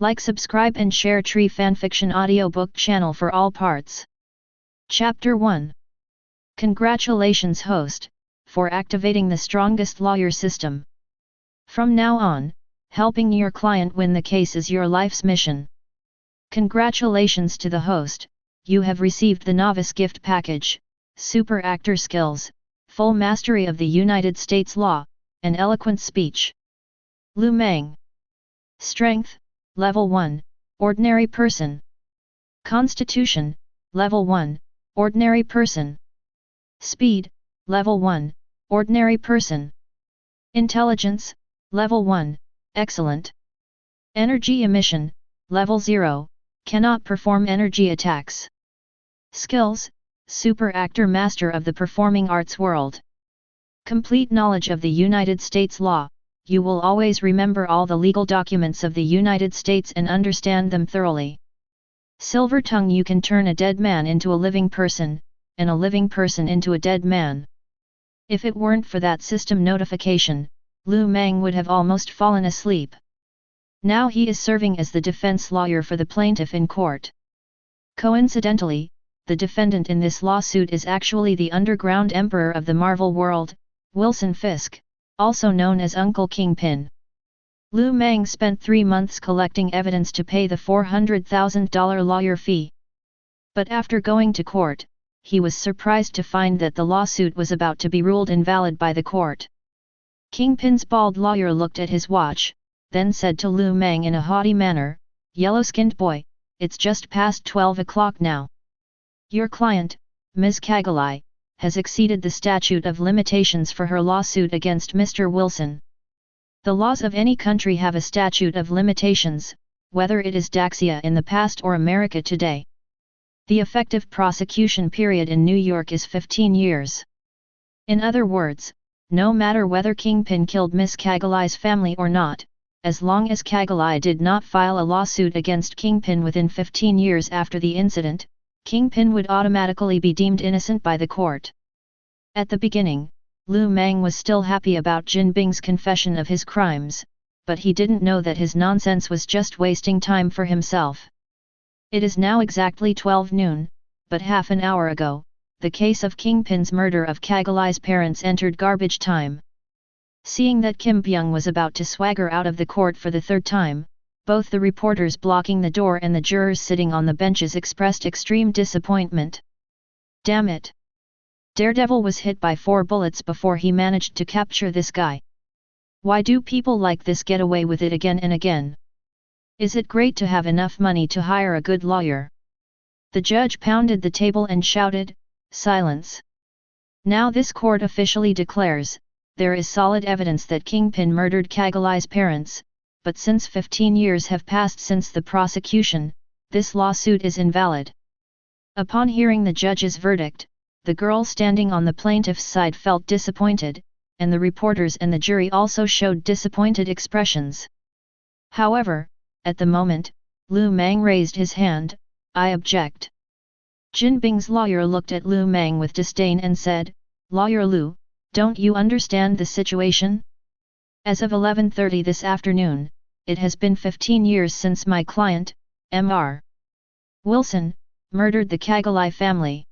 Like, subscribe and share Tree Fanfiction audiobook channel for all parts. Chapter 1. Congratulations host, for activating the strongest lawyer system. From now on, helping your client win the case is your life's mission. Congratulations to the host, you have received the Novice Gift Package, Super Actor Skills, Full Mastery of the United States Law, and Eloquent Speech. Mang. Strength, Level 1, Ordinary Person. Constitution, Level 1, Ordinary Person. Speed, Level 1, Ordinary Person. Intelligence, Level 1, Excellent. Energy Emission, Level 0, Cannot perform energy attacks. Skills, Super Actor, Master of the Performing Arts World. Complete knowledge of the United States law, you will always remember all the legal documents of the United States and understand them thoroughly. Silver Tongue, you can turn a dead man into a living person, and a living person into a dead man. If it weren't for that system notification, Mang would have almost fallen asleep. Now he is serving as the defense lawyer for the plaintiff in court. Coincidentally, the defendant in this lawsuit is actually the underground emperor of the Marvel world, Wilson Fisk, also known as Uncle Kingpin. Mang spent 3 months collecting evidence to pay the $400,000 lawyer fee. But after going to court, he was surprised to find that the lawsuit was about to be ruled invalid by the court. Kingpin's bald lawyer looked at his watch, then said to Mang in a haughty manner, "Yellow-skinned boy, it's just past 12 o'clock now. Your client, Ms. Cagalai, has exceeded the statute of limitations for her lawsuit against Mr. Wilson. The laws of any country have a statute of limitations, whether it is Daxia in the past or America today. The effective prosecution period in New York is 15 years. In other words, no matter whether Kingpin killed Miss Cagalai's family or not, as long as Cagalai did not file a lawsuit against Kingpin within 15 years after the incident, Kingpin would automatically be deemed innocent by the court." At the beginning, Mang was still happy about Jin Bing's confession of his crimes, but he didn't know that his nonsense was just wasting time for himself. It is now exactly 12 noon, but half an hour ago, the case of Kingpin's murder of Cagalai's parents entered garbage time. Seeing that Kim Byung was about to swagger out of the court for the 3rd time, both the reporters blocking the door and the jurors sitting on the benches expressed extreme disappointment. "Damn it! Daredevil was hit by 4 bullets before he managed to capture this guy. Why do people like this get away with it again and again? Is it great to have enough money to hire a good lawyer?" The judge pounded the table and shouted, "Silence! Now this court officially declares, there is solid evidence that Kingpin murdered Cagalai's parents, but since 15 years have passed since the prosecution, this lawsuit is invalid." Upon hearing the judge's verdict, the girl standing on the plaintiff's side felt disappointed, and the reporters and the jury also showed disappointed expressions. However, at the moment, Mang raised his hand, "I object." Jin Bing's lawyer looked at Mang with disdain and said, "Lawyer Lu, don't you understand the situation? As of 11:30 this afternoon, it has been 15 years since my client, Mr. Wilson, murdered the Cagalai family.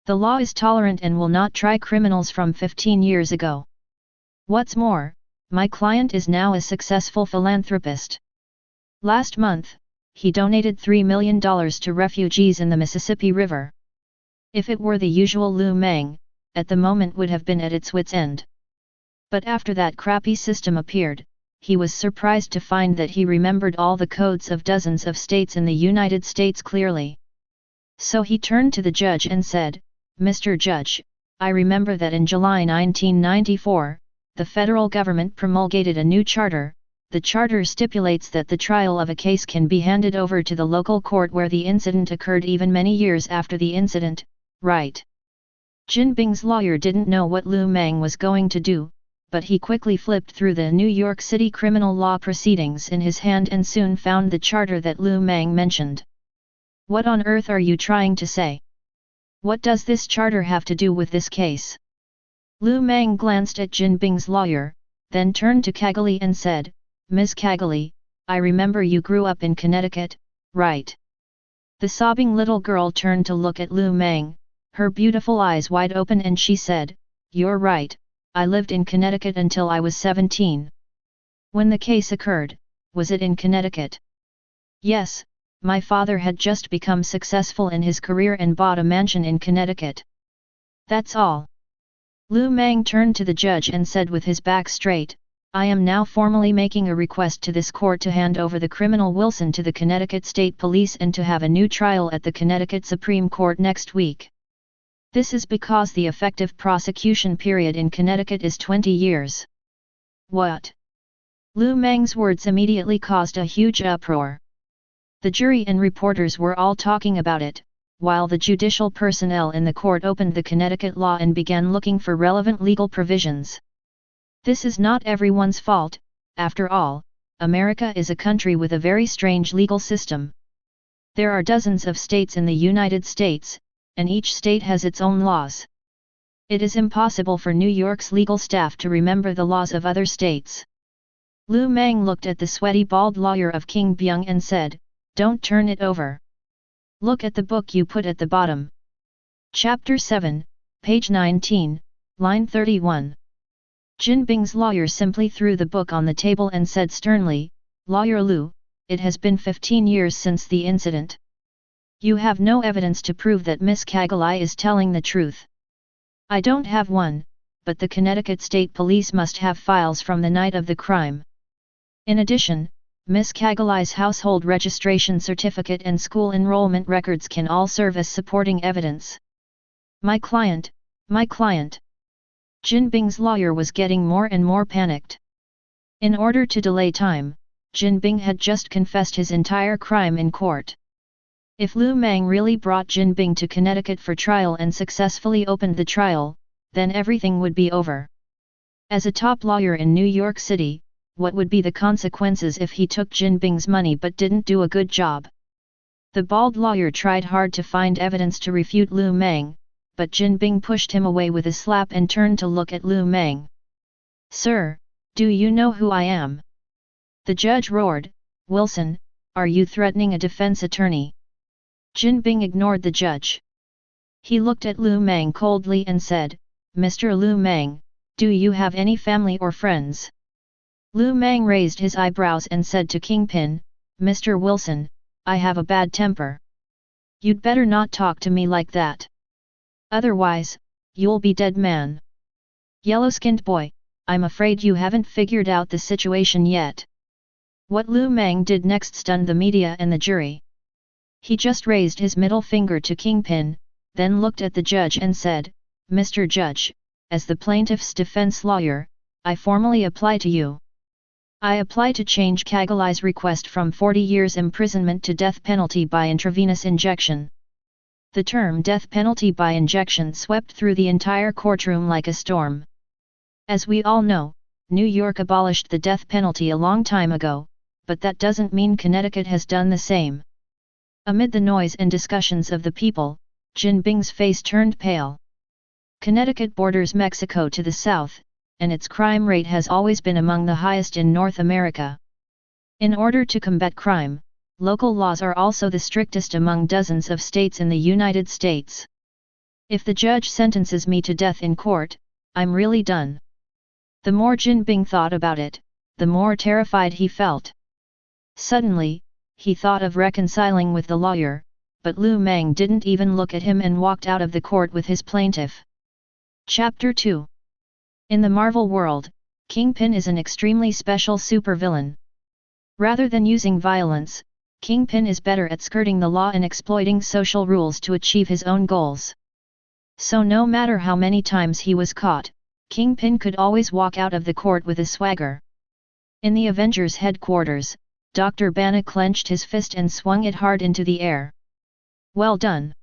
The law is tolerant and will not try criminals from 15 years ago. What's more, my client is now a successful philanthropist. Last month, he donated $3 million to refugees in the Mississippi River. If it were the usual Mang, at the moment would have been at its wit's end. But after that crappy system appeared, he was surprised to find that he remembered all the codes of dozens of states in the United States clearly. So he turned to the judge and said, "Mr. Judge, I remember that in July 1994, the federal government promulgated a new charter. The charter stipulates that the trial of a case can be handed over to the local court where the incident occurred even many years after the incident, right?" Jin Bing's lawyer didn't know what Mang was going to do, but he quickly flipped through the New York City criminal law proceedings in his hand and soon found the charter that Mang mentioned. "What on earth are you trying to say? What does this charter have to do with this case?" Mang glanced at Jin Bing's lawyer, then turned to Cagalai and said, "Ms. Cagalai, I remember you grew up in Connecticut, right? The sobbing little girl turned to look at Mang, her beautiful eyes wide open, and she said, "You're right, I lived in Connecticut until I was 17. When the case occurred, was it in Connecticut?" "Yes, my father had just become successful in his career and bought a mansion in Connecticut. That's all." Mang turned to the judge and said with his back straight, "I am now formally making a request to this court to hand over the criminal Wilson to the Connecticut State Police and to have a new trial at the Connecticut Supreme Court next week. This is because the effective prosecution period in Connecticut is 20 years. "What?" Mang's words immediately caused a huge uproar. The jury and reporters were all talking about it, while the judicial personnel in the court opened the Connecticut law and began looking for relevant legal provisions. This is not everyone's fault, after all, America is a country with a very strange legal system. There are dozens of states in the United States, and each state has its own laws. It is impossible for New York's legal staff to remember the laws of other states. Mang looked at the sweaty bald lawyer of Kingpin and said, "Don't turn it over. Look at the book you put at the bottom." Chapter 7, page 19, line 31. Jinping's lawyer simply threw the book on the table and said sternly, "Lawyer Lu, it has been 15 years since the incident. You have no evidence to prove that Miss Kagalai is telling the truth." "I don't have one, but the Connecticut State Police must have files from the night of the crime. In addition, Miss Kagalai's household registration certificate and school enrollment records can all serve as supporting evidence." My client. Jinping's lawyer was getting more and more panicked. In order to delay time, Jinping had just confessed his entire crime in court. If Mang really brought Jinping to Connecticut for trial and successfully opened the trial, then everything would be over. As a top lawyer in New York City, what would be the consequences if he took Jinping's money but didn't do a good job? The bald lawyer tried hard to find evidence to refute Mang, but Jinping pushed him away with a slap and turned to look at Mang. "Sir, do you know who I am?" The judge roared, "Wilson, are you threatening a defense attorney?" Jinping ignored the judge. He looked at Mang coldly and said, "Mr. Mang, do you have any family or friends?" Mang raised his eyebrows and said to Kingpin, "Mr. Wilson, I have a bad temper. You'd better not talk to me like that. Otherwise, you'll be dead, man." "Yellow-skinned boy, I'm afraid you haven't figured out the situation yet." What Mang did next stunned the media and the jury. He just raised his middle finger to Kingpin, then looked at the judge and said, "Mr. Judge, as the plaintiff's defense lawyer, I formally apply to you. I apply to change Kagalai's request from 40 years imprisonment to death penalty by intravenous injection." The term death penalty by injection swept through the entire courtroom like a storm. As we all know, New York abolished the death penalty a long time ago, but that doesn't mean Connecticut has done the same. Amid the noise and discussions of the people, Jinping's face turned pale. Connecticut borders Mexico to the south, and its crime rate has always been among the highest in North America. In order to combat crime, local laws are also the strictest among dozens of states in the United States. If the judge sentences me to death in court, I'm really done. The more Jinping thought about it, the more terrified he felt. Suddenly, he thought of reconciling with the lawyer, but Mang didn't even look at him and walked out of the court with his plaintiff. Chapter 2. In the Marvel world, Kingpin is an extremely special supervillain. Rather than using violence, Kingpin is better at skirting the law and exploiting social rules to achieve his own goals. So no matter how many times he was caught, Kingpin could always walk out of the court with a swagger. In the Avengers headquarters, Dr. Banner clenched his fist and swung it hard into the air. "Well done,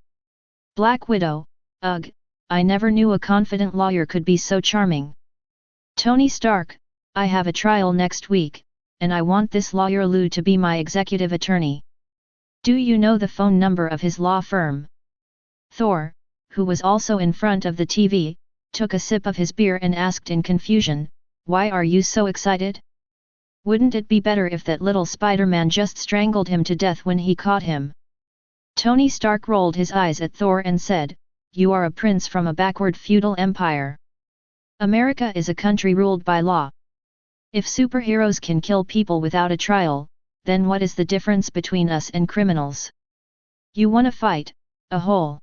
Black Widow. Ugh, I never knew a confident lawyer could be so charming. Tony Stark, I have a trial next week, and I want this lawyer Lou to be my executive attorney. Do you know the phone number of his law firm?" Thor, who was also in front of the TV, took a sip of his beer and asked in confusion, "Why are you so excited?" Wouldn't it be better if that little Spider-Man just strangled him to death when he caught him? Tony Stark rolled his eyes at Thor and said, "You are a prince from a backward feudal empire. America is a country ruled by law. If superheroes can kill people without a trial, then what is the difference between us and criminals? You wanna fight, a hole."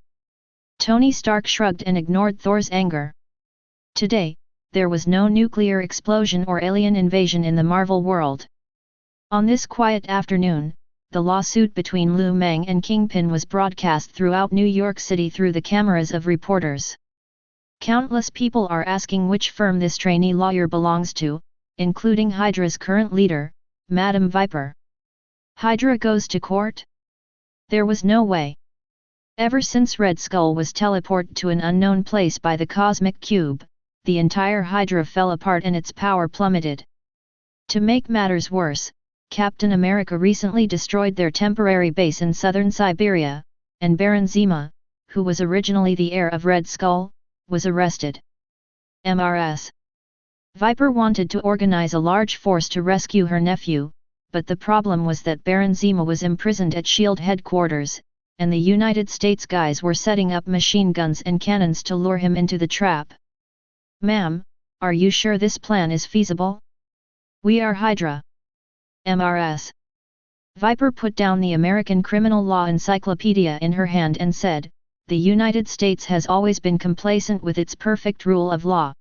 Tony Stark shrugged and ignored Thor's anger. Today, there was no nuclear explosion or alien invasion in the Marvel world. On this quiet afternoon, the lawsuit between Lu Mang and Kingpin was broadcast throughout New York City through the cameras of reporters. Countless people are asking which firm this trainee lawyer belongs to, including Hydra's current leader, Madame Viper. Hydra goes to court? There was no way. Ever since Red Skull was teleported to an unknown place by the Cosmic Cube, the entire Hydra fell apart and its power plummeted. To make matters worse, Captain America recently destroyed their temporary base in southern Siberia, and Baron Zemo, who was originally the heir of Red Skull, was arrested. Mrs. Viper wanted to organize a large force to rescue her nephew, but the problem was that Baron Zemo was imprisoned at S.H.I.E.L.D. headquarters, and the United States guys were setting up machine guns and cannons to lure him into the trap. "Ma'am, are you sure this plan is feasible? We are Hydra." Mrs. Viper put down the American Criminal Law Encyclopedia in her hand and said, "The United States has always been complacent with its perfect rule of law.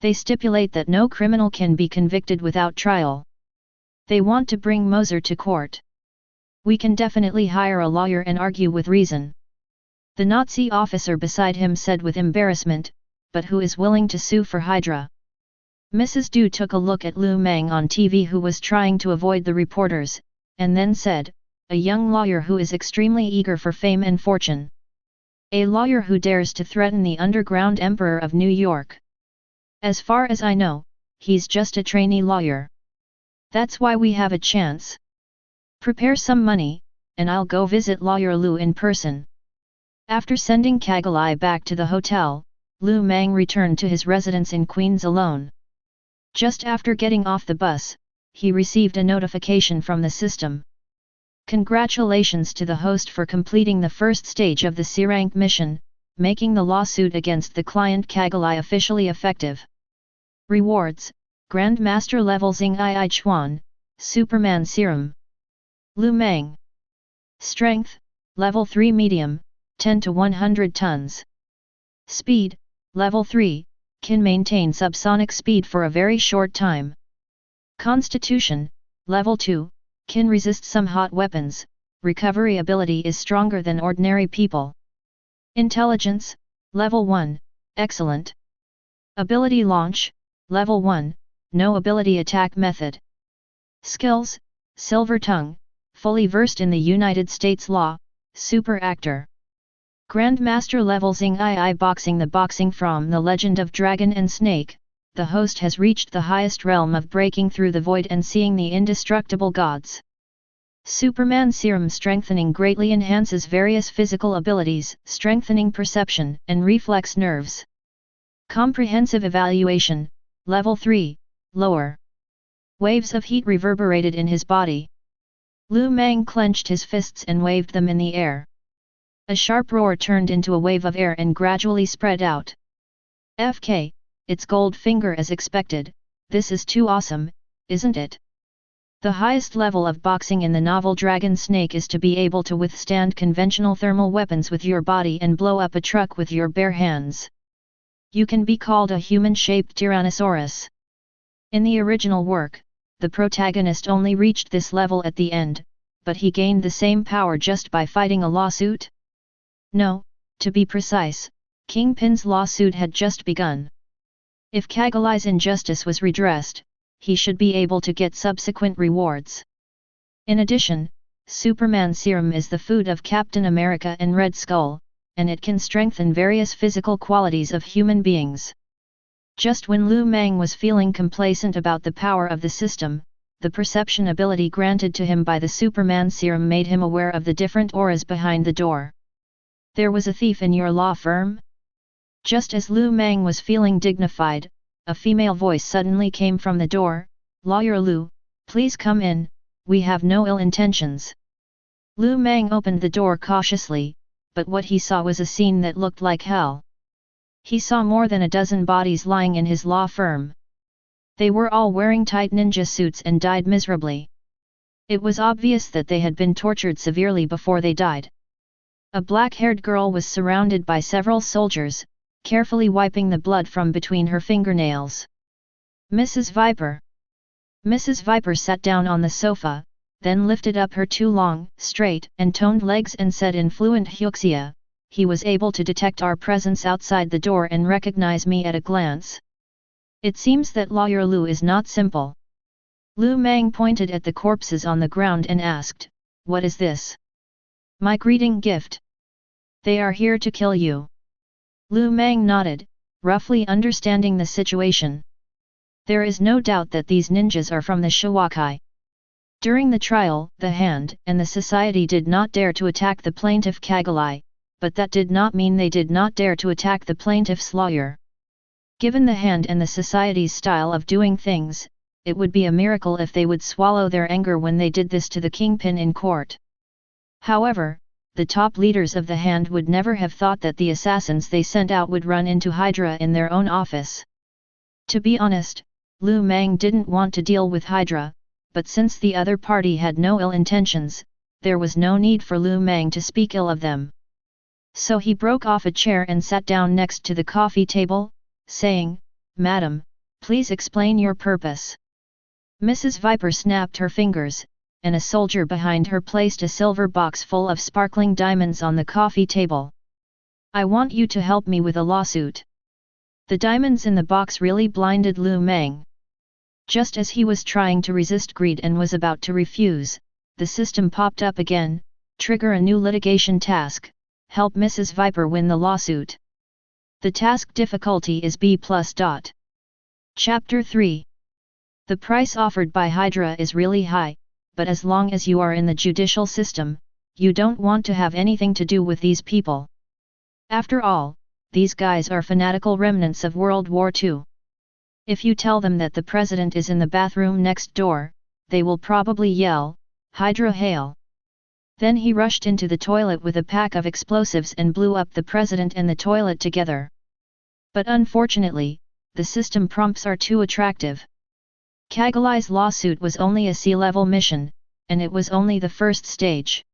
They stipulate that no criminal can be convicted without trial. They want to bring Moser to court. We can definitely hire a lawyer and argue with reason." The Nazi officer beside him said with embarrassment, "But who is willing to sue for Hydra?" Mrs. Du took a look at Lu Mang on TV, who was trying to avoid the reporters, and then said, "A young lawyer who is extremely eager for fame and fortune. A lawyer who dares to threaten the underground emperor of New York. As far as I know, he's just a trainee lawyer. That's why we have a chance. Prepare some money, and I'll go visit Lawyer Lu in person." After sending Kagalai back to the hotel, Lu Mang returned to his residence in Queens alone. Just after getting off the bus, he received a notification from the system. "Congratulations to the host for completing the first stage of the C-rank mission, making the lawsuit against the client Kagalai officially effective. Rewards: Grandmaster level Xing II Chuan, Superman Serum. Lu Mang. Strength, level 3 medium, 10 to 100 tons. Speed, level 3, can maintain subsonic speed for a very short time. Constitution, level 2, can resist some hot weapons, recovery ability is stronger than ordinary people. Intelligence, level 1, excellent. Ability launch, level 1, no ability attack method. Skills, Silver Tongue, fully versed in the United States law, super actor. Grandmaster level Xing II boxing. The boxing from The Legend of Dragon and Snake, the host has reached the highest realm of breaking through the void and seeing the indestructible gods. Superman Serum strengthening greatly enhances various physical abilities, strengthening perception and reflex nerves. Comprehensive evaluation, level 3, lower. Waves of heat reverberated in his body. Lu Mang clenched his fists and waved them in the air. A sharp roar turned into a wave of air and gradually spread out. "FK, it's Goldfinger as expected, this is too awesome, isn't it?" The highest level of boxing in the novel Dragon Snake is to be able to withstand conventional thermal weapons with your body and blow up a truck with your bare hands. You can be called a human-shaped Tyrannosaurus. In the original work, the protagonist only reached this level at the end, but he gained the same power just by fighting a lawsuit? No, to be precise, Kingpin's lawsuit had just begun. If Kagalai's injustice was redressed, he should be able to get subsequent rewards. In addition, Superman Serum is the food of Captain America and Red Skull, and it can strengthen various physical qualities of human beings. Just when Lu Mang was feeling complacent about the power of the system, the perception ability granted to him by the Superman Serum made him aware of the different auras behind the door. "There was a thief in your law firm?" Just as Lu Mang was feeling dignified, a female voice suddenly came from the door. "Lawyer Lu, Please come in, we have no ill intentions. Lu Mang opened the door cautiously, but what he saw was a scene that looked like hell. He saw more than a dozen bodies lying in his law firm. They were all wearing tight ninja suits and died miserably. It was obvious that they had been tortured severely before they died. A black-haired girl was surrounded by several soldiers, carefully wiping the blood from between her fingernails. Mrs. Viper. Mrs. Viper sat down on the sofa, then lifted up her two long, straight, and toned legs and said in fluent Hyuxia, "He was able to detect our presence outside the door and recognize me at a glance. It seems that Lawyer Lu is not simple." Lu Mang pointed at the corpses on the ground and asked, "What is this?" "My greeting gift. They are here to kill you." Lu Mang nodded, roughly understanding the situation. There is no doubt that these ninjas are from the Shiwakai. During the trial, the Hand and the Society did not dare to attack the plaintiff Kagalai, but that did not mean they did not dare to attack the plaintiff's lawyer. Given the Hand and the Society's style of doing things, it would be a miracle if they would swallow their anger when they did this to the Kingpin in court. However, the top leaders of the Hand would never have thought that the assassins they sent out would run into Hydra in their own office. To be honest, Lu Mang didn't want to deal with Hydra, but since the other party had no ill intentions, there was no need for Lu Mang to speak ill of them. So he broke off a chair and sat down next to the coffee table, saying, "Madam, please explain your purpose." Mrs. Viper snapped her fingers, and a soldier behind her placed a silver box full of sparkling diamonds on the coffee table. "I want you to help me with a lawsuit." The diamonds in the box really blinded Lu Mang. Just as he was trying to resist greed and was about to refuse, the system popped up again, "Trigger a new litigation task, help Mrs. Viper win the lawsuit. The task difficulty is B+. Chapter 3. The price offered by Hydra is really high, but as long as you are in the judicial system, you don't want to have anything to do with these people. After all, these guys are fanatical remnants of World War II. If you tell them that the president is in the bathroom next door, they will probably yell, "Hydra hail!" Then he rushed into the toilet with a pack of explosives and blew up the president and the toilet together. But unfortunately, the system prompts are too attractive. Kagalai's lawsuit was only a C-level mission, and it was only the first stage.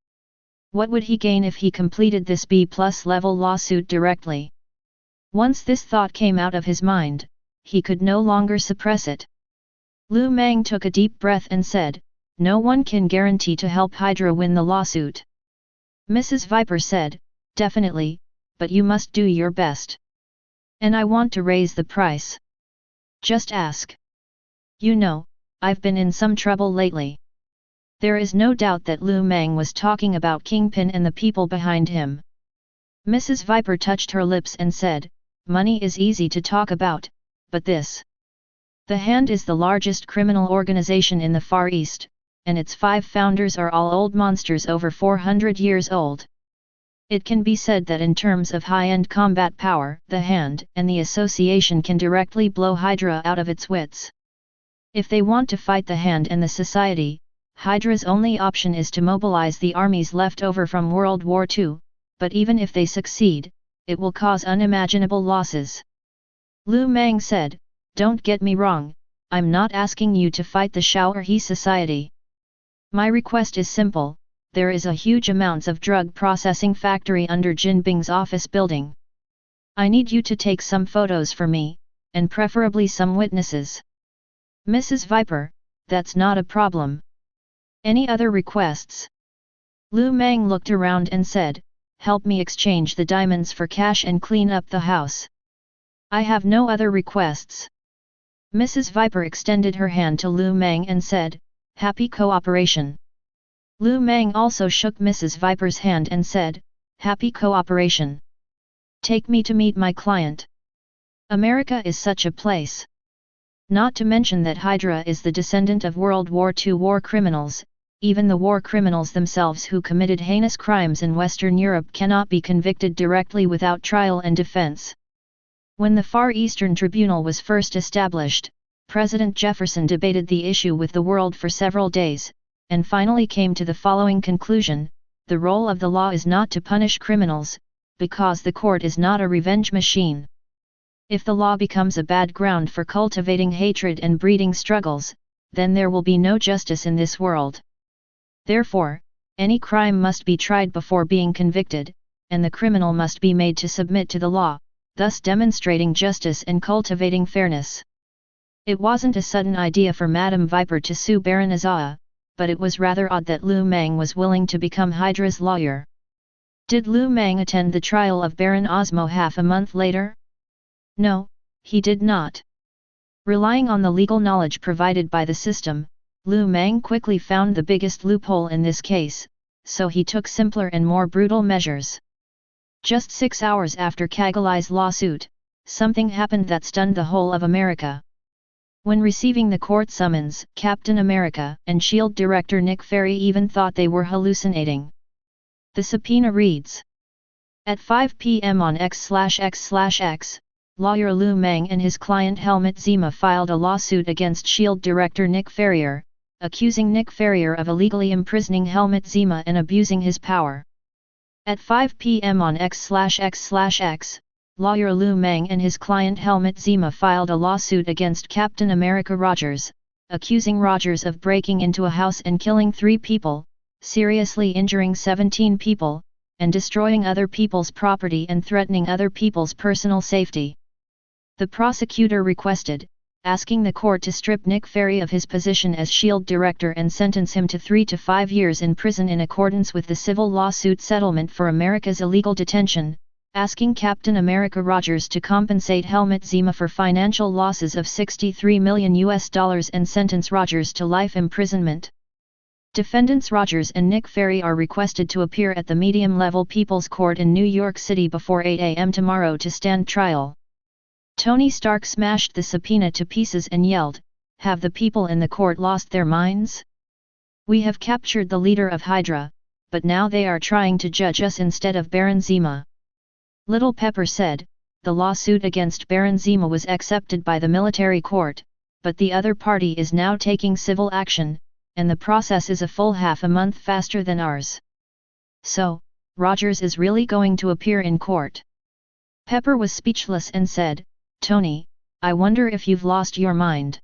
What would he gain if he completed this B+ level lawsuit directly? Once this thought came out of his mind, he could no longer suppress it. Lu Mang took a deep breath and said, "No one can guarantee to help Hydra win the lawsuit." Mrs. Viper said, "Definitely, but you must do your best. And I want to raise the price. Just ask. You know, I've been in some trouble lately." There is no doubt that Lu Mang was talking about Kingpin and the people behind him. Mrs. Viper touched her lips and said, "Money is easy to talk about, but this. The Hand is the largest criminal organization in the Far East, and its 5 founders are all old monsters over 400 years old. It can be said that in terms of high-end combat power, the Hand and the Association can directly blow Hydra out of its wits. If they want to fight the Hand and the Society, Hydra's only option is to mobilize the armies left over from World War II, but even if they succeed, it will cause unimaginable losses." Lu Mang said, "Don't get me wrong, I'm not asking you to fight the Shao'er Society. My request is simple, there is a huge amounts of drug processing factory under Jinbing's office building. I need you to take some photos for me, and preferably some witnesses." "Mrs. Viper, that's not a problem. Any other requests?" Lu Mang looked around and said, "Help me exchange the diamonds for cash and clean up the house. I have no other requests." Mrs. Viper extended her hand to Lu Mang and said, "Happy cooperation." Lu Mang also shook Mrs. Viper's hand and said, "Happy cooperation. Take me to meet my client. America is such a place. Not to mention that Hydra is the descendant of World War II war criminals, even the war criminals themselves who committed heinous crimes in Western Europe cannot be convicted directly without trial and defense. When the Far Eastern Tribunal was first established, President Jefferson debated the issue with the world for several days, and finally came to the following conclusion: the role of the law is not to punish criminals, because the court is not a revenge machine. If the law becomes a bad ground for cultivating hatred and breeding struggles, then there will be no justice in this world. Therefore, any crime must be tried before being convicted, and the criminal must be made to submit to the law, thus demonstrating justice and cultivating fairness. It wasn't a sudden idea for Madame Viper to sue Baron Azaa, but it was rather odd that Lu Mang was willing to become Hydra's lawyer. Did Lu Mang attend the trial of Baron Osmo half a month later? No, he did not. Relying on the legal knowledge provided by the system, Lu Mang quickly found the biggest loophole in this case, so he took simpler and more brutal measures. Just 6 hours after Kagalai's lawsuit, something happened that stunned the whole of America. When receiving the court summons, Captain America and S.H.I.E.L.D. director Nick Fury even thought they were hallucinating. The subpoena reads: at 5 p.m. on X/X/X, lawyer Lu Mang and his client Helmut Zima filed a lawsuit against S.H.I.E.L.D. director Nick Fury, accusing Nick Fury of illegally imprisoning Helmut Zima and abusing his power. At 5 p.m. on X/X/X, lawyer Lu Mang and his client Helmut Zima filed a lawsuit against Captain America Rogers, accusing Rogers of breaking into a house and killing 3 people, seriously injuring 17 people, and destroying other people's property and threatening other people's personal safety. The prosecutor requested, asking the court to strip Nick Fury of his position as S.H.I.E.L.D. director and sentence him to 3 to 5 years in prison in accordance with the civil lawsuit settlement for America's illegal detention, asking Captain America Rogers to compensate Helmut Zima for financial losses of $63 million and sentence Rogers to life imprisonment. Defendants Rogers and Nick Fury are requested to appear at the medium-level People's Court in New York City before 8 a.m. tomorrow to stand trial. Tony Stark smashed the subpoena to pieces and yelled, "Have the people in the court lost their minds? We have captured the leader of Hydra, but now they are trying to judge us instead of Baron Zima." Little Pepper said, the lawsuit against Baron Zima was accepted by the military court, but the other party is now taking civil action, and the process is a full half a month faster than ours. So, Rogers is really going to appear in court. Pepper was speechless and said, "Tony, I wonder if you've lost your mind.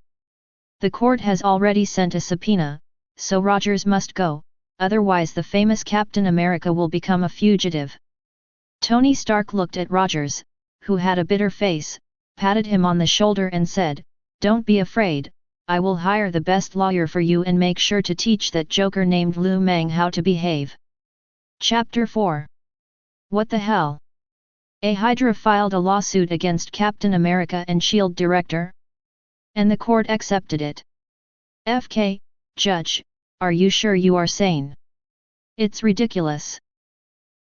The court has already sent a subpoena, so Rogers must go, otherwise the famous Captain America will become a fugitive." Tony Stark looked at Rogers, who had a bitter face, patted him on the shoulder and said, "Don't be afraid, I will hire the best lawyer for you and make sure to teach that joker named Lu Mang how to behave." Chapter 4. What the hell? A Hydra filed a lawsuit against Captain America and S.H.I.E.L.D. director? And the court accepted it. FK, Judge, are you sure you are sane? It's ridiculous.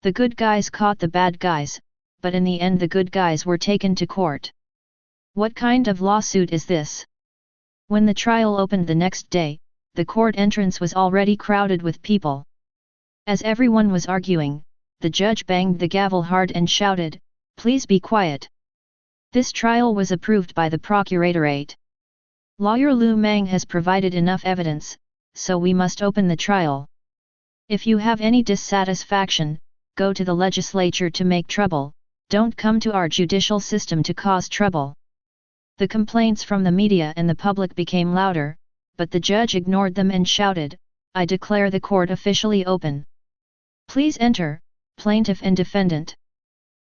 The good guys caught the bad guys, but in the end the good guys were taken to court. What kind of lawsuit is this? When the trial opened the next day, the court entrance was already crowded with people. As everyone was arguing, the judge banged the gavel hard and shouted, "Please be quiet. This trial was approved by the Procuratorate. Lawyer Lu Mang has provided enough evidence, so we must open the trial. If you have any dissatisfaction, go to the legislature to make trouble, don't come to our judicial system to cause trouble." The complaints from the media and the public became louder, but the judge ignored them and shouted, "I declare the court officially open. Please enter, plaintiff and defendant."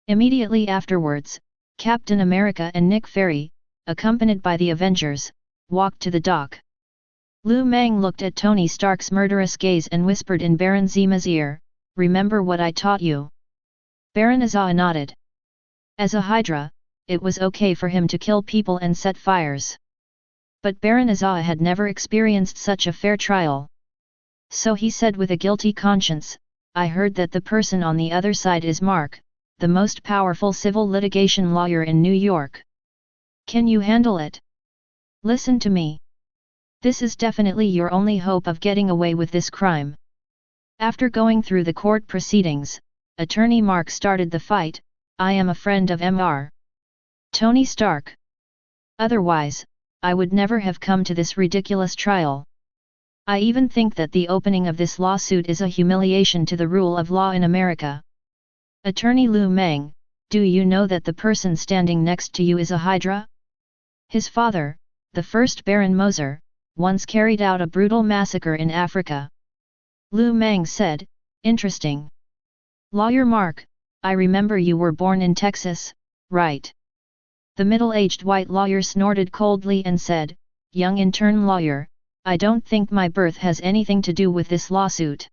Immediately afterwards, Captain America and Nick Fury, accompanied by the Avengers, walked to the dock. Lu Mang looked at Tony Stark's murderous gaze and whispered in Baron Zima's ear, "Remember what I taught you." Baron Azaa nodded. As a Hydra, it was okay for him to kill people and set fires. But Baron Azaa had never experienced such a fair trial. So he said with a guilty conscience, "I heard that the person on the other side is Mark, the most powerful civil litigation lawyer in New York. Can you handle it? Listen to me. This is definitely your only hope of getting away with this crime." After going through the court proceedings, Attorney Mark started the fight, "I am a friend of Mr. Tony Stark. Otherwise, I would never have come to this ridiculous trial. I even think that the opening of this lawsuit is a humiliation to the rule of law in America. Attorney Mang, do you know that the person standing next to you is a Hydra? His father, the first Baron Moser, once carried out a brutal massacre in Africa. Mang said, interesting. Lawyer Mark, I remember you were born in Texas, right? The middle-aged white lawyer snorted coldly and said, young intern lawyer, I don't think my birth has anything to do with this lawsuit.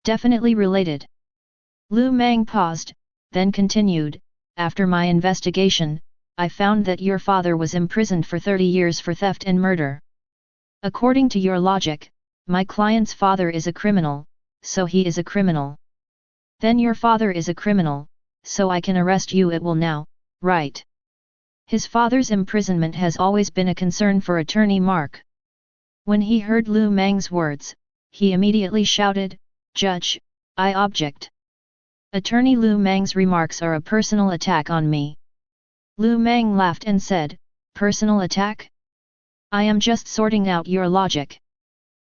Definitely related. Mang paused, then continued, after my investigation, I found that your father was imprisoned for 30 years for theft and murder. According to your logic, my client's father is a criminal, so he is a criminal. Then your father is a criminal, so I can arrest you at will now, right? His father's imprisonment has always been a concern for Attorney Mark. When he heard Mang's words, he immediately shouted, Judge, I object. Attorney Mang's remarks are a personal attack on me. Mang laughed and said, personal attack? I am just sorting out your logic.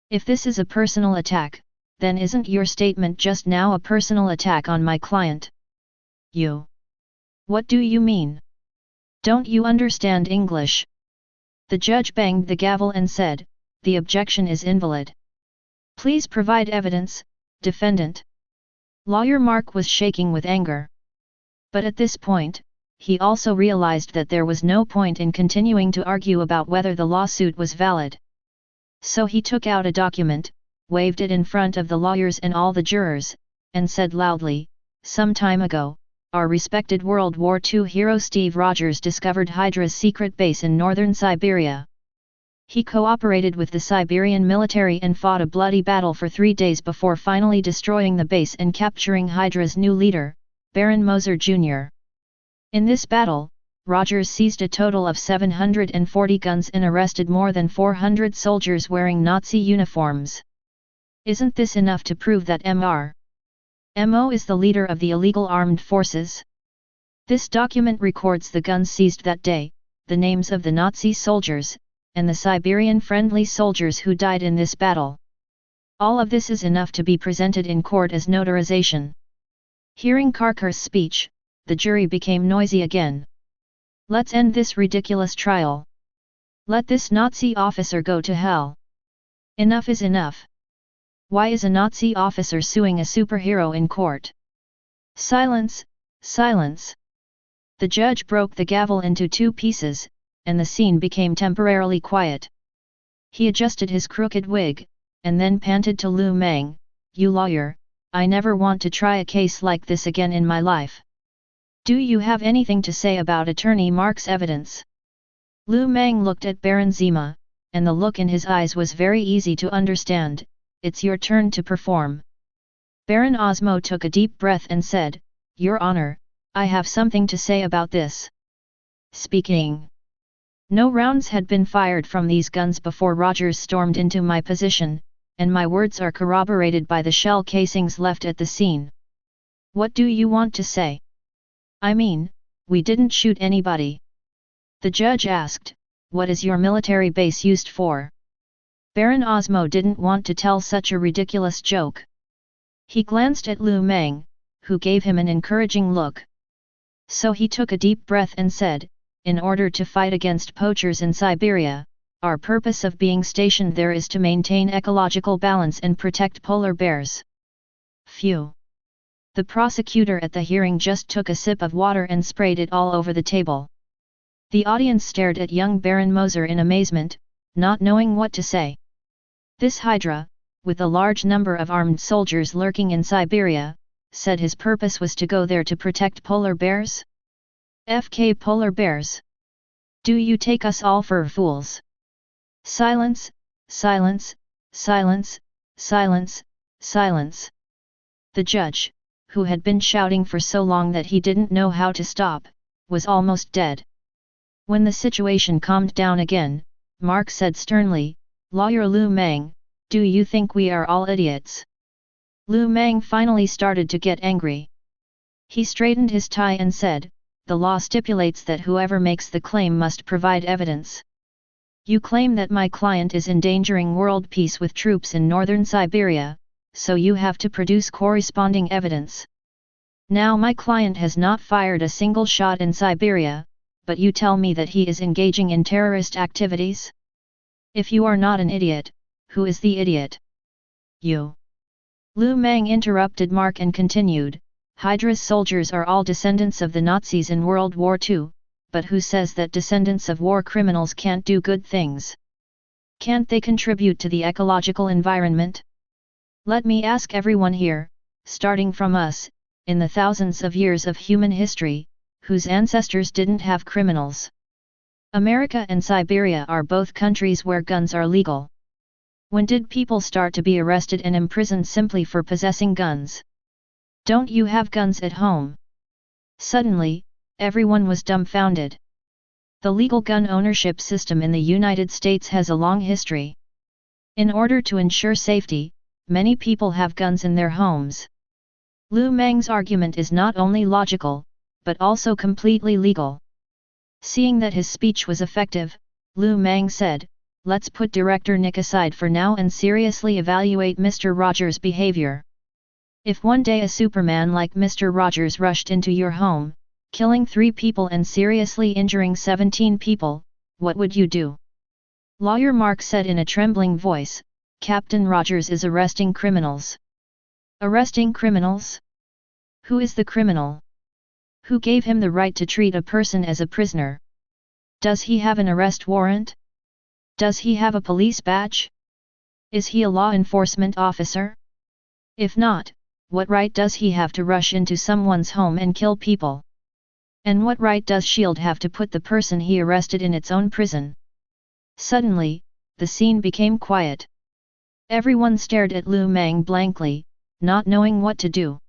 If this is a personal attack, then isn't your statement just now a personal attack on my client? You. What do you mean? Don't you understand English? The judge banged the gavel and said, the objection is invalid. Please provide evidence, defendant. Lawyer Mark was shaking with anger. But at this point, he also realized that there was no point in continuing to argue about whether the lawsuit was valid. So he took out a document, waved it in front of the lawyers and all the jurors, and said loudly, some time ago, our respected World War II hero Steve Rogers discovered Hydra's secret base in northern Siberia. He cooperated with the Siberian military and fought a bloody battle for 3 days before finally destroying the base and capturing Hydra's new leader, Baron Moser Jr. In this battle, Rogers seized a total of 740 guns and arrested more than 400 soldiers wearing Nazi uniforms. Isn't this enough to prove that Mo is the leader of the illegal armed forces? This document records the guns seized that day, the names of the Nazi soldiers, and the Siberian-friendly soldiers who died in this battle. All of this is enough to be presented in court as notarization. Hearing Karkar's speech, the jury became noisy again. Let's end this ridiculous trial. Let this Nazi officer go to hell. Enough is enough. Why is a Nazi officer suing a superhero in court? Silence, silence. The judge broke the gavel into 2 pieces, and the scene became temporarily quiet. He adjusted his crooked wig, and then panted to Mang, you lawyer, I never want to try a case like this again in my life. Do you have anything to say about Attorney Mark's evidence? Mang looked at Baron Zima, and the look in his eyes was very easy to understand. It's your turn to perform. Baron Osmo took a deep breath and said, Your Honor, I have something to say about this. Speaking. No rounds had been fired from these guns before Rogers stormed into my position, and my words are corroborated by the shell casings left at the scene. What do you want to say? I mean, we didn't shoot anybody. The judge asked, what is your military base used for? Baron Osmo didn't want to tell such a ridiculous joke. He glanced at Mang, who gave him an encouraging look. So he took a deep breath and said, in order to fight against poachers in Siberia, our purpose of being stationed there is to maintain ecological balance and protect polar bears. Phew. The prosecutor at the hearing just took a sip of water and sprayed it all over the table. The audience stared at young Baron Moser in amazement, not knowing what to say. This Hydra, with a large number of armed soldiers lurking in Siberia, said his purpose was to go there to protect polar bears? FK polar bears. Do you take us all for fools? Silence, silence, silence, silence, silence. The judge, who had been shouting for so long that he didn't know how to stop, was almost dead. When the situation calmed down again, Mark said sternly, Lawyer Mang, do you think we are all idiots? Mang finally started to get angry. He straightened his tie and said, the law stipulates that whoever makes the claim must provide evidence. You claim that my client is endangering world peace with troops in northern Siberia, so you have to produce corresponding evidence. Now my client has not fired a single shot in Siberia, but you tell me that he is engaging in terrorist activities? If you are not an idiot, who is the idiot? You. Lu Mang interrupted Mark and continued, Hydra's soldiers are all descendants of the Nazis in World War II, but who says that descendants of war criminals can't do good things? Can't they contribute to the ecological environment? Let me ask everyone here, starting from us, in the thousands of years of human history, whose ancestors didn't have criminals? America and Siberia are both countries where guns are legal. When did people start to be arrested and imprisoned simply for possessing guns? Don't you have guns at home? Suddenly, everyone was dumbfounded. The legal gun ownership system in the United States has a long history. In order to ensure safety, many people have guns in their homes. Lu Mang's argument is not only logical, but also completely legal. Seeing that his speech was effective, Lu Mang said, let's put Director Nick aside for now and seriously evaluate Mr. Rogers' behavior. If one day a Superman like Mr. Rogers rushed into your home, killing 3 people and seriously injuring 17 people, what would you do? Lawyer Mark said in a trembling voice, Captain Rogers is arresting criminals. Arresting criminals? Who is the criminal? Who gave him the right to treat a person as a prisoner? Does he have an arrest warrant? Does he have a police badge? Is he a law enforcement officer? If not, what right does he have to rush into someone's home and kill people? And what right does S.H.I.E.L.D. have to put the person he arrested in its own prison? Suddenly, the scene became quiet. Everyone stared at Lu Mang blankly, not knowing what to do.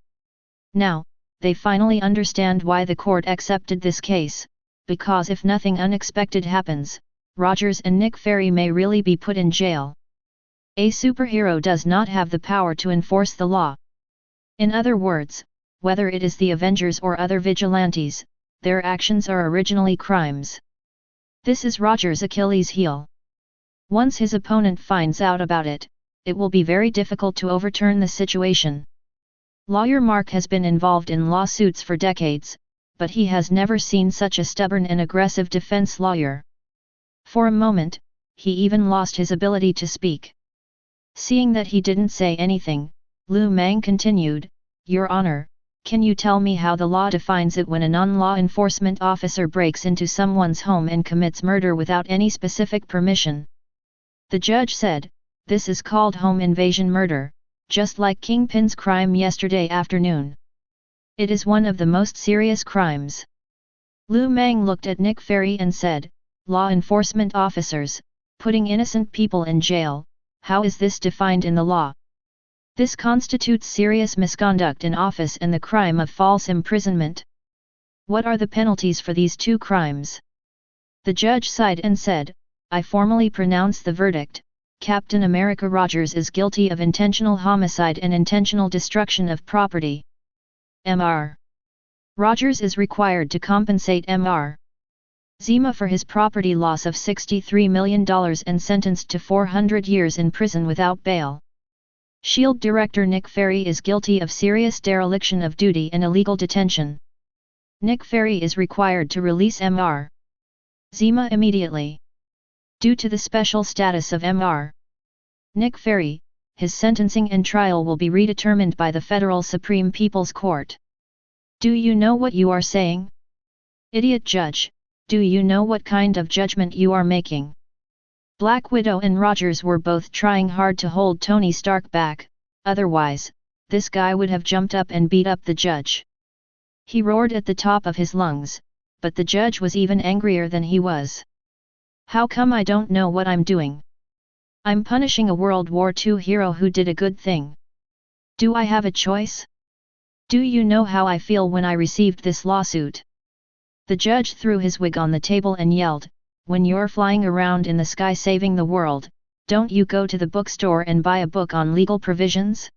Now, they finally understand why the court accepted this case, because if nothing unexpected happens, Rogers and Nick Fury may really be put in jail. A superhero does not have the power to enforce the law. In other words, whether it is the Avengers or other vigilantes, their actions are originally crimes. This is Rogers' Achilles heel. Once his opponent finds out about it, it will be very difficult to overturn the situation. Lawyer Mark has been involved in lawsuits for decades, but he has never seen such a stubborn and aggressive defense lawyer. For a moment, he even lost his ability to speak. Seeing that he didn't say anything, Lu Mang continued, Your Honor, can you tell me how the law defines it when a non-law enforcement officer breaks into someone's home and commits murder without any specific permission? The judge said, this is called home invasion murder, just like Kingpin's crime yesterday afternoon. It is one of the most serious crimes. Lu Mang looked at Nick Fury and said, law enforcement officers, putting innocent people in jail, how is this defined in the law? This constitutes serious misconduct in office and the crime of false imprisonment. What are the penalties for these 2 crimes? The judge sighed and said, I formally pronounce the verdict, Captain America Rogers is guilty of intentional homicide and intentional destruction of property. Mr. Rogers is required to compensate Mr. Zima for his property loss of $63 million and sentenced to 400 years in prison without bail. S.H.I.E.L.D. Director Nick Fury is guilty of serious dereliction of duty and illegal detention. Nick Fury is required to release Mr. Zima immediately. Due to the special status of Mr. Nick Fury, his sentencing and trial will be redetermined by the Federal Supreme People's Court. Do you know what you are saying? Idiot judge, do you know what kind of judgment you are making? Black Widow and Rogers were both trying hard to hold Tony Stark back, otherwise, this guy would have jumped up and beat up the judge. He roared at the top of his lungs, but the judge was even angrier than he was. How come I don't know what I'm doing? I'm punishing a World War II hero who did a good thing. Do I have a choice? Do you know how I feel when I received this lawsuit? The judge threw his wig on the table and yelled, when you're flying around in the sky saving the world, don't you go to the bookstore and buy a book on legal provisions?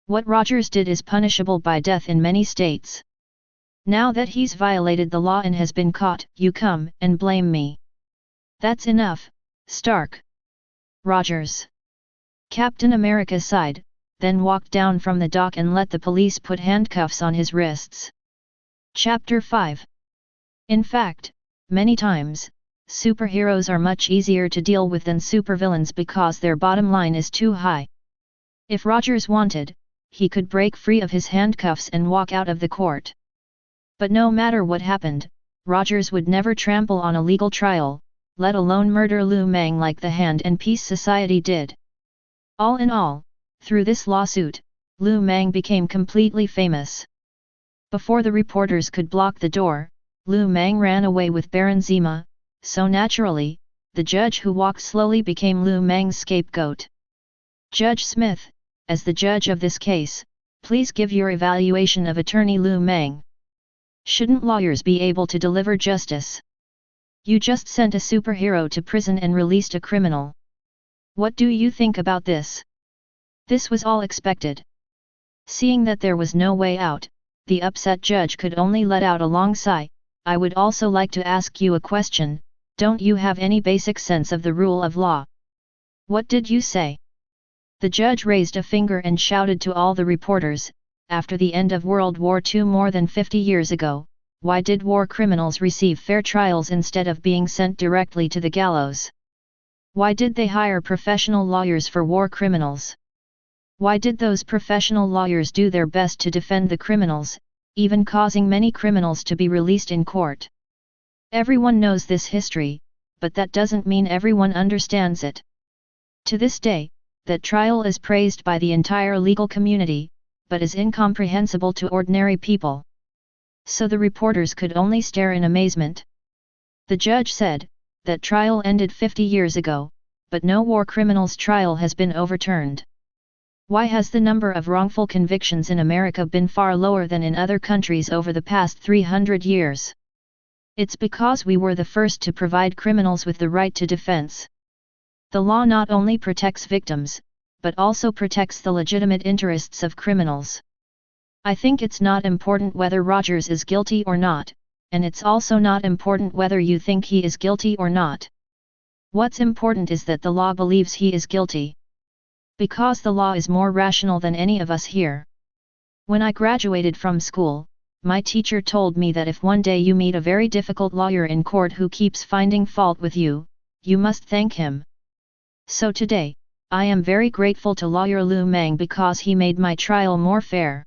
What Rogers did is punishable by death in many states. Now that he's violated the law and has been caught, you come and blame me. That's enough, Stark. Rogers. Captain America sighed, then walked down from the dock and let the police put handcuffs on his wrists. Chapter 5. In fact, many times, superheroes are much easier to deal with than supervillains because their bottom line is too high. If Rogers wanted, he could break free of his handcuffs and walk out of the court. But no matter what happened, Rogers would never trample on a legal trial, let alone murder Lu Mang like the Hand and Peace Society did. All in all, through this lawsuit, Lu Mang became completely famous. Before the reporters could block the door, Lu Mang ran away with Baron Zima, so naturally, the judge who walked slowly became Lu Mang's scapegoat. Judge Smith, as the judge of this case, please give your evaluation of attorney Lu Mang. Shouldn't lawyers be able to deliver justice? You just sent a superhero to prison and released a criminal. What do you think about this? This was all expected. Seeing that there was no way out, the upset judge could only let out a long sigh. I would also like to ask you a question. Don't you have any basic sense of the rule of law? What did you say? The judge raised a finger and shouted to all the reporters, after the end of World War II more than 50 years ago, why did war criminals receive fair trials instead of being sent directly to the gallows? Why did they hire professional lawyers for war criminals? Why did those professional lawyers do their best to defend the criminals, even causing many criminals to be released in court? Everyone knows this history, but that doesn't mean everyone understands it. To this day, that trial is praised by the entire legal community, but is incomprehensible to ordinary people. So the reporters could only stare in amazement. The judge said, that trial ended 50 years ago, but no war criminal's trial has been overturned. Why has the number of wrongful convictions in America been far lower than in other countries over the past 300 years? It's because we were the first to provide criminals with the right to defense. The law not only protects victims, but also protects the legitimate interests of criminals. I think it's not important whether Rogers is guilty or not, and it's also not important whether you think he is guilty or not. What's important is that the law believes he is guilty. Because the law is more rational than any of us here. When I graduated from school, my teacher told me that if one day you meet a very difficult lawyer in court who keeps finding fault with you, you must thank him. So today, I am very grateful to lawyer Lu Mang because he made my trial more fair.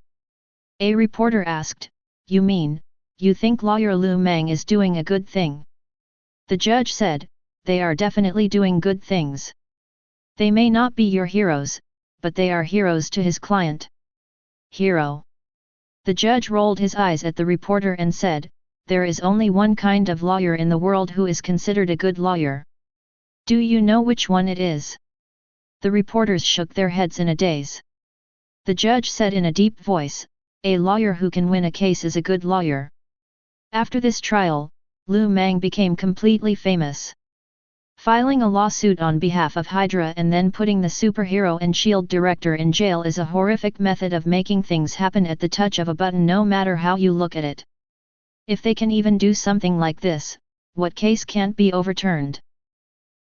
A reporter asked, you mean, you think lawyer Lu Mang is doing a good thing? The judge said, they are definitely doing good things. They may not be your heroes, but they are heroes to his client. Hero. The judge rolled his eyes at the reporter and said, there is only one kind of lawyer in the world who is considered a good lawyer. Do you know which one it is? The reporters shook their heads in a daze. The judge said in a deep voice, a lawyer who can win a case is a good lawyer. After this trial, Lu Mang became completely famous. Filing a lawsuit on behalf of Hydra and then putting the superhero and S.H.I.E.L.D. director in jail is a horrific method of making things happen at the touch of a button no matter how you look at it. If they can even do something like this, what case can't be overturned?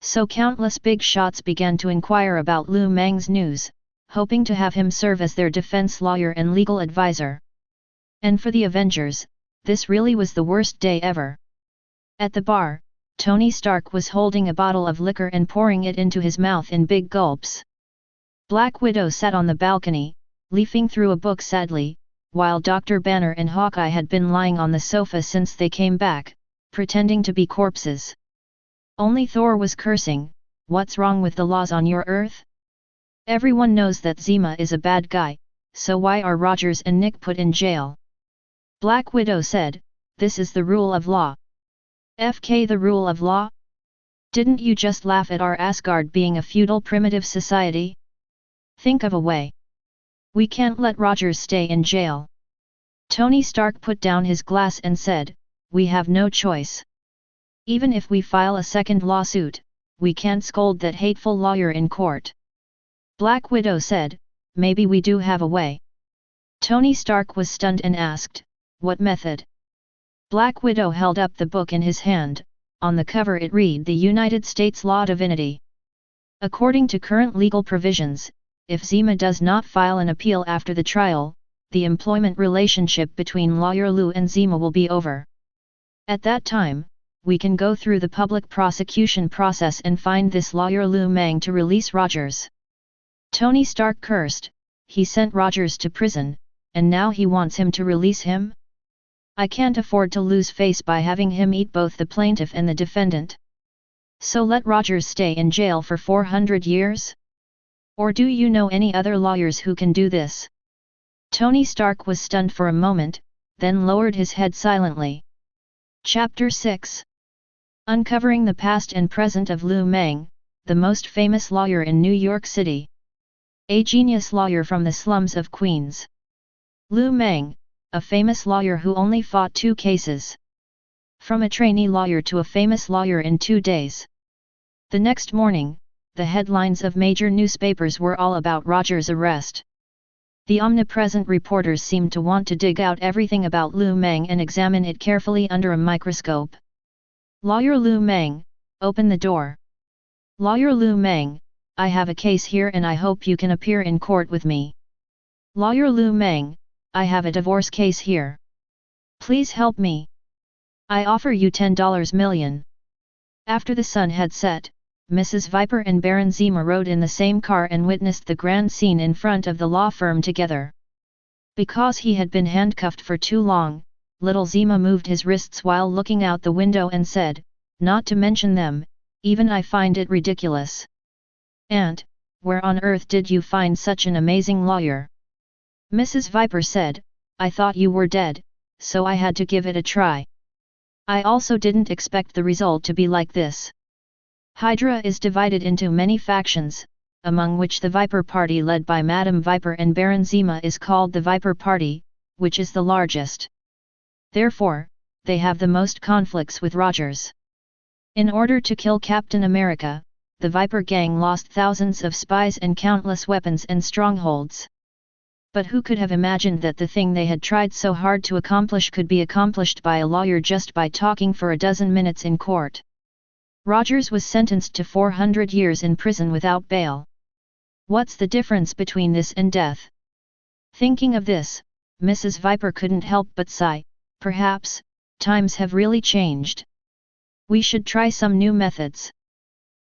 So countless big shots began to inquire about Lu Mang's news, hoping to have him serve as their defense lawyer and legal advisor. And for the Avengers, this really was the worst day ever. At the bar, Tony Stark was holding a bottle of liquor and pouring it into his mouth in big gulps. Black Widow sat on the balcony, leafing through a book sadly, while Dr. Banner and Hawkeye had been lying on the sofa since they came back, pretending to be corpses. Only Thor was cursing, what's wrong with the laws on your Earth? Everyone knows that Zima is a bad guy, so why are Rogers and Nick put in jail? Black Widow said, this is the rule of law. FK the rule of law? Didn't you just laugh at our Asgard being a feudal primitive society? Think of a way. We can't let Rogers stay in jail. Tony Stark put down his glass and said, we have no choice. Even if we file a second lawsuit, we can't scold that hateful lawyer in court. Black Widow said, maybe we do have a way. Tony Stark was stunned and asked, what method? Black Widow held up the book in his hand. On the cover it read the United States Law Divinity. According to current legal provisions, if Zima does not file an appeal after the trial, the employment relationship between lawyer Lu and Zima will be over. At that time, we can go through the public prosecution process and find this lawyer Lu Mang to release Rogers. Tony Stark cursed. He sent Rogers to prison, and now he wants him to release him? I can't afford to lose face by having him eat both the plaintiff and the defendant. So let Rogers stay in jail for 400 years? Or do you know any other lawyers who can do this? Tony Stark was stunned for a moment, then lowered his head silently. Chapter 6. Uncovering the past and present of Lu Mang, the most famous lawyer in New York City. A genius lawyer from the slums of Queens. Lu Mang, a famous lawyer who only fought 2 cases. From a trainee lawyer to a famous lawyer in 2 days. The next morning, the headlines of major newspapers were all about Rogers' arrest. The omnipresent reporters seemed to want to dig out everything about Lu Mang and examine it carefully under a microscope. Lawyer Lu Mang, open the door. Lawyer Lu Mang, I have a case here and I hope you can appear in court with me. Lawyer Lu Mang, I have a divorce case here. Please help me. I offer you $10 million. After the sun had set, Mrs. Viper and Baron Zima rode in the same car and witnessed the grand scene in front of the law firm together. Because he had been handcuffed for too long, little Zima moved his wrists while looking out the window and said, "Not to mention them, even I find it ridiculous." "Aunt, where on earth did you find such an amazing lawyer?" Mrs. Viper said, "I thought you were dead, so I had to give it a try. I also didn't expect the result to be like this. Hydra is divided into many factions, among which the Viper Party led by Madame Viper and Baron Zima is called the Viper Party, which is the largest. Therefore, they have the most conflicts with Rogers. In order to kill Captain America, the Viper gang lost thousands of spies and countless weapons and strongholds. But who could have imagined that the thing they had tried so hard to accomplish could be accomplished by a lawyer just by talking for a dozen minutes in court? Rogers was sentenced to 400 years in prison without bail. What's the difference between this and death? Thinking of this, Mrs. Viper couldn't help but sigh. Perhaps, times have really changed. We should try some new methods.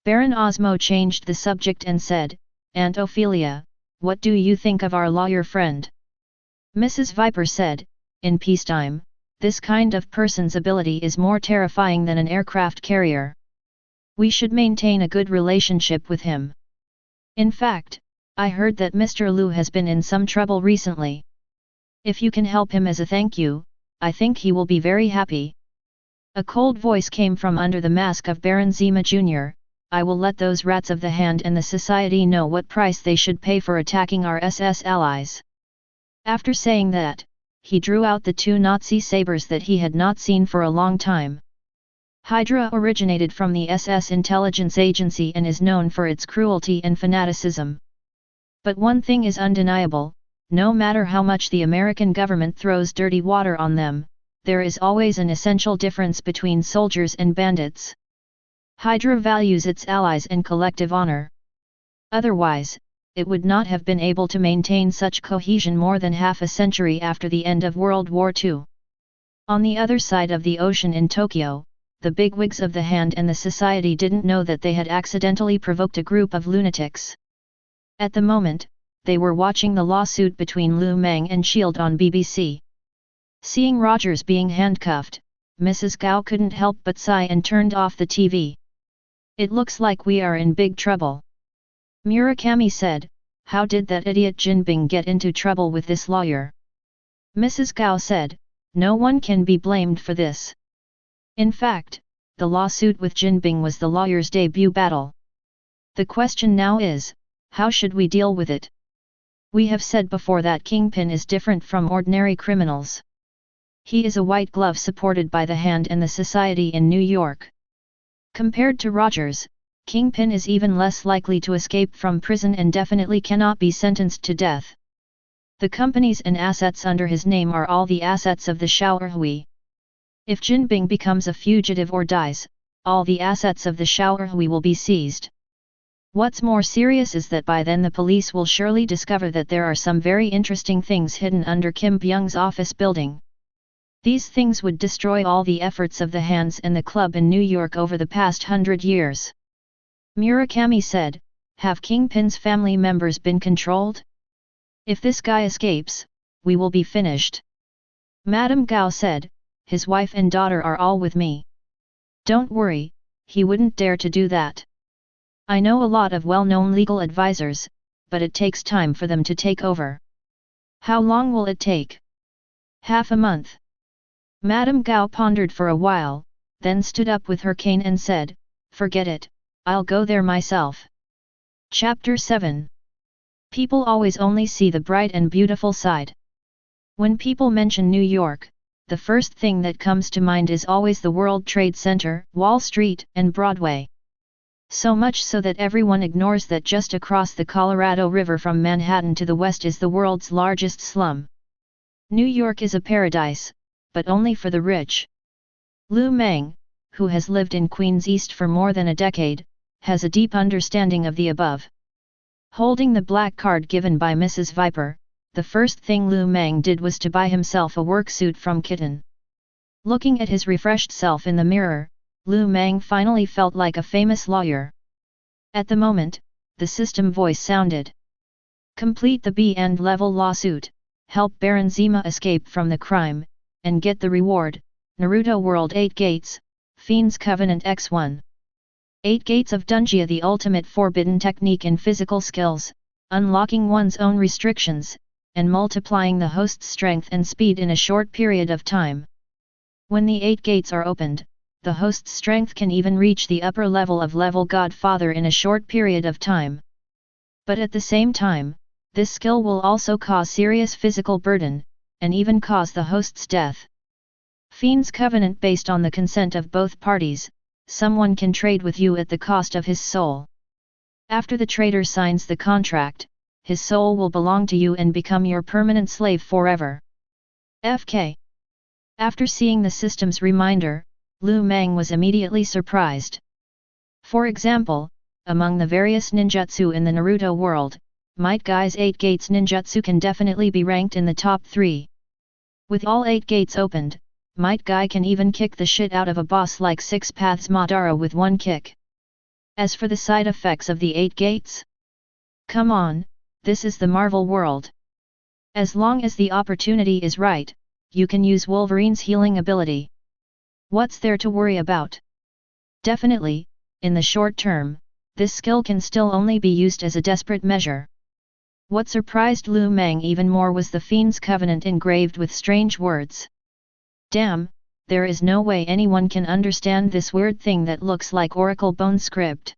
Baron Osmo changed the subject and said, "Aunt Ophelia, what do you think of our lawyer friend?" Mrs. Viper said, "In peacetime, this kind of person's ability is more terrifying than an aircraft carrier. We should maintain a good relationship with him. In fact, I heard that Mr. Lu has been in some trouble recently. If you can help him as a thank you, I think he will be very happy." A cold voice came from under the mask of Baron Zima Jr., "I will let those rats of the Hand and the Society know what price they should pay for attacking our SS allies." After saying that, he drew out the 2 Nazi sabers that he had not seen for a long time. Hydra originated from the SS intelligence agency and is known for its cruelty and fanaticism. But one thing is undeniable, no matter how much the American government throws dirty water on them, there is always an essential difference between soldiers and bandits. Hydra values its allies and collective honor. Otherwise, it would not have been able to maintain such cohesion more than half a century after the end of World War II. On the other side of the ocean in Tokyo, the bigwigs of the Hand and the Society didn't know that they had accidentally provoked a group of lunatics. At the moment, they were watching the lawsuit between Lu Mang and S.H.I.E.L.D. on BBC. Seeing Rogers being handcuffed, Mrs. Gao couldn't help but sigh and turned off the TV. "It looks like we are in big trouble." Murakami said, "How did that idiot Jinping get into trouble with this lawyer?" Mrs. Gao said, "No one can be blamed for this. In fact, the lawsuit with Jinping was the lawyer's debut battle. The question now is, how should we deal with it? We have said before that Kingpin is different from ordinary criminals. He is a white glove supported by the Hand and the Society in New York. Compared to Rogers, Kingpin is even less likely to escape from prison and definitely cannot be sentenced to death. The companies and assets under his name are all the assets of the Shaohui. If Jinping becomes a fugitive or dies, all the assets of the Shaohui will be seized. What's more serious is that by then the police will surely discover that there are some very interesting things hidden under Kim Byung's office building. These things would destroy all the efforts of the hands and the club in New York over the past 100 years. Murakami said, have Kingpin's family members been controlled? If this guy escapes, we will be finished. Madame Gao said, his wife and daughter are all with me. Don't worry, he wouldn't dare to do that. I know a lot of well-known legal advisors, but it takes time for them to take over. How long will it take? Half a month. Madame Gao pondered for a while, then stood up with her cane and said, forget it, I'll go there myself. Chapter 7. People always only see the bright and beautiful side. When people mention New York, the first thing that comes to mind is always the World Trade Center, Wall Street, and Broadway. So much so that everyone ignores that just across the Colorado River from Manhattan to the west is the world's largest slum. New York is a paradise, but only for the rich. Lu Mang, who has lived in Queens East for more than a decade, has a deep understanding of the above. Holding the black card given by Mrs. Viper, the first thing Lu Mang did was to buy himself a work suit from Kitten. Looking at his refreshed self in the mirror, Lu Mang finally felt like a famous lawyer. At the moment, the system voice sounded. Complete the B-end level lawsuit, help Baron Zima escape from the crime, and get the reward, Naruto World 8 Gates, Fiend's Covenant X1. 8 Gates of Dunjia, the ultimate forbidden technique in physical skills, unlocking one's own restrictions, and multiplying the host's strength and speed in a short period of time. When the 8 gates are opened, the host's strength can even reach the upper level of level Godfather in a short period of time. But at the same time, this skill will also cause serious physical burden, and even cause the host's death. Fiend's Covenant, based on the consent of both parties, someone can trade with you at the cost of his soul. After the trader signs the contract, his soul will belong to you and become your permanent slave forever. FK. After seeing the system's reminder, Lu Mang was immediately surprised. For example, among the various ninjutsu in the Naruto world, Might Guy's 8 Gates ninjutsu can definitely be ranked in the top 3. With all 8 gates opened, Might Guy can even kick the shit out of a boss like Six Paths Madara with one kick. As for the side effects of the 8 gates? Come on, this is the Marvel world. As long as the opportunity is right, you can use Wolverine's healing ability. What's there to worry about? Definitely, in the short term, this skill can still only be used as a desperate measure. What surprised Lu Mang even more was the Fiend's Covenant engraved with strange words. Damn, there is no way anyone can understand this weird thing that looks like Oracle bone script.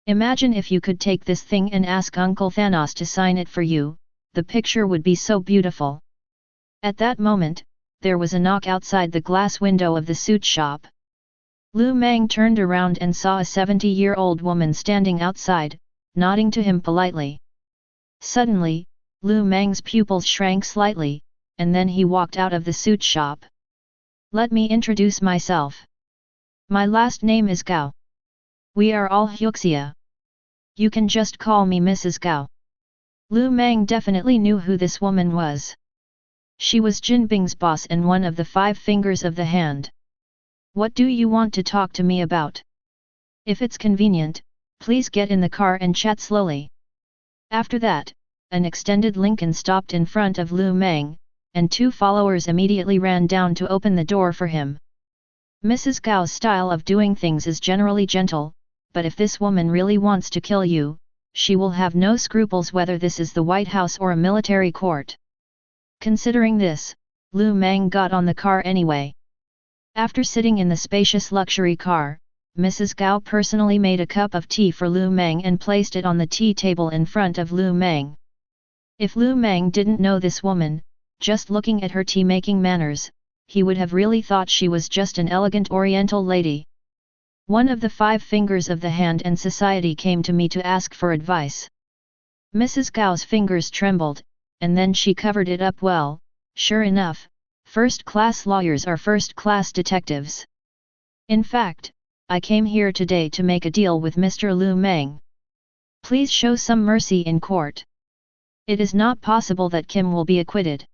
Imagine if you could take this thing and ask Uncle Thanos to sign it for you, the picture would be so beautiful. At that moment, there was a knock outside the glass window of the suit shop. Lu Mang turned around and saw a 70-year-old woman standing outside, nodding to him politely. Suddenly, Lu Mang's pupils shrank slightly, and then he walked out of the suit shop. Let me introduce myself. My last name is Gao. We are all Hyuxia. You can just call me Mrs. Gao. Lu Mang definitely knew who this woman was. She was Jinbing's boss and one of the 5 fingers of the hand. What do you want to talk to me about? If it's convenient, please get in the car and chat slowly. After that, an extended Lincoln stopped in front of Lu Mang, and 2 followers immediately ran down to open the door for him. Mrs. Gao's style of doing things is generally gentle, but if this woman really wants to kill you, she will have no scruples whether this is the White House or a military court. Considering this, Lu Mang got on the car anyway. After sitting in the spacious luxury car, Mrs. Gao personally made a cup of tea for Lu Mang and placed it on the tea table in front of Lu Mang. If Lu Mang didn't know this woman, just looking at her tea-making manners, he would have really thought she was just an elegant oriental lady. One of the 5 fingers of the hand and society came to me to ask for advice. Mrs. Gao's fingers trembled, and then she covered it up well. Sure enough, first-class lawyers are first-class detectives. In fact, I came here today to make a deal with Mr. Lu Mang. Please show some mercy in court. It is not possible that Kim will be acquitted.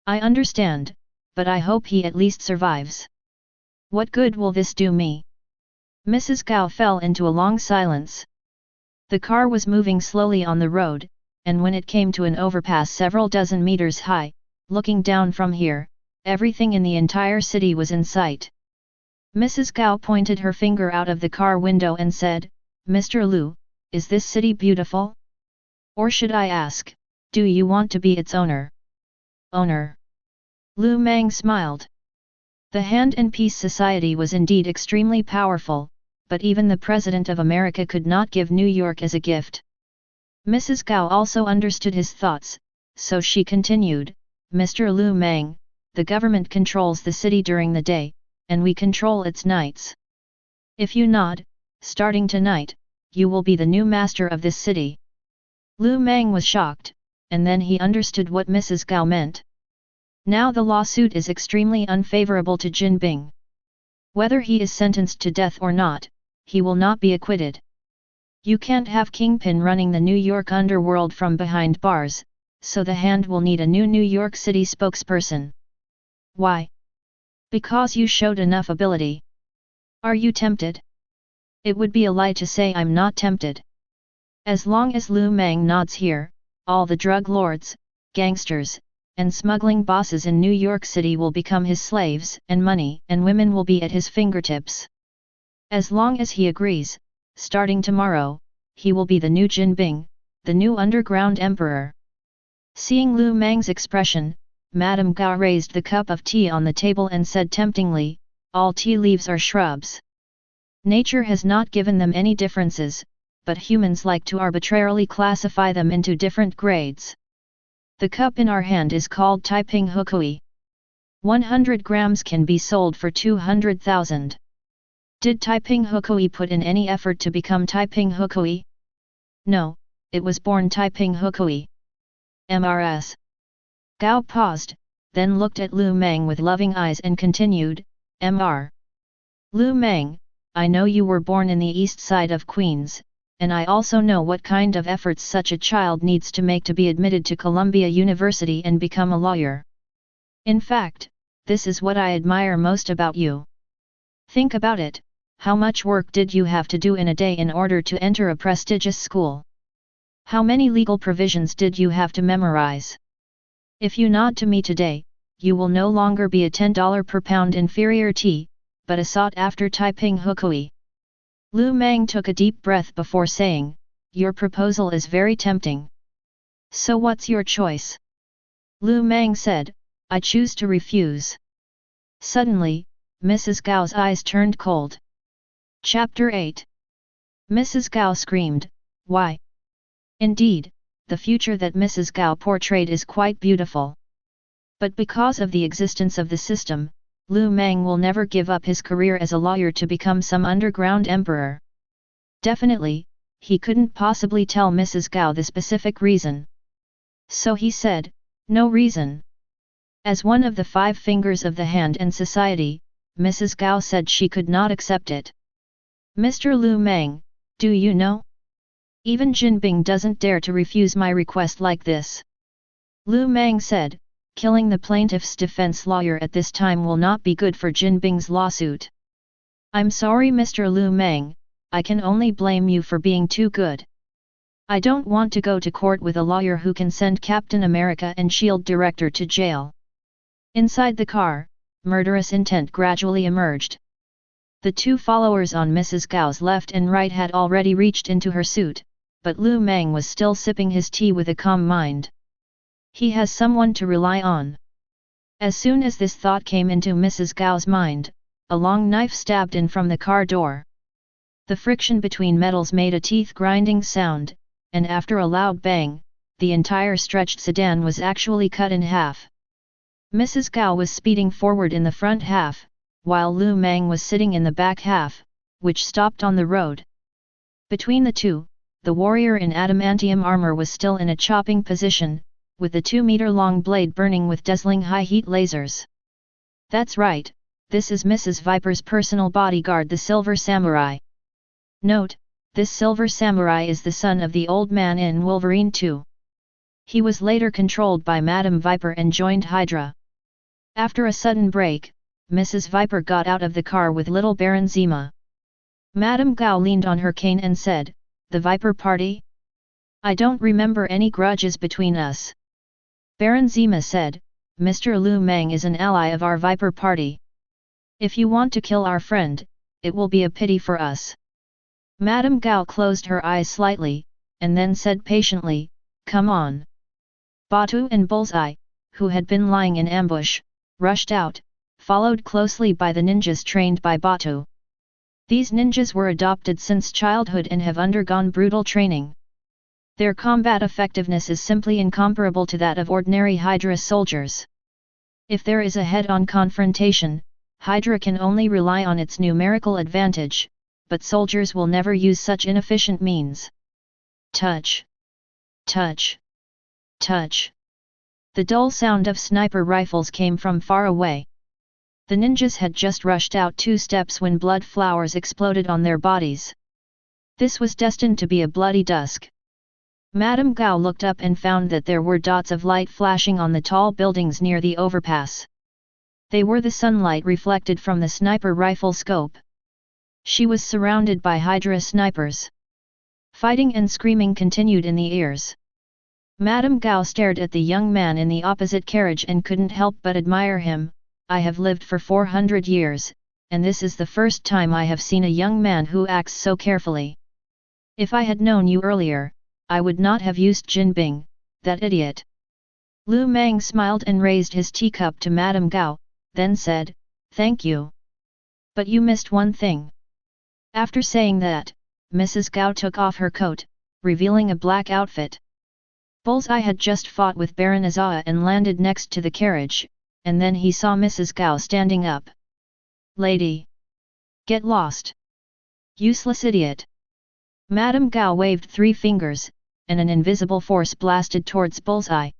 I understand, but I hope he at least survives. What good will this do me? Mrs. Gao fell into a long silence. The car was moving slowly on the road, and when it came to an overpass several dozen meters high, looking down from here, everything in the entire city was in sight. Mrs. Gao pointed her finger out of the car window and said, Mr. Lu, is this city beautiful? Or should I ask, do you want to be its owner? Owner? Lu Mang smiled. The Hand and Peace Society was indeed extremely powerful, but even the President of America could not give New York as a gift. Mrs. Gao also understood his thoughts, so she continued, Mr. Lu Mang, the government controls the city during the day, and we control its nights. If you nod, starting tonight, you will be the new master of this city. Lu Mang was shocked, and then he understood what Mrs. Gao meant. Now the lawsuit is extremely unfavorable to Jin Bing. Whether he is sentenced to death or not, he will not be acquitted. You can't have Kingpin running the New York underworld from behind bars, so the Hand will need a new New York City spokesperson. Why? Because you showed enough ability. Are you tempted? It would be a lie to say I'm not tempted. As long as Lu Mang nods here, all the drug lords, gangsters, and smuggling bosses in New York City will become his slaves, and money and women will be at his fingertips. As long as he agrees, starting tomorrow, he will be the new Jin Bing, the new underground emperor. Seeing Lu Mang's expression, Madame Gao raised the cup of tea on the table and said temptingly, all tea leaves are shrubs. Nature has not given them any differences, but humans like to arbitrarily classify them into different grades. The cup in our hand is called Taiping Hukui. 100 grams can be sold for 200,000. Did Taiping Hukui put in any effort to become Taiping Hukui? No, it was born Taiping Hukui. MRS. Gao paused, then looked at Lu Mang with loving eyes and continued, Mr. Lu Mang, I know you were born in the east side of Queens, and I also know what kind of efforts such a child needs to make to be admitted to Columbia University and become a lawyer. In fact, this is what I admire most about you. Think about it, how much work did you have to do in a day in order to enter a prestigious school? How many legal provisions did you have to memorize? If you nod to me today, you will no longer be a $10 per pound inferior tea, but a sought-after Taiping Hukui. Lu Mang took a deep breath before saying, your proposal is very tempting. So what's your choice? Lu Mang said, I choose to refuse. Suddenly, Mrs. Gao's eyes turned cold. Chapter 8. Mrs. Gao screamed, why? Indeed, the future that Mrs. Gao portrayed is quite beautiful. But because of the existence of the system, Lu Mang will never give up his career as a lawyer to become some underground emperor. Definitely, he couldn't possibly tell Mrs. Gao the specific reason. So he said, no reason. As one of the 5 fingers of the Hand and Society, Mrs. Gao said she could not accept it. Mr. Lu Mang, do you know? Even Jin Bing doesn't dare to refuse my request like this. Lu Mang said, killing the plaintiff's defense lawyer at this time will not be good for Jin Bing's lawsuit. I'm sorry Mr. Lu Mang, I can only blame you for being too good. I don't want to go to court with a lawyer who can send Captain America and S.H.I.E.L.D. director to jail. Inside the car, murderous intent gradually emerged. The 2 followers on Mrs. Gao's left and right had already reached into her suit, but Lu Mang was still sipping his tea with a calm mind. He has someone to rely on. As soon as this thought came into Mrs. Gao's mind, a long knife stabbed in from the car door. The friction between metals made a teeth-grinding sound, and after a loud bang, the entire stretched sedan was actually cut in half. Mrs. Gao was speeding forward in the front half, while Lu Mang was sitting in the back half, which stopped on the road. Between the two, the warrior in adamantium armor was still in a chopping position, with the 2-meter-long blade burning with dazzling high-heat lasers. That's right, this is Mrs. Viper's personal bodyguard, the Silver Samurai. Note, this Silver Samurai is the son of the old man in Wolverine 2. He was later controlled by Madame Viper and joined Hydra. After a sudden break, Mrs. Viper got out of the car with little Baron Zima. Madame Gao leaned on her cane and said, "The Viper party? I don't remember any grudges between us." Baron Zima said, "Mr. Lu Mang is an ally of our Viper party. If you want to kill our friend, it will be a pity for us." Madame Gao closed her eyes slightly, and then said patiently, "Come on." Batu and Bullseye, who had been lying in ambush, rushed out, followed closely by the ninjas trained by Batu. These ninjas were adopted since childhood and have undergone brutal training. Their combat effectiveness is simply incomparable to that of ordinary Hydra soldiers. If there is a head-on confrontation, Hydra can only rely on its numerical advantage, but soldiers will never use such inefficient means. Touch! Touch! Touch! The dull sound of sniper rifles came from far away. The ninjas had just rushed out 2 steps when blood flowers exploded on their bodies. This was destined to be a bloody dusk. Madame Gao looked up and found that there were dots of light flashing on the tall buildings near the overpass. They were the sunlight reflected from the sniper rifle scope. She was surrounded by Hydra snipers. Fighting and screaming continued in the ears. Madame Gao stared at the young man in the opposite carriage and couldn't help but admire him. "I have lived for 400 years, and this is the first time I have seen a young man who acts so carefully. If I had known you earlier, I would not have used Jinbing, that idiot." Lu Mang smiled and raised his teacup to Madame Gao, then said, "Thank you. But you missed one thing." After saying that, Mrs. Gao took off her coat, revealing a black outfit. Bullseye had just fought with Baron Azaa and landed next to the carriage, and then he saw Mrs. Gao standing up. "Lady! Get lost! Useless idiot!" Madame Gao waved 3 fingers, and an invisible force blasted towards Bullseye.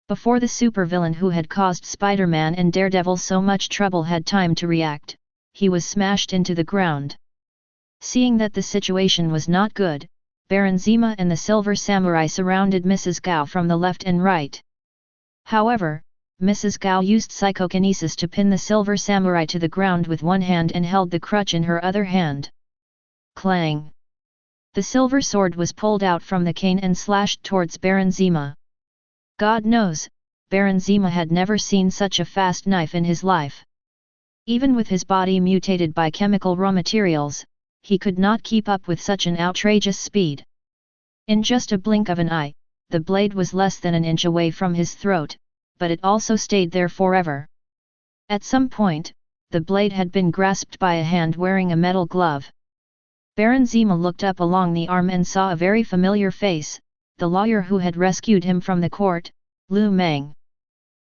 Before the supervillain who had caused Spider-Man and Daredevil so much trouble had time to react, he was smashed into the ground. Seeing that the situation was not good, Baron Zima and the Silver Samurai surrounded Mrs. Gao from the left and right. However, Mrs. Gao used psychokinesis to pin the Silver Samurai to the ground with one hand and held the crutch in her other hand. Clang! The silver sword was pulled out from the cane and slashed towards Baron Zima. God knows, Baron Zima had never seen such a fast knife in his life. Even with his body mutated by chemical raw materials, he could not keep up with such an outrageous speed. In just a blink of an eye, the blade was less than an inch away from his throat, but it also stayed there forever. At some point, the blade had been grasped by a hand wearing a metal glove. Baron Zima looked up along the arm and saw a very familiar face, the lawyer who had rescued him from the court, Lu Mang.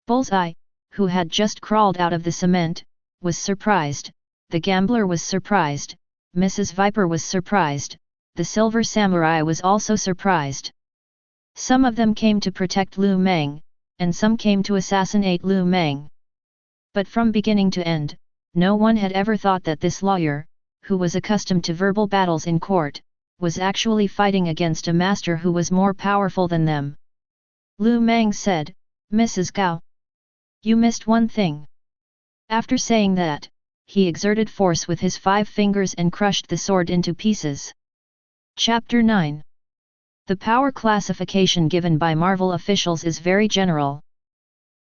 Bullseye, who had just crawled out of the cement, was surprised, the gambler was surprised, Mrs. Viper was surprised, the Silver Samurai was also surprised. Some of them came to protect Lu Mang, and some came to assassinate Lu Mang. But from beginning to end, no one had ever thought that this lawyer, who was accustomed to verbal battles in court, was actually fighting against a master who was more powerful than them. Lu Mang said, "Mrs. Gao, you missed one thing." After saying that, he exerted force with his 5 fingers and crushed the sword into pieces. Chapter 9. The power classification given by Marvel officials is very general.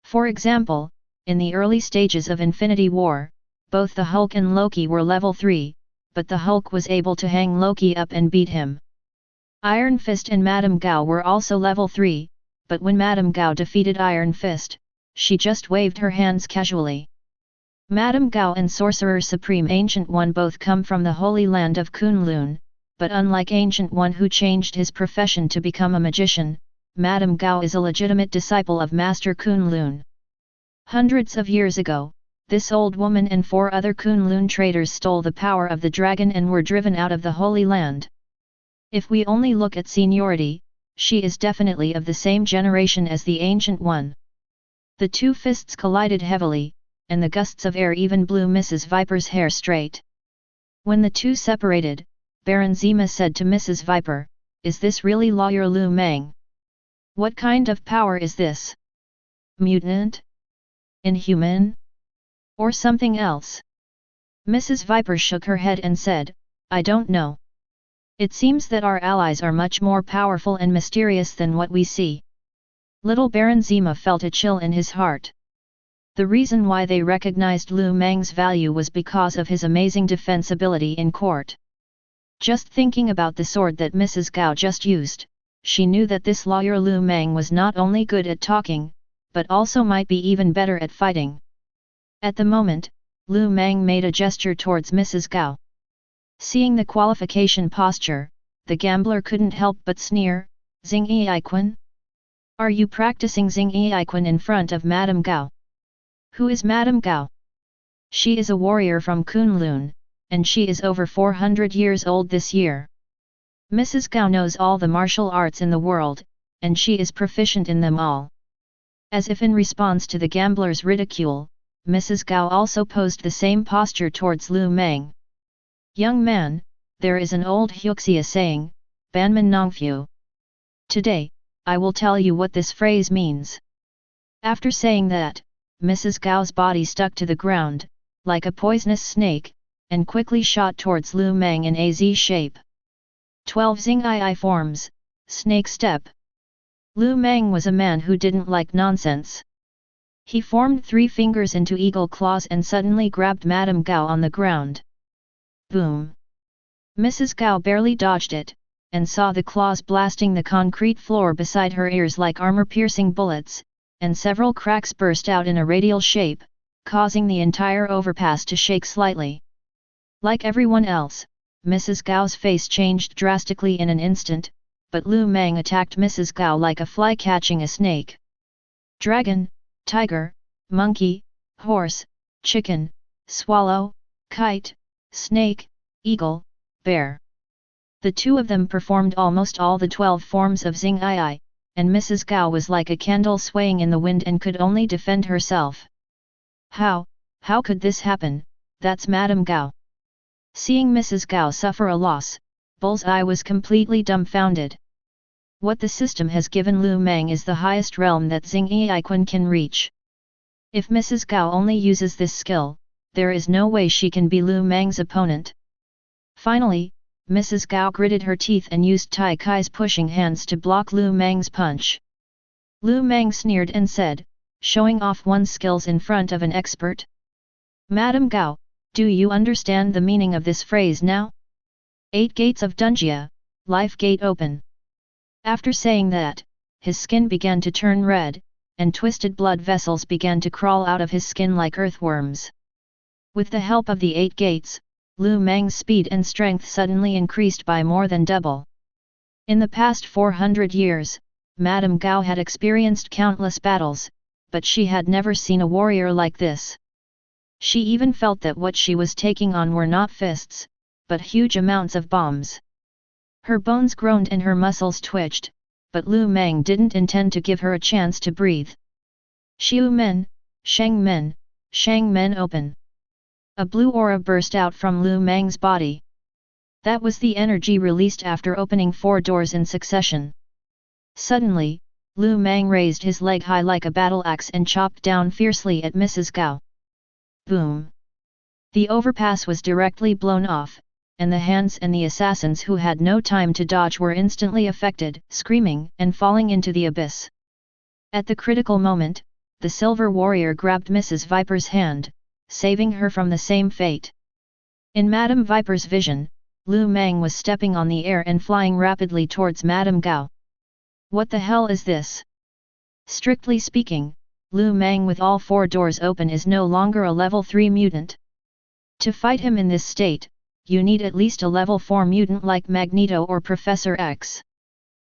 For example, in the early stages of Infinity War, both the Hulk and Loki were level 3, but the Hulk was able to hang Loki up and beat him. Iron Fist and Madame Gao were also level 3, but when Madame Gao defeated Iron Fist, she just waved her hands casually. Madame Gao and Sorcerer Supreme Ancient One both come from the Holy Land of Kunlun, but unlike Ancient One who changed his profession to become a magician, Madame Gao is a legitimate disciple of Master Kunlun. Hundreds of years ago, this old woman and 4 other Kunlun traders stole the power of the dragon and were driven out of the Holy Land. If we only look at seniority, she is definitely of the same generation as the Ancient One. The 2 fists collided heavily, and the gusts of air even blew Mrs. Viper's hair straight. When the two separated, Baron Zima said to Mrs. Viper, "Is this really Lawyer Lu Mang? What kind of power is this? Mutant? Inhuman? Or something else?" Mrs. Viper shook her head and said, "I don't know. It seems that our allies are much more powerful and mysterious than what we see." Little Baron Zima felt a chill in his heart. The reason why they recognized Lu Mang's value was because of his amazing defense ability in court. Just thinking about the sword that Mrs. Gao just used, she knew that this lawyer Lu Mang was not only good at talking, but also might be even better at fighting. At the moment, Lu Mang made a gesture towards Mrs. Gao. Seeing the qualification posture, the gambler couldn't help but sneer, "Xing Yiquan? Are you practicing Xing Yiquan in front of Madame Gao?" "Who is Madame Gao?" "She is a warrior from Kunlun, and she is over 400 years old this year. Mrs. Gao knows all the martial arts in the world, and she is proficient in them all." As if in response to the gambler's ridicule, Mrs. Gao also posed the same posture towards Lu Mang. "Young man, there is an old Huxia saying, Banman Nongfu. Today, I will tell you what this phrase means." After saying that, Mrs. Gao's body stuck to the ground, like a poisonous snake, and quickly shot towards Lu Mang in a Z shape. 12 Xing forms, snake step. Lu Mang was a man who didn't like nonsense. He formed 3 fingers into eagle claws and suddenly grabbed Madame Gao on the ground. Boom! Mrs. Gao barely dodged it, and saw the claws blasting the concrete floor beside her ears like armor-piercing bullets, and several cracks burst out in a radial shape, causing the entire overpass to shake slightly. Like everyone else, Mrs. Gao's face changed drastically in an instant, but Lu Mang attacked Mrs. Gao like a fly catching a snake. Dragon, tiger, monkey, horse, chicken, swallow, kite, snake, eagle, bear. The two of them performed almost all the 12 forms of Xing Yi, and Mrs. Gao was like a candle swaying in the wind and could only defend herself. How could this happen? That's Madame Gao." Seeing Mrs. Gao suffer a loss, Bullseye was completely dumbfounded. What the system has given Lu Mang is the highest realm that Xing Yiquan can reach. If Mrs. Gao only uses this skill, there is no way she can be Lu Mang's opponent. Finally, Mrs. Gao gritted her teeth and used Tai Kai's pushing hands to block Lu Mang's punch. Lu Mang sneered and said, "Showing off one's skills in front of an expert? Madame Gao, do you understand the meaning of this phrase now? 8 gates of Dunjia, life gate open." After saying that, his skin began to turn red, and twisted blood vessels began to crawl out of his skin like earthworms. With the help of the 8 gates, Lu Mang's speed and strength suddenly increased by more than double. In the past 400 years, Madame Gao had experienced countless battles, but she had never seen a warrior like this. She even felt that what she was taking on were not fists, but huge amounts of bombs. Her bones groaned and her muscles twitched, but Lu Mang didn't intend to give her a chance to breathe. Xiu Men, Shang Men, Shang Men open. A blue aura burst out from Lu Mang's body. That was the energy released after opening 4 doors in succession. Suddenly, Lu Mang raised his leg high like a battle axe and chopped down fiercely at Mrs. Gao. Boom! The overpass was directly blown off, and the hands and the assassins who had no time to dodge were instantly affected, screaming and falling into the abyss. At the critical moment, the Silver Warrior grabbed Mrs. Viper's hand, saving her from the same fate. In Madame Viper's vision, Lu Mang was stepping on the air and flying rapidly towards Madame Gao. What the hell is this? Strictly speaking, Lu Mang with all 4 doors open is no longer a level 3 mutant. To fight him in this state, you need at least a level 4 mutant like Magneto or Professor X.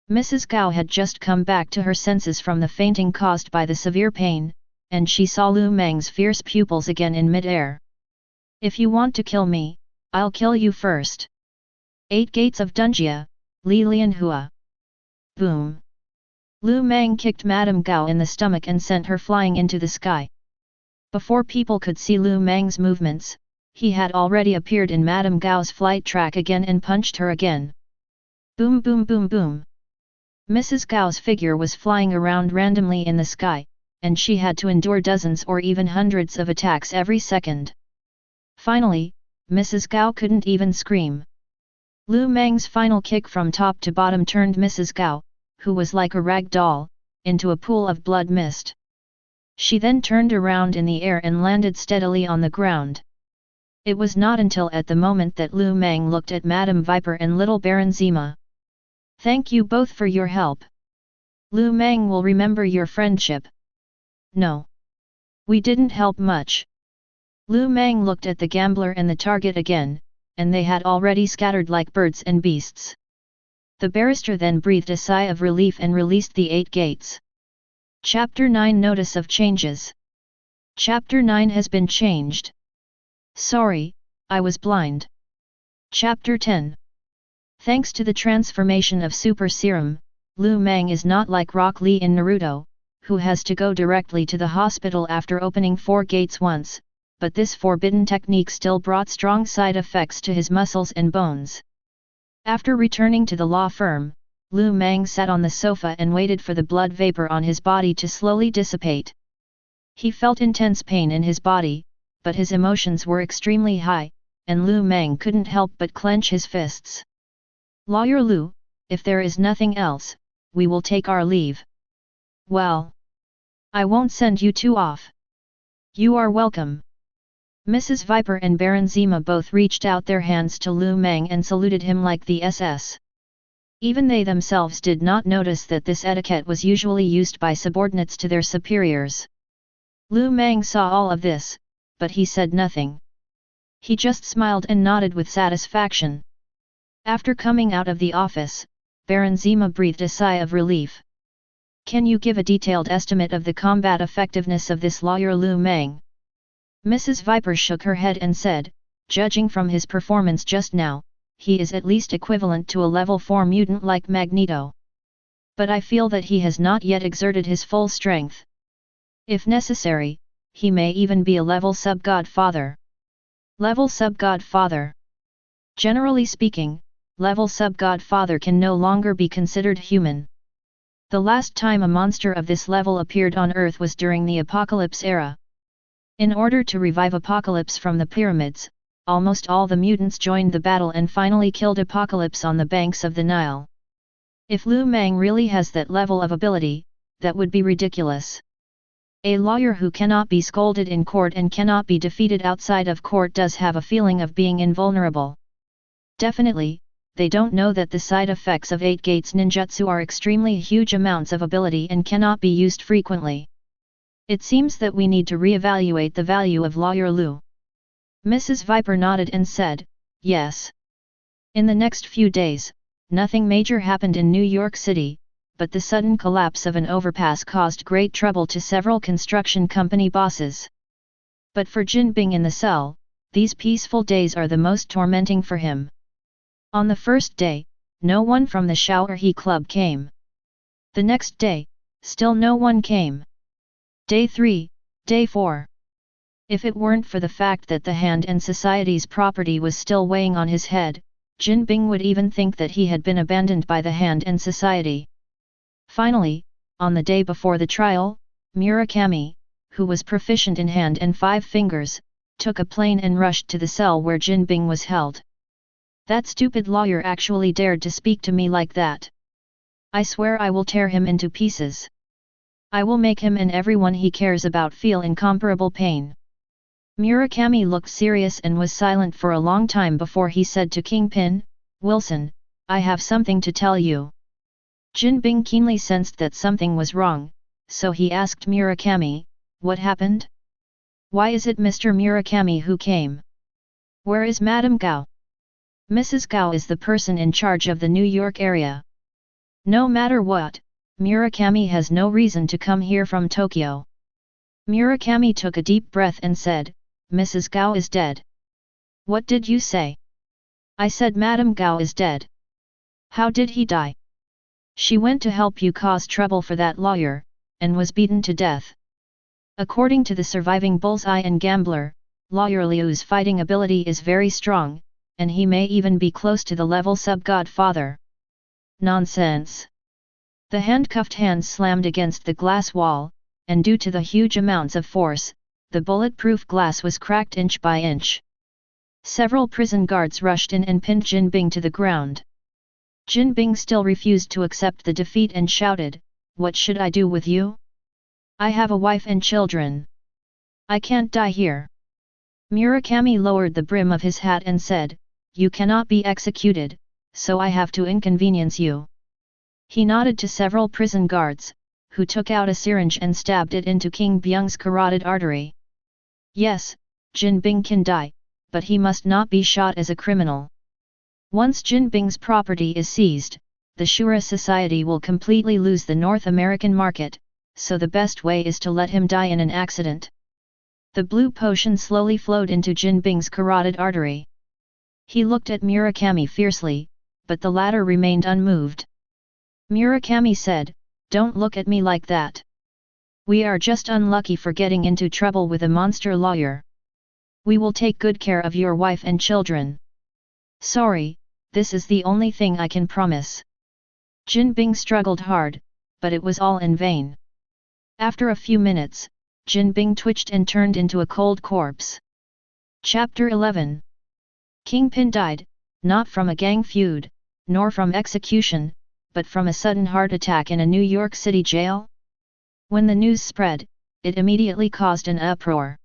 Mrs. Gao had just come back to her senses from the fainting caused by the severe pain, and she saw Lu Mang's fierce pupils again in mid-air. "If you want to kill me, I'll kill you first. 8 gates of Dunjia, Li Lian Hua." Boom! Lu Mang kicked Madame Gao in the stomach and sent her flying into the sky. Before people could see Lu Mang's movements, he had already appeared in Madame Gao's flight track again and punched her again. Boom boom boom boom. Mrs. Gao's figure was flying around randomly in the sky, and she had to endure dozens or even hundreds of attacks every second. Finally, Mrs. Gao couldn't even scream. Lu Mang's final kick from top to bottom turned Mrs. Gao, who was like a rag doll, into a pool of blood mist. She then turned around in the air and landed steadily on the ground. It was not until at the moment that Lu Mang looked at Madame Viper and little Baron Zima. "Thank you both for your help. Lu Mang will remember your friendship." "No. We didn't help much." Lu Mang looked at the gambler and the target again, and they had already scattered like birds and beasts. The barrister then breathed a sigh of relief and released the 8 gates. Chapter 9 Notice of Changes. Chapter 9 has been changed. Sorry, I was blind. Chapter 10. Thanks to the transformation of Super Serum, Lu Mang is not like Rock Lee in Naruto, who has to go directly to the hospital after opening 4 gates once, but this forbidden technique still brought strong side effects to his muscles and bones. After returning to the law firm, Lu Mang sat on the sofa and waited for the blood vapor on his body to slowly dissipate. He felt intense pain in his body, but his emotions were extremely high, and Lu Mang couldn't help but clench his fists. "Lawyer Lu, if there is nothing else, we will take our leave." "Well, I won't send you two off. You are welcome." Mrs. Viper and Baron Zima both reached out their hands to Lu Mang and saluted him like the SS. Even they themselves did not notice that this etiquette was usually used by subordinates to their superiors. Lu Mang saw all of this, but he said nothing. He just smiled and nodded with satisfaction. After coming out of the office, Baron Zima breathed a sigh of relief. "Can you give a detailed estimate of the combat effectiveness of this lawyer Lu Mang?" Mrs. Viper shook her head and said, "Judging from his performance just now, he is at least equivalent to a level 4 mutant like Magneto. But I feel that he has not yet exerted his full strength. If necessary, he may even be a level sub-godfather." Level sub-godfather. Generally speaking, level sub-godfather can no longer be considered human. The last time a monster of this level appeared on Earth was during the Apocalypse era. In order to revive Apocalypse from the pyramids, almost all the mutants joined the battle and finally killed Apocalypse on the banks of the Nile. If Lu Mang really has that level of ability, that would be ridiculous. A lawyer who cannot be scolded in court and cannot be defeated outside of court does have a feeling of being invulnerable. Definitely, they don't know that the side effects of 8 gates ninjutsu are extremely huge amounts of ability and cannot be used frequently. It seems that we need to re-evaluate the value of Lawyer Lu. Mrs. Viper nodded and said, "Yes." In the next few days, nothing major happened in New York City, but the sudden collapse of an overpass caused great trouble to several construction company bosses. But for Jin Bing in the cell, these peaceful days are the most tormenting for him. On the first day, no one from the Shao'er Club came. The next day, still no one came. Day 3, Day 4. If it weren't for the fact that the Hand and Society's property was still weighing on his head, Jin Bing would even think that he had been abandoned by the Hand and Society. Finally, on the day before the trial, Murakami, who was proficient in hand and 5 fingers, took a plane and rushed to the cell where Jin Bing was held. "That stupid lawyer actually dared to speak to me like that. I swear I will tear him into pieces. I will make him and everyone he cares about feel incomparable pain." Murakami looked serious and was silent for a long time before he said to Kingpin, "Wilson, I have something to tell you." Jin Bing keenly sensed that something was wrong, so he asked Murakami, "What happened? Why is it Mr. Murakami who came? Where is Madame Gao?" "Mrs. Gao is the person in charge of the New York area. No matter what, Murakami has no reason to come here from Tokyo." Murakami took a deep breath and said, "Mrs. Gao is dead." "What did you say?" "I said Madame Gao is dead." "How did he die?" "She went to help you cause trouble for that lawyer, and was beaten to death." According to the surviving bullseye and gambler, Lawyer Liu's fighting ability is very strong, and he may even be close to the level sub-godfather. Nonsense. The handcuffed hands slammed against the glass wall, and due to the huge amounts of force, the bulletproof glass was cracked inch by inch. Several prison guards rushed in and pinned Jin Bing to the ground. Jin Bing still refused to accept the defeat and shouted, "What should I do with you? I have a wife and children. I can't die here." Murakami lowered the brim of his hat and said, "You cannot be executed, so I have to inconvenience you." He nodded to several prison guards, who took out a syringe and stabbed it into King Byung's carotid artery. Yes, Jin Bing can die, but he must not be shot as a criminal. Once Jin Bing's property is seized, the Shura Society will completely lose the North American market, so the best way is to let him die in an accident. The blue potion slowly flowed into Jin Bing's carotid artery. He looked at Murakami fiercely, but the latter remained unmoved. Murakami said, "Don't look at me like that. We are just unlucky for getting into trouble with a monster lawyer. We will take good care of your wife and children. Sorry, this is the only thing I can promise." Jin Bing struggled hard, but it was all in vain. After a few minutes, Jin Bing twitched and turned into a cold corpse. Chapter 11. Kingpin died, not from a gang feud, nor from execution, but from a sudden heart attack in a New York City jail? When the news spread, it immediately caused an uproar.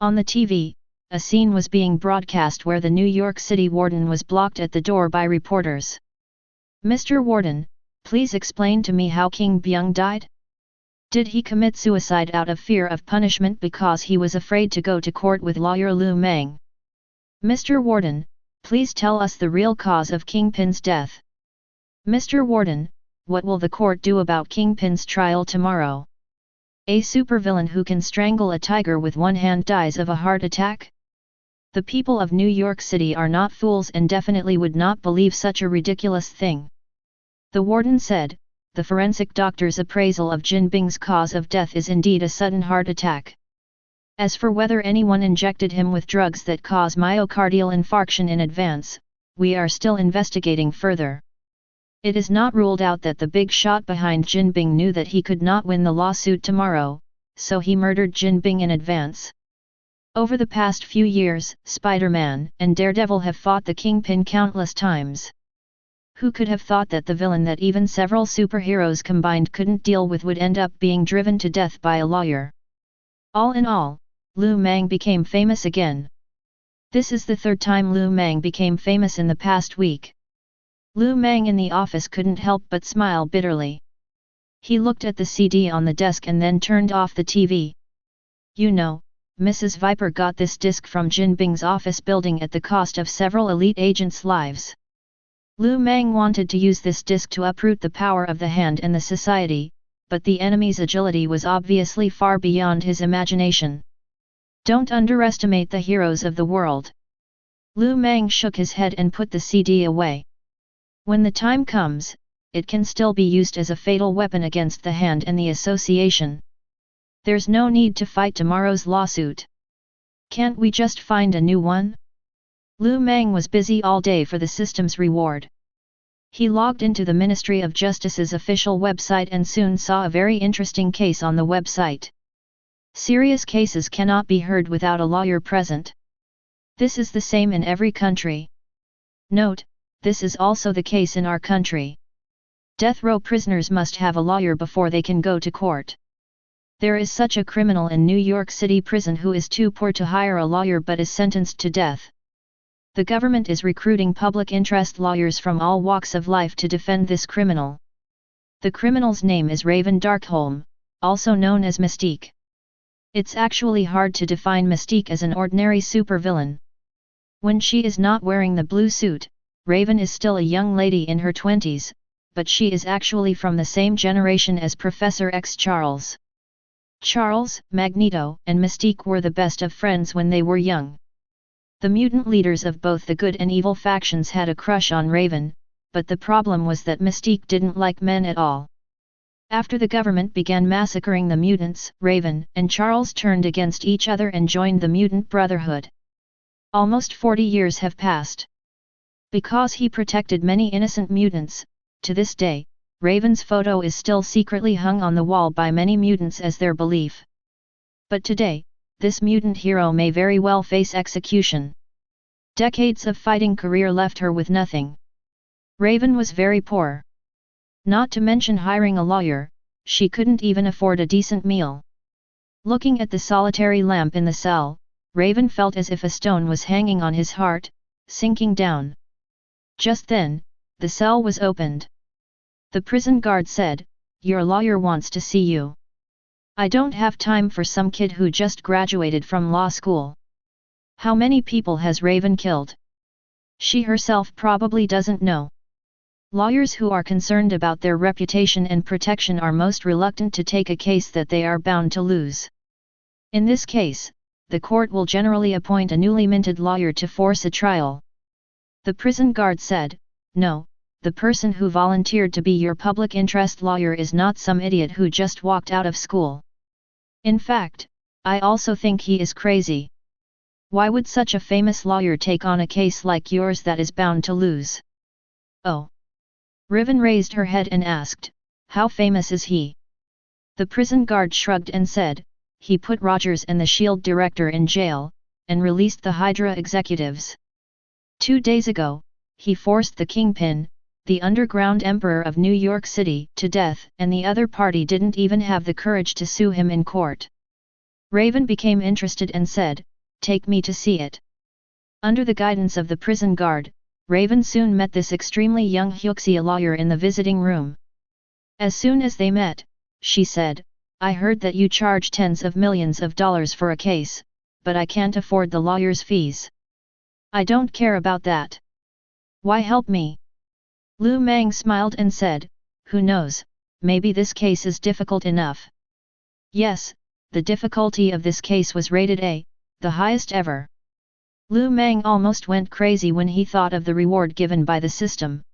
On the TV, a scene was being broadcast where the New York City warden was blocked at the door by reporters. "Mr. Warden, please explain to me how King Byung died? Did he commit suicide out of fear of punishment because he was afraid to go to court with lawyer Lu Mang? Mr. Warden, please tell us the real cause of Kingpin's death. Mr. Warden, what will the court do about Kingpin's trial tomorrow? A supervillain who can strangle a tiger with one hand dies of a heart attack? The people of New York City are not fools and definitely would not believe such a ridiculous thing." The warden said, "The forensic doctor's appraisal of Jin Bing's cause of death is indeed a sudden heart attack. As for whether anyone injected him with drugs that cause myocardial infarction in advance, we are still investigating further. It is not ruled out that the big shot behind Jin Bing knew that he could not win the lawsuit tomorrow, so he murdered Jin Bing in advance." Over the past few years, Spider-Man and Daredevil have fought the Kingpin countless times. Who could have thought that the villain that even several superheroes combined couldn't deal with would end up being driven to death by a lawyer? All in all, Lu Mang became famous again. This is the third time Lu Mang became famous in the past week. Lu Mang in the office couldn't help but smile bitterly. He looked at the CD on the desk and then turned off the TV. "You know, Mrs. Viper got this disc from Jin Bing's office building at the cost of several elite agents' lives. Lu Mang wanted to use this disc to uproot the power of the Hand and the Society, but the enemy's agility was obviously far beyond his imagination. Don't underestimate the heroes of the world." Lu Mang shook his head and put the CD away. "When the time comes, it can still be used as a fatal weapon against the Hand and the Association. There's no need to fight tomorrow's lawsuit. Can't we just find a new one?" Lu Mang was busy all day for the system's reward. He logged into the Ministry of Justice's official website and soon saw a very interesting case on the website. Serious cases cannot be heard without a lawyer present. This is the same in every country. Note: this is also the case in our country. Death row prisoners must have a lawyer before they can go to court. There is such a criminal in New York City prison who is too poor to hire a lawyer but is sentenced to death. The government is recruiting public interest lawyers from all walks of life to defend this criminal. The criminal's name is Raven Darkholme, also known as Mystique. It's actually hard to define Mystique as an ordinary supervillain. When she is not wearing the blue suit, Raven is still a young lady in her 20s, but she is actually from the same generation as Professor X. Charles. Charles, Magneto, and Mystique were the best of friends when they were young. The mutant leaders of both the good and evil factions had a crush on Raven, but the problem was that Mystique didn't like men at all. After the government began massacring the mutants, Raven and Charles turned against each other and joined the Mutant Brotherhood. Almost 40 years have passed. Because he protected many innocent mutants, to this day, Raven's photo is still secretly hung on the wall by many mutants as their belief. But today, this mutant hero may very well face execution. Decades of fighting career left her with nothing. Raven was very poor. Not to mention hiring a lawyer, she couldn't even afford a decent meal. Looking at the solitary lamp in the cell, Raven felt as if a stone was hanging on his heart, sinking down. Just then, the cell was opened. The prison guard said, "Your lawyer wants to see you." "I don't have time for some kid who just graduated from law school." "How many people has Raven killed?" She herself probably doesn't know. Lawyers who are concerned about their reputation and protection are most reluctant to take a case that they are bound to lose. In this case, the court will generally appoint a newly minted lawyer to force a trial. The prison guard said, "No, the person who volunteered to be your public interest lawyer is not some idiot who just walked out of school. In fact, I also think he is crazy. Why would such a famous lawyer take on a case like yours that is bound to lose?" "Oh." Raven raised her head and asked, "How famous is he?" The prison guard shrugged and said, "He put Rogers and the S.H.I.E.L.D. director in jail, and released the Hydra executives. 2 days ago, he forced the Kingpin, the underground emperor of New York City, to death, and the other party didn't even have the courage to sue him in court." Raven became interested and said, "Take me to see it." Under the guidance of the prison guard, Raven soon met this extremely young Hyuxia lawyer in the visiting room. As soon as they met, she said, "I heard that you charge tens of millions of dollars for a case, but I can't afford the lawyer's fees." "I don't care about that. Why help me?" Lu Mang smiled and said, "Who knows, maybe this case is difficult enough." Yes, the difficulty of this case was rated A, the highest ever. Lu Mang almost went crazy when he thought of the reward given by the system.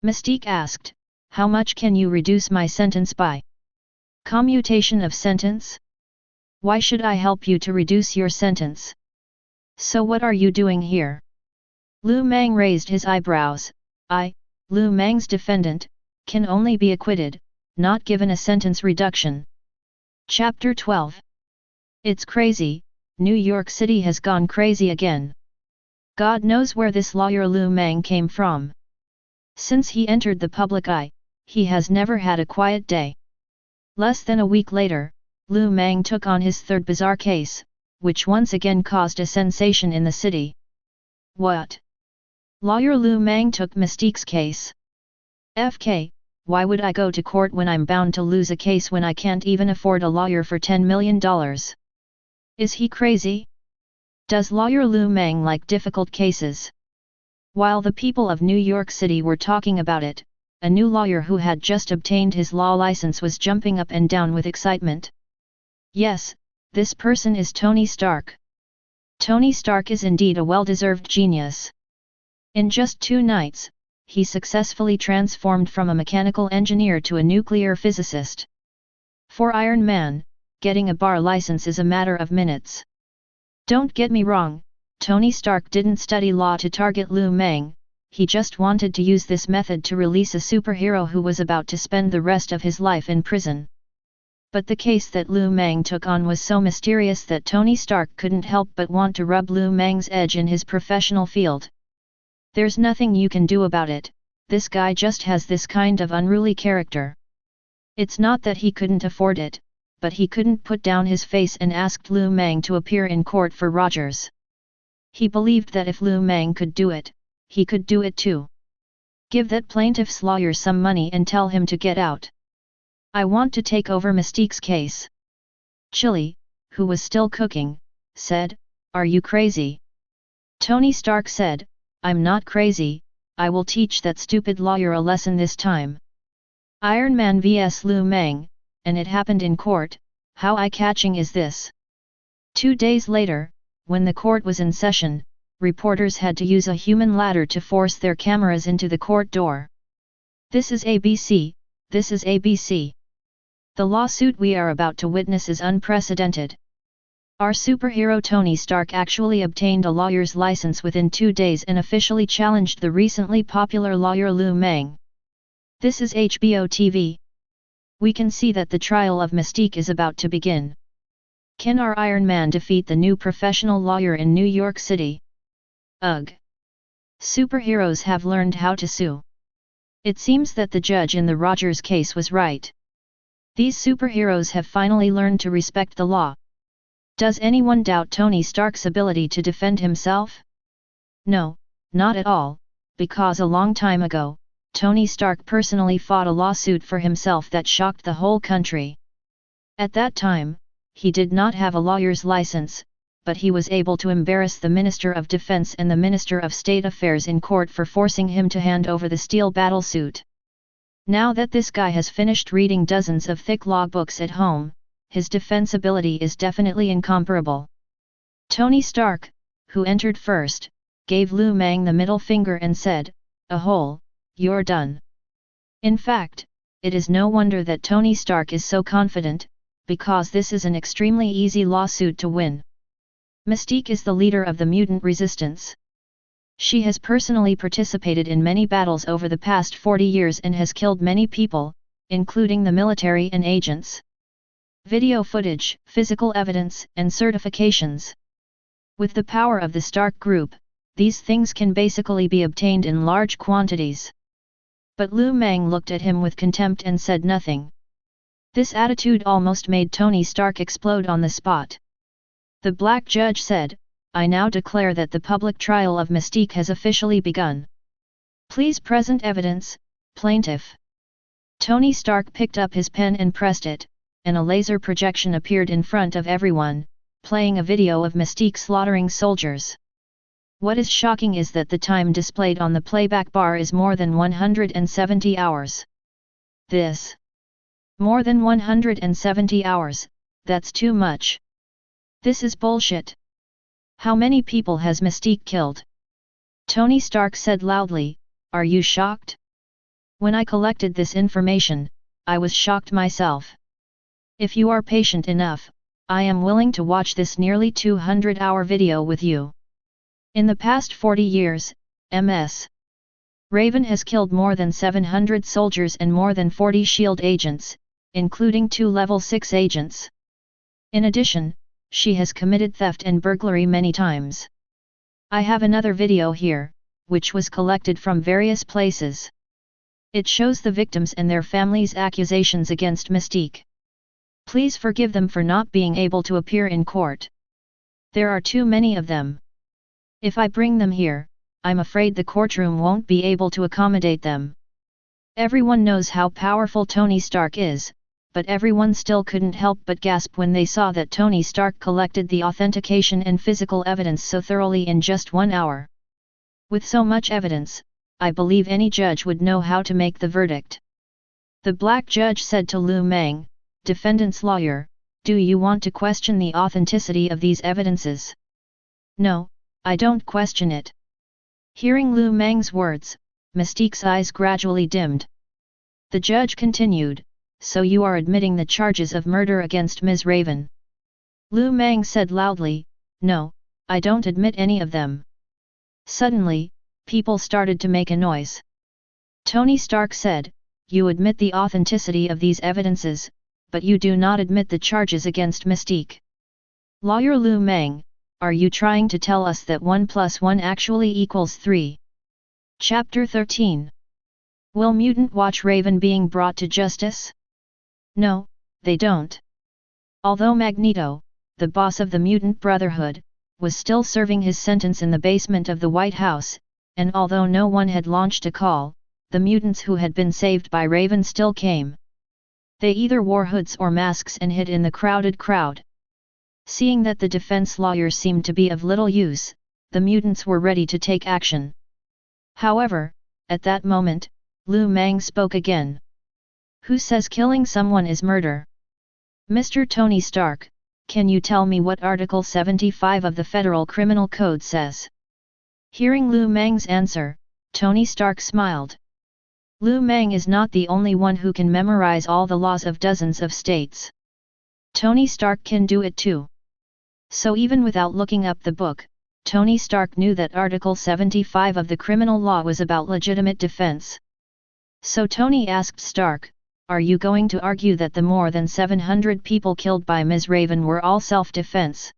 Mystique asked, "How much can you reduce my sentence by?" "Commutation of sentence? Why should I help you to reduce your sentence? So what are you doing here?" Lu Mang raised his eyebrows. "I, Lu Mang's defendant, can only be acquitted, not given a sentence reduction." Chapter 12. It's crazy. New York City has gone crazy again. God knows where this lawyer Lu Mang came from. Since he entered the public eye, he has never had a quiet day. Less than a week later, Lu Mang took on his third bizarre case, which once again caused a sensation in the city. What? Lawyer Lu Mang took Mystique's case. FK, why would I go to court when I'm bound to lose a case when I can't even afford a lawyer for $10 million? Is he crazy? Does lawyer Lu Mang like difficult cases? While the people of New York City were talking about it, a new lawyer who had just obtained his law license was jumping up and down with excitement. Yes, this person is Tony Stark. Tony Stark is indeed a well-deserved genius. In just 2 nights, he successfully transformed from a mechanical engineer to a nuclear physicist. For Iron Man, getting a bar license is a matter of minutes. Don't get me wrong, Tony Stark didn't study law to target Lu Mang, he just wanted to use this method to release a superhero who was about to spend the rest of his life in prison. But the case that Lu Mang took on was so mysterious that Tony Stark couldn't help but want to rub Lu Mang's edge in his professional field. There's nothing you can do about it, this guy just has this kind of unruly character. It's not that he couldn't afford it, but he couldn't put down his face and asked Lu Mang to appear in court for Rogers. He believed that if Lu Mang could do it, he could do it too. Give that plaintiff's lawyer some money and tell him to get out. I want to take over Mystique's case. Chili, who was still cooking, said, "Are you crazy?" Tony Stark said, "I'm not crazy, I will teach that stupid lawyer a lesson this time." Iron Man vs Lu Mang, and it happened in court, how eye-catching is this? 2 days later, when the court was in session, reporters had to use a human ladder to force their cameras into the court door. "This is ABC, this is ABC. The lawsuit we are about to witness is unprecedented. Our superhero Tony Stark actually obtained a lawyer's license within 2 days and officially challenged the recently popular lawyer Mang. This is HBO TV. We can see that the trial of Mystique is about to begin. Can our Iron Man defeat the new professional lawyer in New York City? Ugh. Superheroes have learned how to sue. It seems that the judge in the Rogers case was right. These superheroes have finally learned to respect the law. Does anyone doubt Tony Stark's ability to defend himself? No, not at all, because a long time ago, Tony Stark personally fought a lawsuit for himself that shocked the whole country. At that time, he did not have a lawyer's license, but he was able to embarrass the Minister of Defense and the Minister of State Affairs in court for forcing him to hand over the steel battlesuit. Now that this guy has finished reading dozens of thick law books at home, his defense ability is definitely incomparable. Tony Stark, who entered first, gave Mang the middle finger and said, "Ahole, you're done." In fact, it is no wonder that Tony Stark is so confident, because this is an extremely easy lawsuit to win. Mystique is the leader of the mutant resistance. She has personally participated in many battles over the past 40 years and has killed many people, including the military and agents. Video footage, physical evidence, and certifications. With the power of the Stark Group, these things can basically be obtained in large quantities. But Mang looked at him with contempt and said nothing. This attitude almost made Tony Stark explode on the spot. The black judge said, "I now declare that the public trial of Mystique has officially begun. Please present evidence, plaintiff." Tony Stark picked up his pen and pressed it, and a laser projection appeared in front of everyone, playing a video of Mystique slaughtering soldiers. What is shocking is that the time displayed on the playback bar is more than 170 hours. This. More than 170 hours, that's too much. This is bullshit. How many people has Mystique killed? Tony Stark said loudly, "Are you shocked?" When I collected this information, I was shocked myself. If you are patient enough, I am willing to watch this nearly 200-hour video with you. In the past 40 years, Ms. Raven has killed more than 700 soldiers and more than 40 SHIELD agents, including 2 level 6 agents. In addition, she has committed theft and burglary many times. I have another video here, which was collected from various places. It shows the victims and their families' accusations against Mystique. Please forgive them for not being able to appear in court. There are too many of them. If I bring them here, I'm afraid the courtroom won't be able to accommodate them. Everyone knows how powerful Tony Stark is, but everyone still couldn't help but gasp when they saw that Tony Stark collected the authentication and physical evidence so thoroughly in just 1 hour. With so much evidence, I believe any judge would know how to make the verdict. The black judge said to Mang, defendant's lawyer, "Do you want to question the authenticity of these evidences?" "No, I don't question it." Hearing Mang's words, Mystique's eyes gradually dimmed. The judge continued, "So you are admitting the charges of murder against Ms. Raven?" Mang said loudly, "No, I don't admit any of them." Suddenly, people started to make a noise. Tony Stark said, "You admit the authenticity of these evidences, but you do not admit the charges against Mystique." Lawyer Mang, are you trying to tell us that 1 + 1 actually equals 3? Chapter 13. Will Mutant watch Raven being brought to justice? No, they don't. Although Magneto, the boss of the Mutant Brotherhood, was still serving his sentence in the basement of the White House, and although no one had launched a call, the mutants who had been saved by Raven still came. They either wore hoods or masks and hid in the crowded crowd. Seeing that the defense lawyers seemed to be of little use, the mutants were ready to take action. However, at that moment, Mang spoke again. "Who says killing someone is murder?" "Mr. Tony Stark, can you tell me what Article 75 of the Federal Criminal Code says?" Hearing Mang's answer, Tony Stark smiled. Lu Mang is not the only one who can memorize all the laws of dozens of states. Tony Stark can do it too. So even without looking up the book, Tony Stark knew that Article 75 of the criminal law was about legitimate defense. So Tony asked Stark, "Are you going to argue that the more than 700 people killed by Ms. Raven were all self-defense?"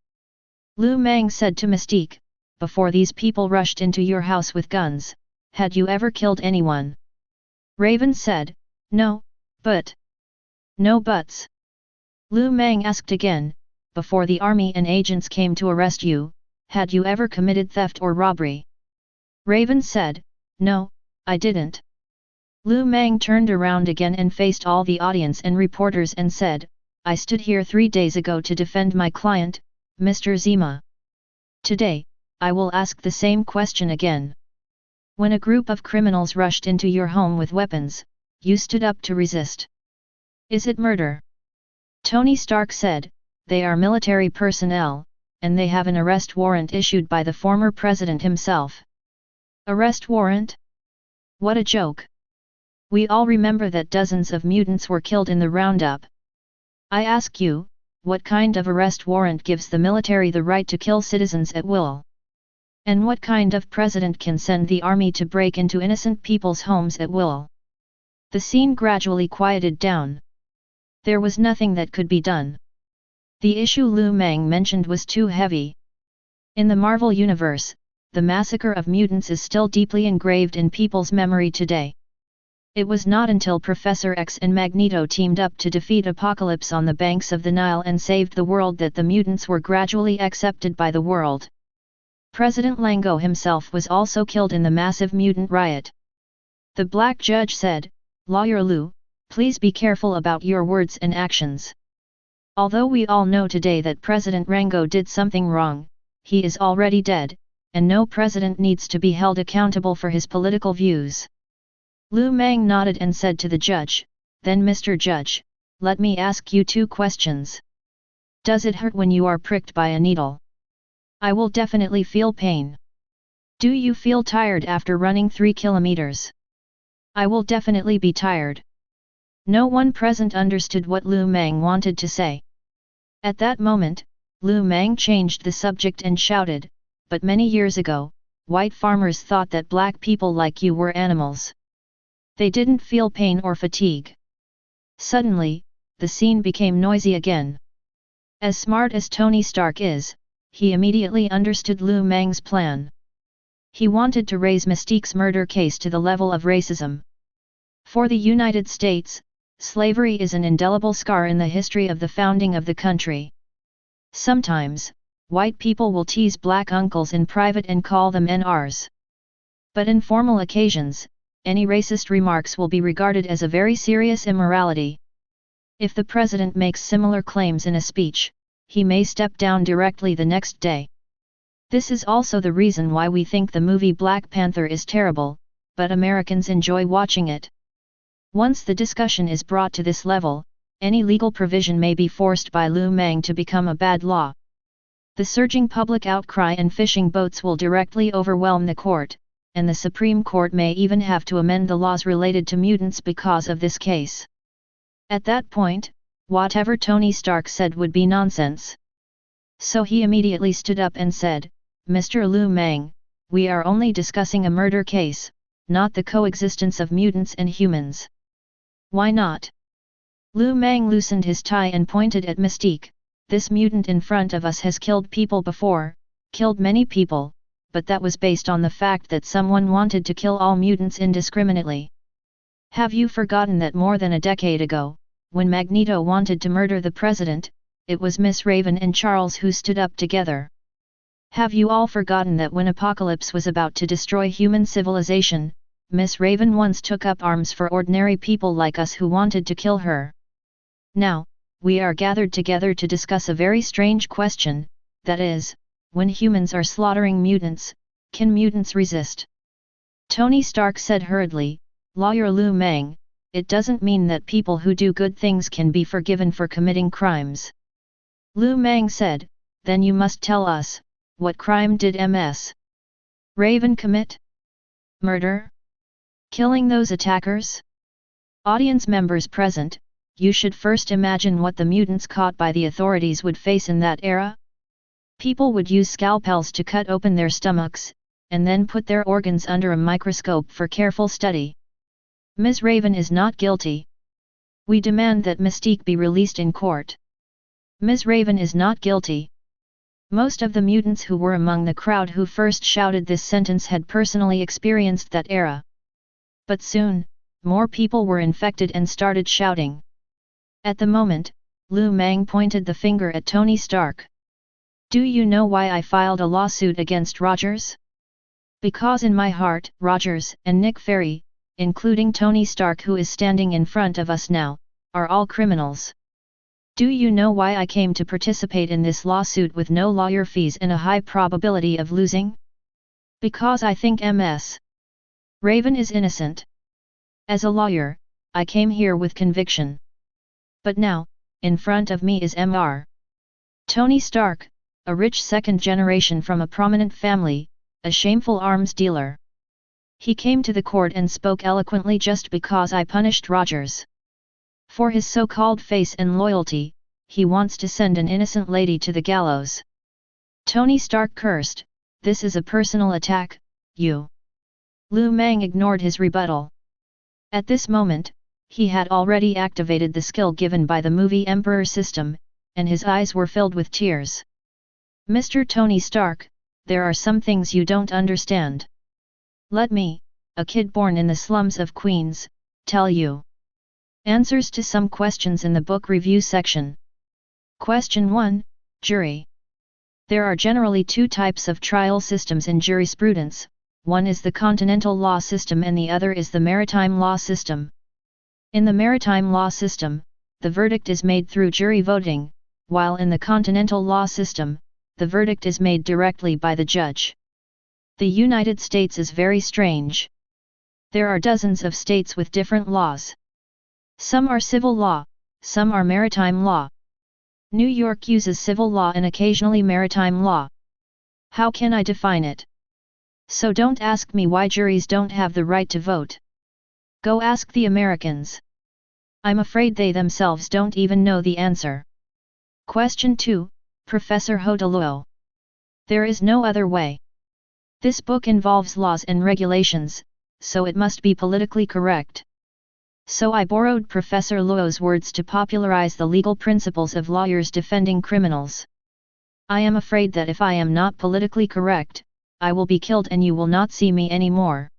Lu Mang said to Mystique, "Before these people rushed into your house with guns, had you ever killed anyone?" Raven said, "No, but..." "No buts." Lu Mang asked again, "Before the army and agents came to arrest you, had you ever committed theft or robbery?" Raven said, "No, I didn't." Lu Mang turned around again and faced all the audience and reporters and said, "I stood here 3 days ago to defend my client, Mr. Zima. Today, I will ask the same question again. When a group of criminals rushed into your home with weapons, you stood up to resist. Is it murder?" Tony Stark said, "They are military personnel, and they have an arrest warrant issued by the former president himself." Arrest warrant? What a joke! We all remember that dozens of mutants were killed in the roundup. I ask you, what kind of arrest warrant gives the military the right to kill citizens at will? And what kind of president can send the army to break into innocent people's homes at will? The scene gradually quieted down. There was nothing that could be done. The issue Lu Mang mentioned was too heavy. In the Marvel Universe, the massacre of mutants is still deeply engraved in people's memory today. It was not until Professor X and Magneto teamed up to defeat Apocalypse on the banks of the Nile and saved the world that the mutants were gradually accepted by the world. President Lango himself was also killed in the massive mutant riot. The Black Judge said, "Lawyer Lu, please be careful about your words and actions. Although we all know today that President Rango did something wrong, he is already dead, and no president needs to be held accountable for his political views." Lu Mang nodded and said to the judge, "Then Mr. Judge, let me ask you 2 questions. Does it hurt when you are pricked by a needle?" "I will definitely feel pain." "Do you feel tired after running 3 kilometers?" "I will definitely be tired." No one present understood what Lu Mang wanted to say. At that moment, Lu Mang changed the subject and shouted, "But many years ago, white farmers thought that black people like you were animals. They didn't feel pain or fatigue." Suddenly, the scene became noisy again. As smart as Tony Stark is, he immediately understood Lu Mang's plan. He wanted to raise Mystique's murder case to the level of racism. For the United States, slavery is an indelible scar in the history of the founding of the country. Sometimes, white people will tease black uncles in private and call them NRs. But in formal occasions, any racist remarks will be regarded as a very serious immorality. If the president makes similar claims in a speech, he may step down directly the next day. This is also the reason why we think the movie Black Panther is terrible, but Americans enjoy watching it. Once the discussion is brought to this level, any legal provision may be forced by Lu Mang to become a bad law. The surging public outcry and fishing boats will directly overwhelm the court, and the Supreme Court may even have to amend the laws related to mutants because of this case. At that point, whatever Tony Stark said would be nonsense. So he immediately stood up and said, "Mr. Lu Mang, we are only discussing a murder case, not the coexistence of mutants and humans." "Why not?" Lu Mang loosened his tie and pointed at Mystique. "This mutant in front of us has killed people before, killed many people, but that was based on the fact that someone wanted to kill all mutants indiscriminately. Have you forgotten that more than a decade ago, when Magneto wanted to murder the president, it was Miss Raven and Charles who stood up together? Have you all forgotten that when Apocalypse was about to destroy human civilization, Miss Raven once took up arms for ordinary people like us who wanted to kill her? Now, we are gathered together to discuss a very strange question, that is, when humans are slaughtering mutants, can mutants resist?" Tony Stark said hurriedly, "Lawyer Lu Mang, it doesn't mean that people who do good things can be forgiven for committing crimes." Lu Mang said, "Then you must tell us, what crime did Ms. Raven commit?" "Murder?" Killing those attackers? Audience members present, you should first imagine what the mutants caught by the authorities would face in that era. People would use scalpels to cut open their stomachs, and then put their organs under a microscope for careful study. Ms. Raven is not guilty. We demand that Mystique be released in court. Ms. Raven is not guilty. Most of the mutants who were among the crowd who first shouted this sentence had personally experienced that era. But soon, more people were infected and started shouting. At the moment, Mang pointed the finger at Tony Stark. Do you know why I filed a lawsuit against Rogers? Because in my heart, Rogers and Nick Fury, including Tony Stark who is standing in front of us now, are all criminals. Do you know why I came to participate in this lawsuit with no lawyer fees and a high probability of losing? Because I think Ms. Raven is innocent. As a lawyer, I came here with conviction. But now, in front of me is Mr. Tony Stark, a rich second generation from a prominent family, a shameful arms dealer. He came to the court and spoke eloquently just because I punished Rogers. For his so-called face and loyalty, he wants to send an innocent lady to the gallows. Tony Stark cursed, "This is a personal attack, you." Mang ignored his rebuttal. At this moment, he had already activated the skill given by the movie Emperor system, and his eyes were filled with tears. Mr. Tony Stark, there are some things you don't understand. Let me, a kid born in the slums of Queens, tell you. Answers to some questions in the book review section. Question 1, Jury. There are generally two types of trial systems in jurisprudence, one is the continental law system and the other is the maritime law system. In the maritime law system, the verdict is made through jury voting, while in the continental law system, the verdict is made directly by the judge. The United States is very strange. There are dozens of states with different laws. Some are civil law, some are maritime law. New York uses civil law and occasionally maritime law. How can I define it? So don't ask me why juries don't have the right to vote. Go ask the Americans. I'm afraid they themselves don't even know the answer. Question 2, Professor Hodoluo. There is no other way. This book involves laws and regulations, so it must be politically correct. So I borrowed Professor Luo's words to popularize the legal principles of lawyers defending criminals. I am afraid that if I am not politically correct, I will be killed and you will not see me anymore.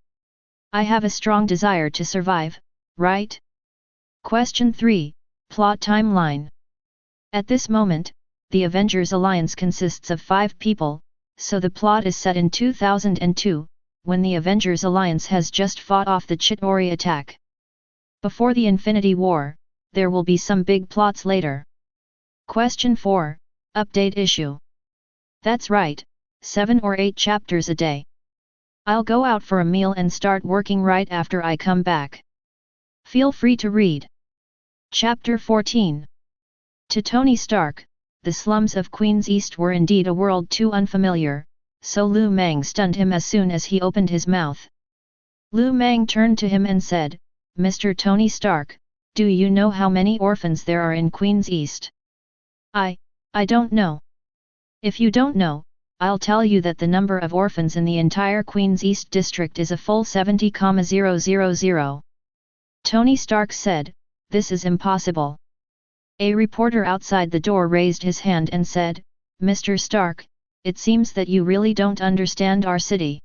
I have a strong desire to survive, right? Question 3, Plot timeline. At this moment, the Avengers alliance consists of 5 people, so the plot is set in 2002, when the Avengers alliance has just fought off the Chitauri attack. Before the Infinity War, there will be some big plots later. Question 4, Update issue. That's right, 7 or 8 chapters a day. I'll go out for a meal and start working right after I come back. Feel free to read. Chapter 14. To Tony Stark, the slums of Queen's East were indeed a world too unfamiliar, so Mang stunned him as soon as he opened his mouth. Mang turned to him and said, "Mr. Tony Stark, do you know how many orphans there are in Queen's East?" I don't know. If you don't know, I'll tell you that the number of orphans in the entire Queen's East district is a full 70,000. Tony Stark said, "This is impossible." A reporter outside the door raised his hand and said, "Mr. Stark, it seems that you really don't understand our city.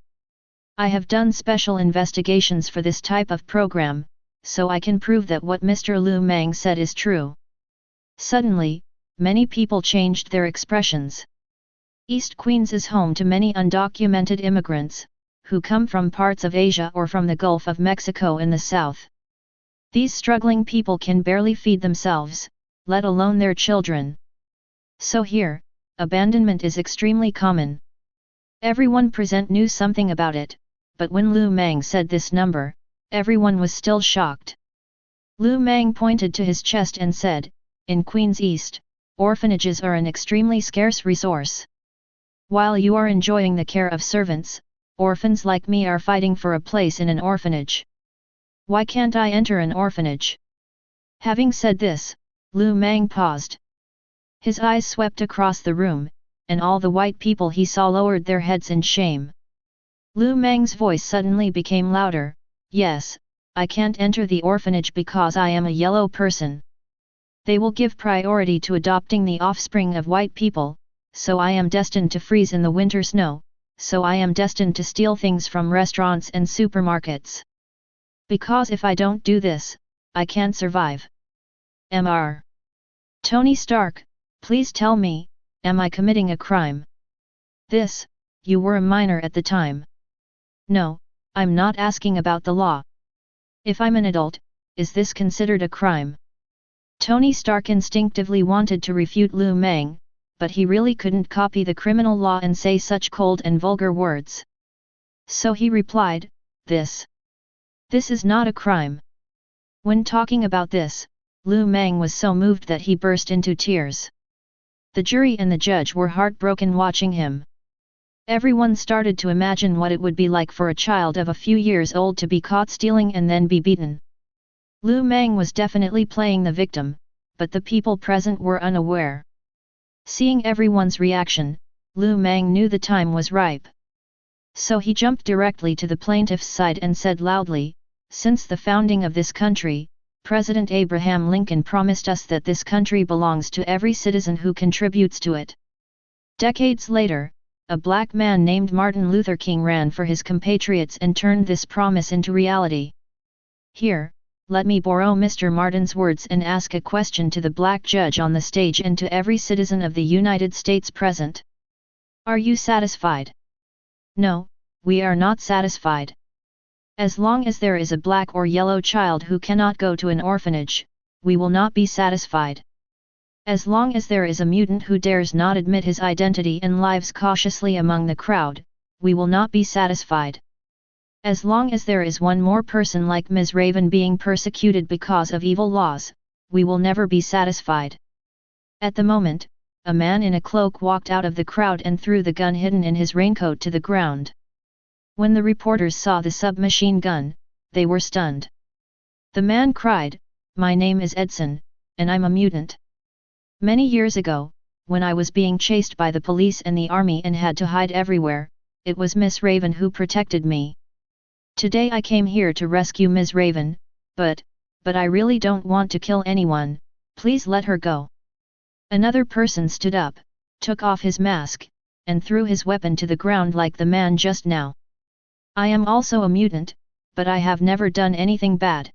I have done special investigations for this type of program, so I can prove that what Mr. Mang said is true." Suddenly, many people changed their expressions. East Queens is home to many undocumented immigrants, who come from parts of Asia or from the Gulf of Mexico in the south. These struggling people can barely feed themselves, let alone their children. So here, abandonment is extremely common. Everyone present knew something about it, but when Mang said this number, everyone was still shocked. Mang pointed to his chest and said, "In Queen's East, orphanages are an extremely scarce resource. While you are enjoying the care of servants, orphans like me are fighting for a place in an orphanage. Why can't I enter an orphanage? Having said this, Lu Mang paused. His eyes swept across the room, and all the white people he saw lowered their heads in shame. Lu Mang's voice suddenly became louder. Yes, I can't enter the orphanage because I am a yellow person. They will give priority to adopting the offspring of white people, so I am destined to freeze in the winter snow, so I am destined to steal things from restaurants and supermarkets. Because if I don't do this, I can't survive. Mr. Tony Stark, please tell me, am I committing a crime? This, you were a minor at the time. No, I'm not asking about the law. If I'm an adult, is this considered a crime? Tony Stark instinctively wanted to refute Lu Mang, but he really couldn't copy the criminal law and say such cold and vulgar words. So he replied, This is not a crime. When talking about this, Lu Mang was so moved that he burst into tears. The jury and the judge were heartbroken watching him. Everyone started to imagine what it would be like for a child of a few years old to be caught stealing and then be beaten. Lu Mang was definitely playing the victim, but the people present were unaware. Seeing everyone's reaction, Lu Mang knew the time was ripe. So he jumped directly to the plaintiff's side and said loudly, Since the founding of this country, President Abraham Lincoln promised us that this country belongs to every citizen who contributes to it. Decades later, a black man named Martin Luther King ran for his compatriots and turned this promise into reality. Here, let me borrow Mr. Martin's words and ask a question to the black judge on the stage and to every citizen of the United States present. Are you satisfied? No, we are not satisfied. As long as there is a black or yellow child who cannot go to an orphanage, we will not be satisfied. As long as there is a mutant who dares not admit his identity and lives cautiously among the crowd, we will not be satisfied. As long as there is one more person like Ms. Raven being persecuted because of evil laws, we will never be satisfied. At the moment, a man in a cloak walked out of the crowd and threw the gun hidden in his raincoat to the ground. When the reporters saw the submachine gun, they were stunned. The man cried, My name is Edson, and I'm a mutant. Many years ago, when I was being chased by the police and the army and had to hide everywhere, it was Miss Raven who protected me. Today I came here to rescue Ms. Raven, but I really don't want to kill anyone, please let her go. Another person stood up, took off his mask, and threw his weapon to the ground like the man just now. I am also a mutant, but I have never done anything bad.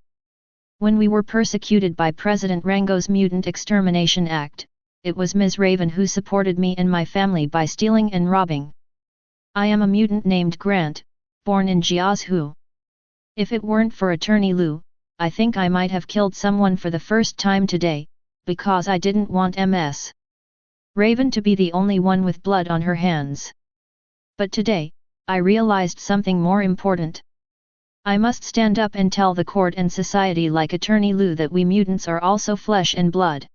When we were persecuted by President Rango's Mutant Extermination Act, it was Ms. Raven who supported me and my family by stealing and robbing. I am a mutant named Grant, born in Jiazhu. If it weren't for Attorney Lu, I think I might have killed someone for the first time today, because I didn't want Ms. Raven to be the only one with blood on her hands. But today, I realized something more important. I must stand up and tell the court and society like Attorney Lu that we mutants are also flesh and blood.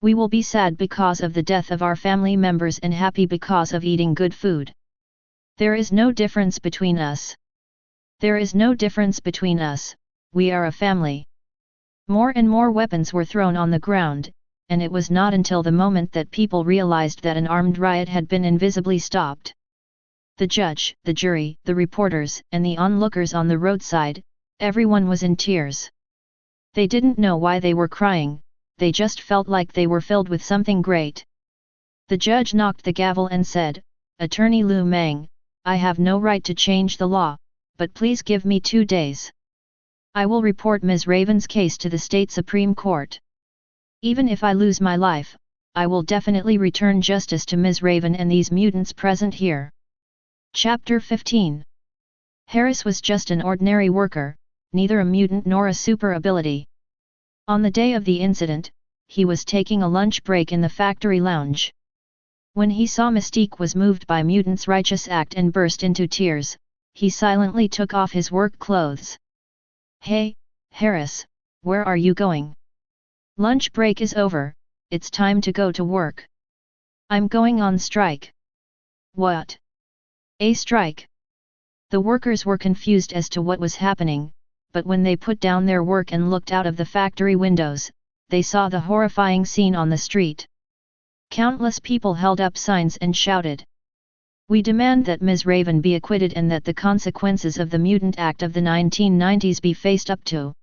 We will be sad because of the death of our family members and happy because of eating good food. There is no difference between us. There is no difference between us, we are a family. More and more weapons were thrown on the ground, and it was not until the moment that people realized that an armed riot had been invisibly stopped. The judge, the jury, the reporters, and the onlookers on the roadside, everyone was in tears. They didn't know why they were crying, they just felt like they were filled with something great. The judge knocked the gavel and said, Attorney Lu Mang, I have no right to change the law, but please give me 2 days. I will report Ms. Raven's case to the state Supreme Court. Even if I lose my life, I will definitely return justice to Ms. Raven and these mutants present here. Chapter 15. Harris was just an ordinary worker, neither a mutant nor a super ability. On the day of the incident, he was taking a lunch break in the factory lounge. When he saw Mystique was moved by Mutant's righteous act and burst into tears, he silently took off his work clothes. Hey, Harris, where are you going? Lunch break is over, it's time to go to work. I'm going on strike. What? A strike? The workers were confused as to what was happening, but when they put down their work and looked out of the factory windows, they saw the horrifying scene on the street. Countless people held up signs and shouted, "We demand that Ms. Raven be acquitted and that the consequences of the Mutant Act of the 1990s be faced up to.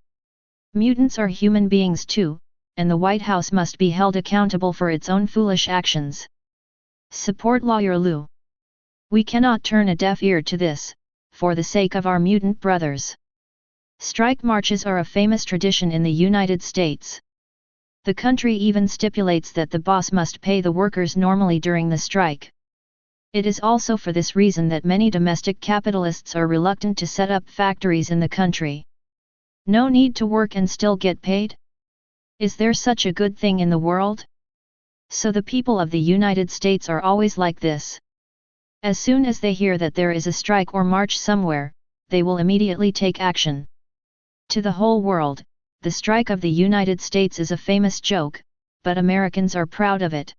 Mutants are human beings too, and the White House must be held accountable for its own foolish actions. Support Lawyer Lou. We cannot turn a deaf ear to this, for the sake of our mutant brothers." Strike marches are a famous tradition in the United States. The country even stipulates that the boss must pay the workers normally during the strike. It is also for this reason that many domestic capitalists are reluctant to set up factories in the country. No need to work and still get paid? Is there such a good thing in the world? So the people of the United States are always like this. As soon as they hear that there is a strike or march somewhere, they will immediately take action. To the whole world, the strike of the United States is a famous joke, but Americans are proud of it.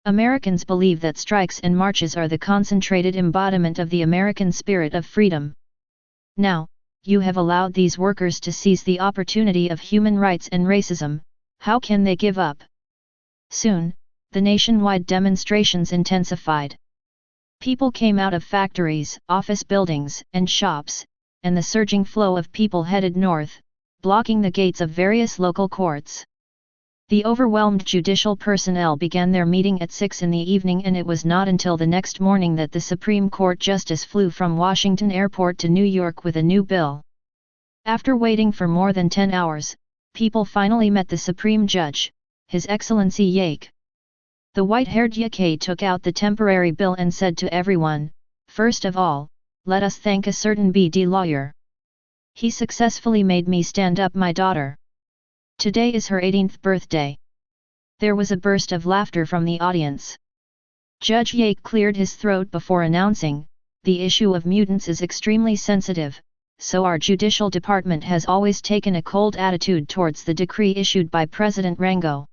Americans believe that strikes and marches are the concentrated embodiment of the American spirit of freedom. Now, you have allowed these workers to seize the opportunity of human rights and racism, how can they give up? Soon, the nationwide demonstrations intensified. People came out of factories, office buildings, and shops, and the surging flow of people headed north, blocking the gates of various local courts. The overwhelmed judicial personnel began their meeting at 6 in the evening, and it was not until the next morning that the Supreme Court Justice flew from Washington Airport to New York with a new bill. After waiting for more than 10 hours, people finally met the Supreme Judge, His Excellency Yake. The white-haired Yake took out the temporary bill and said to everyone, "First of all, let us thank a certain BD lawyer. He successfully made me stand up my daughter. Today is her 18th birthday." There was a burst of laughter from the audience. Judge Yake cleared his throat before announcing, "The issue of mutants is extremely sensitive, so our judicial department has always taken a cold attitude towards the decree issued by President Rango.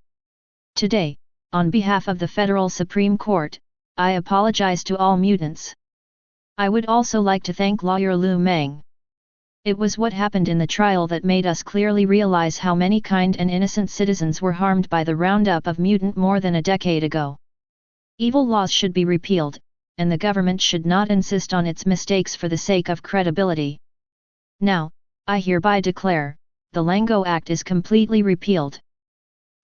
Today, on behalf of the Federal Supreme Court, I apologize to all mutants. I would also like to thank Lawyer Lou Mang. It was what happened in the trial that made us clearly realize how many kind and innocent citizens were harmed by the roundup of mutant more than a decade ago. Evil laws should be repealed, and the government should not insist on its mistakes for the sake of credibility. Now, I hereby declare, the Lango Act is completely repealed.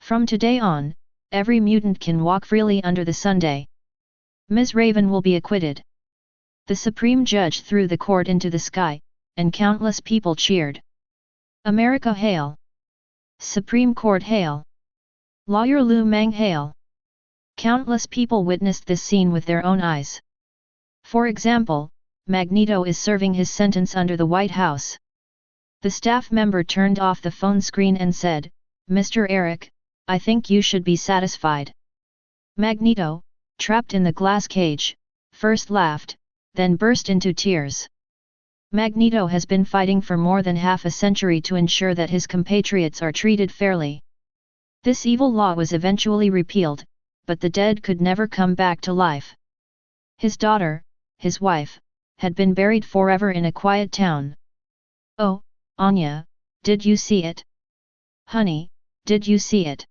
From today on, every mutant can walk freely under the Sunday. Ms. Raven will be acquitted." The Supreme Judge threw the court into the sky, and countless people cheered. "America hail! Supreme Court hail! Lawyer Lou Mang hail!" Countless people witnessed this scene with their own eyes. For example, Magneto is serving his sentence under the White House. The staff member turned off the phone screen and said, "Mr. Eric, I think you should be satisfied." Magneto, trapped in the glass cage, first laughed, then burst into tears. Magneto has been fighting for more than half a century to ensure that his compatriots are treated fairly. This evil law was eventually repealed, but the dead could never come back to life. His daughter, his wife, had been buried forever in a quiet town. "Oh, Anya, did you see it? Honey, did you see it?"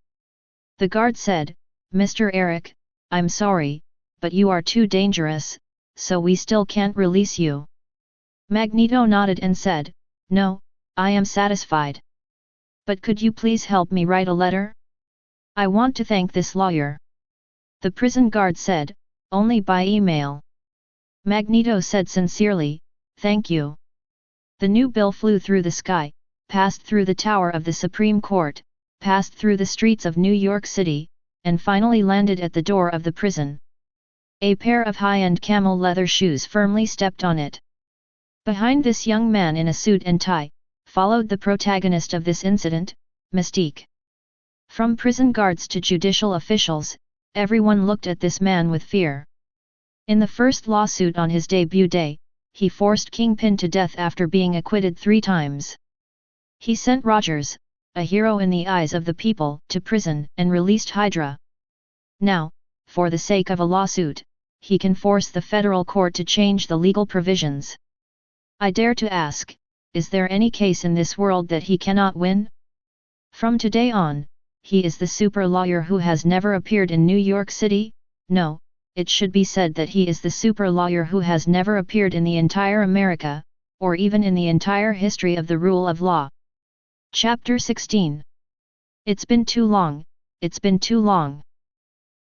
The guard said, "Mr. Eric, I'm sorry, but you are too dangerous, so we still can't release you." Magneto nodded and said, "No, I am satisfied. But could you please help me write a letter? I want to thank this lawyer." The prison guard said, "Only by email." Magneto said sincerely, "Thank you." The new bill flew through the sky, passed through the tower of the Supreme Court, passed through the streets of New York City, and finally landed at the door of the prison. A pair of high-end camel leather shoes firmly stepped on it. Behind this young man in a suit and tie, followed the protagonist of this incident, Mystique. From prison guards to judicial officials, everyone looked at this man with fear. In the first lawsuit on his debut day, he forced Kingpin to death after being acquitted 3 times. He sent Rogers, a hero in the eyes of the people, to prison and released Hydra. Now, for the sake of a lawsuit, he can force the federal court to change the legal provisions. I dare to ask, is there any case in this world that he cannot win? From today on, he is the super lawyer who has never appeared in New York City? No, it should be said that he is the super lawyer who has never appeared in the entire America, or even in the entire history of the rule of law. Chapter 16. It's been too long, it's been too long.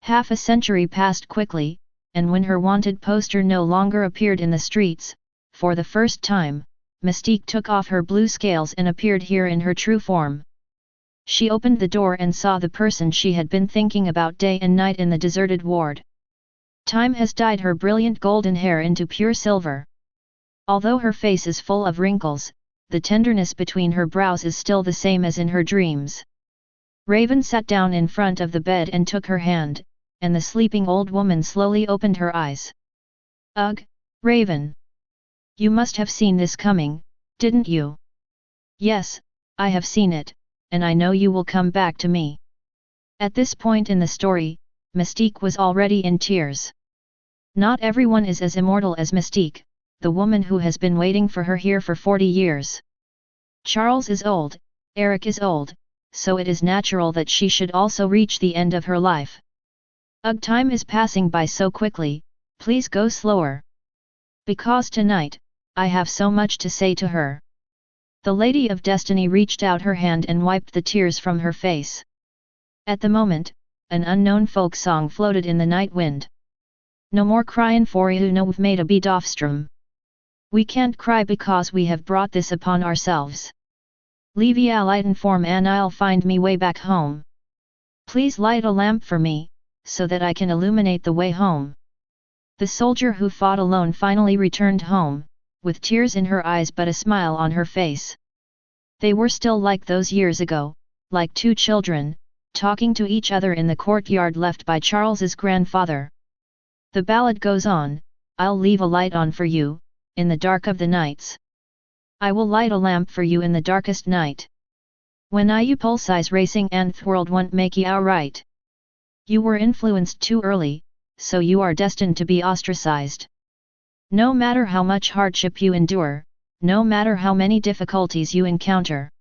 Half a century passed quickly, and when her wanted poster no longer appeared in the streets, for the first time, Mystique took off her blue scales and appeared here in her true form. She opened the door and saw the person she had been thinking about day and night in the deserted ward. Time has dyed her brilliant golden hair into pure silver. Although her face is full of wrinkles, the tenderness between her brows is still the same as in her dreams. Raven sat down in front of the bed and took her hand, and the sleeping old woman slowly opened her eyes. Ugh, Raven! You must have seen this coming, didn't you? Yes, I have seen it, and I know you will come back to me. At this point in the story, Mystique was already in tears. Not everyone is as immortal as Mystique, the woman who has been waiting for her here for 40 years. Charles is old, Eric is old, so it is natural that she should also reach the end of her life. Ugh, time is passing by so quickly, please go slower. Because tonight, I have so much to say to her. The Lady of Destiny reached out her hand and wiped the tears from her face. At the moment, an unknown folk song floated in the night wind. No more cryin' for you, no, we've made a beat offstrom. We can't cry because we have brought this upon ourselves. Leave a light and form and I'll find me way back home. Please light a lamp for me, so that I can illuminate the way home. The soldier who fought alone finally returned home, with tears in her eyes but a smile on her face. They were still like those years ago, like two children, talking to each other in the courtyard left by Charles's grandfather. The ballad goes on, I'll leave a light on for you, in the dark of the nights. I will light a lamp for you in the darkest night. When you pulses racing and thworld won't make you right. You were influenced too early, so you are destined to be ostracized. No matter how much hardship you endure, no matter how many difficulties you encounter.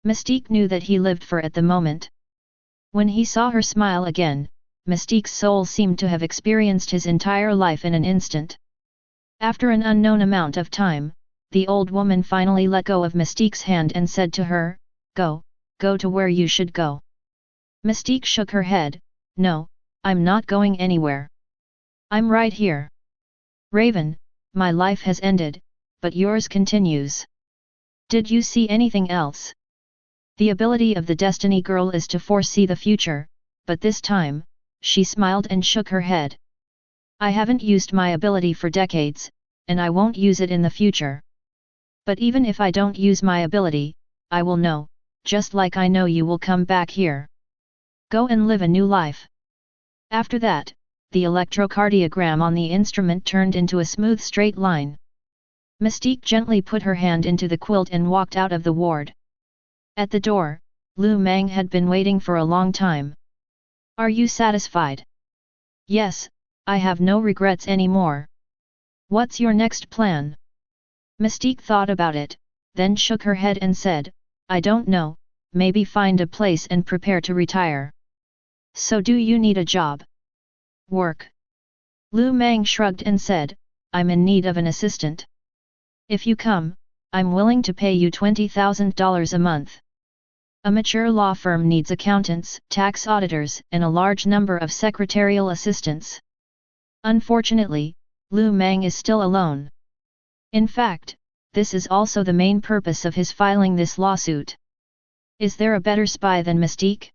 Mystique knew that he lived for at the moment. When he saw her smile again, Mystique's soul seemed to have experienced his entire life in an instant. After an unknown amount of time, the old woman finally let go of Mystique's hand and said to her, go to where you should go. Mystique shook her head, no, I'm not going anywhere. I'm right here. Raven, my life has ended, but yours continues. Did you see anything else? The ability of the Destiny Girl is to foresee the future, but this time, she smiled and shook her head. I haven't used my ability for decades, and I won't use it in the future. But even if I don't use my ability, I will know, just like I know you will come back here. Go and live a new life. After that, the electrocardiogram on the instrument turned into a smooth straight line. Mystique gently put her hand into the quilt and walked out of the ward. At the door, Mang had been waiting for a long time. Are you satisfied? Yes, I have no regrets anymore. What's your next plan? Mystique thought about it, then shook her head and said, I don't know, maybe find a place and prepare to retire. So do you need a job? Work. Mang shrugged and said, I'm in need of an assistant. If you come, I'm willing to pay you $20,000 a month. A mature law firm needs accountants, tax auditors, and a large number of secretarial assistants. Unfortunately, Mang is still alone. In fact, this is also the main purpose of his filing this lawsuit. Is there a better spy than Mystique?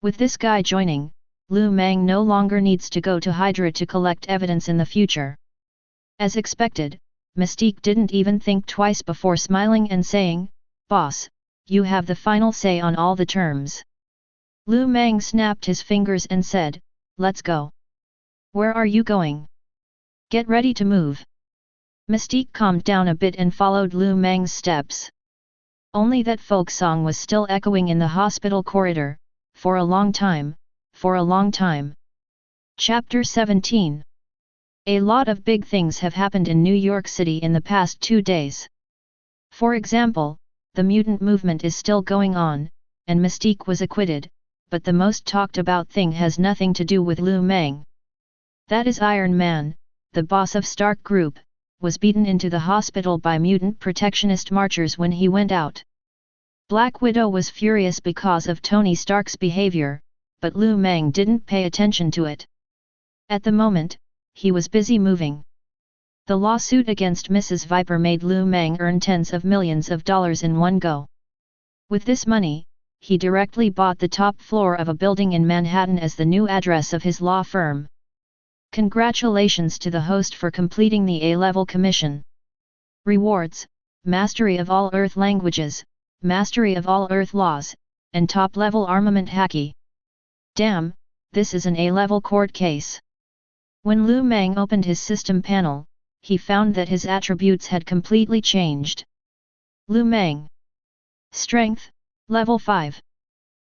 With this guy joining, Mang no longer needs to go to Hydra to collect evidence in the future. As expected, Mystique didn't even think twice before smiling and saying, Boss, you have the final say on all the terms. Mang snapped his fingers and said, let's go. Where are you going? Get ready to move. Mystique calmed down a bit and followed Mang's steps. Only that folk song was still echoing in the hospital corridor, for a long time, for a long time. Chapter 17. A lot of big things have happened in New York City in the past 2 days. For example, the mutant movement is still going on, and Mystique was acquitted, but the most talked about thing has nothing to do with Mang. That is Iron Man, the boss of Stark Group, was beaten into the hospital by mutant protectionist marchers when he went out. Black Widow was furious because of Tony Stark's behavior, but Mang didn't pay attention to it. At the moment, he was busy moving. The lawsuit against Mrs. Viper made Mang earn tens of millions of dollars in one go. With this money, he directly bought the top floor of a building in Manhattan as the new address of his law firm. Congratulations to the host for completing the A-level commission. Rewards: Mastery of all Earth languages, Mastery of all Earth laws, and top-level armament hacky. Damn, this is an A-level court case. When Mang opened his system panel, he found that his attributes had completely changed. Mang. Strength, Level 5.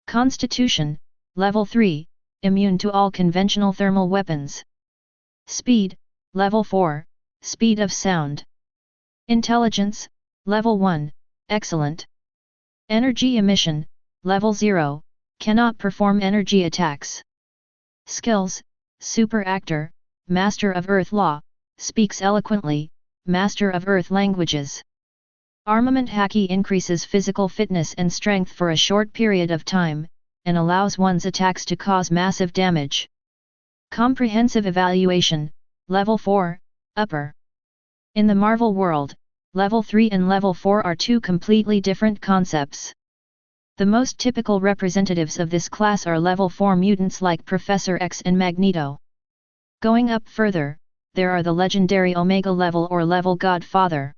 Constitution, Level 3, immune to all conventional thermal weapons. Speed, Level 4, speed of sound. Intelligence, Level 1, excellent. Energy emission, Level 0, cannot perform energy attacks. Skills: Super Actor, Master of Earth Law, speaks eloquently, Master of Earth Languages. Armament hacky increases physical fitness and strength for a short period of time, and allows one's attacks to cause massive damage. Comprehensive Evaluation, Level 4, Upper. In the Marvel world, Level 3 and Level 4 are two completely different concepts. The most typical representatives of this class are Level 4 mutants like Professor X and Magneto. Going up further, there are the legendary Omega Level or Level Godfather.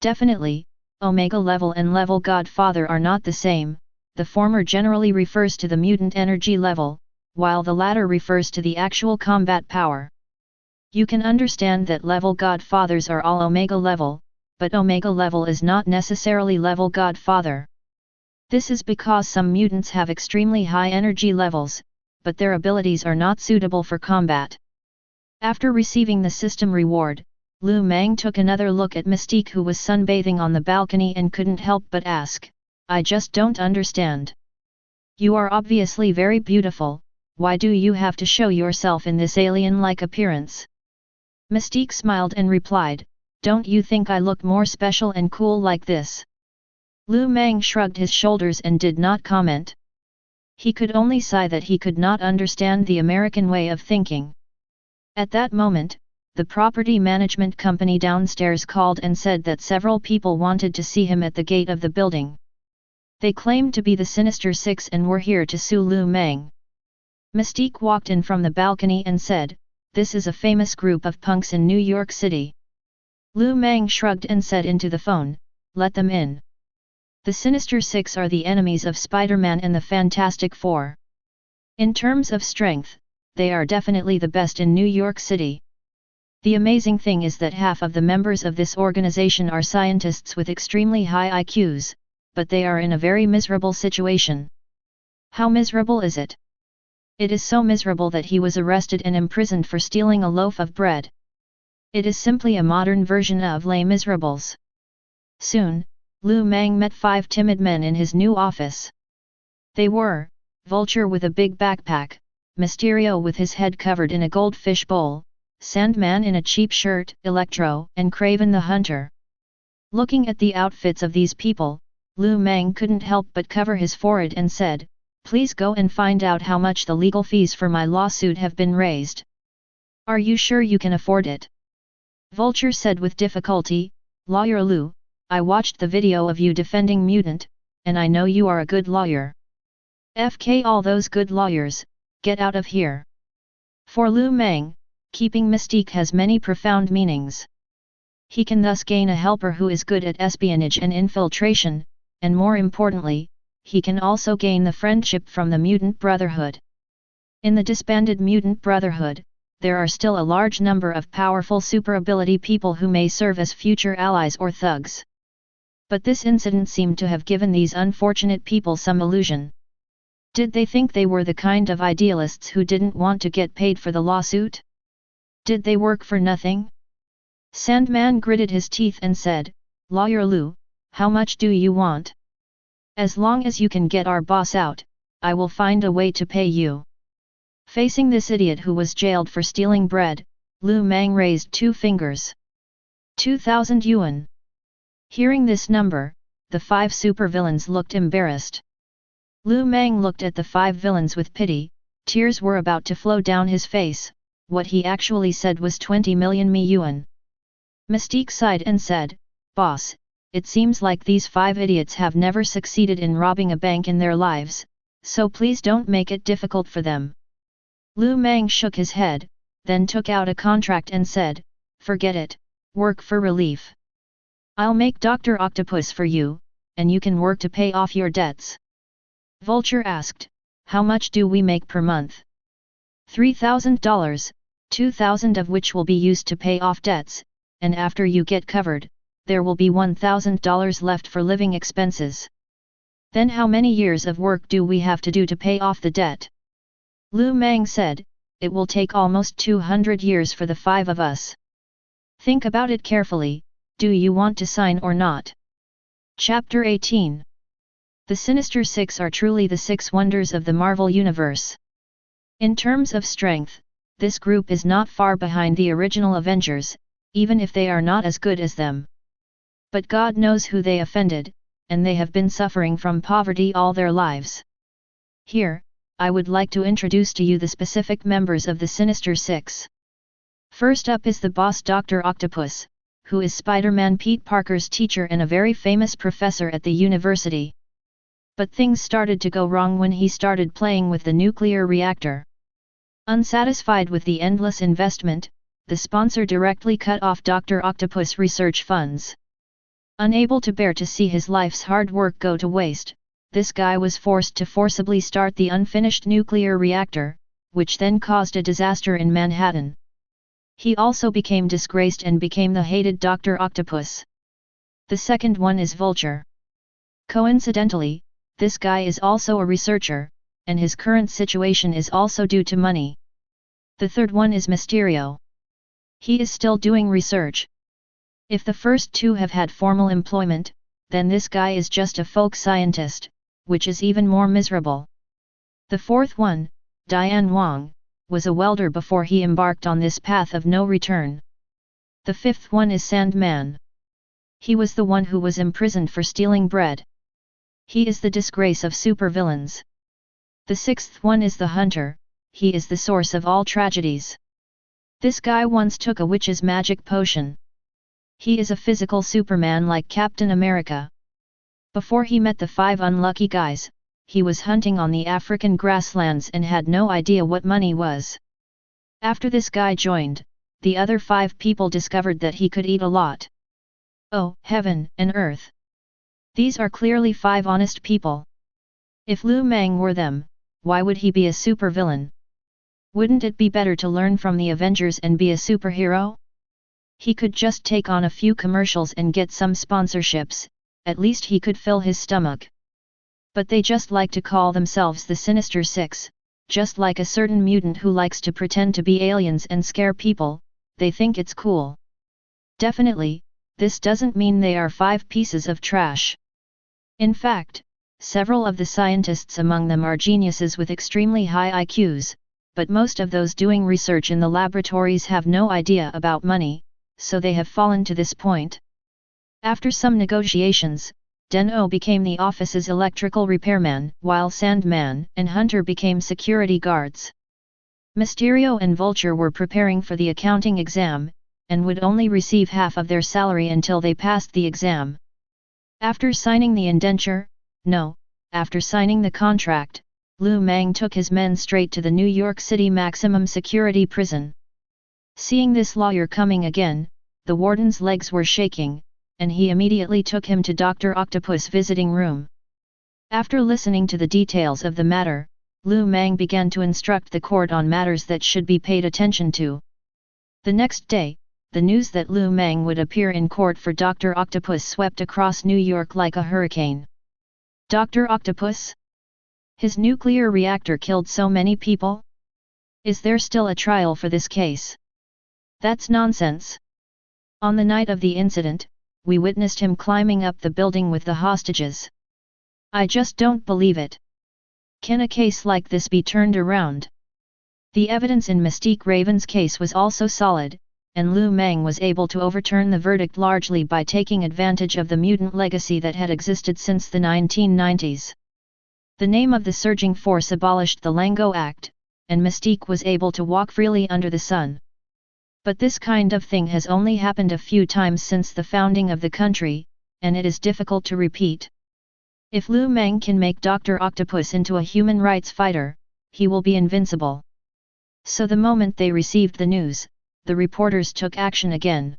Definitely, Omega Level and Level Godfather are not the same. The former generally refers to the mutant energy level, while the latter refers to the actual combat power. You can understand that Level Godfathers are all Omega Level, but Omega Level is not necessarily Level Godfather. This is because some mutants have extremely high energy levels, but their abilities are not suitable for combat. After receiving the system reward, Mang took another look at Mystique, who was sunbathing on the balcony, and couldn't help but ask, "I just don't understand. You are obviously very beautiful, why do you have to show yourself in this alien-like appearance?" Mystique smiled and replied, "Don't you think I look more special and cool like this?" Mang shrugged his shoulders and did not comment. He could only sigh that he could not understand the American way of thinking. At that moment, the property management company downstairs called and said that several people wanted to see him at the gate of the building. They claimed to be the Sinister Six and were here to sue Mang. Mystique walked in from the balcony and said, "This is a famous group of punks in New York City." Mang shrugged and said into the phone, "Let them in." The Sinister Six are the enemies of Spider-Man and the Fantastic Four. In terms of strength, they are definitely the best in New York City. The amazing thing is that half of the members of this organization are scientists with extremely high IQs, but they are in a very miserable situation. How miserable is it? It is so miserable that he was arrested and imprisoned for stealing a loaf of bread. It is simply a modern version of Les Miserables. Soon, Mang met 5 timid men in his new office. They were, Vulture with a big backpack, Mysterio with his head covered in a goldfish bowl, Sandman in a cheap shirt, Electro, and Kraven the Hunter. Looking at the outfits of these people, Mang couldn't help but cover his forehead and said, "Please go and find out how much the legal fees for my lawsuit have been raised." "Are you sure you can afford it?" Vulture said with difficulty, "Lawyer Lou, I watched the video of you defending Mutant, and I know you are a good lawyer. FK all those good lawyers, get out of here." For Mang, keeping Mystique has many profound meanings. He can thus gain a helper who is good at espionage and infiltration, and more importantly, he can also gain the friendship from the Mutant Brotherhood. In the disbanded Mutant Brotherhood, there are still a large number of powerful super-ability people who may serve as future allies or thugs. But this incident seemed to have given these unfortunate people some illusion. Did they think they were the kind of idealists who didn't want to get paid for the lawsuit? Did they work for nothing? Sandman gritted his teeth and said, "Lawyer Lou, How much do you want? As long as you can get our boss out, I will find a way to pay you. Facing this idiot who was jailed for stealing bread, Lu Mang raised 2 fingers. 2,000 yuan. Hearing this number, the 5 supervillains looked embarrassed. Lu Mang looked at the 5 villains with pity, tears were about to flow down his face. What he actually said was 20 million yuan. Mystique sighed and said, "Boss, it seems like these 5 idiots have never succeeded in robbing a bank in their lives, so please don't make it difficult for them." Lu Mang shook his head, then took out a contract and said, "Forget it, work for relief. I'll make Dr. Octopus for you, and you can work to pay off your debts." Vulture asked, "How much do we make per month?" $3,000, 2,000 of which will be used to pay off debts, and after you get covered, there will be $1,000 left for living expenses. Then how many years of work do we have to do to pay off the debt? Lu Mang said, "It will take almost 200 years for the 5 of us. Think about it carefully, do you want to sign or not?" Chapter 18. The Sinister Six are truly the 6 wonders of the Marvel Universe. In terms of strength, this group is not far behind the original Avengers, even if they are not as good as them. But God knows who they offended, and they have been suffering from poverty all their lives. Here, I would like to introduce to you the specific members of the Sinister Six. First up is the boss Dr. Octopus, who is Spider-Man Pete Parker's teacher and a very famous professor at the university. But things started to go wrong when he started playing with the nuclear reactor. Unsatisfied with the endless investment, the sponsor directly cut off Dr. Octopus' research funds. Unable to bear to see his life's hard work go to waste, this guy was forced to forcibly start the unfinished nuclear reactor, which then caused a disaster in Manhattan. He also became disgraced and became the hated Dr. Octopus. The second one is Vulture. Coincidentally, this guy is also a researcher, and his current situation is also due to money. The third one is Mysterio. He is still doing research. If the first 2 have had formal employment, then this guy is just a folk scientist, which is even more miserable. The fourth one, Diane Wong, was a welder before he embarked on this path of no return. The fifth one is Sandman. He was the one who was imprisoned for stealing bread. He is the disgrace of supervillains. The sixth one is the Hunter, he is the source of all tragedies. This guy once took a witch's magic potion. He is a physical Superman like Captain America. Before he met the 5 unlucky guys, he was hunting on the African grasslands and had no idea what money was. After this guy joined, the other 5 people discovered that he could eat a lot. Oh, heaven and earth! These are clearly 5 honest people. If Lu Mang were them, why would he be a supervillain? Wouldn't it be better to learn from the Avengers and be a superhero? He could just take on a few commercials and get some sponsorships, at least he could fill his stomach. But they just like to call themselves the Sinister Six, just like a certain mutant who likes to pretend to be aliens and scare people, they think it's cool. Definitely, this doesn't mean they are 5 pieces of trash. In fact, several of the scientists among them are geniuses with extremely high IQs, but most of those doing research in the laboratories have no idea about money, so they have fallen to this point. After some negotiations, Den-O became the office's electrical repairman, while Sandman and Hunter became security guards. Mysterio and Vulture were preparing for the accounting exam, and would only receive half of their salary until they passed the exam. After signing the indenture, after signing the contract, Lu Mang took his men straight to the New York City maximum security prison. Seeing this lawyer coming again, the warden's legs were shaking, and he immediately took him to Dr. Octopus' visiting room. After listening to the details of the matter, Lu Mang began to instruct the court on matters that should be paid attention to. The next day, the news that Lu Mang would appear in court for Dr. Octopus swept across New York like a hurricane. Dr. Octopus? His nuclear reactor killed so many people? Is there still a trial for this case? That's nonsense. On the night of the incident, we witnessed him climbing up the building with the hostages. I just don't believe it. Can a case like this be turned around? The evidence in Mystique Raven's case was also solid, and Mang was able to overturn the verdict largely by taking advantage of the mutant legacy that had existed since the 1990s. The name of the surging force abolished the Lango Act, and Mystique was able to walk freely under the sun. But this kind of thing has only happened a few times since the founding of the country, and it is difficult to repeat. If Mang can make Dr. Octopus into a human rights fighter, he will be invincible. So the moment they received the news, the reporters took action again.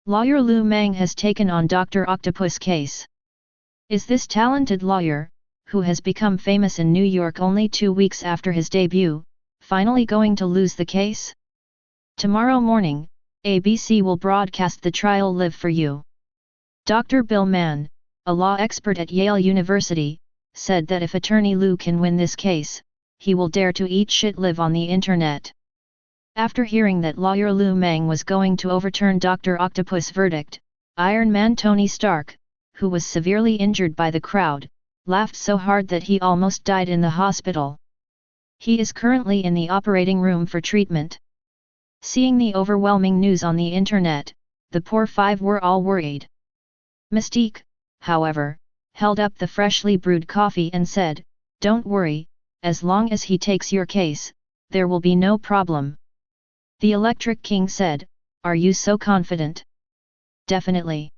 Lawyer Mang has taken on Dr. Octopus' case. Is this talented lawyer, who has become famous in New York only 2 weeks after his debut, finally going to lose the case? Tomorrow morning, ABC will broadcast the trial live for you. Dr. Bill Mann, a law expert at Yale University, said that if attorney Lou can win this case, he will dare to eat shit live on the internet. After hearing that lawyer Mang was going to overturn Dr. Octopus' verdict, Iron Man Tony Stark, who was severely injured by the crowd, laughed so hard that he almost died in the hospital. He is currently in the operating room for treatment. Seeing the overwhelming news on the internet, the poor five were all worried. Mystique, however, held up the freshly brewed coffee and said, "Don't worry, as long as he takes your case, there will be no problem." The Electric King said, "Are you so confident?" "Definitely."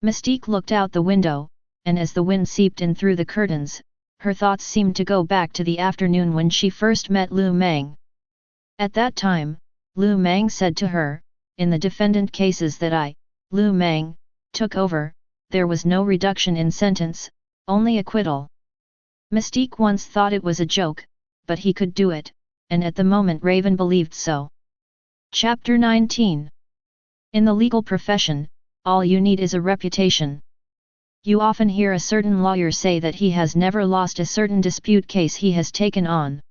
Mystique looked out the window, and as the wind seeped in through the curtains, her thoughts seemed to go back to the afternoon when she first met Mang. At that time, Mang said to her, "In the defendant cases that I, Mang, took over, there was no reduction in sentence, only acquittal." Mystique once thought it was a joke, but he could do it, and at the moment Raven believed so. Chapter 19. In the legal profession, all you need is a reputation. You often hear a certain lawyer say that he has never lost a certain dispute case he has taken on.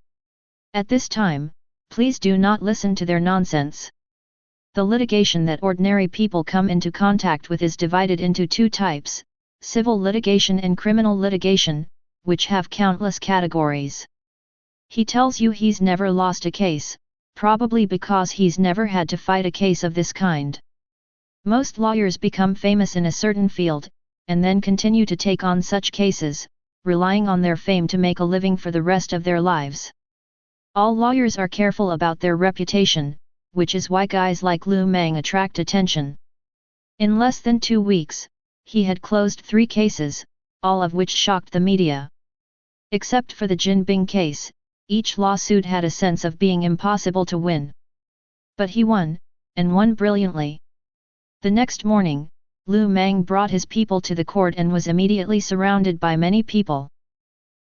At this time, please do not listen to their nonsense. The litigation that ordinary people come into contact with is divided into two types, civil litigation and criminal litigation, which have countless categories. He tells you he's never lost a case, probably because he's never had to fight a case of this kind. Most lawyers become famous in a certain field, and then continue to take on such cases, relying on their fame to make a living for the rest of their lives. All lawyers are careful about their reputation, which is why guys like Mang attract attention. In less than 2 weeks, he had closed 3 cases, all of which shocked the media. Except for the Jin Bing case, each lawsuit had a sense of being impossible to win. But he won, and won brilliantly. The next morning, Mang brought his people to the court and was immediately surrounded by many people.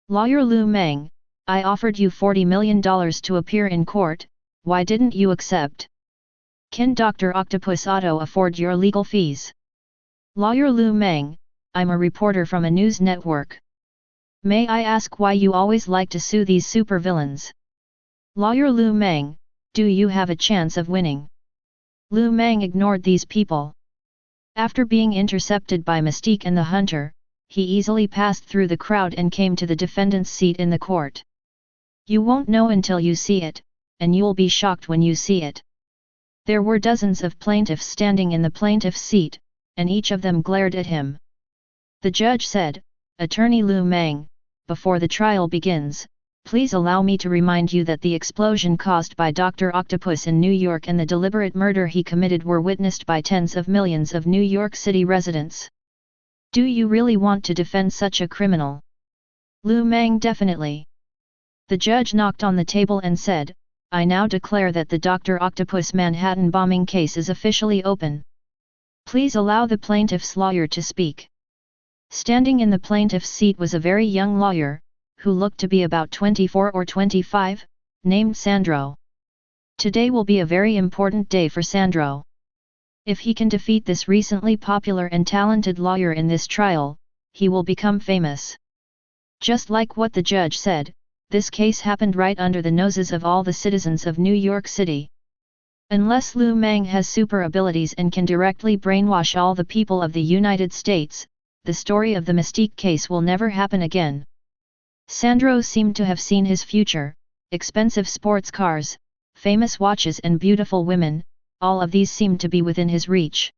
"Lawyer Mang, I offered you $40 million to appear in court, why didn't you accept? Can Dr. Octopus Otto afford your legal fees?" "Lawyer Mang, I'm a reporter from a news network. May I ask why you always like to sue these supervillains?" "Lawyer Mang, do you have a chance of winning?" Mang ignored these people. After being intercepted by Mystique and the Hunter, he easily passed through the crowd and came to the defendant's seat in the court. You won't know until you see it, and you'll be shocked when you see it. There were dozens of plaintiffs standing in the plaintiff's seat, and each of them glared at him. The judge said, "Attorney Mang, before the trial begins, please allow me to remind you that the explosion caused by Dr. Octopus in New York and the deliberate murder he committed were witnessed by tens of millions of New York City residents. Do you really want to defend such a criminal?" Mang definitely. The judge knocked on the table and said, "I now declare that the Dr. Octopus Manhattan bombing case is officially open. Please allow the plaintiff's lawyer to speak." Standing in the plaintiff's seat was a very young lawyer, who looked to be about 24 or 25, named Sandro. Today will be a very important day for Sandro. If he can defeat this recently popular and talented lawyer in this trial, he will become famous. Just like what the judge said, this case happened right under the noses of all the citizens of New York City. Unless Lu Mang has super abilities and can directly brainwash all the people of the United States, the story of the Mystique case will never happen again. Sandro seemed to have seen his future: expensive sports cars, famous watches and beautiful women, all of these seemed to be within his reach.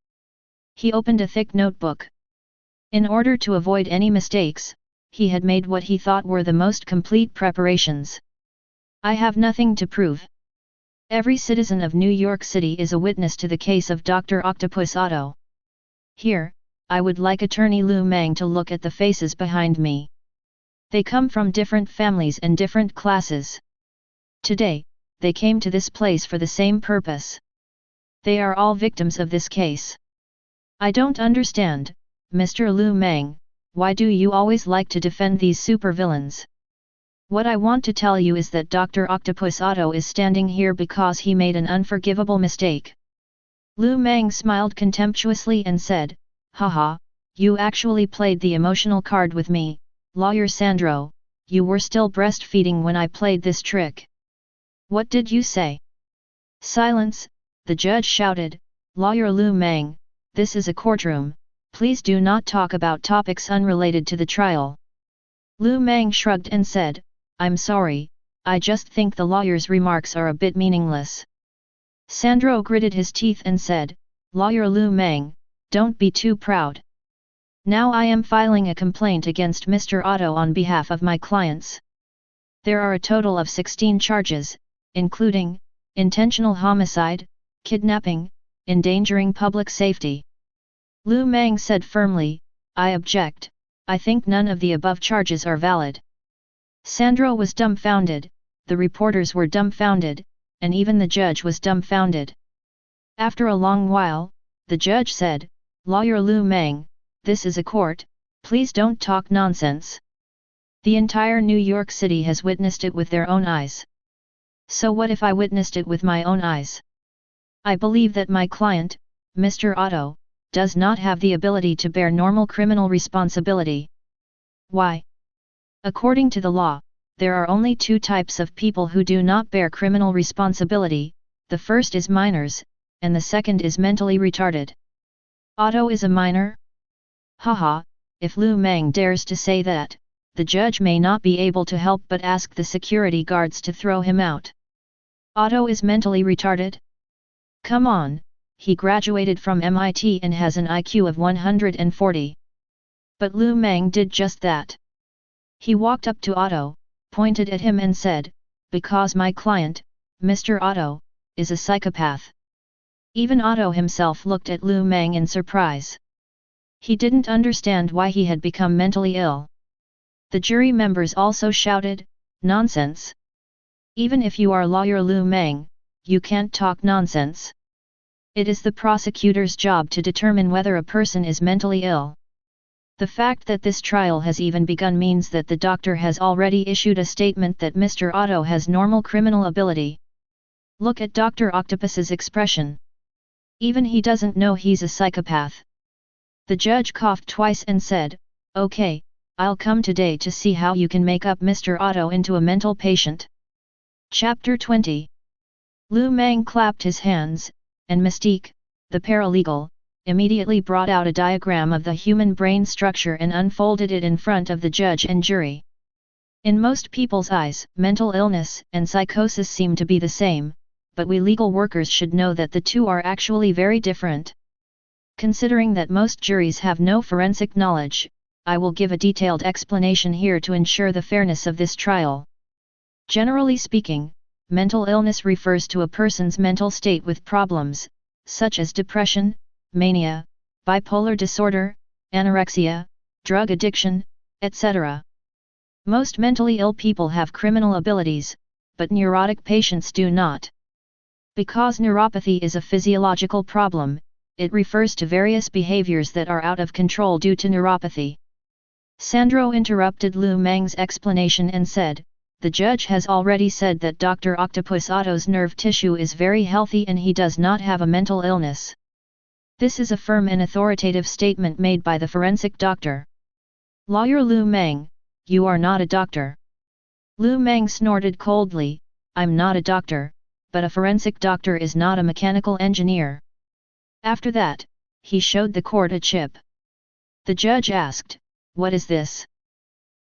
He opened a thick notebook. In order to avoid any mistakes, he had made what he thought were the most complete preparations. I have nothing to prove. Every citizen of New York City is a witness to the case of Dr. Octopus Otto. Here, I would like Attorney Lu Mang to look at the faces behind me. They come from different families and different classes. Today, they came to this place for the same purpose. They are all victims of this case. I don't understand, Mr. Lu Mang, why do you always like to defend these supervillains? What I want to tell you is that Dr. Octopus Otto is standing here because he made an unforgivable mistake. Lu Mang smiled contemptuously and said, haha, you actually played the emotional card with me, Lawyer Sandro, you were still breastfeeding when I played this trick. What did you say? Silence, the judge shouted. Lawyer Lu Mang, this is a courtroom, please do not talk about topics unrelated to the trial. Lu Mang shrugged and said, I'm sorry, I just think the lawyer's remarks are a bit meaningless. Sandro gritted his teeth and said, Lawyer Lu Mang, don't be too proud. Now I am filing a complaint against Mr. Otto on behalf of my clients. There are a total of 16 charges, including intentional homicide, kidnapping, endangering public safety. Lu Mang said firmly, I object, I think none of the above charges are valid. Sandro was dumbfounded, the reporters were dumbfounded, and even the judge was dumbfounded. After a long while, the judge said, Lawyer Lu Mang, this is a court, please don't talk nonsense. The entire New York City has witnessed it with their own eyes. So what if I witnessed it with my own eyes? I believe that my client, Mr. Otto, does not have the ability to bear normal criminal responsibility. Why? According to the law, there are only two types of people who do not bear criminal responsibility, the first is minors, and the second is mentally retarded. Otto is a minor? Haha, if Lu Mang dares to say that, the judge may not be able to help but ask the security guards to throw him out. Otto is mentally retarded? Come on, he graduated from MIT and has an IQ of 140. But Lu Mang did just that. He walked up to Otto, pointed at him and said, because my client, Mr. Otto, is a psychopath. Even Otto himself looked at Lu Mang in surprise. He didn't understand why he had become mentally ill. The jury members also shouted, nonsense. Even if you are Lawyer Lu Mang, you can't talk nonsense. It is the prosecutor's job to determine whether a person is mentally ill. The fact that this trial has even begun means that the doctor has already issued a statement that Mr. Otto has normal criminal ability. Look at Dr. Octopus's expression. Even he doesn't know he's a psychopath. The judge coughed twice and said, okay, I'll come today to see how you can make up Mr. Otto into a mental patient. Chapter 20. Lu Mang clapped his hands, and Mystique, the paralegal, immediately brought out a diagram of the human brain structure and unfolded it in front of the judge and jury. In most people's eyes, mental illness and psychosis seem to be the same, but we legal workers should know that the two are actually very different. Considering that most juries have no forensic knowledge, I will give a detailed explanation here to ensure the fairness of this trial. Generally speaking, mental illness refers to a person's mental state with problems, such as depression, mania, bipolar disorder, anorexia, drug addiction, etc. Most mentally ill people have criminal abilities, but neurotic patients do not. Because neuropathy is a physiological problem, it refers to various behaviors that are out of control due to neuropathy. Sandro interrupted Lu Mang's explanation and said, the judge has already said that Dr. Octopus Otto's nerve tissue is very healthy and he does not have a mental illness. This is a firm and authoritative statement made by the forensic doctor. Lawyer Lu Mang, you are not a doctor. Lu Mang snorted coldly, I'm not a doctor, but a forensic doctor is not a mechanical engineer. After that, he showed the court a chip. The judge asked, "What is this?"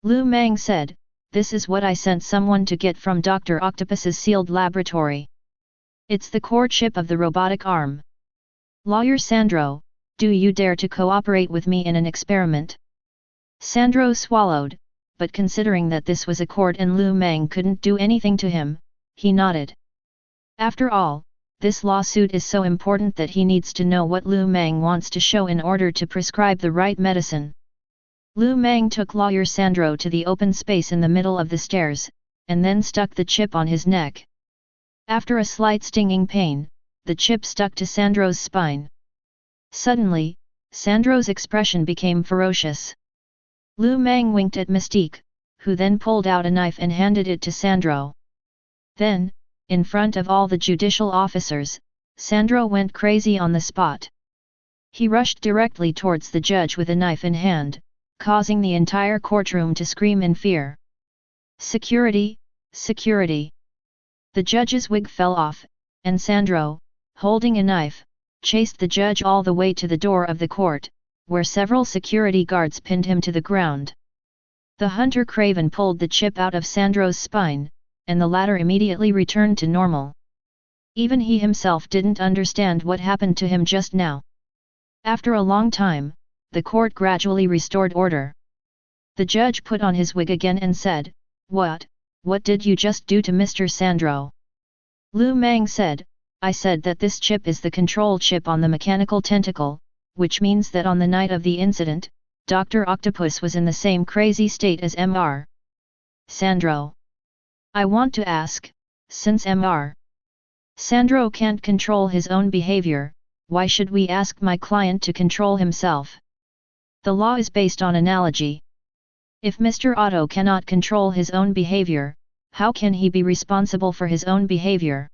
Mang said, "This is what I sent someone to get from Dr. Octopus's sealed laboratory. It's the core chip of the robotic arm. Lawyer Sandro, do you dare to cooperate with me in an experiment?" Sandro swallowed, but considering that this was a court and Mang couldn't do anything to him, he nodded. After all, this lawsuit is so important that he needs to know what Mang wants to show in order to prescribe the right medicine. Mang took Lawyer Sandro to the open space in the middle of the stairs, and then stuck the chip on his neck. After a slight stinging pain, the chip stuck to Sandro's spine. Suddenly, Sandro's expression became ferocious. Mang winked at Mystique, who then pulled out a knife and handed it to Sandro. Then, in front of all the judicial officers, Sandro went crazy on the spot. He rushed directly towards the judge with a knife in hand, causing the entire courtroom to scream in fear. "Security! Security!" The judge's wig fell off, and Sandro, holding a knife, chased the judge all the way to the door of the court, where several security guards pinned him to the ground. The hunter Craven pulled the chip out of Sandro's spine, and the latter immediately returned to normal. Even he himself didn't understand what happened to him just now. After a long time, the court gradually restored order. The judge put on his wig again and said, What did you just do to Mr. Sandro?" Mang said, "I said that this chip is the control chip on the mechanical tentacle, which means that on the night of the incident, Dr. Octopus was in the same crazy state as Mr. Sandro. I want to ask, since Mr. Sandro can't control his own behavior, why should we ask my client to control himself? The law is based on analogy. If Mr. Otto cannot control his own behavior, how can he be responsible for his own behavior?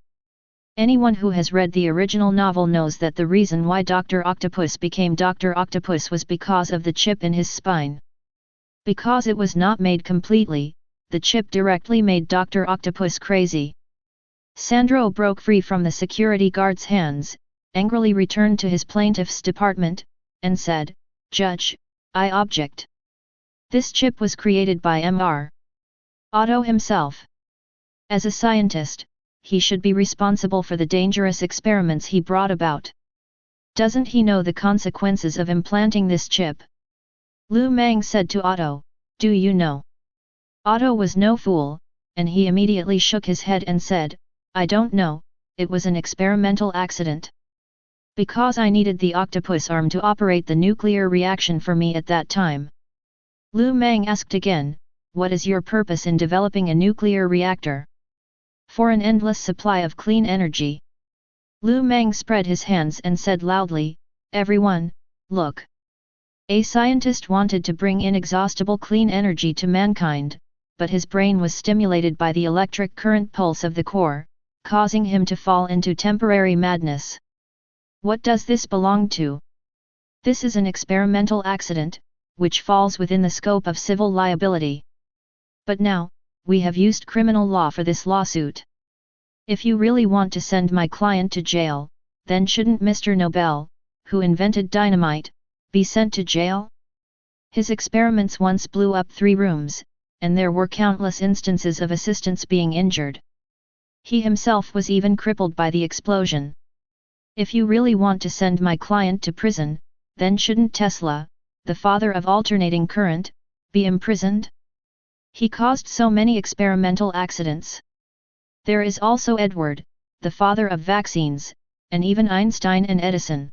Anyone who has read the original novel knows that the reason why Dr. Octopus became Dr. Octopus was because of the chip in his spine. Because it was not made completely, the chip directly made Dr. Octopus crazy. Sandro broke free from the security guard's hands, angrily returned to his plaintiff's department, and said, "Judge, I object. This chip was created by Mr. Otto himself. As a scientist, he should be responsible for the dangerous experiments he brought about. Doesn't he know the consequences of implanting this chip?" Mang said to Otto, "Do you know?" Otto was no fool, and he immediately shook his head and said, "I don't know, it was an experimental accident. Because I needed the octopus arm to operate the nuclear reaction for me at that time." Mang asked again, "What is your purpose in developing a nuclear reactor?" "For an endless supply of clean energy." Mang spread his hands and said loudly, "Everyone, look. A scientist wanted to bring inexhaustible clean energy to mankind, but his brain was stimulated by the electric current pulse of the core, causing him to fall into temporary madness. What does this belong to? This is an experimental accident, which falls within the scope of civil liability. But now, we have used criminal law for this lawsuit. If you really want to send my client to jail, then shouldn't Mr. Nobel, who invented dynamite, be sent to jail? His experiments once blew up 3 rooms, and there were countless instances of assistants being injured. He himself was even crippled by the explosion. If you really want to send my client to prison, then shouldn't Tesla, the father of alternating current, be imprisoned? He caused so many experimental accidents. There is also Edward, the father of vaccines, and even Einstein and Edison.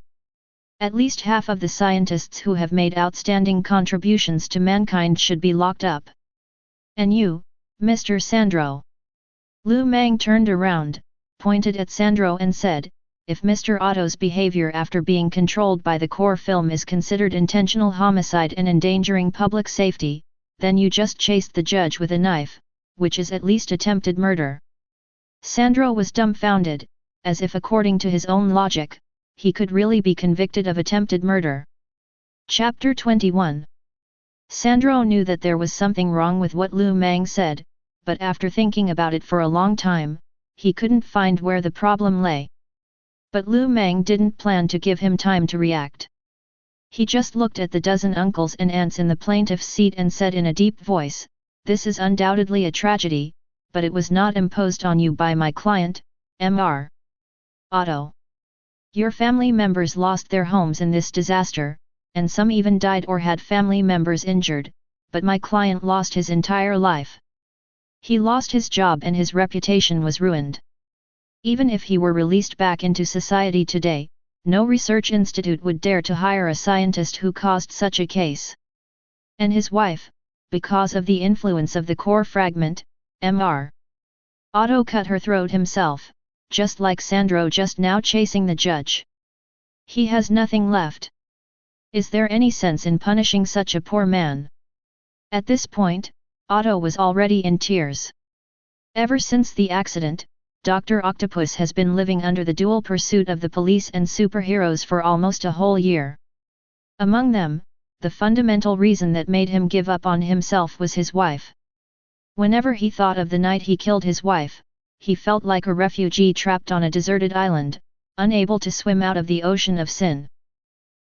At least half of the scientists who have made outstanding contributions to mankind should be locked up. And you, Mr. Sandro." Mang turned around, pointed at Sandro and said, "If Mr. Otto's behavior after being controlled by the core film is considered intentional homicide and endangering public safety, then you just chased the judge with a knife, which is at least attempted murder." Sandro was dumbfounded, as if according to his own logic, he could really be convicted of attempted murder. Chapter 21. Sandro knew that there was something wrong with what Mang said, but after thinking about it for a long time, he couldn't find where the problem lay. But Lu Mang didn't plan to give him time to react. He just looked at the dozen uncles and aunts in the plaintiff's seat and said in a deep voice, "This is undoubtedly a tragedy, but it was not imposed on you by my client, Mr. Otto. Your family members lost their homes in this disaster, and some even died or had family members injured, but my client lost his entire life. He lost his job and his reputation was ruined. Even if he were released back into society today, no research institute would dare to hire a scientist who caused such a case. And his wife, because of the influence of the core fragment, Mr. Otto cut her throat himself, just like Sandro just now chasing the judge. He has nothing left. Is there any sense in punishing such a poor man?" At this point, Otto was already in tears. Ever since the accident, Dr. Octopus has been living under the dual pursuit of the police and superheroes for almost a whole year. Among them, the fundamental reason that made him give up on himself was his wife. Whenever he thought of the night he killed his wife, he felt like a refugee trapped on a deserted island, unable to swim out of the ocean of sin.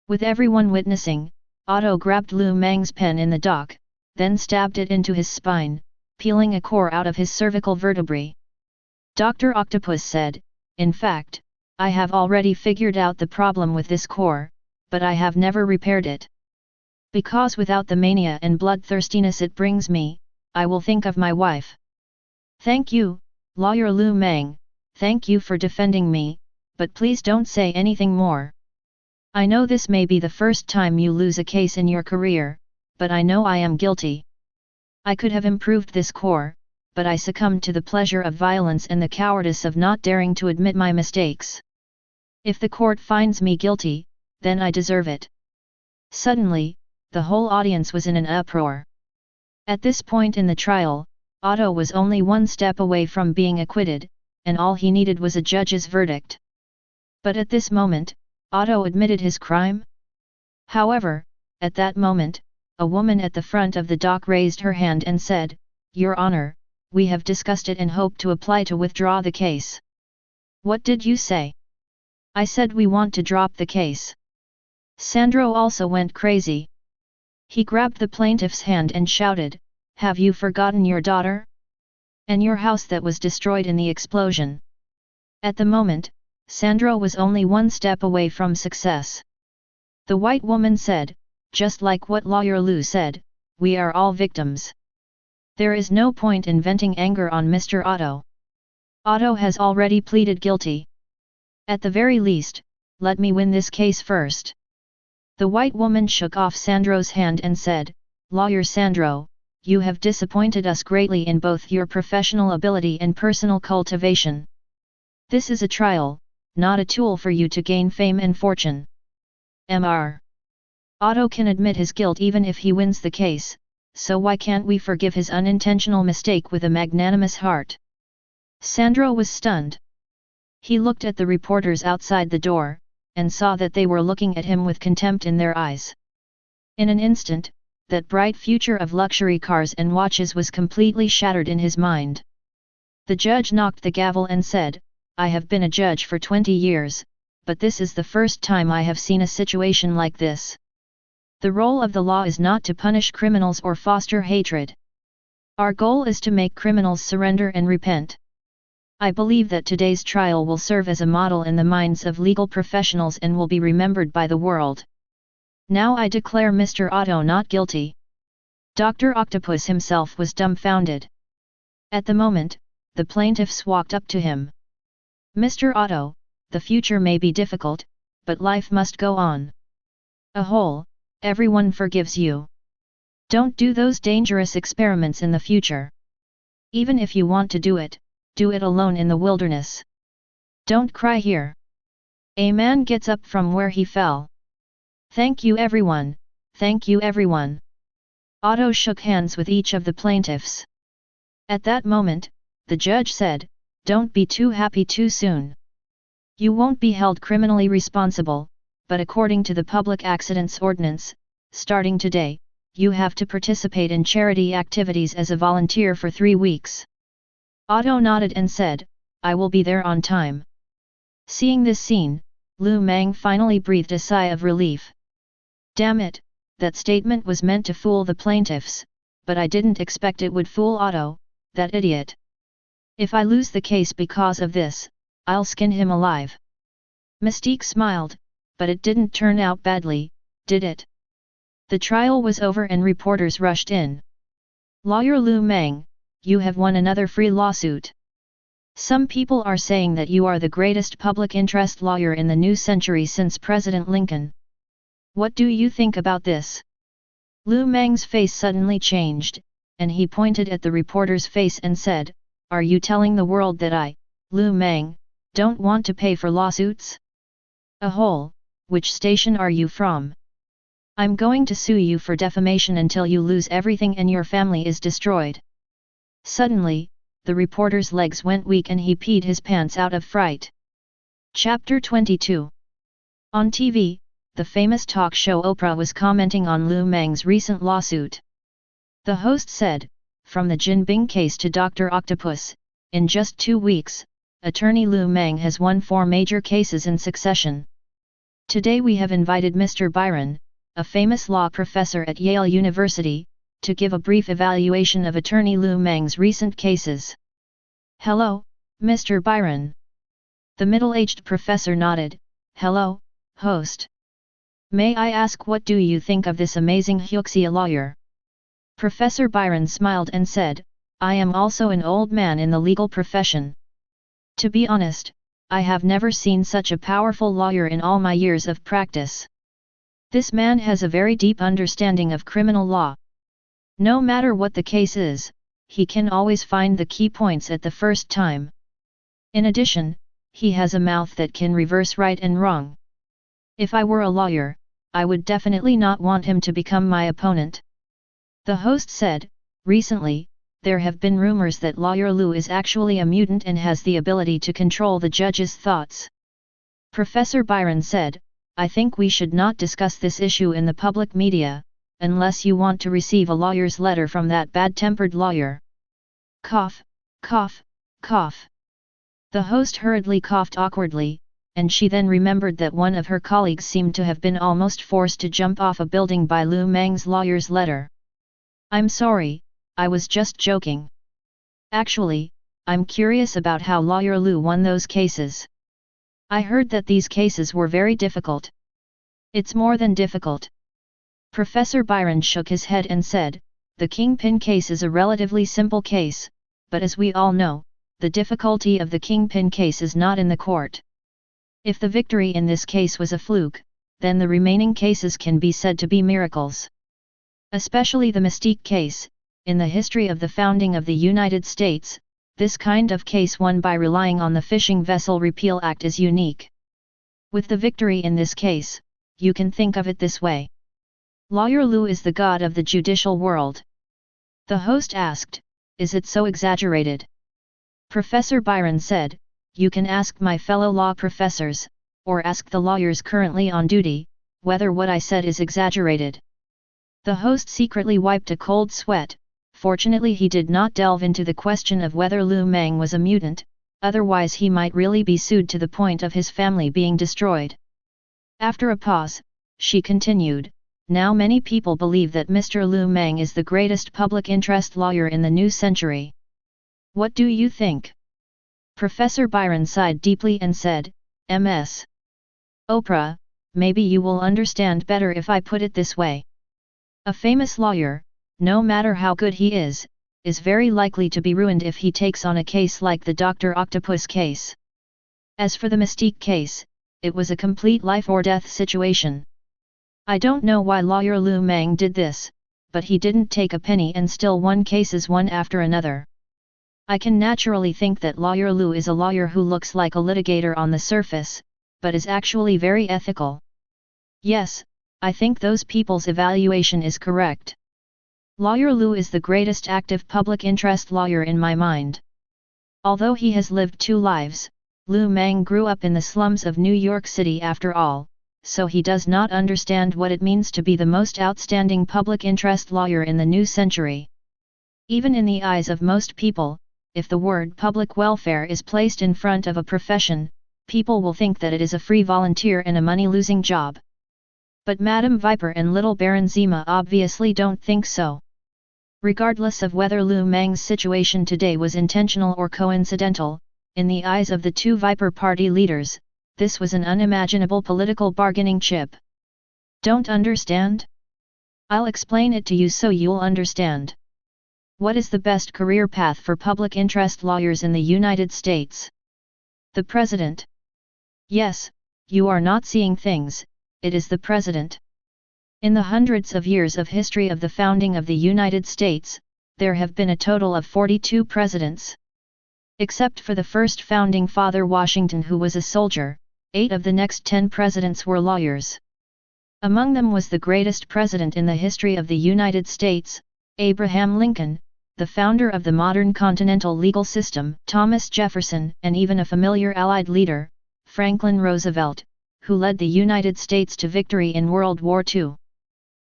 With everyone witnessing, Otto grabbed Lu Mang's pen in the dock, then stabbed it into his spine, peeling a core out of his cervical vertebrae. Dr. Octopus said, "In fact, I have already figured out the problem with this core, but I have never repaired it. Because without the mania and bloodthirstiness it brings me, I will think of my wife." "Thank you, Lawyer Lu Mang, thank you for defending me, but please don't say anything more. I know this may be the first time you lose a case in your career, but I know I am guilty. I could have improved this core, but I succumbed to the pleasure of violence and the cowardice of not daring to admit my mistakes. If the court finds me guilty, then I deserve it." Suddenly, the whole audience was in an uproar. At this point in the trial, Otto was only one step away from being acquitted, and all he needed was a judge's verdict. But at this moment, Otto admitted his crime? However, at that moment, a woman at the front of the dock raised her hand and said, "Your Honor, we have discussed it and hope to apply to withdraw the case." "What did you say?" "I said we want to drop the case." Sandro also went crazy. He grabbed the plaintiff's hand and shouted, "Have you forgotten your daughter? And your house that was destroyed in the explosion?" At the moment, Sandro was only one step away from success. The white woman said, "Just like what Lawyer Lu said, we are all victims. There is no point in venting anger on Mr. Otto. Otto has already pleaded guilty. At the very least, let me win this case first." The white woman shook off Sandro's hand and said, "Lawyer Sandro, you have disappointed us greatly in both your professional ability and personal cultivation. This is a trial, not a tool for you to gain fame and fortune. Mr. Otto can admit his guilt even if he wins the case, so why can't we forgive his unintentional mistake with a magnanimous heart?" Sandro was stunned. He looked at the reporters outside the door, and saw that they were looking at him with contempt in their eyes. In an instant, that bright future of luxury cars and watches was completely shattered in his mind. The judge knocked the gavel and said, "I have been a judge for 20 years, but this is the first time I have seen a situation like this. The role of the law is not to punish criminals or foster hatred. Our goal is to make criminals surrender and repent. I believe that today's trial will serve as a model in the minds of legal professionals and will be remembered by the world. Now I declare Mr. Otto not guilty." Dr. Octopus himself was dumbfounded. At the moment, the plaintiffs walked up to him. "Mr. Otto, the future may be difficult, but life must go on. Everyone forgives you. Don't do those dangerous experiments in the future. Even if you want to do it alone in the wilderness. Don't cry here." A man gets up from where he fell. "Thank you everyone, thank you everyone." Otto shook hands with each of the plaintiffs. At that moment, the judge said, "Don't be too happy too soon. You won't be held criminally responsible, but according to the Public Accidents Ordinance, starting today, you have to participate in charity activities as a volunteer for 3 weeks." Otto nodded and said, I will be there on time. Seeing this scene, Mang finally breathed a sigh of relief. Damn it, that statement was meant to fool the plaintiffs, but I didn't expect it would fool Otto, that idiot. If I lose the case because of this, I'll skin him alive. Mystique smiled, but it didn't turn out badly, did it? The trial was over and reporters rushed in. Lawyer Mang, you have won another free lawsuit. Some people are saying that you are the greatest public interest lawyer in the new century since President Lincoln. What do you think about this? Mang's face suddenly changed, and he pointed at the reporter's face and said, "Are you telling the world that I, Mang, don't want to pay for lawsuits? Ahole, which station are you from? I'm going to sue you for defamation until you lose everything and your family is destroyed." Suddenly, the reporter's legs went weak and he peed his pants out of fright. Chapter 22. On TV, the famous talk show Oprah was commenting on Mang's recent lawsuit. The host said, "From the Jin Bing case to Dr. Octopus, in just 2 weeks, attorney Mang has won 4 major cases in succession. Today we have invited Mr. Byron, a famous law professor at Yale University, to give a brief evaluation of attorney Mang's recent cases." "Hello, Mr. Byron." The middle-aged professor nodded. "Hello, host. May I ask what do you think of this amazing Huxia lawyer?" Professor Byron smiled and said, "I am also an old man in the legal profession. To be honest, I have never seen such a powerful lawyer in all my years of practice. This man has a very deep understanding of criminal law. No matter what the case is, he can always find the key points at the first time. In addition, he has a mouth that can reverse right and wrong. If I were a lawyer, I would definitely not want him to become my opponent." The host said, "Recently, there have been rumors that Lawyer Lu is actually a mutant and has the ability to control the judge's thoughts." Professor Byron said, "I think we should not discuss this issue in the public media, unless you want to receive a lawyer's letter from that bad-tempered lawyer." Cough, cough, cough. The host hurriedly coughed awkwardly, and she then remembered that one of her colleagues seemed to have been almost forced to jump off a building by Mang's lawyer's letter. "I'm sorry, I was just joking. Actually, I'm curious about how Lawyer Lu won those cases. I heard that these cases were very difficult." "It's more than difficult." Professor Byron shook his head and said, "The Kingpin case is a relatively simple case, but as we all know, the difficulty of the Kingpin case is not in the court. If the victory in this case was a fluke, then the remaining cases can be said to be miracles. Especially the Mystique case, in the history of the founding of the United States, this kind of case won by relying on the Fishing Vessel Repeal Act is unique. With the victory in this case, you can think of it this way. Lawyer Lu is the god of the judicial world." The host asked, "Is it so exaggerated?" Professor Byron said, "You can ask my fellow law professors, or ask the lawyers currently on duty, whether what I said is exaggerated." The host secretly wiped a cold sweat. Fortunately he did not delve into the question of whether Mang was a mutant, otherwise he might really be sued to the point of his family being destroyed. After a pause, she continued, "Now many people believe that Mr. Mang is the greatest public interest lawyer in the new century. What do you think?" Professor Byron sighed deeply and said, "Ms. Oprah, maybe you will understand better if I put it this way. A famous lawyer, no matter how good he is very likely to be ruined if he takes on a case like the Dr. Octopus case. As for the Mystique case, it was a complete life-or-death situation. I don't know why Lawyer Mang did this, but he didn't take a penny and still won cases one after another. I can naturally think that Lawyer Lu is a lawyer who looks like a litigator on the surface, but is actually very ethical. Yes, I think those people's evaluation is correct. Lawyer Lu is the greatest active public interest lawyer in my mind. Although he has lived 2 lives, Mang grew up in the slums of New York City after all, so he does not understand what it means to be the most outstanding public interest lawyer in the new century. Even in the eyes of most people, if the word public welfare is placed in front of a profession, people will think that it is a free volunteer and a money-losing job. But Madame Viper and Little Baron Zima obviously don't think so. Regardless of whether Lu Mang's situation today was intentional or coincidental, in the eyes of the two Viper Party leaders, this was an unimaginable political bargaining chip. Don't understand? I'll explain it to you so you'll understand. What is the best career path for public interest lawyers in the United States? The President. Yes, you are not seeing things, it is the President. In the hundreds of years of history of the founding of the United States, there have been a total of 42 presidents. Except for the first founding father Washington, who was a soldier, 8 of the next 10 presidents were lawyers. Among them was the greatest president in the history of the United States, Abraham Lincoln, the founder of the modern continental legal system, Thomas Jefferson, and even a familiar Allied leader, Franklin Roosevelt, who led the United States to victory in World War II.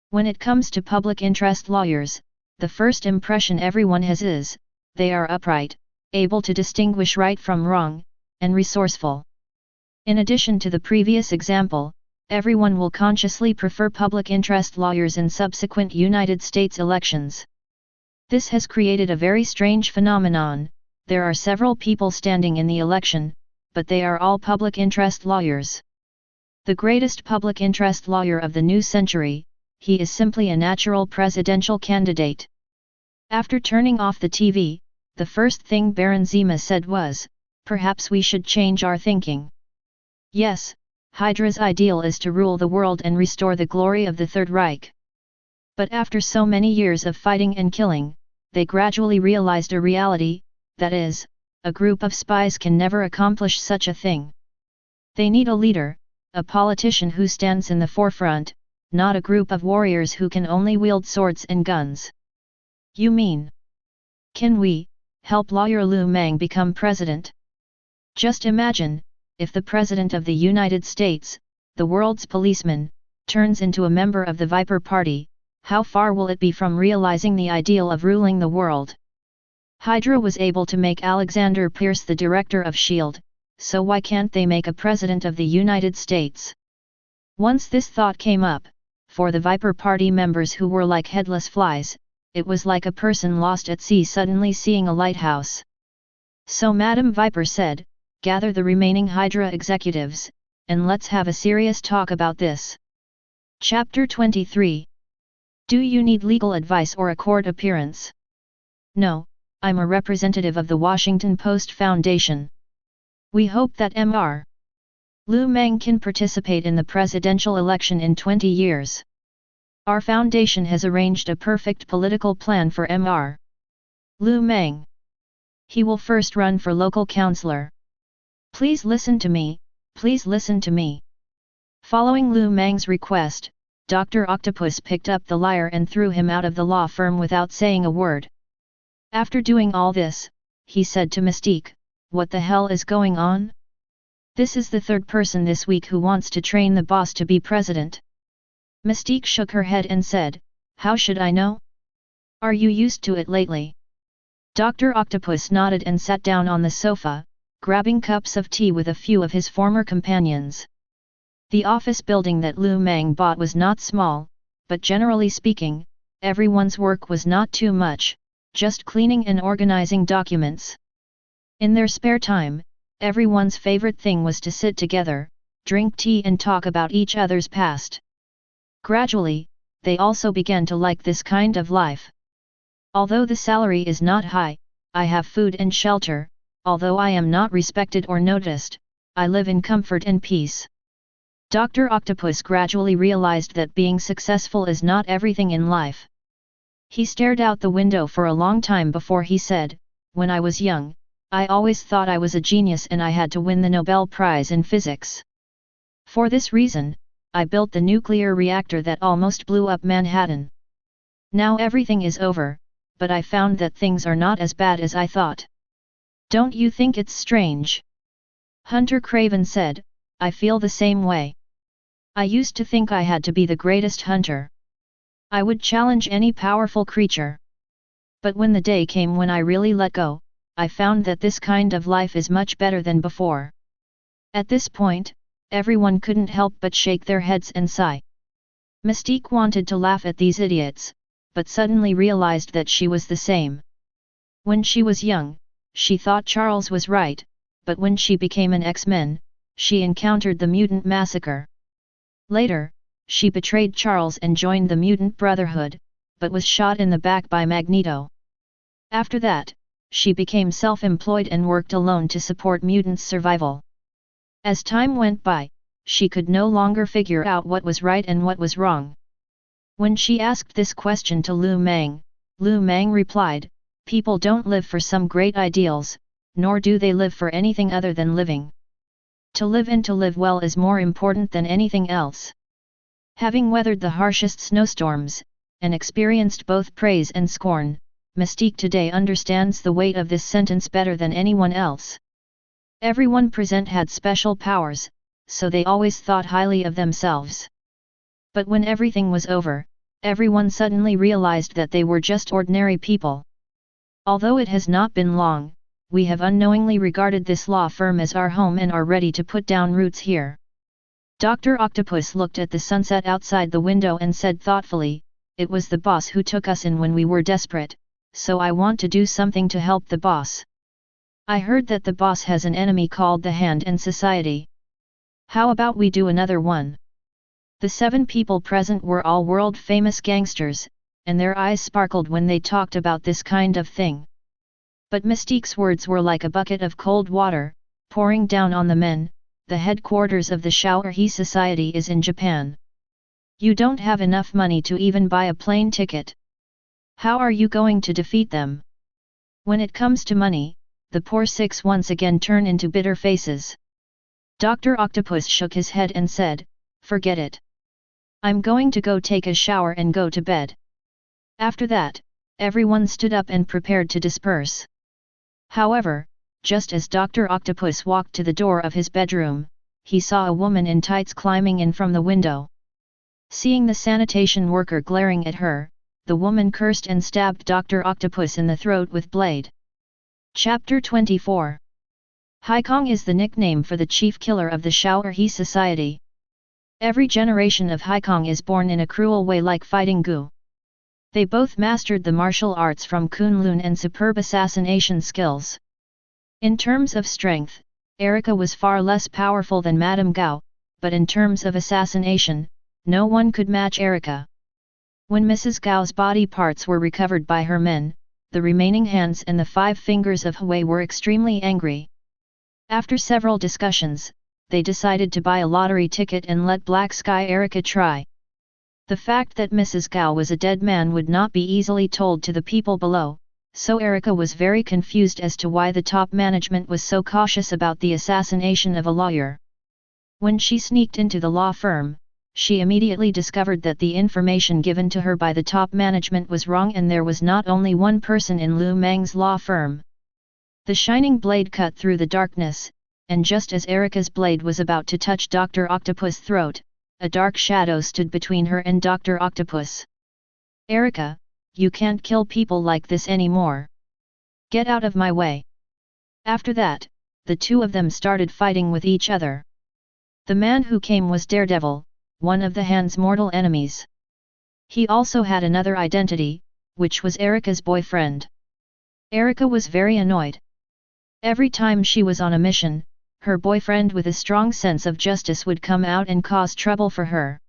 When it comes to public interest lawyers, the first impression everyone has is, they are upright, able to distinguish right from wrong, and resourceful. In addition to the previous example, everyone will consciously prefer public interest lawyers in subsequent United States elections. This has created a very strange phenomenon. There are several people standing in the election, but they are all public interest lawyers. The greatest public interest lawyer of the new century, he is simply a natural presidential candidate. After turning off the TV, the first thing Baron Zima said was, "Perhaps we should change our thinking." Yes, Hydra's ideal is to rule the world and restore the glory of the Third Reich. But after so many years of fighting and killing, they gradually realized a reality, that is, a group of spies can never accomplish such a thing. They need a leader, a politician who stands in the forefront, not a group of warriors who can only wield swords and guns. You mean? Can we help lawyer Lu Mang become president? Just imagine, if the President of the United States, the world's policeman, turns into a member of the Viper Party, how far will it be from realizing the ideal of ruling the world? Hydra was able to make Alexander Pierce the director of S.H.I.E.L.D., so why can't they make a president of the United States? Once this thought came up, for the Viper Party members who were like headless flies, it was like a person lost at sea suddenly seeing a lighthouse. So Madame Viper said, "Gather the remaining Hydra executives, and let's have a serious talk about this." Chapter 23. Do you need legal advice or a court appearance? No, I'm a representative of the Washington Post Foundation. We hope that Mr. Lu Mang can participate in the presidential election in 20 years. Our foundation has arranged a perfect political plan for Mr. Lu Mang. He will first run for local councillor. Please listen to me, please listen to me. Following Lu Mang's request, Dr. Octopus picked up the liar and threw him out of the law firm without saying a word. After doing all this, he said to Mystique, "What the hell is going on? This is the third person this week who wants to train the boss to be president." Mystique shook her head and said, "How should I know? Are you used to it lately?" Dr. Octopus nodded and sat down on the sofa, grabbing cups of tea with a few of his former companions. The office building that Lu Mang bought was not small, but generally speaking, everyone's work was not too much, just cleaning and organizing documents. In their spare time, everyone's favorite thing was to sit together, drink tea and talk about each other's past. Gradually, they also began to like this kind of life. Although the salary is not high, I have food and shelter, although I am not respected or noticed, I live in comfort and peace. Dr. Octopus gradually realized that being successful is not everything in life. He stared out the window for a long time before he said, "When I was young, I always thought I was a genius and I had to win the Nobel Prize in physics. For this reason, I built the nuclear reactor that almost blew up Manhattan. Now everything is over, but I found that things are not as bad as I thought. Don't you think it's strange?" Hunter Craven said, "I feel the same way. I used to think I had to be the greatest hunter. I would challenge any powerful creature. But when the day came when I really let go, I found that this kind of life is much better than before." At this point, everyone couldn't help but shake their heads and sigh. Mystique wanted to laugh at these idiots, but suddenly realized that she was the same. When she was young, she thought Charles was right, but when she became an X-Men, she encountered the Mutant massacre. Later, she betrayed Charles and joined the Mutant Brotherhood, but was shot in the back by Magneto. After that, she became self-employed and worked alone to support mutants' survival. As time went by, she could no longer figure out what was right and what was wrong. When she asked this question to Lu Mang replied, "People don't live for some great ideals, nor do they live for anything other than living. To live and to live well is more important than anything else." Having weathered the harshest snowstorms, and experienced both praise and scorn, Mystique today understands the weight of this sentence better than anyone else. Everyone present had special powers, so they always thought highly of themselves. But when everything was over, everyone suddenly realized that they were just ordinary people. Although it has not been long, we have unknowingly regarded this law firm as our home and are ready to put down roots here. Dr. Octopus looked at the sunset outside the window and said thoughtfully, "It was the boss who took us in when we were desperate, so I want to do something to help the boss. I heard that the boss has an enemy called the Hand and Society. How about we do another one?" The 7 people present were all world-famous gangsters, and their eyes sparkled when they talked about this kind of thing. But Mystique's words were like a bucket of cold water, pouring down on the men. "The headquarters of the Shower-He Society is in Japan. You don't have enough money to even buy a plane ticket. How are you going to defeat them?" When it comes to money, the poor 6 once again turn into bitter faces. Dr. Octopus shook his head and said, "Forget it. I'm going to go take a shower and go to bed." After that, everyone stood up and prepared to disperse. However, just as Dr. Octopus walked to the door of his bedroom, he saw a woman in tights climbing in from the window. Seeing the sanitation worker glaring at her, the woman cursed and stabbed Dr. Octopus in the throat with blade. Chapter 24. Haikong is the nickname for the chief killer of the Shower-He Society. Every generation of Haikong is born in a cruel way like fighting Gu. They both mastered the martial arts from Kunlun and superb assassination skills. In terms of strength, Erica was far less powerful than Madame Gao, but in terms of assassination, no one could match Erica. When Mrs. Gao's body parts were recovered by her men, the remaining hands and the 5 fingers of Hui were extremely angry. After several discussions, they decided to buy a lottery ticket and let Black Sky Erica try. The fact that Mrs. Gao was a dead man would not be easily told to the people below, so Erica was very confused as to why the top management was so cautious about the assassination of a lawyer. When she sneaked into the law firm, she immediately discovered that the information given to her by the top management was wrong and there was not only one person in Lu Mang's law firm. The shining blade cut through the darkness, and just as Erica's blade was about to touch Dr. Octopus' throat, a dark shadow stood between her and Dr. Octopus. "Erica, you can't kill people like this anymore. Get out of my way." After that, the two of them started fighting with each other. The man who came was Daredevil, one of the Hand's mortal enemies. He also had another identity, which was Erica's boyfriend. Erica was very annoyed. Every time she was on a mission, her boyfriend with a strong sense of justice would come out and cause trouble for her.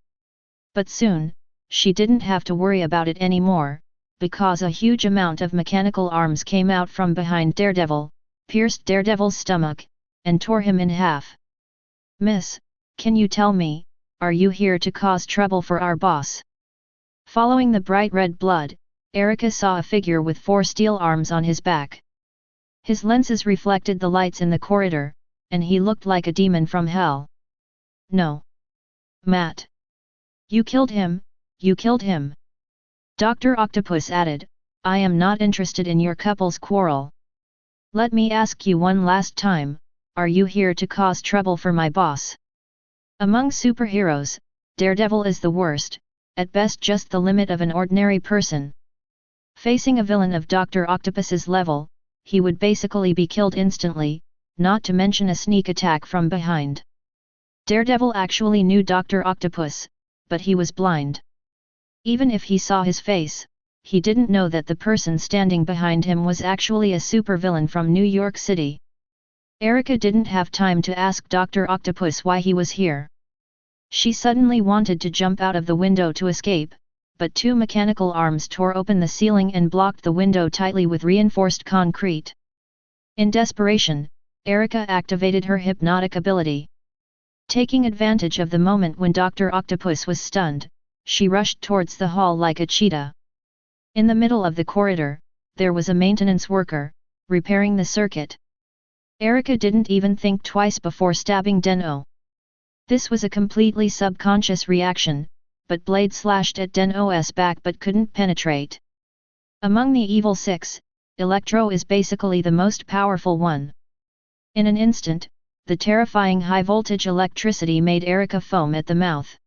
But soon, she didn't have to worry about it anymore, because a huge amount of mechanical arms came out from behind Daredevil, pierced Daredevil's stomach, and tore him in half. "Miss, can you tell me, are you here to cause trouble for our boss?" Following the bright red blood, Erica saw a figure with 4 steel arms on his back. His lenses reflected the lights in the corridor, and he looked like a demon from hell. "No. Matt. You killed him, you killed him." Dr. Octopus added, "I am not interested in your couple's quarrel. Let me ask you one last time, are you here to cause trouble for my boss?" Among superheroes, Daredevil is the worst, at best just the limit of an ordinary person. Facing a villain of Dr. Octopus's level, he would basically be killed instantly, not to mention a sneak attack from behind. Daredevil actually knew Dr. Octopus, but he was blind. Even if he saw his face, he didn't know that the person standing behind him was actually a supervillain from New York City. Erica didn't have time to ask Dr. Octopus why he was here. She suddenly wanted to jump out of the window to escape, but two mechanical arms tore open the ceiling and blocked the window tightly with reinforced concrete. In desperation, Erica activated her hypnotic ability. Taking advantage of the moment when Dr. Octopus was stunned, she rushed towards the hall like a cheetah. In the middle of the corridor, there was a maintenance worker, repairing the circuit. Erica didn't even think twice before stabbing Den-O. This was a completely subconscious reaction, but blade slashed at Den-O's back but couldn't penetrate. Among the evil six, Electro is basically the most powerful one. In an instant, the terrifying high-voltage electricity made Erica foam at the mouth.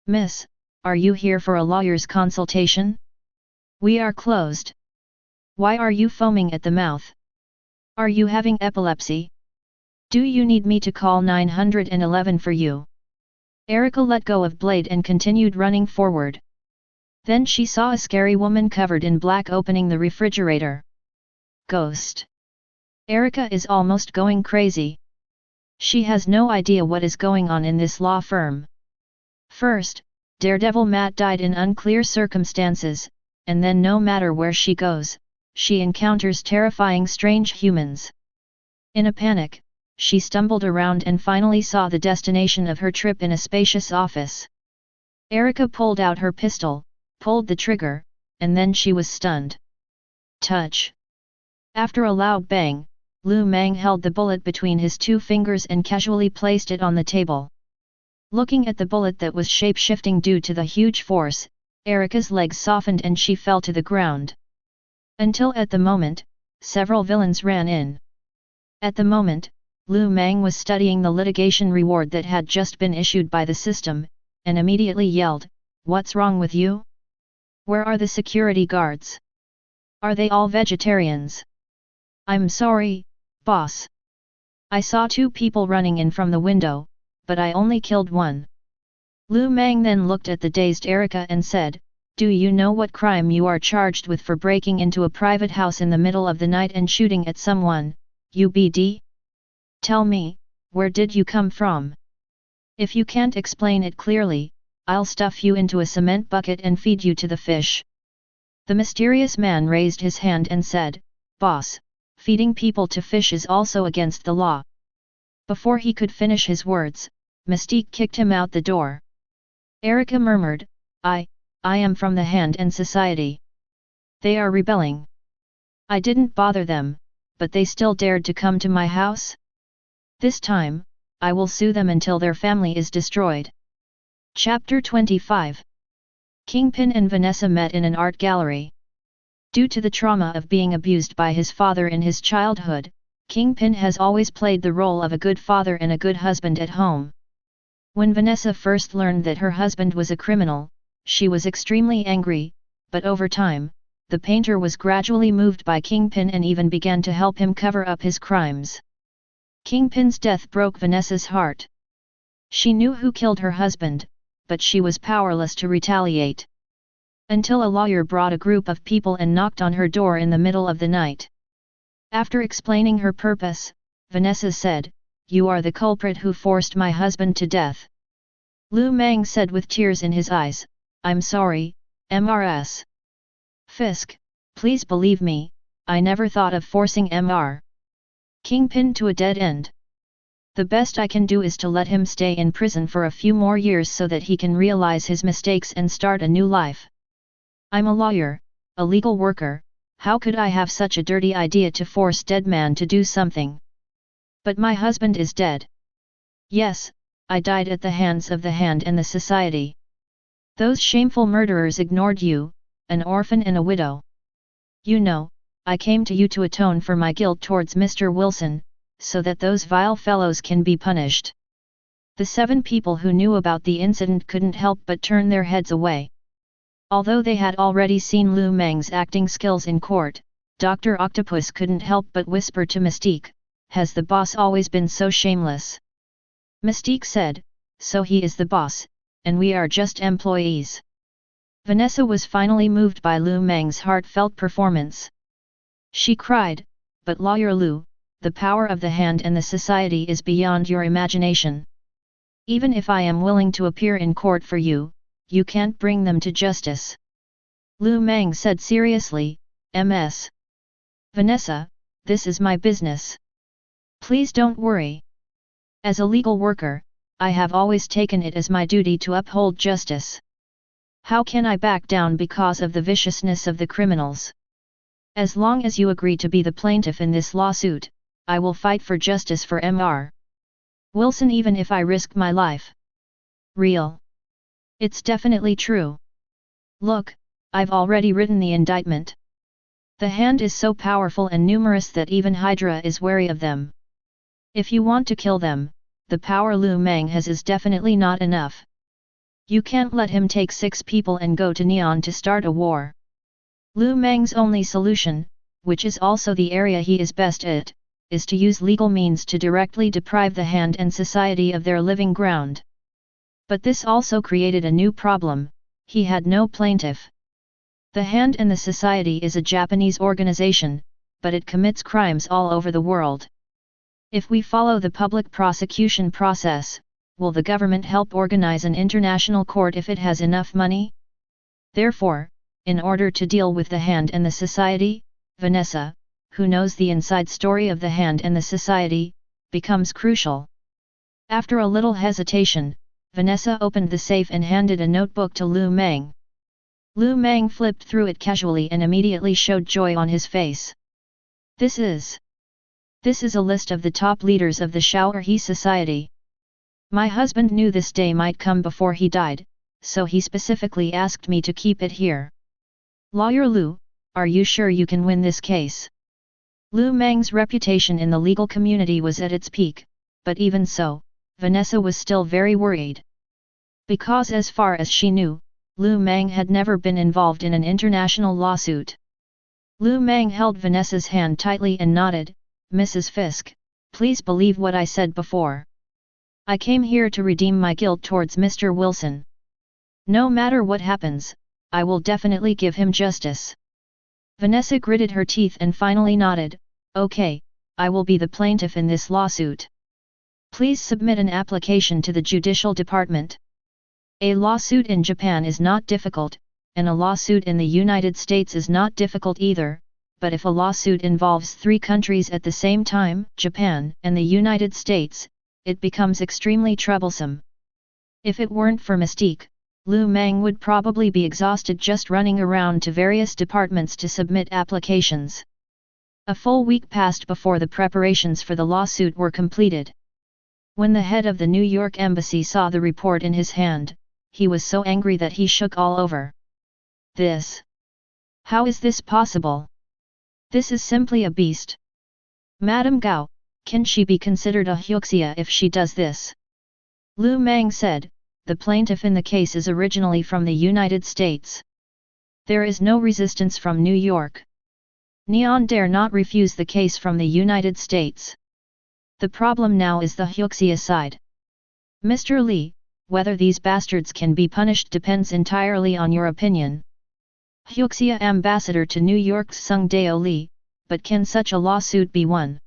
"Miss, are you here for a lawyer's consultation? We are closed. Why are you foaming at the mouth? Are you having epilepsy? Do you need me to call 911 for you?" Erica let go of Blade and continued running forward. Then she saw a scary woman covered in black opening the refrigerator. Ghost. Erica is almost going crazy. She has no idea what is going on in this law firm. First, Daredevil Matt died in unclear circumstances, and then no matter where she goes, she encounters terrifying strange humans. In a panic, she stumbled around and finally saw the destination of her trip in a spacious office. Erica pulled out her pistol, pulled the trigger, and then she was stunned. Touch. After a loud bang, Mang held the bullet between his two fingers and casually placed it on the table. Looking at the bullet that was shape-shifting due to the huge force, Erica's legs softened and she fell to the ground. Until at the moment, several villains ran in. At the moment, Mang was studying the litigation reward that had just been issued by the system, and immediately yelled, "What's wrong with you? Where are the security guards? Are they all vegetarians?" "I'm sorry, boss. I saw two people running in from the window, but I only killed one." Mang then looked at the dazed Erica and said, "Do you know what crime you are charged with for breaking into a private house in the middle of the night and shooting at someone, UBD? Tell me, where did you come from? If you can't explain it clearly, I'll stuff you into a cement bucket and feed you to the fish." The mysterious man raised his hand and said, "Boss, feeding people to fish is also against the law." Before he could finish his words, Mystique kicked him out the door. Erica murmured, I am from the Hand and Society. They are rebelling. I didn't bother them, but they still dared to come to my house? This time, I will sue them until their family is destroyed." Chapter 25. Kingpin and Vanessa met in an art gallery. Due to the trauma of being abused by his father in his childhood, Kingpin has always played the role of a good father and a good husband at home. When Vanessa first learned that her husband was a criminal, she was extremely angry, but over time, the painter was gradually moved by Kingpin and even began to help him cover up his crimes. Kingpin's death broke Vanessa's heart. She knew who killed her husband, but she was powerless to retaliate. Until a lawyer brought a group of people and knocked on her door in the middle of the night. After explaining her purpose, Vanessa said, "You are the culprit who forced my husband to death." Mang said with tears in his eyes, "I'm sorry, Mrs. Fisk, please believe me, I never thought of forcing Mr. Kingpin to a dead end. The best I can do is to let him stay in prison for a few more years so that he can realize his mistakes and start a new life. I'm a lawyer, a legal worker, how could I have such a dirty idea to force dead man to do something? But my husband is dead. Yes, I died at the hands of the Hand and the Society. Those shameful murderers ignored you, an orphan and a widow. You know, I came to you to atone for my guilt towards Mr. Wilson, so that those vile fellows can be punished." The 7 people who knew about the incident couldn't help but turn their heads away. Although they had already seen Mang's acting skills in court, Dr. Octopus couldn't help but whisper to Mystique, "Has the boss always been so shameless?" Mystique said, "So he is the boss, and we are just employees." Vanessa was finally moved by Lu Mang's heartfelt performance. She cried, "But Lawyer Lu, the power of the hand and the society is beyond your imagination. Even if I am willing to appear in court for you, you can't bring them to justice." Lu Mang said seriously, "Ms. Vanessa, this is my business. Please don't worry. As a legal worker, I have always taken it as my duty to uphold justice. How can I back down because of the viciousness of the criminals? As long as you agree to be the plaintiff in this lawsuit, I will fight for justice for Mr. Wilson even if I risk my life." "Real? It's definitely true. Look, I've already written the indictment. The hand is so powerful and numerous that even Hydra is wary of them. If you want to kill them, the power Lu Mang has is definitely not enough. You can't let him take 6 people and go to Neon to start a war. Lu Mang's only solution, which is also the area he is best at, is to use legal means to directly deprive the hand and society of their living ground." But this also created a new problem: he had no plaintiff. The hand and the society is a Japanese organization, but it commits crimes all over the world. If we follow the public prosecution process, will the government help organize an international court if it has enough money? Therefore, in order to deal with the hand and the society, Vanessa, who knows the inside story of the hand and the society, becomes crucial. After a little hesitation, Vanessa opened the safe and handed a notebook to Lu Mang. Lu Mang flipped through it casually and immediately showed joy on his face. This is a list of the top leaders of the Shao'er Society. My husband knew this day might come before he died, so he specifically asked me to keep it here. Lawyer Lu, are you sure you can win this case?" Lu Mang's reputation in the legal community was at its peak, but even so, Vanessa was still very worried. Because as far as she knew, Lu Mang had never been involved in an international lawsuit. Lu Mang held Vanessa's hand tightly and nodded, "Mrs. Fisk, please believe what I said before. I came here to redeem my guilt towards Mr. Wilson. No matter what happens, I will definitely give him justice." Vanessa gritted her teeth and finally nodded, "Okay, I will be the plaintiff in this lawsuit. Please submit an application to the Judicial Department." A lawsuit in Japan is not difficult, and a lawsuit in the United States is not difficult either, but if a lawsuit involves 3 countries at the same time, Japan and the United States, it becomes extremely troublesome. If it weren't for Mystique, Lu Mang would probably be exhausted just running around to various departments to submit applications. A full week passed before the preparations for the lawsuit were completed. When the head of the New York embassy saw the report in his hand, he was so angry that he shook all over. How is this possible? This is simply a beast. Madame Gao, can she be considered a Hyuxia if she does this? Lu Mang said, the plaintiff in the case is originally from the United States. There is no resistance from New York. Neon dare not refuse the case from the United States. The problem now is the Hyuxia side. Mr. Li, whether these bastards can be punished depends entirely on your opinion. Hyuxia ambassador to New York's Sung Deo Li, but can such a lawsuit be won?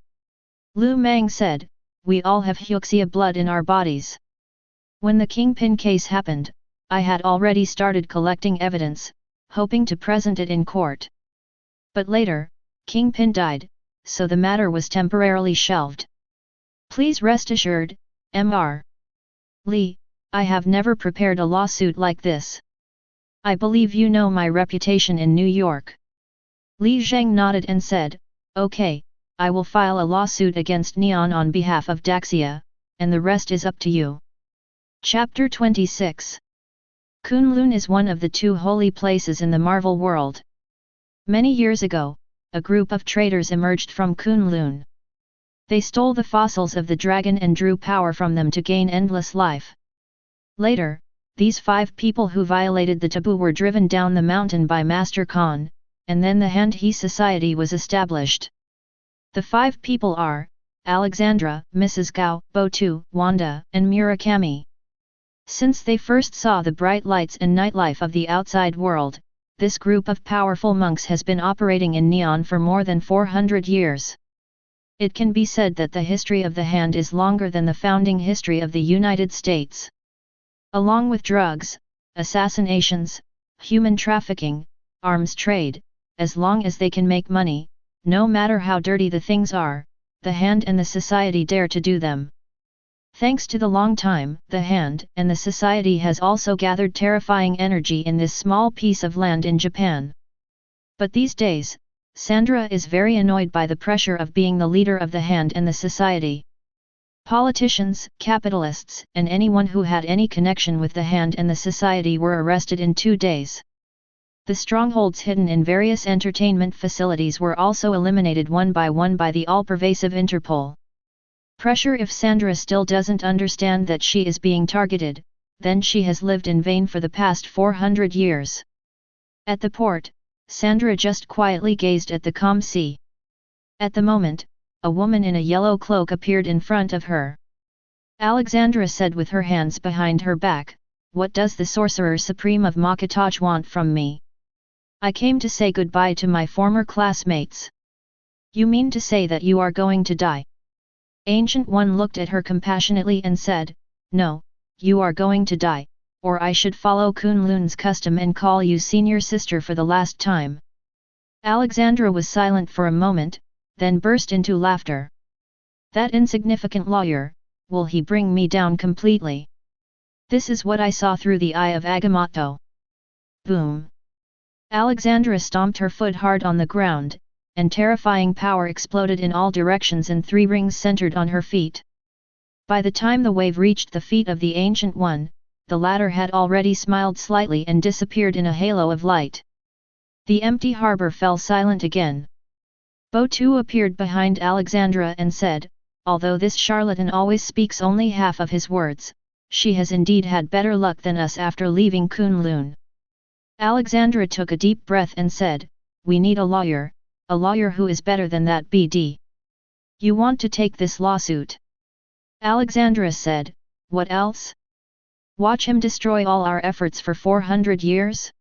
Lu Mang said, we all have Hyuxia blood in our bodies. When the Kingpin case happened, I had already started collecting evidence, hoping to present it in court. But later, Kingpin died, so the matter was temporarily shelved. Please rest assured, Mr. Li, I have never prepared a lawsuit like this. I believe you know my reputation in New York. Li Zheng nodded and said, okay, I will file a lawsuit against Neon on behalf of Daxia, and the rest is up to you. Chapter 26. Kunlun is one of the 2 holy places in the Marvel world. Many years ago, a group of traders emerged from Kunlun. They stole the fossils of the dragon and drew power from them to gain endless life. Later, these 5 people who violated the taboo were driven down the mountain by Master Khan, and then the Hand-He Society was established. The 5 people are Alexandra, Mrs. Gao, Botu, Wanda, and Murakami. Since they first saw the bright lights and nightlife of the outside world, this group of powerful monks has been operating in Neon for more than 400 years. It can be said that the history of the Hand is longer than the founding history of the United States. Along with drugs, assassinations, human trafficking, arms trade, as long as they can make money, no matter how dirty the things are, the Hand and the Society dare to do them. Thanks to the long time, the Hand and the Society has also gathered terrifying energy in this small piece of land in Japan. But these days, Sandra is very annoyed by the pressure of being the leader of the Hand and the Society. Politicians, capitalists, and anyone who had any connection with the Hand and the Society were arrested in 2 days. The strongholds hidden in various entertainment facilities were also eliminated one by the all-pervasive Interpol. Pressure. If Sandra still doesn't understand that she is being targeted, then she has lived in vain for the past 400 years. At the port, Sandra just quietly gazed at the calm sea. At the moment, a woman in a yellow cloak appeared in front of her. Alexandra said with her hands behind her back, "What does the Sorcerer Supreme of Makataj want from me? I came to say goodbye to my former classmates." "You mean to say that you are going to die?" Ancient One looked at her compassionately and said, "No, you are going to die, or I should follow Kunlun's custom and call you senior sister for the last time." Alexandra was silent for a moment, then burst into laughter. "That insignificant lawyer, will he bring me down completely? This is what I saw through the eye of Agamotto." Boom! Alexandra stomped her foot hard on the ground, and terrifying power exploded in all directions and 3 rings centered on her feet. By the time the wave reached the feet of the Ancient One, the latter had already smiled slightly and disappeared in a halo of light. The empty harbor fell silent again. Botu appeared behind Alexandra and said, "Although this charlatan always speaks only half of his words, she has indeed had better luck than us after leaving Kunlun." Alexandra took a deep breath and said, "We need a lawyer who is better than that BD. You want to take this lawsuit?" Alexandra said, "What else? Watch him destroy all our efforts for 400 years?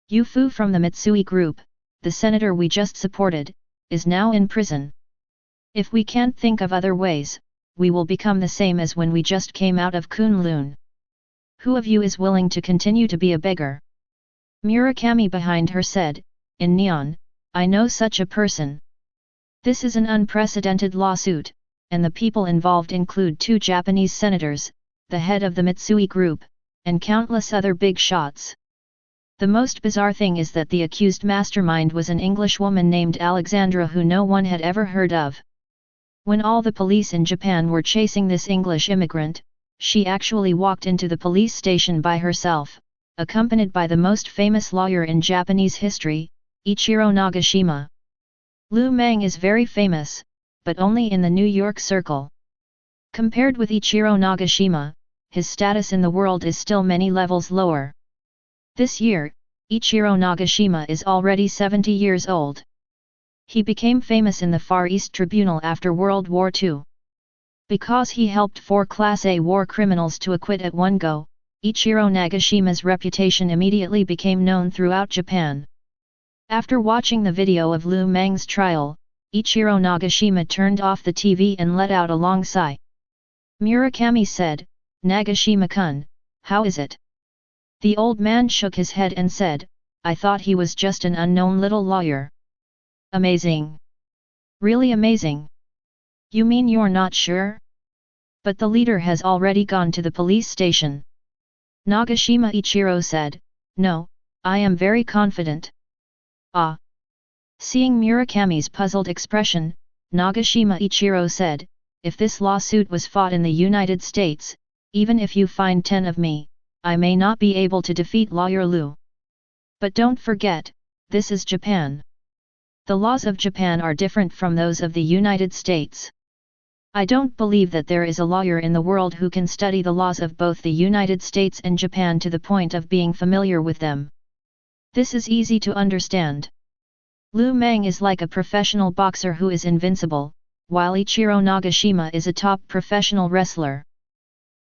Yu Fu from the Mitsui Group, the senator we just supported, is now in prison. If we can't think of other ways, we will become the same as when we just came out of Kunlun. Who of you is willing to continue to be a beggar?" Murakami behind her said, "In Neon, I know such a person. This is an unprecedented lawsuit, and the people involved include 2 Japanese senators, the head of the Mitsui Group, and countless other big shots. The most bizarre thing is that the accused mastermind was an English woman named Alexandra who no one had ever heard of. When all the police in Japan were chasing this English immigrant, she actually walked into the police station by herself, accompanied by the most famous lawyer in Japanese history, Ichiro Nagashima. Mang is very famous, but only in the New York circle. Compared with Ichiro Nagashima, his status in the world is still many levels lower. This year, Ichiro Nagashima is already 70 years old. He became famous in the Far East Tribunal after World War II. Because he helped 4 Class A war criminals to acquit at one go, Ichiro Nagashima's reputation immediately became known throughout Japan. After watching the video of Mang's trial, Ichiro Nagashima turned off the TV and let out a long sigh. Murakami said, "Nagashima-kun, how is it?" The old man shook his head and said, "I thought he was just an unknown little lawyer." "Amazing. Really amazing. You mean you're not sure?" "But the leader has already gone to the police station." Nagashima Ichiro said, "No, I am very confident." "Ah." Seeing Murakami's puzzled expression, Nagashima Ichiro said, "If this lawsuit was fought in the United States, even if you find 10 of me, I may not be able to defeat Lawyer Lu. But don't forget, this is Japan. The laws of Japan are different from those of the United States. I don't believe that there is a lawyer in the world who can study the laws of both the United States and Japan to the point of being familiar with them. This is easy to understand. Lu Mang is like a professional boxer who is invincible, while Ichiro Nagashima is a top professional wrestler.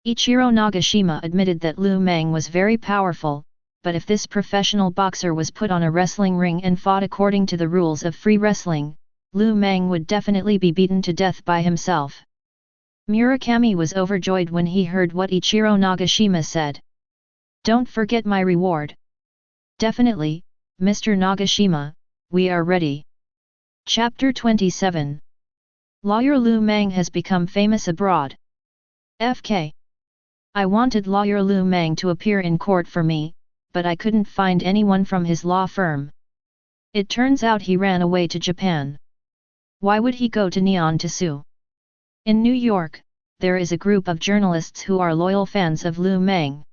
Ichiro Nagashima admitted that Lu Mang was very powerful, but if this professional boxer was put on a wrestling ring and fought according to the rules of free wrestling, Lu Mang would definitely be beaten to death by himself. Murakami was overjoyed when he heard what Ichiro Nagashima said. "Don't forget my reward." "Definitely, Mr. Nagashima, we are ready." Chapter 27. Lawyer Lu Mang has become famous abroad. FK. I wanted Lawyer Lu Mang to appear in court for me, but I couldn't find anyone from his law firm. It turns out he ran away to Japan. Why would he go to Neon to sue? In New York, there is a group of journalists who are loyal fans of Lu Mang.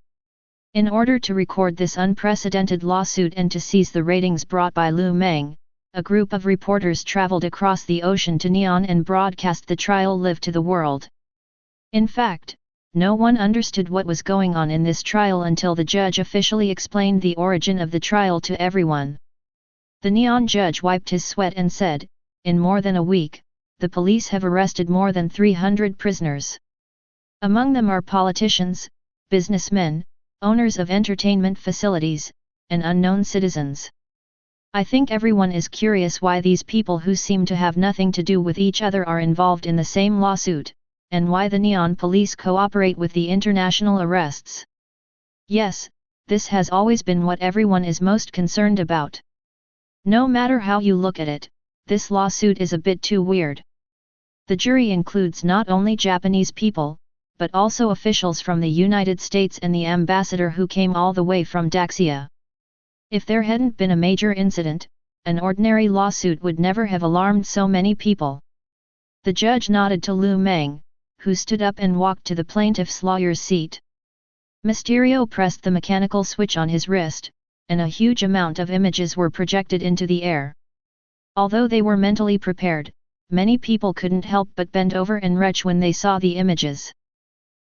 In order to record this unprecedented lawsuit and to seize the ratings brought by Lu Mang, a group of reporters traveled across the ocean to Neon and broadcast the trial live to the world. In fact, no one understood what was going on in this trial until the judge officially explained the origin of the trial to everyone. The Neon judge wiped his sweat and said, "In more than a week, the police have arrested more than 300 prisoners. Among them are politicians, businessmen, owners of entertainment facilities, and unknown citizens. I think everyone is curious why these people who seem to have nothing to do with each other are involved in the same lawsuit, and why the Neon police cooperate with the international arrests. Yes, this has always been what everyone is most concerned about. No matter how you look at it, this lawsuit is a bit too weird. The jury includes not only Japanese people, but also officials from the United States and the ambassador who came all the way from Daxia. If there hadn't been a major incident, an ordinary lawsuit would never have alarmed so many people." The judge nodded to Lu Mang, who stood up and walked to the plaintiff's lawyer's seat. Mysterio pressed the mechanical switch on his wrist, and a huge amount of images were projected into the air. Although they were mentally prepared, many people couldn't help but bend over and retch when they saw the images.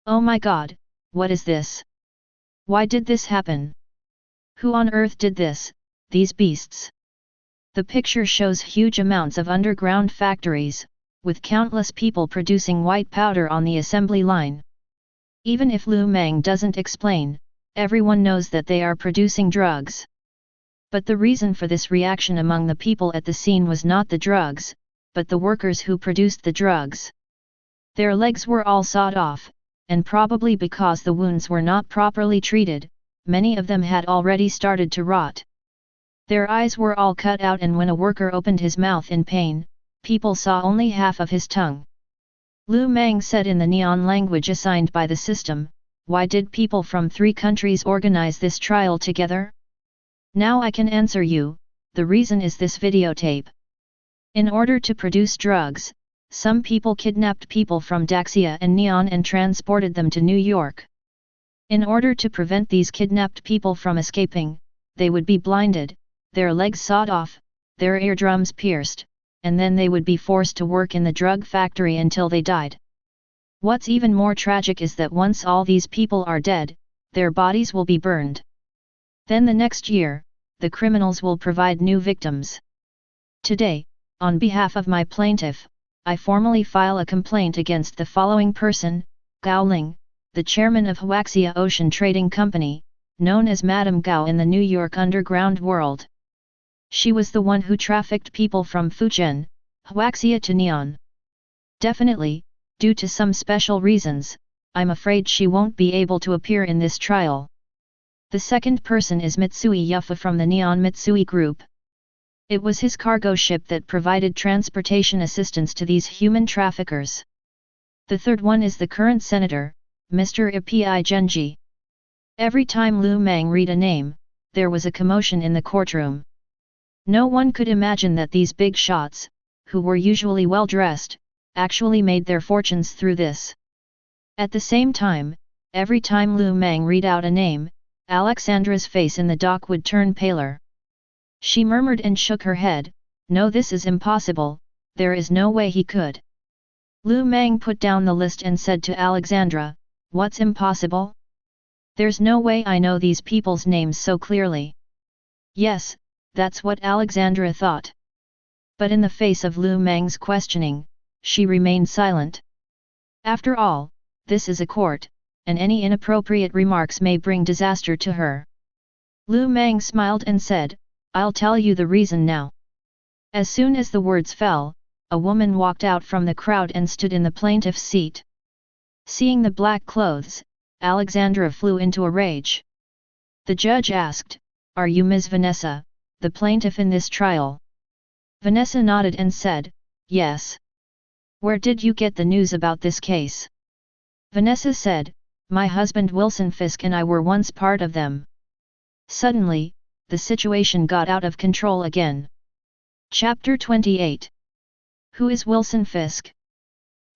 "Oh my God, what is this? Why did this happen? Who on earth did this, these beasts?" The picture shows huge amounts of underground factories, with countless people producing white powder on the assembly line. Even if Lu Mang doesn't explain, everyone knows that they are producing drugs. But the reason for this reaction among the people at the scene was not the drugs, but the workers who produced the drugs. Their legs were all sawed off, and probably because the wounds were not properly treated, many of them had already started to rot. Their eyes were all cut out, and when a worker opened his mouth in pain, people saw only half of his tongue. Lu Mang said in the Neon language assigned by the system, "Why did people from 3 countries organize this trial together? Now I can answer you, the reason is this videotape. In order to produce drugs, some people kidnapped people from Daxia and Neon and transported them to New York. In order to prevent these kidnapped people from escaping, they would be blinded, their legs sawed off, their eardrums pierced, and then they would be forced to work in the drug factory until they died. What's even more tragic is that once all these people are dead, their bodies will be burned. Then the next year, the criminals will provide new victims. Today, on behalf of my plaintiff, I formally file a complaint against the following person, Gao Ling, the chairman of Huaxia Ocean Trading Company, known as Madame Gao in the New York underground world. She was the one who trafficked people from Fujian, Huaxia to Neon. Definitely, due to some special reasons, I'm afraid she won't be able to appear in this trial. The second person is Mitsui Yufa from the Neon Mitsui Group. It was his cargo ship that provided transportation assistance to these human traffickers. The third one is the current senator, Mr. Ipi Genji. Every time Lu Mang read a name, there was a commotion in the courtroom. No one could imagine that these big shots, who were usually well dressed, actually made their fortunes through this. At the same time, every time Lu Mang read out a name, Alexandra's face in the dock would turn paler. She murmured and shook her head, "No, this is impossible, there is no way he could." Lu Mang put down the list and said to Alexandra, "What's impossible? There's no way I know these people's names so clearly." Yes, that's what Alexandra thought. But in the face of Lu Mang's questioning, she remained silent. After all, this is a court, and any inappropriate remarks may bring disaster to her. Lu Mang smiled and said, "I'll tell you the reason now." As soon as the words fell, a woman walked out from the crowd and stood in the plaintiff's seat. Seeing the black clothes, Alexandra flew into a rage. The judge asked, "Are you Ms. Vanessa, the plaintiff in this trial?" Vanessa nodded and said, "Yes." "Where did you get the news about this case?" Vanessa said, "My husband Wilson Fisk and I were once part of them." Suddenly, the situation got out of control again. Chapter 28. Who is Wilson Fisk?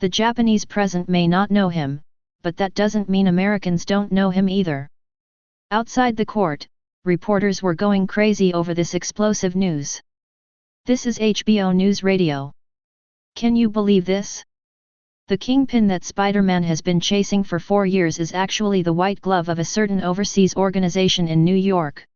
The Japanese present may not know him, but that doesn't mean Americans don't know him either. Outside the court, reporters were going crazy over this explosive news. This is HBO News Radio. Can you believe this? The Kingpin that Spider-Man has been chasing for 4 years is actually the white glove of a certain overseas organization in New York.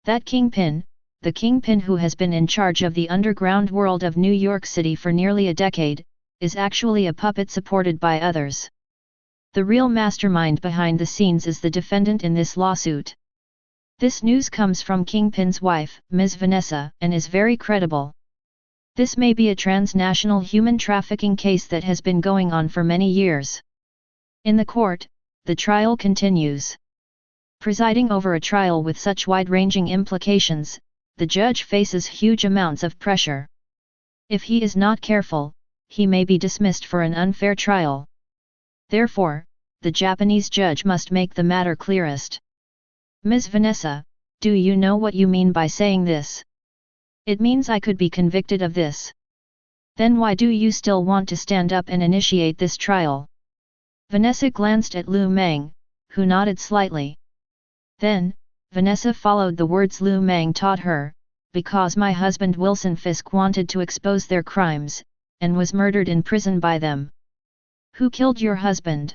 That Kingpin, the Kingpin who has been in charge of the underground world of New York City for nearly a decade, is actually a puppet supported by others. The real mastermind behind the scenes is the defendant in this lawsuit. This news comes from Kingpin's wife, Ms. Vanessa, and is very credible. This may be a transnational human trafficking case that has been going on for many years. In the court, the trial continues. Presiding over a trial with such wide-ranging implications, the judge faces huge amounts of pressure. If he is not careful, he may be dismissed for an unfair trial. Therefore, the Japanese judge must make the matter clearest. Ms. Vanessa, do you know what you mean by saying this? It means I could be convicted of this. Then why do you still want to stand up and initiate this trial? Vanessa glanced at Lu Mang, who nodded slightly. Then, Vanessa followed the words Lu Mang taught her, "Because my husband Wilson Fisk wanted to expose their crimes, and was murdered in prison by them." "Who killed your husband?"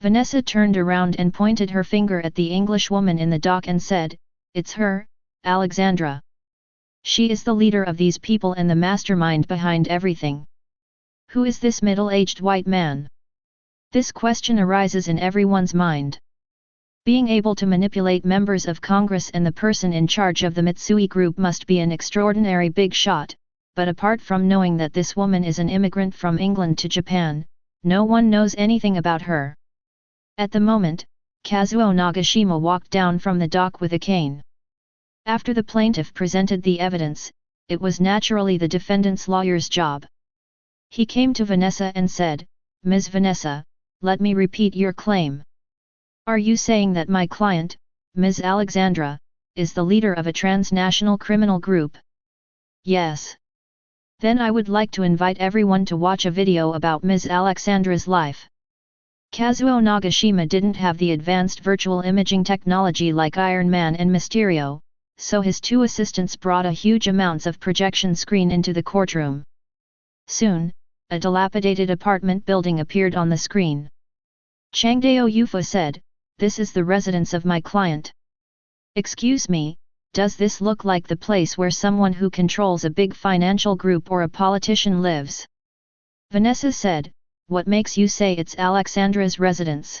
Vanessa turned around and pointed her finger at the English woman in the dock and said, "It's her, Alexandra. She is the leader of these people and the mastermind behind everything." "Who is this middle-aged white man?" This question arises in everyone's mind. Being able to manipulate members of Congress and the person in charge of the Mitsui Group must be an extraordinary big shot, but apart from knowing that this woman is an immigrant from England to Japan, no one knows anything about her. At the moment, Kazuo Nagashima walked down from the dock with a cane. After the plaintiff presented the evidence, it was naturally the defendant's lawyer's job. He came to Vanessa and said, "Ms. Vanessa, let me repeat your claim. Are you saying that my client, Ms. Alexandra, is the leader of a transnational criminal group?" "Yes." "Then I would like to invite everyone to watch a video about Ms. Alexandra's life." Kazuo Nagashima didn't have the advanced virtual imaging technology like Iron Man and Mysterio, so his 2 assistants brought a huge amounts of projection screen into the courtroom. Soon, a dilapidated apartment building appeared on the screen. Changdao Yufa said, "This is the residence of my client." "Excuse me, does this look like the place where someone who controls a big financial group or a politician lives?" Vanessa said, "What makes you say it's Alexandra's residence?"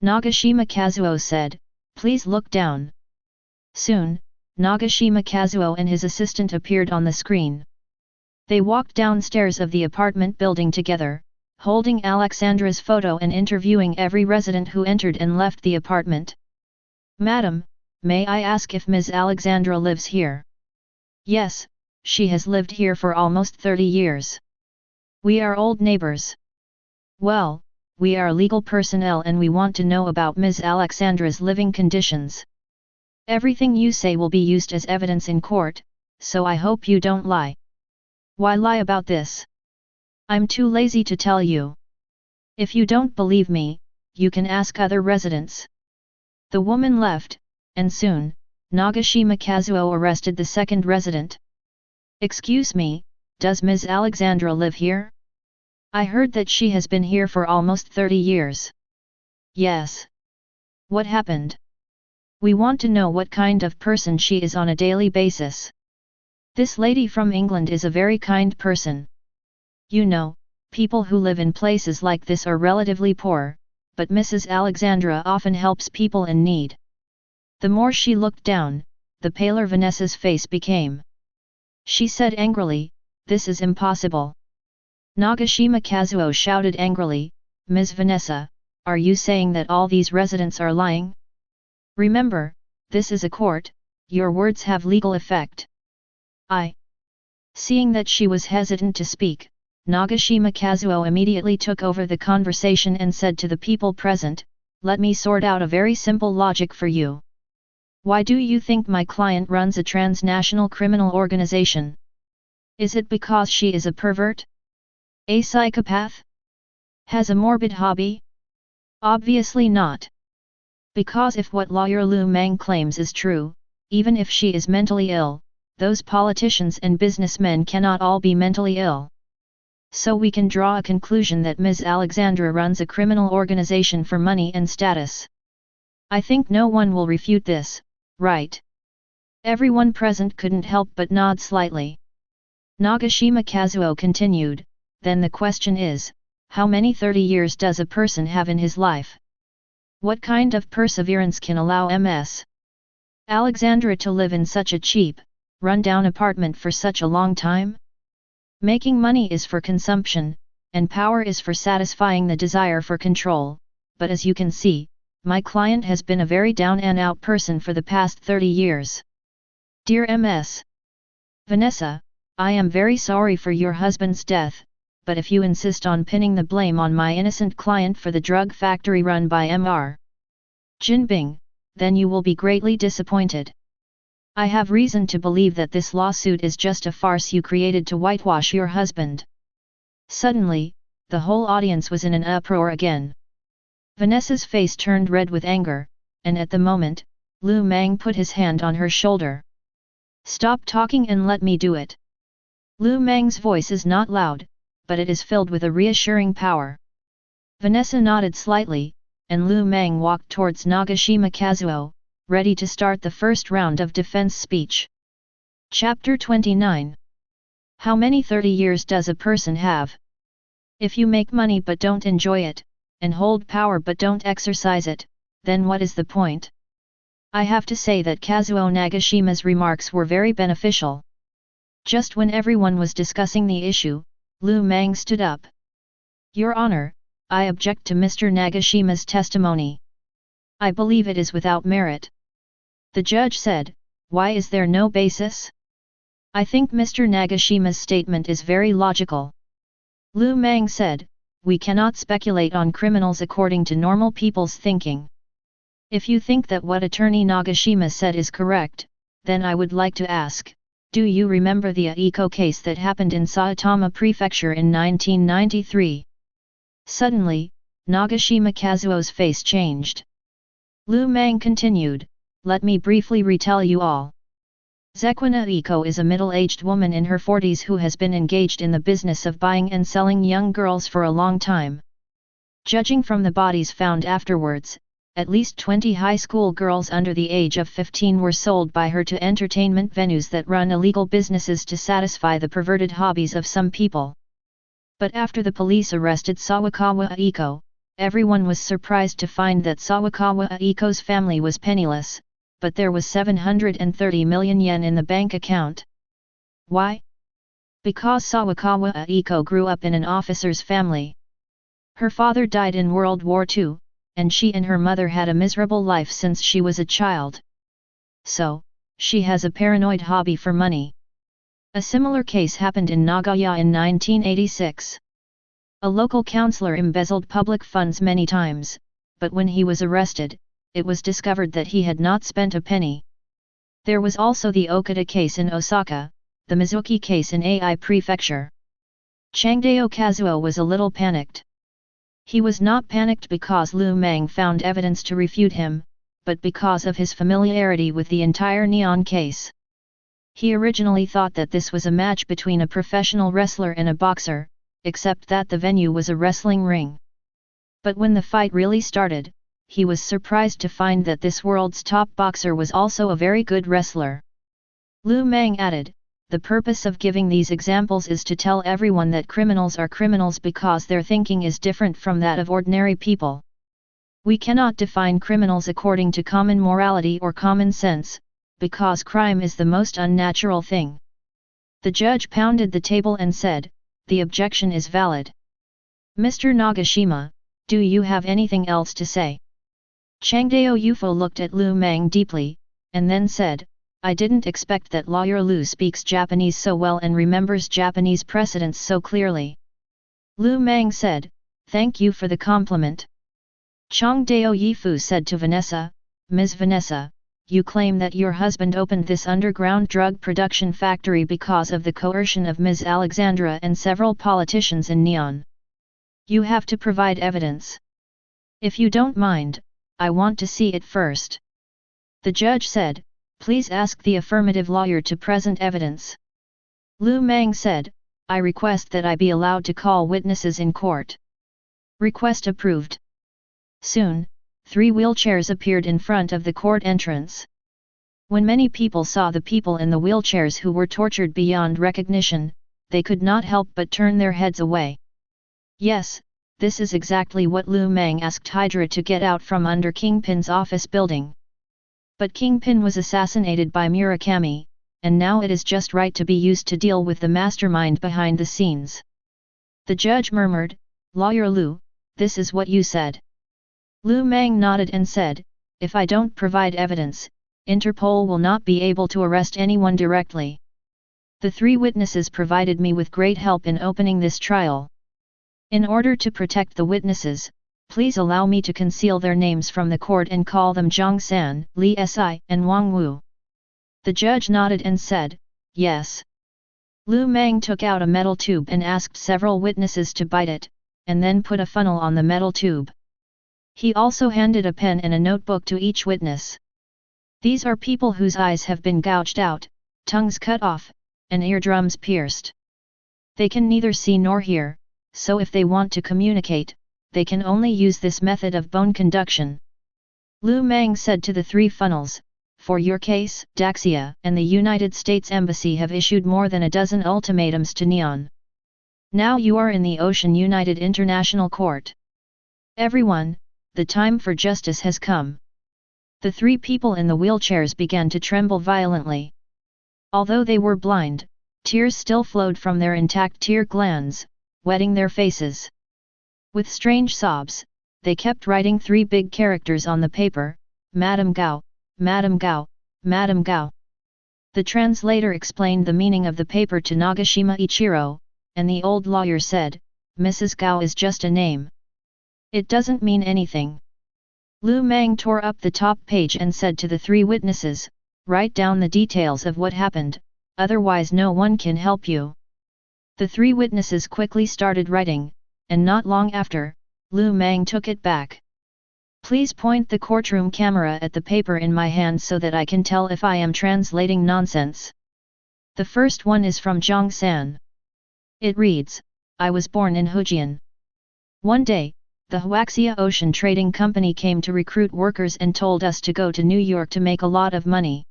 Nagashima Kazuo said, "Please look down." Soon, Nagashima Kazuo and his assistant appeared on the screen. They walked downstairs of the apartment building together, holding Alexandra's photo and interviewing every resident who entered and left the apartment. "Madam, may I ask if Ms. Alexandra lives here?" "Yes, she has lived here for almost 30 years. We are old neighbors." "Well, we are legal personnel and we want to know about Ms. Alexandra's living conditions. Everything you say will be used as evidence in court, so I hope you don't lie." "Why lie about this? I'm too lazy to tell you. If you don't believe me, you can ask other residents." The woman left, and soon, Nagashima Kazuo arrested the second resident. "Excuse me, does Ms. Alexandra live here? I heard that she has been here for almost 30 years. "Yes." "What happened? We want to know what kind of person she is on a daily basis." This lady from England is a very kind person. You know, people who live in places like this are relatively poor, but Mrs. Alexandra often helps people in need. The more she looked down, the paler Vanessa's face became. She said angrily, "This is impossible." Nagashima Kazuo shouted angrily, "Ms. Vanessa, are you saying that all these residents are lying? Remember, this is a court, your words have legal effect." Seeing that she was hesitant to speak, Nagashima Kazuo immediately took over the conversation and said to the people present, "Let me sort out a very simple logic for you. Why do you think my client runs a transnational criminal organization? Is it because she is a pervert? A psychopath? Has a morbid hobby? Obviously not. Because if what lawyer Lu Mang claims is true, even if she is mentally ill, those politicians and businessmen cannot all be mentally ill. So we can draw a conclusion that Ms. Alexandra runs a criminal organization for money and status. I think no one will refute this, right?" Everyone present couldn't help but nod slightly. Nagashima Kazuo continued, "Then the question is, how many 30 years does a person have in his life? What kind of perseverance can allow Ms. Alexandra to live in such a cheap, run-down apartment for such a long time? Making money is for consumption, and power is for satisfying the desire for control, but as you can see, my client has been a very down-and-out person for the past 30 years. Dear Ms. Vanessa, I am very sorry for your husband's death, but if you insist on pinning the blame on my innocent client for the drug factory run by Mr. Jinbing, then you will be greatly disappointed. I have reason to believe that this lawsuit is just a farce you created to whitewash your husband." Suddenly, the whole audience was in an uproar again. Vanessa's face turned red with anger, and at the moment, Lu Mang put his hand on her shoulder. "Stop talking and let me do it." Lu Mang's voice is not loud, but it is filled with a reassuring power. Vanessa nodded slightly, and Lu Mang walked towards Nagashima Kazuo, ready to start the first round of defense speech. Chapter 29. How many 30 years does a person have? If you make money but don't enjoy it, and hold power but don't exercise it, then what is the point? I have to say that Kazuo Nagashima's remarks were very beneficial. Just when everyone was discussing the issue, Lu Mang stood up. "Your Honor, I object to Mr. Nagashima's testimony. I believe it is without merit." The judge said, "Why is there no basis?" "I think Mr. Nagashima's statement is very logical." Lu Mang said, "We cannot speculate on criminals according to normal people's thinking. If you think that what Attorney Nagashima said is correct, then I would like to ask, do you remember the Aiko case that happened in Saitama Prefecture in 1993? Suddenly, Nagashima Kazuo's face changed. Lu Mang continued, "Let me briefly retell you all. Zequina Aiko is a middle-aged woman in her 40s who has been engaged in the business of buying and selling young girls for a long time. Judging from the bodies found afterwards, at least 20 high school girls under the age of 15 were sold by her to entertainment venues that run illegal businesses to satisfy the perverted hobbies of some people. But after the police arrested Sawakawa Aiko, everyone was surprised to find that Sawakawa Aiko's family was penniless, but there was 730 million yen in the bank account. Why? Because Sawakawa Aiko grew up in an officer's family. Her father died in World War II, and she and her mother had a miserable life since she was a child. So, she has a paranoid hobby for money. A similar case happened in Nagaya in 1986. A local councillor embezzled public funds many times, but when he was arrested, it was discovered that he had not spent a penny. There was also the Okada case in Osaka, the Mizuki case in Ai Prefecture. Changdeo Kazuo was a little panicked. He was not panicked because Lu Mang found evidence to refute him, but because of his familiarity with the entire Neon case. He originally thought that this was a match between a professional wrestler and a boxer, except that the venue was a wrestling ring. But when the fight really started, he was surprised to find that this world's top boxer was also a very good wrestler. Lu Mang added, the purpose of giving these examples is to tell everyone that criminals are criminals because their thinking is different from that of ordinary people. We cannot define criminals according to common morality or common sense, because crime is the most unnatural thing. The judge pounded the table and said, "The objection is valid. Mr. Nagashima, do you have anything else to say?" Changdao Yufo looked at Lu Mang deeply, and then said, "I didn't expect that Lawyer Lu speaks Japanese so well and remembers Japanese precedents so clearly." Lu Mang said, "Thank you for the compliment." Changdao Yifu said to Vanessa, "Ms. Vanessa, you claim that your husband opened this underground drug production factory because of the coercion of Ms. Alexandra and several politicians in Neon. You have to provide evidence. If you don't mind, I want to see it first." The judge said, "Please ask the affirmative lawyer to present evidence." Lu Mang said, "I request that I be allowed to call witnesses in court." Request approved. Soon, 3 wheelchairs appeared in front of the court entrance. When many people saw the people in the wheelchairs who were tortured beyond recognition, they could not help but turn their heads away. Yes, this is exactly what Lu Mang asked Hydra to get out from under Kingpin's office building. But Kingpin was assassinated by Murakami, and now it is just right to be used to deal with the mastermind behind the scenes. The judge murmured, "Lawyer Lu, this is what you said." Lu Mang nodded and said, "If I don't provide evidence, Interpol will not be able to arrest anyone directly. The 3 witnesses provided me with great help in opening this trial. In order to protect the witnesses, please allow me to conceal their names from the court and call them Zhang San, Li Si, and Wang Wu." The judge nodded and said, "Yes." Lu Mang took out a metal tube and asked several witnesses to bite it, and then put a funnel on the metal tube. He also handed a pen and a notebook to each witness. These are people whose eyes have been gouged out, tongues cut off, and eardrums pierced. They can neither see nor hear, so if they want to communicate, they can only use this method of bone conduction. Lu Mang said to the 3 funnels, "For your case, Daxia and the United States Embassy have issued more than a dozen ultimatums to Neon. Now you are in the Ocean United International Court. Everyone, the time for justice has come." The 3 people in the wheelchairs began to tremble violently. Although they were blind, tears still flowed from their intact tear glands, wetting their faces. With strange sobs, they kept writing 3 big characters on the paper, "Madam Gao, Madam Gao, Madam Gao." The translator explained the meaning of the paper to Nagashima Ichiro, and the old lawyer said, "Mrs. Gao is just a name. It doesn't mean anything." Lu Mang tore up the top page and said to the 3 witnesses, "Write down the details of what happened, otherwise no one can help you." The 3 witnesses quickly started writing, and not long after, Lu Mang took it back. "Please point the courtroom camera at the paper in my hand so that I can tell if I am translating nonsense." The first one is from Zhang San. It reads, "I was born in Fujian. One day, the Huaxia Ocean Trading Company came to recruit workers and told us to go to New York to make a lot of money.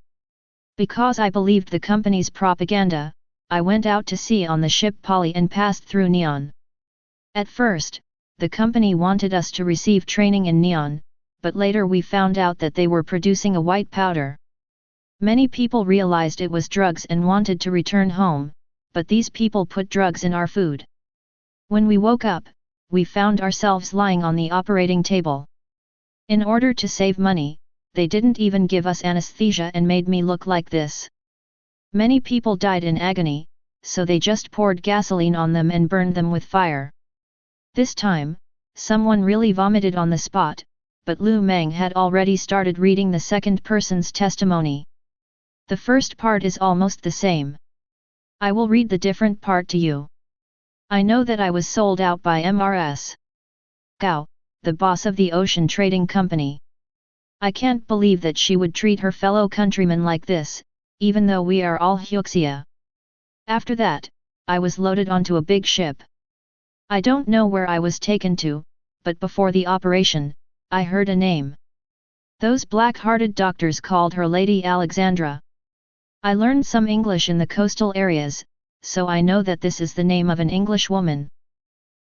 Because I believed the company's propaganda, I went out to sea on the ship Polly and passed through Neon. At first, the company wanted us to receive training in Neon, but later we found out that they were producing a white powder. Many people realized it was drugs and wanted to return home, but these people put drugs in our food. When we woke up, we found ourselves lying on the operating table. In order to save money, they didn't even give us anesthesia and made me look like this. Many people died in agony, so they just poured gasoline on them and burned them with fire. This time, someone really vomited on the spot, but Lu Mang had already started reading the second person's testimony. The first part is almost the same. I will read the different part to you. I know that I was sold out by Mrs. Gao, the boss of the Ocean Trading Company. I can't believe that she would treat her fellow countrymen like this, even though we are all Huxia. After that, I was loaded onto a big ship. I don't know where I was taken to, but before the operation, I heard a name. Those black-hearted doctors called her Lady Alexandra. I learned some English in the coastal areas, so I know that this is the name of an English woman.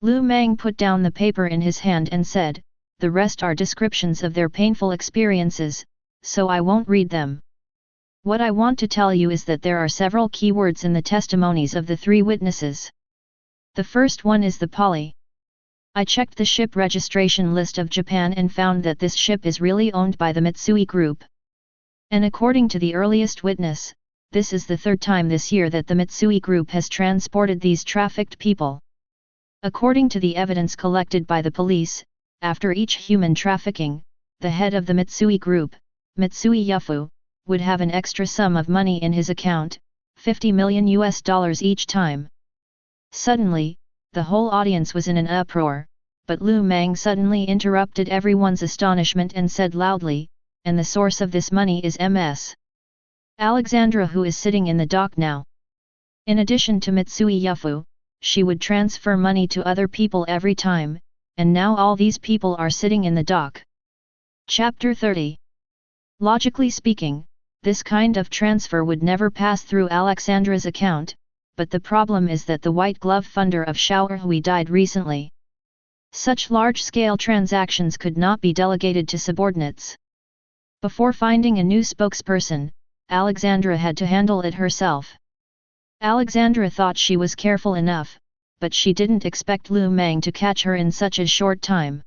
Lu Mang put down the paper in his hand and said, the rest are descriptions of their painful experiences, so I won't read them. What I want to tell you is that there are several keywords in the testimonies of the 3 witnesses. The first one is the Polly. I checked the ship registration list of Japan and found that this ship is really owned by the Mitsui Group. And according to the earliest witness, this is the 3rd time this year that the Mitsui Group has transported these trafficked people. According to the evidence collected by the police, after each human trafficking, the head of the Mitsui Group, Mitsui Yufu, would have an extra sum of money in his account, $50 million each time. Suddenly, the whole audience was in an uproar, but Lu Mang suddenly interrupted everyone's astonishment and said loudly, and the source of this money is Ms. Alexandra, who is sitting in the dock now. In addition to Mitsui Yufu, she would transfer money to other people every time, and now all these people are sitting in the dock. Chapter 30. Logically speaking, this kind of transfer would never pass through Alexandra's account, but the problem is that the white glove funder of Shaohui died recently. Such large-scale transactions could not be delegated to subordinates. Before finding a new spokesperson, Alexandra had to handle it herself. Alexandra thought she was careful enough, but she didn't expect Lu Mang to catch her in such a short time.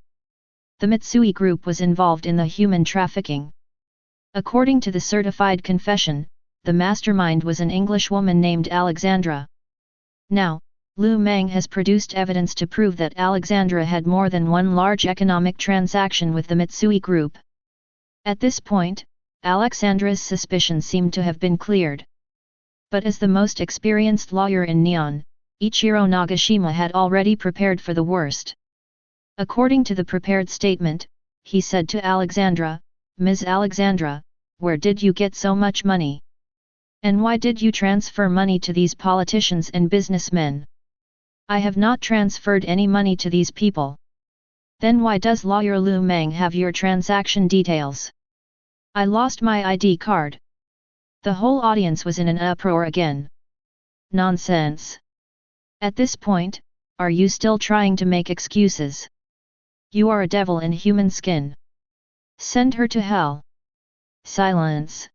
The Mitsui Group was involved in the human trafficking. According to the certified confession, the mastermind was an English woman named Alexandra. Now, Lu Mang has produced evidence to prove that Alexandra had more than one large economic transaction with the Mitsui Group. At this point, Alexandra's suspicions seemed to have been cleared. But as the most experienced lawyer in Neon, Ichiro Nagashima had already prepared for the worst. According to the prepared statement, he said to Alexandra, Ms. Alexandra, where did you get so much money? And why did you transfer money to these politicians and businessmen? I have not transferred any money to these people. Then why does lawyer Lu Mang have your transaction details? I lost my ID card. The whole audience was in an uproar again. Nonsense. At this point, are you still trying to make excuses? You are a devil in human skin. Send her to hell. Silence.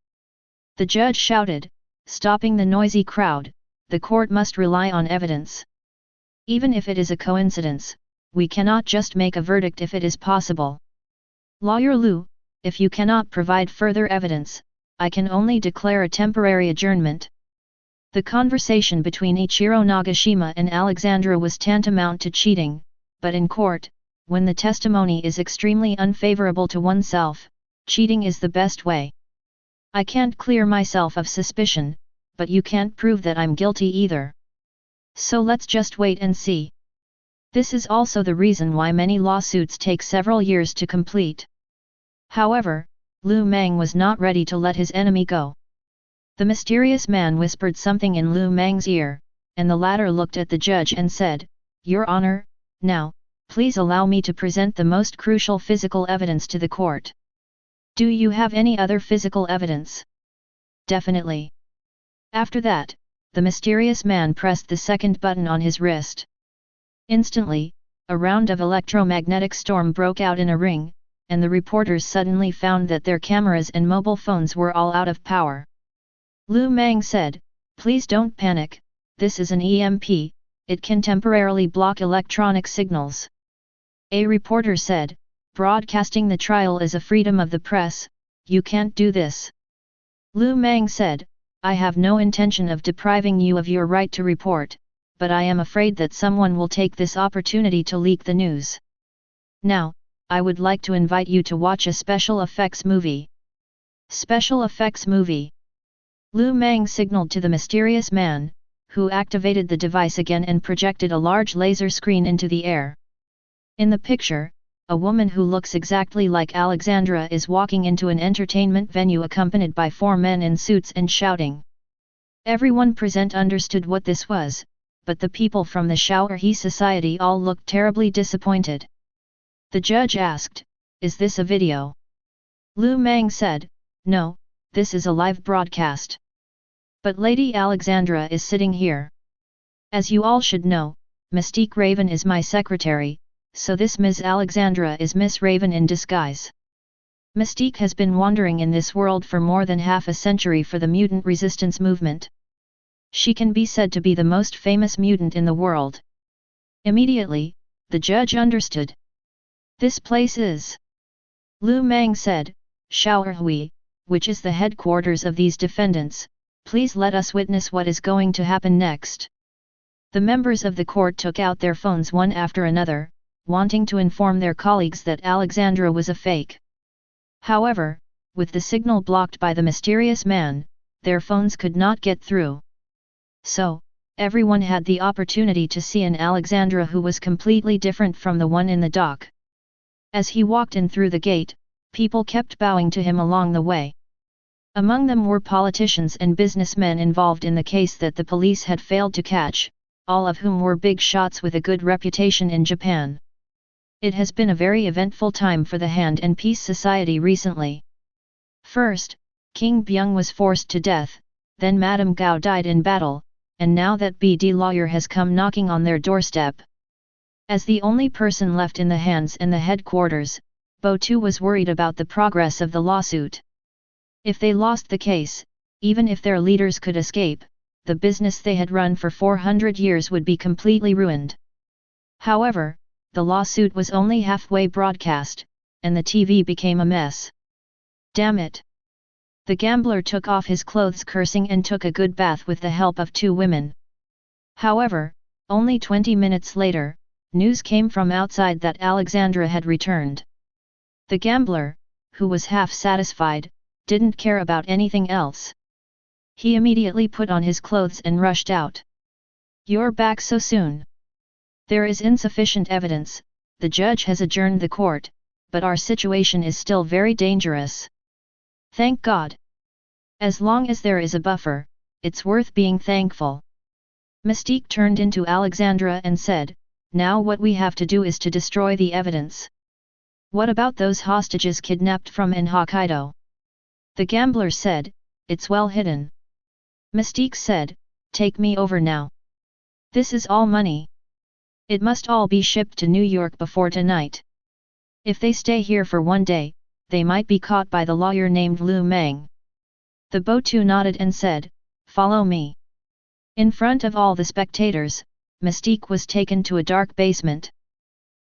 The judge shouted, stopping the noisy crowd, the court must rely on evidence. Even if it is a coincidence, we cannot just make a verdict if it is possible. Lawyer Lu, if you cannot provide further evidence, I can only declare a temporary adjournment. The conversation between Ichiro Nagashima and Alexandra was tantamount to cheating, but in court, when the testimony is extremely unfavorable to oneself, cheating is the best way. I can't clear myself of suspicion, but you can't prove that I'm guilty either. So let's just wait and see. This is also the reason why many lawsuits take several years to complete. However, Lu Mang was not ready to let his enemy go. The mysterious man whispered something in Lu Mang's ear, and the latter looked at the judge and said, Your Honor, now, please allow me to present the most crucial physical evidence to the court. Do you have any other physical evidence? Definitely. After that, the mysterious man pressed the second button on his wrist. Instantly, a round of electromagnetic storm broke out in a ring, and the reporters suddenly found that their cameras and mobile phones were all out of power. Lu Mang said, Please don't panic, this is an EMP, it can temporarily block electronic signals. A reporter said, Broadcasting the trial is a freedom of the press, you can't do this. Lu Mang said, I have no intention of depriving you of your right to report, but I am afraid that someone will take this opportunity to leak the news. Now, I would like to invite you to watch a special effects movie. Special effects movie. Lu Mang signaled to the mysterious man, who activated the device again and projected a large laser screen into the air. In the picture, a woman who looks exactly like Alexandra is walking into an entertainment venue accompanied by 4 men in suits and shouting. Everyone present understood what this was, but the people from the Shaohui society all looked terribly disappointed. The judge asked, Is this a video? Lu Mang said, No, this is a live broadcast. But Lady Alexandra is sitting here. As you all should know, Mystique Raven is my secretary, so this Ms. Alexandra is Miss Raven in disguise. Mystique has been wandering in this world for more than half a century for the mutant resistance movement. She can be said to be the most famous mutant in the world. Immediately, the judge understood. This place is. Lu Mang said, Shaohui, which is the headquarters of these defendants, please let us witness what is going to happen next. The members of the court took out their phones one after another, wanting to inform their colleagues that Alexandra was a fake. However, with the signal blocked by the mysterious man, their phones could not get through. So, everyone had the opportunity to see an Alexandra who was completely different from the one in the dock. As he walked in through the gate, people kept bowing to him along the way. Among them were politicians and businessmen involved in the case that the police had failed to catch, all of whom were big shots with a good reputation in Japan. It has been a very eventful time for the Hand and Peace Society recently. First, King Byung was forced to death, then Madame Gao died in battle, and now that BD Lawyer has come knocking on their doorstep. As the only person left in the hands and the headquarters, Bo Tu was worried about the progress of the lawsuit. If they lost the case, even if their leaders could escape, the business they had run for 400 years would be completely ruined. However, the lawsuit was only halfway broadcast, and the TV became a mess. Damn it! The gambler took off his clothes cursing and took a good bath with the help of two women. However, only 20 minutes later, news came from outside that Alexandra had returned. The gambler, who was half satisfied, didn't care about anything else. He immediately put on his clothes and rushed out. You're back so soon. There is insufficient evidence, the judge has adjourned the court, but our situation is still very dangerous. Thank God. As long as there is a buffer, it's worth being thankful. Mystique turned into Alexandra and said, now what we have to do is to destroy the evidence. What about those hostages kidnapped from in Hokkaido? The gambler said, it's well hidden. Mystique said, take me over now. This is all money. It must all be shipped to New York before tonight. If they stay here for one day, they might be caught by the lawyer named Lu Mang. The Bo Tu nodded and said, follow me. In front of all the spectators, Mystique was taken to a dark basement.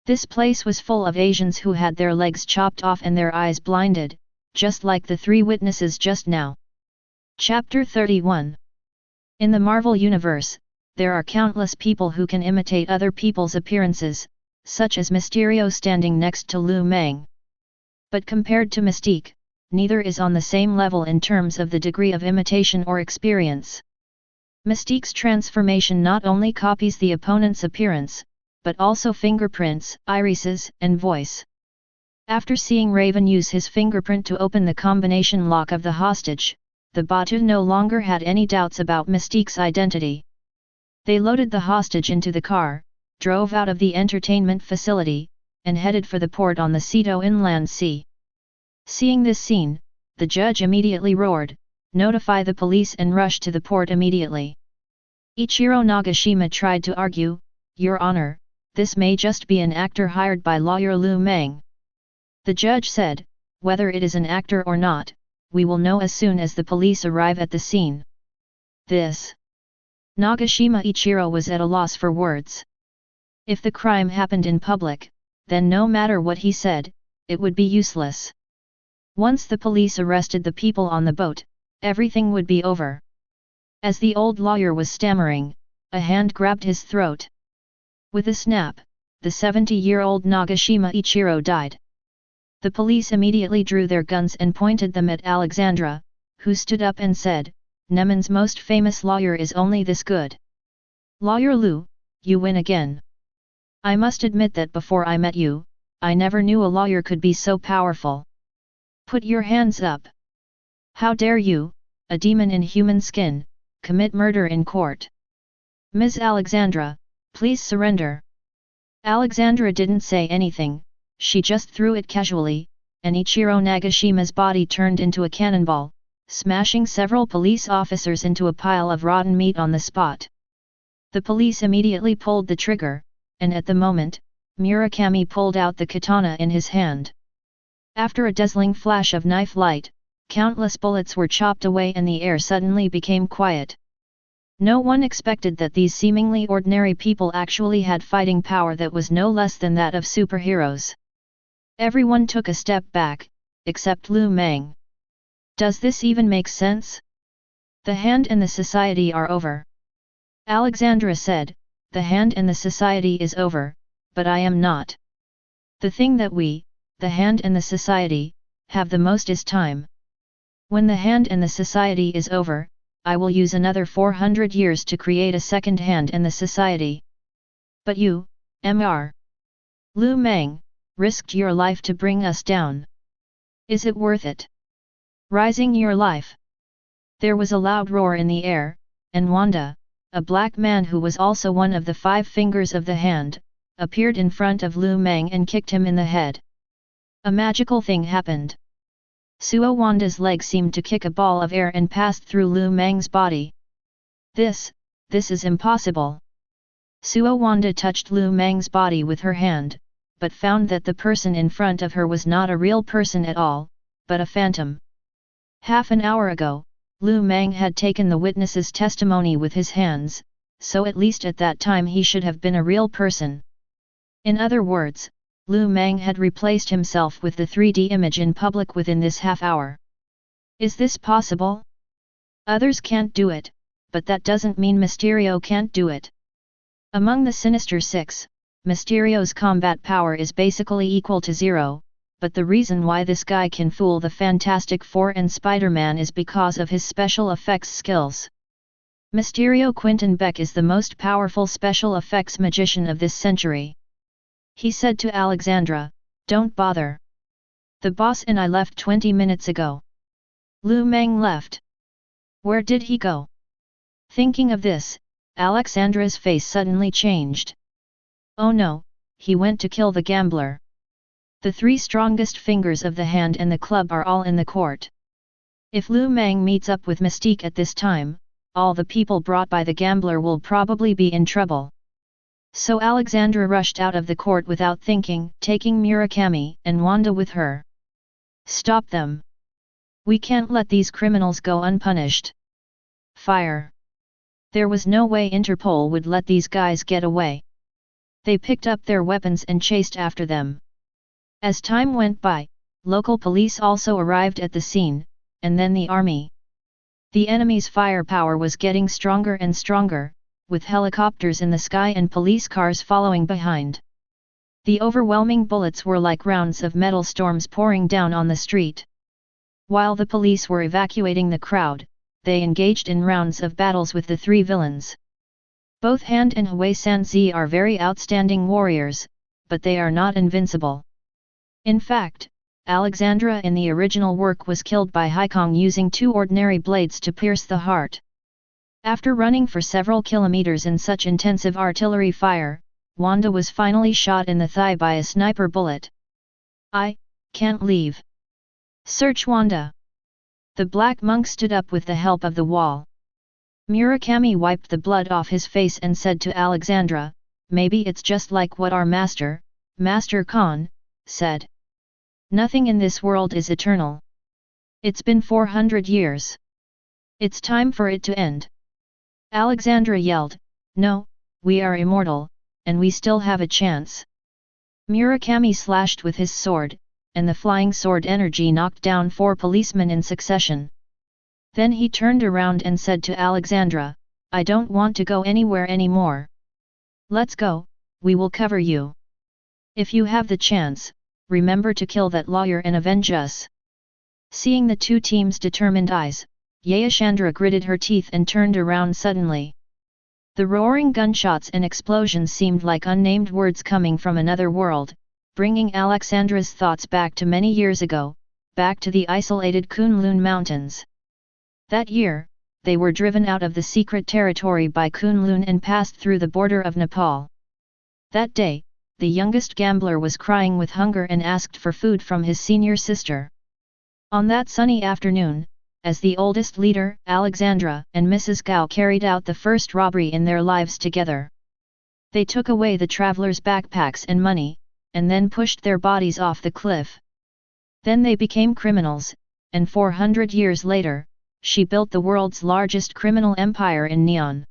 This place was full of Asians who had their legs chopped off and their eyes blinded, just like the three witnesses just now. Chapter 31. In the Marvel Universe, there are countless people who can imitate other people's appearances, such as Mysterio standing next to Lu Mang. But compared to Mystique, neither is on the same level in terms of the degree of imitation or experience. Mystique's transformation not only copies the opponent's appearance, but also fingerprints, irises, and voice. After seeing Raven use his fingerprint to open the combination lock of the hostage, the Batu no longer had any doubts about Mystique's identity. They loaded the hostage into the car, drove out of the entertainment facility, and headed for the port on the Seto Inland Sea. Seeing this scene, the judge immediately roared, "Notify the police and rush to the port immediately." Ichiro Nagashima tried to argue, "Your Honor, this may just be an actor hired by lawyer Lu Mang." The judge said, "Whether it is an actor or not, we will know as soon as the police arrive at the scene." This. Nagashima Ichiro was at a loss for words. If the crime happened in public, then no matter what he said, it would be useless. Once the police arrested the people on the boat, everything would be over. As the old lawyer was stammering, a hand grabbed his throat. With a snap, the 70-year-old Nagashima Ichiro died. The police immediately drew their guns and pointed them at Alexandra, who stood up and said, "Neman's most famous lawyer is only this good. Lawyer Lu, you win again. I must admit that before I met you, I never knew a lawyer could be so powerful. Put your hands up. How dare you, a demon in human skin, commit murder in court? Ms. Alexandra, please surrender." Alexandra didn't say anything, she just threw it casually, and Ichiro Nagashima's body turned into a cannonball, smashing several police officers into a pile of rotten meat on the spot. The police immediately pulled the trigger, and at the moment, Murakami pulled out the katana in his hand. After a dazzling flash of knife light, countless bullets were chopped away and the air suddenly became quiet. No one expected that these seemingly ordinary people actually had fighting power that was no less than that of superheroes. Everyone took a step back, except Lu Mang. Does this even make sense? The Hand and the Society are over. Alexandra said, the Hand and the Society is over, but I am not. The thing that we, the Hand and the Society, have the most is time. When the Hand and the Society is over, I will use another 400 years to create a second Hand and the Society. But you, Mr. Lu Mang, risked your life to bring us down. Is it worth it? Rising your life. There was a loud roar in the air, and Wanda, a black man who was also one of the 5 fingers of the Hand, appeared in front of Lu Mang and kicked him in the head. A magical thing happened. Suo Wanda's leg seemed to kick a ball of air and passed through Lu Mang's body. This is impossible. Suo Wanda touched Lu Mang's body with her hand, but found that the person in front of her was not a real person at all, but a phantom. Half an hour ago, Lu Mang had taken the witness's testimony with his hands, so at least at that time he should have been a real person. In other words, Lu Mang had replaced himself with the 3D image in public within this half hour. Is this possible? Others can't do it, but that doesn't mean Mysterio can't do it. Among the Sinister Six, Mysterio's combat power is basically equal to 0, but the reason why this guy can fool the Fantastic Four and Spider-Man is because of his special effects skills. Mysterio Quentin Beck is the most powerful special effects magician of this century. He said to Alexandra, "Don't bother. The boss and I left 20 minutes ago." Lu Mang left. Where did he go? Thinking of this, Alexandra's face suddenly changed. Oh no, he went to kill the gambler. The 3 strongest fingers of the Hand and the club are all in the court. If Lu Mang meets up with Mystique at this time, all the people brought by the gambler will probably be in trouble. So Alexandra rushed out of the court without thinking, taking Murakami and Wanda with her. Stop them. We can't let these criminals go unpunished. Fire. There was no way Interpol would let these guys get away. They picked up their weapons and chased after them. As time went by, local police also arrived at the scene, and then the army. The enemy's firepower was getting stronger and stronger, with helicopters in the sky and police cars following behind. The overwhelming bullets were like rounds of metal storms pouring down on the street. While the police were evacuating the crowd, they engaged in rounds of battles with the 3 villains. Both Hand and Hui Sanzi are very outstanding warriors, but they are not invincible. In fact, Alexandra in the original work was killed by Haikong using 2 ordinary blades to pierce the heart. After running for several kilometers in such intensive artillery fire, Wanda was finally shot in the thigh by a sniper bullet. I can't leave. Search Wanda. The black monk stood up with the help of the wall. Murakami wiped the blood off his face and said to Alexandra, "Maybe it's just like what our master, Master Khan, said. Nothing in this world is eternal. It's been 400 years. It's time for it to end." Alexandra yelled, "No, we are immortal, and we still have a chance." Murakami slashed with his sword, and the flying sword energy knocked down 4 policemen in succession. Then he turned around and said to Alexandra, "I don't want to go anywhere anymore. Let's go, we will cover you. If you have the chance, remember to kill that lawyer and avenge us." Seeing the 2 teams' determined eyes, Yashandra gritted her teeth and turned around suddenly. The roaring gunshots and explosions seemed like unnamed words coming from another world, bringing Alexandra's thoughts back to many years ago, back to the isolated Kunlun Mountains. That year, they were driven out of the secret territory by Kunlun and passed through the border of Nepal. That day, the youngest gambler was crying with hunger and asked for food from his senior sister. On that sunny afternoon, as the oldest leader, Alexandra and Mrs. Gao carried out the first robbery in their lives together. They took away the travelers' backpacks and money, and then pushed their bodies off the cliff. Then they became criminals, and 400 years later, she built the world's largest criminal empire in Neon.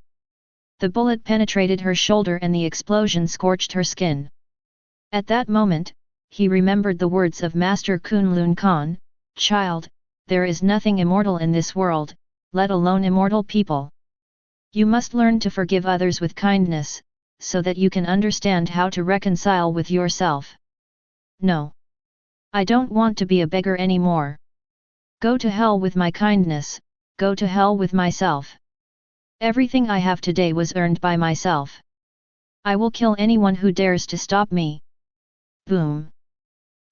The bullet penetrated her shoulder and the explosion scorched her skin. At that moment, he remembered the words of Master Kunlun Khan, "Child, there is nothing immortal in this world, let alone immortal people. You must learn to forgive others with kindness, so that you can understand how to reconcile with yourself." "No. I don't want to be a beggar anymore. Go to hell with my kindness, go to hell with myself. Everything I have today was earned by myself. I will kill anyone who dares to stop me." Boom!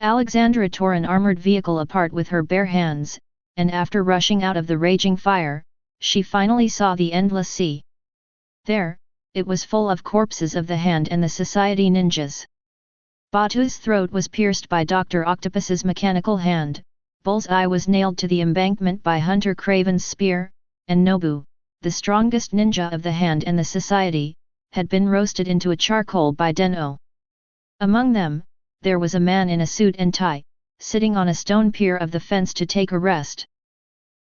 Alexandra tore an armored vehicle apart with her bare hands, and after rushing out of the raging fire, she finally saw the endless sea. There, it was full of corpses of the Hand and the Society ninjas. Batu's throat was pierced by Dr. Octopus's mechanical hand, Bullseye was nailed to the embankment by Hunter Craven's spear, and Nobu, the strongest ninja of the Hand and the Society, had been roasted into a charcoal by Den-O. Among them, there was a man in a suit and tie, sitting on a stone pier of the fence to take a rest.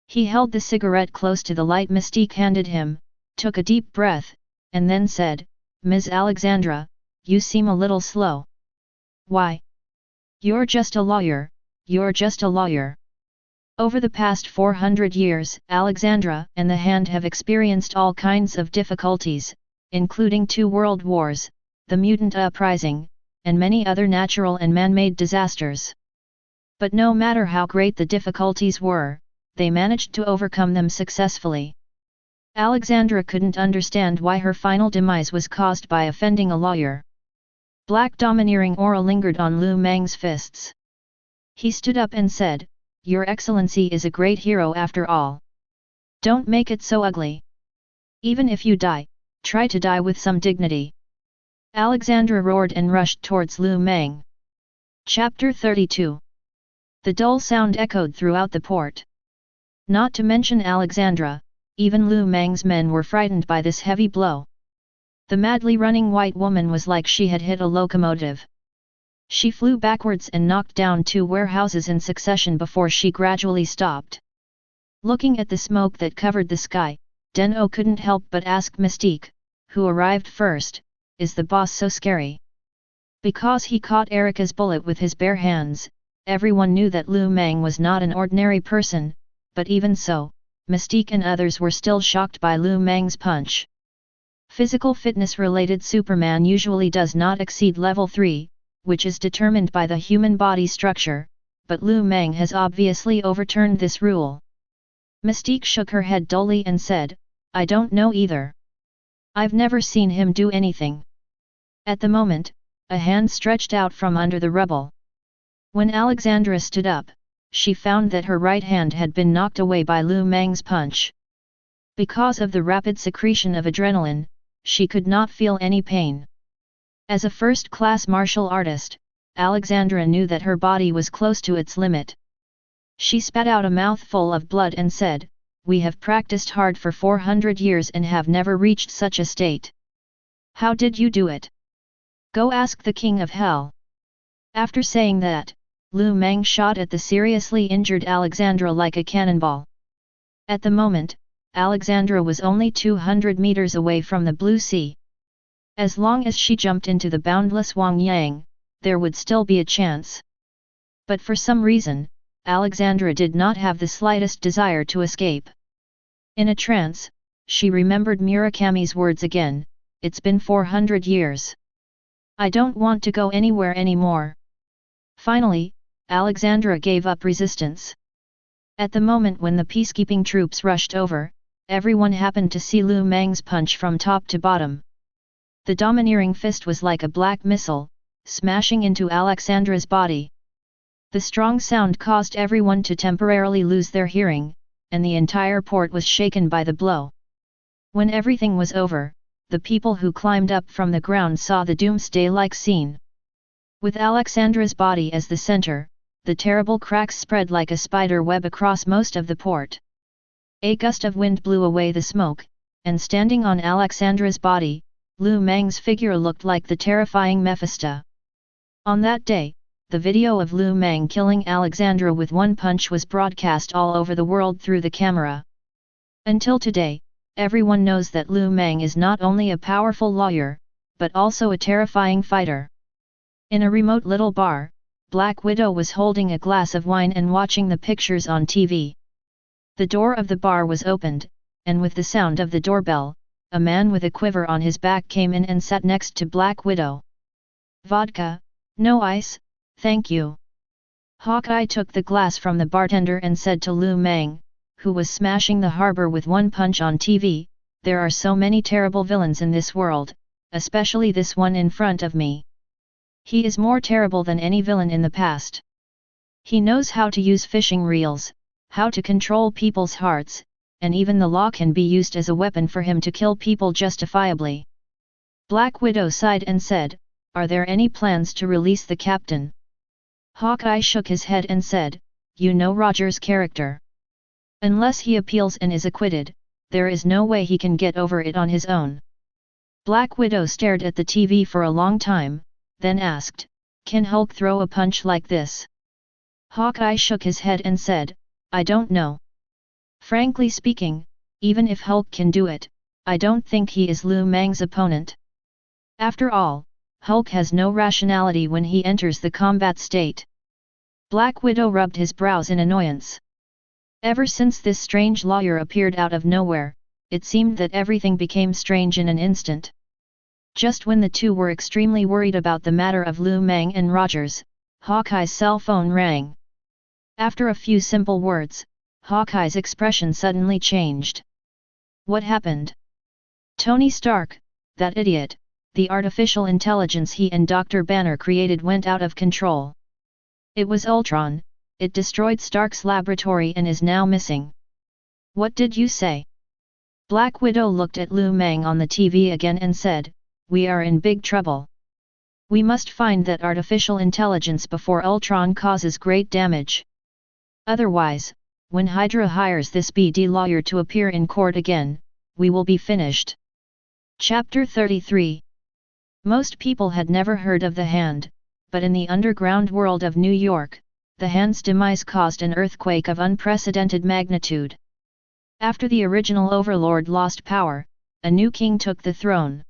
He held the cigarette close to the light Mystique handed him, took a deep breath, and then said, "Ms. Alexandra, you seem a little slow." "Why? You're just a lawyer, you're just a lawyer." Over the past 400 years, Alexandra and the Hand have experienced all kinds of difficulties, including 2 world wars, the Mutant uprising, and many other natural and man-made disasters. But no matter how great the difficulties were, they managed to overcome them successfully. Alexandra couldn't understand why her final demise was caused by offending a lawyer. Black domineering aura lingered on Lu Mang's fists. He stood up and said, "Your Excellency is a great hero after all. Don't make it so ugly. Even if you die, try to die with some dignity." Alexandra roared and rushed towards Lu Mang. Chapter 32. The dull sound echoed throughout the port. Not to mention Alexandra, even Lu Mang's men were frightened by this heavy blow. The madly running white woman was like she had hit a locomotive. She flew backwards and knocked down 2 warehouses in succession before she gradually stopped. Looking at the smoke that covered the sky, Den-O couldn't help but ask Mystique, who arrived first, "Is the boss so scary?" Because he caught Erica's bullet with his bare hands, everyone knew that Lu Mang was not an ordinary person, but even so, Mystique and others were still shocked by Lu Mang's punch. Physical fitness-related Superman usually does not exceed level 3, which is determined by the human body structure, but Lu Mang has obviously overturned this rule. Mystique shook her head dully and said, "I don't know either. I've never seen him do anything." At the moment, a hand stretched out from under the rubble. When Alexandra stood up, she found that her right hand had been knocked away by Lu Mang's punch. Because of the rapid secretion of adrenaline, she could not feel any pain. As a first-class martial artist, Alexandra knew that her body was close to its limit. She spat out a mouthful of blood and said, "We have practiced hard for 400 years and have never reached such a state. How did you do it? Go ask the King of Hell." After saying that, Lu Mang shot at the seriously injured Alexandra like a cannonball. At the moment, Alexandra was only 200 meters away from the blue sea. As long as she jumped into the boundless Wang Yang, there would still be a chance. But for some reason, Alexandra did not have the slightest desire to escape. In a trance, she remembered Murakami's words again, "It's been 400 years. I don't want to go anywhere anymore." Finally, Alexandra gave up resistance. At the moment when the peacekeeping troops rushed over, everyone happened to see Lu Mang's punch from top to bottom. The domineering fist was like a black missile, smashing into Alexandra's body. The strong sound caused everyone to temporarily lose their hearing, and the entire port was shaken by the blow. When everything was over, the people who climbed up from the ground saw the doomsday-like scene. With Alexandra's body as the center, the terrible cracks spread like a spider web across most of the port. A gust of wind blew away the smoke, and standing on Alexandra's body, Lu Mang's figure looked like the terrifying Mephisto. On that day, the video of Lu Mang killing Alexandra with one punch was broadcast all over the world through the camera. Until today, everyone knows that Lu Mang is not only a powerful lawyer, but also a terrifying fighter. In a remote little bar, Black Widow was holding a glass of wine and watching the pictures on TV. The door of the bar was opened, and with the sound of the doorbell, a man with a quiver on his back came in and sat next to Black Widow. "Vodka, no ice, thank you." Hawkeye took the glass from the bartender and said to Lu Mang, who was smashing the harbor with one punch on TV, "There are so many terrible villains in this world, especially this one in front of me. He is more terrible than any villain in the past. He knows how to use fishing reels, how to control people's hearts, and even the law can be used as a weapon for him to kill people justifiably." Black Widow sighed and said, "Are there any plans to release the captain?" Hawkeye shook his head and said, "You know Roger's character. Unless he appeals and is acquitted, there is no way he can get over it on his own." Black Widow stared at the TV for a long time, then asked, "Can Hulk throw a punch like this?" Hawkeye shook his head and said, "I don't know. Frankly speaking, even if Hulk can do it, I don't think he is Lu Mang's opponent. After all, Hulk has no rationality when he enters the combat state." Black Widow rubbed his brows in annoyance. Ever since this strange lawyer appeared out of nowhere, it seemed that everything became strange in an instant. Just when the two were extremely worried about the matter of Lu Mang and Rogers, Hawkeye's cell phone rang. After a few simple words, Hawkeye's expression suddenly changed. "What happened?" "Tony Stark, that idiot, the artificial intelligence he and Dr. Banner created went out of control. It was Ultron, it destroyed Stark's laboratory and is now missing." "What did you say?" Black Widow looked at Lu Mang on the TV again and said, "We are in big trouble. We must find that artificial intelligence before Ultron causes great damage. Otherwise, when Hydra hires this BD lawyer to appear in court again, we will be finished." Chapter 33. Most people had never heard of the Hand, but in the underground world of New York, the Hand's demise caused an earthquake of unprecedented magnitude. After the original overlord lost power, a new king took the throne.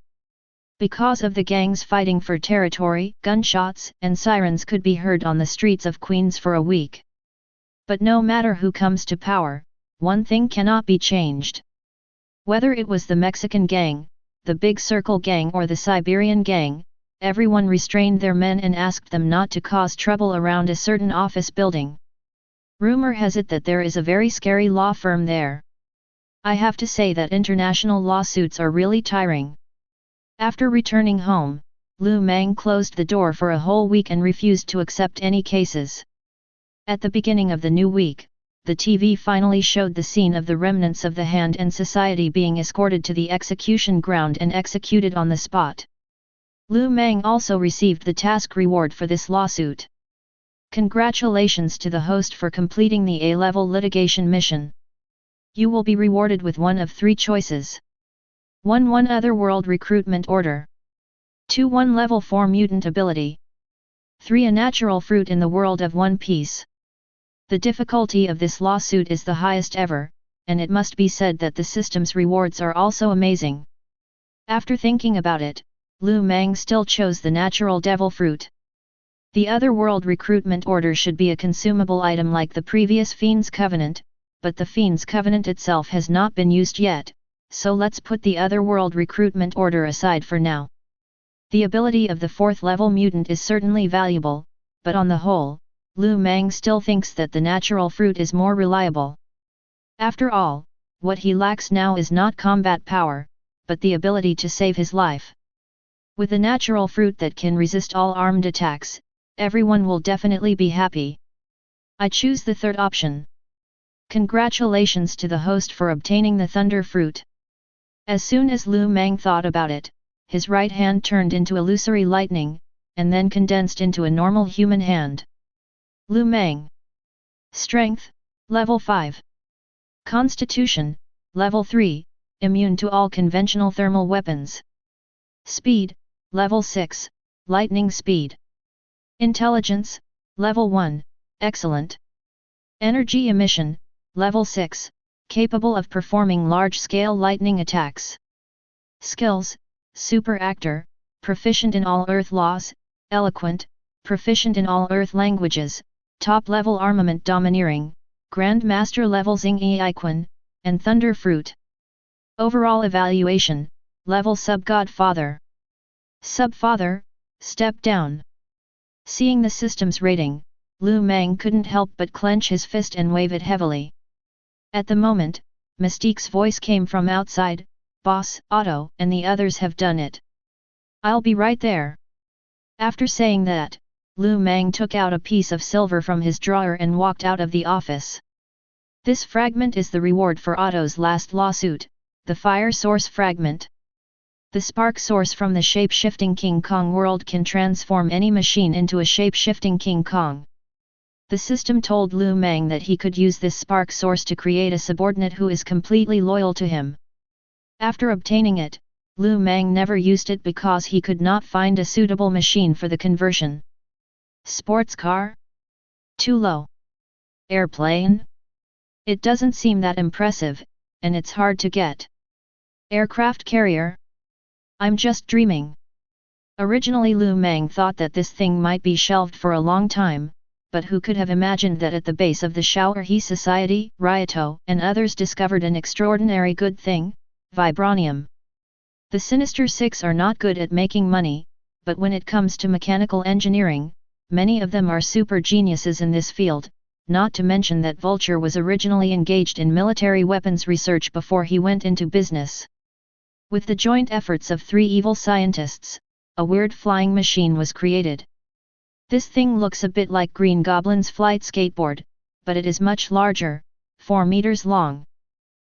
Because of the gangs fighting for territory, gunshots and sirens could be heard on the streets of Queens for a week. But no matter who comes to power, one thing cannot be changed. Whether it was the Mexican gang, the Big Circle gang or the Siberian gang, everyone restrained their men and asked them not to cause trouble around a certain office building. Rumor has it that there is a very scary law firm there. I have to say that international lawsuits are really tiring. After returning home, Lu Mang closed the door for a whole week and refused to accept any cases. At the beginning of the new week, the TV finally showed the scene of the remnants of the Hand and Society being escorted to the execution ground and executed on the spot. Lu Mang also received the task reward for this lawsuit. Congratulations to the host for completing the A-level litigation mission. You will be rewarded with one of 3 choices. 1 Otherworld recruitment order. 2 1 level 4 mutant ability. 3 a natural fruit in the world of One Piece. The difficulty of this lawsuit is the highest ever, and it must be said that the system's rewards are also amazing. After thinking about it, Lu Mang still chose the natural devil fruit. The Otherworld recruitment order should be a consumable item like the previous Fiend's Covenant, but the Fiend's Covenant itself has not been used yet, so let's put the Otherworld recruitment order aside for now. The ability of the 4th level mutant is certainly valuable, but on the whole, Lu Mang still thinks that the natural fruit is more reliable. After all, what he lacks now is not combat power, but the ability to save his life. With a natural fruit that can resist all armed attacks, everyone will definitely be happy. I choose the 3rd option. Congratulations to the host for obtaining the Thunder Fruit. As soon as Lu Mang thought about it, his right hand turned into illusory lightning, and then condensed into a normal human hand. Lu Mang. Strength, level 5. Constitution, Level 3, immune to all conventional thermal weapons. Speed, Level 6, lightning speed. Intelligence, Level 1, excellent. Energy emission, Level 6, capable of performing large-scale lightning attacks. Skills, Super Actor, proficient in all Earth laws, eloquent, proficient in all Earth languages, top-level armament domineering, Grandmaster level Xing Iquan, and Thunder Fruit. Overall evaluation, level Sub-Godfather. Sub-Father, step down. Seeing the system's rating, Mang couldn't help but clench his fist and wave it heavily. At the moment, Mystique's voice came from outside, "Boss, Otto and the others have done it. I'll be right there." After saying that, Mang took out a piece of silver from his drawer and walked out of the office. This fragment is the reward for Otto's last lawsuit, the Fire Source Fragment. The spark source from the shape-shifting King Kong world can transform any machine into a shape-shifting King Kong. The system told Mang that he could use this spark source to create a subordinate who is completely loyal to him. After obtaining it, Mang never used it because he could not find a suitable machine for the conversion. Sports car? Too low. Airplane? It doesn't seem that impressive, and it's hard to get. Aircraft carrier? I'm just dreaming. Originally Mang thought that this thing might be shelved for a long time, but who could have imagined that at the base of the Shower-He Society, Ryoto and others discovered an extraordinary good thing, vibranium. The Sinister Six are not good at making money, but when it comes to mechanical engineering, many of them are super geniuses in this field, not to mention that Vulture was originally engaged in military weapons research before he went into business. With the joint efforts of 3 evil scientists, a weird flying machine was created. This thing looks a bit like Green Goblin's flight skateboard, but it is much larger, 4 meters long.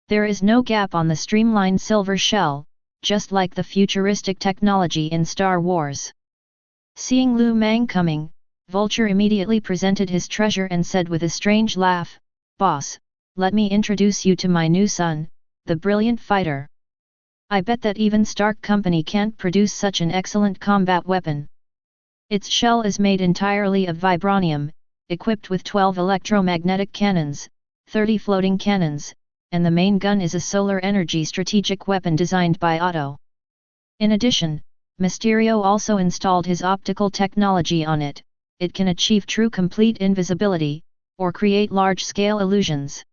There is no gap on the streamlined silver shell, just like the futuristic technology in Star Wars. Seeing Mang coming, Vulture immediately presented his treasure and said with a strange laugh, "Boss, let me introduce you to my new son, the brilliant fighter. I bet that even Stark Company can't produce such an excellent combat weapon. Its shell is made entirely of vibranium, equipped with 12 electromagnetic cannons, 30 floating cannons, and the main gun is a solar energy strategic weapon designed by Otto. In addition, Mysterio also installed his optical technology on it. It can achieve true complete invisibility, or create large-scale illusions.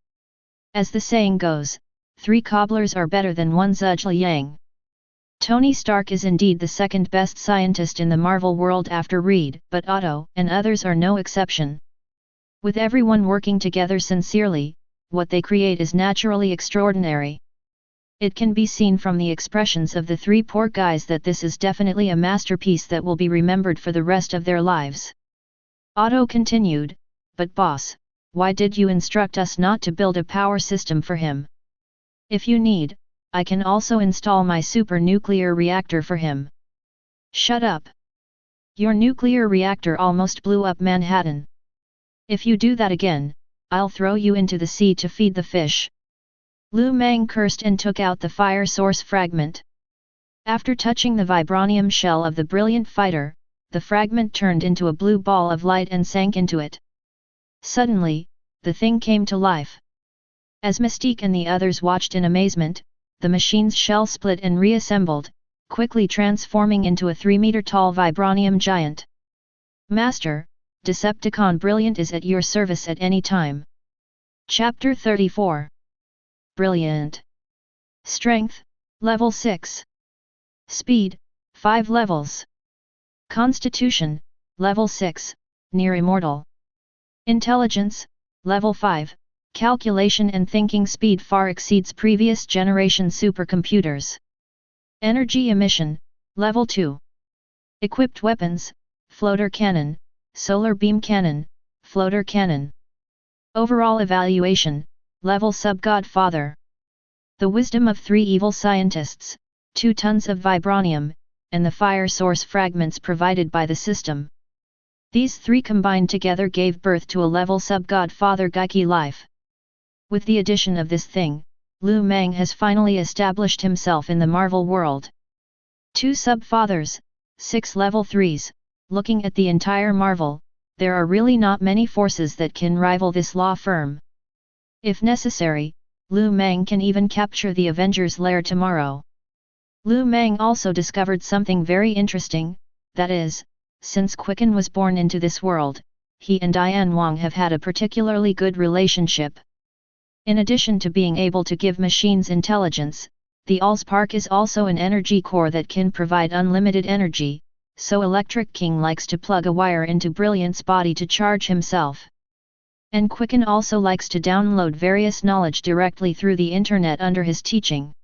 As the saying goes, 3 cobblers are better than 1 zhuge-liang. Tony Stark is indeed the second best scientist in the Marvel world after Reed, but Otto and others are no exception. With everyone working together sincerely, what they create is naturally extraordinary. It can be seen from the expressions of the 3 poor guys that this is definitely a masterpiece that will be remembered for the rest of their lives. Otto continued, "But boss, why did you instruct us not to build a power system for him? If you need, I can also install my super nuclear reactor for him." "Shut up. Your nuclear reactor almost blew up Manhattan. If you do that again, I'll throw you into the sea to feed the fish." Mang cursed and took out the fire source fragment. After touching the vibranium shell of the brilliant fighter, the fragment turned into a blue ball of light and sank into it. Suddenly, the thing came to life. As Mystique and the others watched in amazement, the machine's shell split and reassembled, quickly transforming into a 3-meter-tall vibranium giant. "Master, Decepticon Brilliant is at your service at any time." Chapter 34. Brilliant. Strength, Level 6. Speed, 5 levels. Constitution, Level 6, near immortal. Intelligence, Level 5, calculation and thinking speed far exceeds previous generation supercomputers. Energy emission, Level 2. Equipped weapons, floater cannon, solar beam cannon, floater cannon. Overall evaluation, Level Sub-Godfather. The wisdom of 3 evil scientists, 2 tons of vibranium, and the fire source fragments provided by the system. These 3 combined together gave birth to a level Sub-Godfather Geiki life. With the addition of this thing, Mang has finally established himself in the Marvel world. 2 sub-fathers, 6 level 3s, looking at the entire Marvel, there are really not many forces that can rival this law firm. If necessary, Mang can even capture the Avengers' lair tomorrow. Mang also discovered something very interesting, that is, since Quicken was born into this world, he and Diane Wong have had a particularly good relationship. In addition to being able to give machines intelligence, the Allspark is also an energy core that can provide unlimited energy, so Electric King likes to plug a wire into Brilliant's body to charge himself. And Quicken also likes to download various knowledge directly through the internet under his teaching.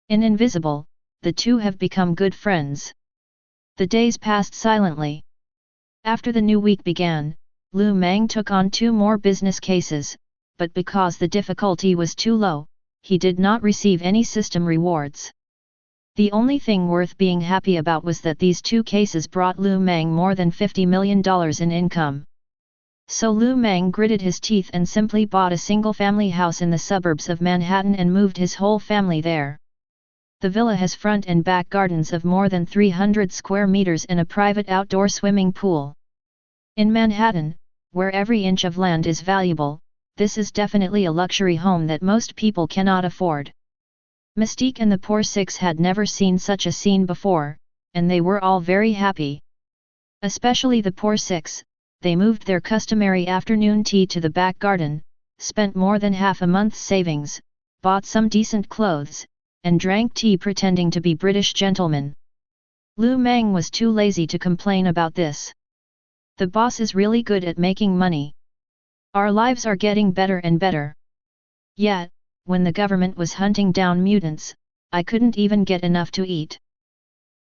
In Invisible, the two have become good friends. The days passed silently. After the new week began, Mang took on 2 more business cases, but because the difficulty was too low, he did not receive any system rewards. The only thing worth being happy about was that these 2 cases brought Mang more than $50 million in income. So Mang gritted his teeth and simply bought a single-family house in the suburbs of Manhattan and moved his whole family there. The villa has front and back gardens of more than 300 square meters and a private outdoor swimming pool. In Manhattan, where every inch of land is valuable, this is definitely a luxury home that most people cannot afford. Mystique and the Poor Six had never seen such a scene before, and they were all very happy. Especially the Poor Six, they moved their customary afternoon tea to the back garden, spent more than half a month's savings, bought some decent clothes, and drank tea pretending to be British gentlemen. Mang was too lazy to complain about this. The boss is really good at making money. Our lives are getting better and better. Yet, when the government was hunting down mutants, I couldn't even get enough to eat.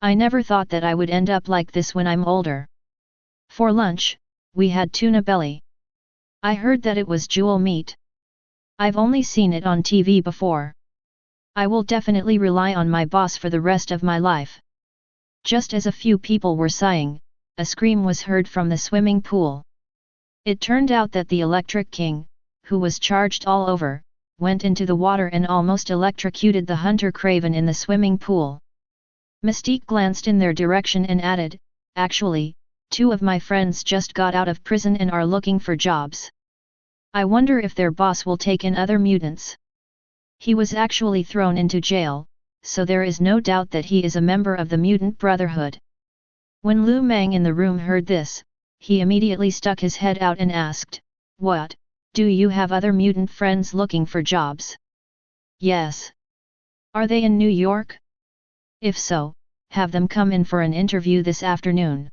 I never thought that I would end up like this when I'm older. For lunch, we had tuna belly. I heard that it was jewel meat. I've only seen it on TV before. I will definitely rely on my boss for the rest of my life. Just as a few people were sighing, a scream was heard from the swimming pool. It turned out that the Electric King, who was charged all over, went into the water and almost electrocuted the Hunter Craven in the swimming pool. Mystique glanced in their direction and added, "Actually, 2 of my friends just got out of prison and are looking for jobs. I wonder if their boss will take in other mutants." He was actually thrown into jail, so there is no doubt that he is a member of the Mutant Brotherhood. When Mang in the room heard this, he immediately stuck his head out and asked, "What, do you have other mutant friends looking for jobs?" "Yes." "Are they in New York?" "If so, have them come in for an interview this afternoon."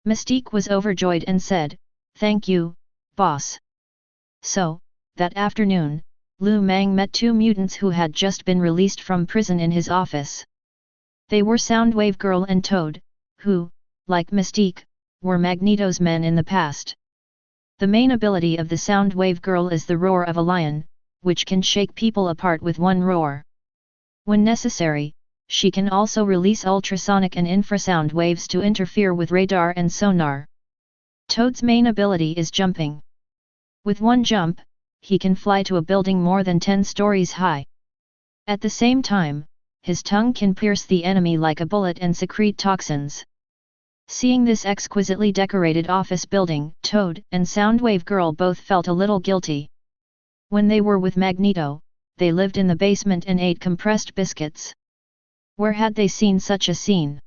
Mystique was overjoyed and said, "Thank you, boss." So, that afternoon, Mang met 2 mutants who had just been released from prison in his office. They were Soundwave Girl and Toad, who, like Mystique, were Magneto's men in the past. The main ability of the Soundwave Girl is the roar of a lion, which can shake people apart with one roar. When necessary, she can also release ultrasonic and infrasound waves to interfere with radar and sonar. Toad's main ability is jumping. With one jump, he can fly to a building more than 10 stories high. At the same time, his tongue can pierce the enemy like a bullet and secrete toxins. Seeing this exquisitely decorated office building, Toad and Soundwave Girl both felt a little guilty. When they were with Magneto, they lived in the basement and ate compressed biscuits. Where had they seen such a scene?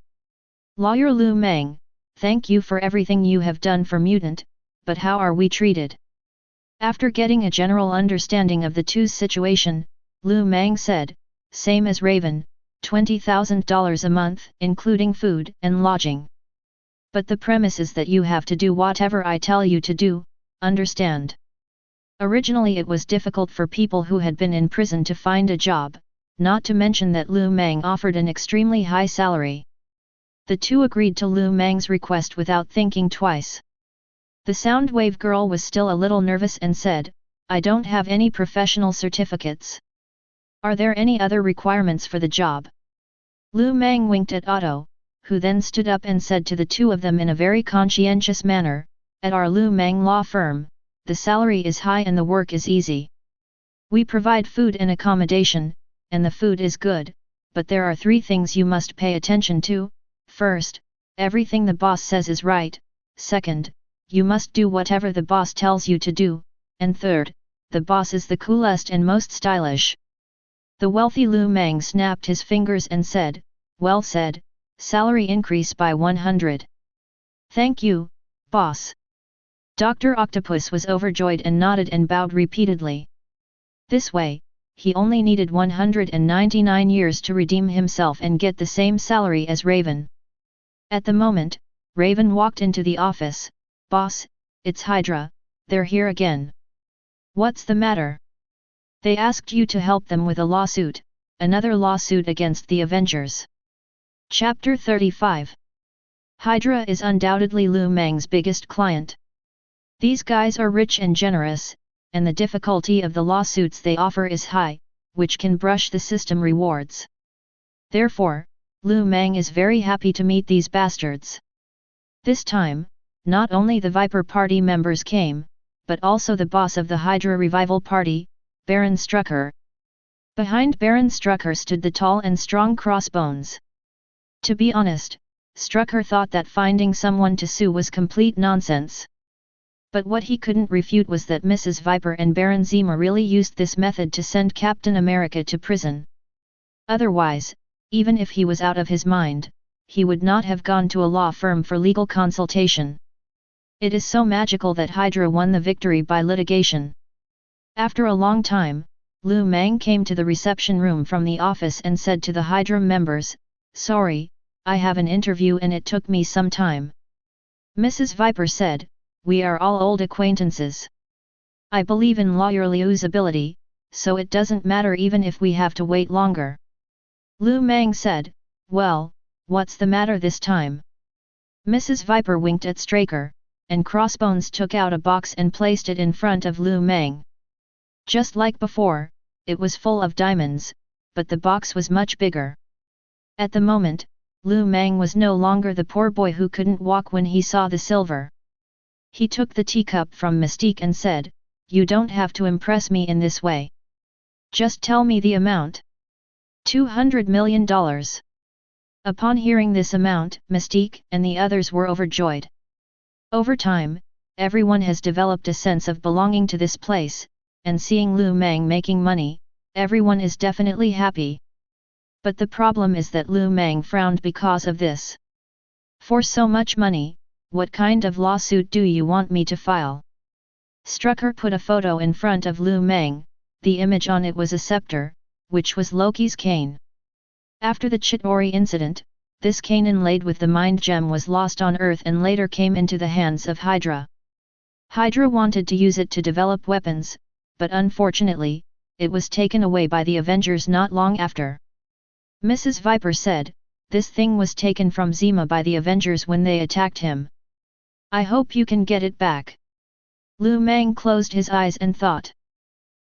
"Lawyer Mang, thank you for everything you have done for Mutant, but how are we treated?" After getting a general understanding of the two's situation, Mang said, "Same as Raven, $20,000 a month, including food and lodging. But the premise is that you have to do whatever I tell you to do, understand?" Originally it was difficult for people who had been in prison to find a job, not to mention that Mang offered an extremely high salary. The 2 agreed to Mang's request without thinking twice. The Soundwave Girl was still a little nervous and said, "I don't have any professional certificates. Are there any other requirements for the job?" Mang winked at Otto, who then stood up and said to the 2 of them in a very conscientious manner, "At our Mang law firm, the salary is high and the work is easy. We provide food and accommodation, and the food is good, but there are 3 things you must pay attention to. First, everything the boss says is right. Second, you must do whatever the boss tells you to do. And third, the boss is the coolest and most stylish. The wealthy Mang snapped his fingers and said, "Well said, salary increase by 100. Thank you, boss." Dr. Octopus was overjoyed and nodded and bowed repeatedly. This way, he only needed 199 years to redeem himself and get the same salary as Raven. At the moment, Raven walked into the office. "Boss, it's Hydra, they're here again." "What's the matter?" "They asked you to help them with a lawsuit, another lawsuit against the Avengers." Chapter 35. Hydra is undoubtedly Mang's biggest client. These guys are rich and generous, and the difficulty of the lawsuits they offer is high, which can brush the system rewards. Therefore, Mang is very happy to meet these bastards. This time, not only the Viper Party members came, but also the boss of the Hydra Revival Party, Baron Strucker. Behind Baron Strucker stood the tall and strong Crossbones. To be honest, Strucker thought that finding someone to sue was complete nonsense. But what he couldn't refute was that Mrs. Viper and Baron Zemo really used this method to send Captain America to prison. Otherwise, even if he was out of his mind, he would not have gone to a law firm for legal consultation. It is so magical that Hydra won the victory by litigation. After a long time, Mang came to the reception room from the office and said to the Hydra members, "Sorry, I have an interview and it took me some time." Mrs. Viper said, "We are all old acquaintances. I believe in lawyer Liu's ability, so it doesn't matter even if we have to wait longer." Mang said, "Well, what's the matter this time?" Mrs. Viper winked at Straker, and Crossbones took out a box and placed it in front of Mang. Just like before, it was full of diamonds, but the box was much bigger. At the moment, Mang was no longer the poor boy who couldn't walk when he saw the silver. He took the teacup from Mystique and said, "You don't have to impress me in this way. Just tell me the amount." $200 million. Upon hearing this amount, Mystique and the others were overjoyed. Over time, everyone has developed a sense of belonging to this place, and seeing Mang making money, everyone is definitely happy. But the problem is that Mang frowned because of this. "For so much money, what kind of lawsuit do you want me to file?" Strucker put a photo in front of Mang. The image on it was a scepter, which was Loki's cane. After the Chitauri incident, this cane inlaid with the mind gem was lost on Earth and later came into the hands of Hydra. Hydra wanted to use it to develop weapons, but unfortunately, it was taken away by the Avengers not long after. Mrs. Viper said, "This thing was taken from Zemo by the Avengers when they attacked him. I hope you can get it back." Mang closed his eyes and thought.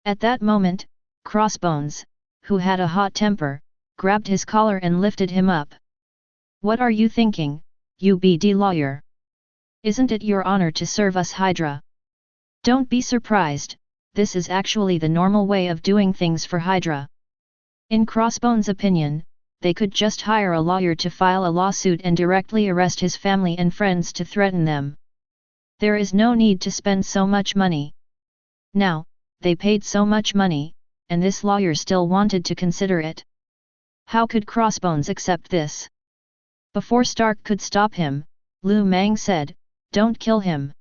At that moment, Crossbones, who had a hot temper, grabbed his collar and lifted him up. "What are you thinking, you BD lawyer? Isn't it your honor to serve us Hydra? Don't be surprised, this is actually the normal way of doing things for Hydra." In Crossbones' opinion, they could just hire a lawyer to file a lawsuit and directly arrest his family and friends to threaten them. There is no need to spend so much money. Now, they paid so much money, and this lawyer still wanted to consider it. How could Crossbones accept this? Before Stark could stop him, Mang said, "Don't kill him.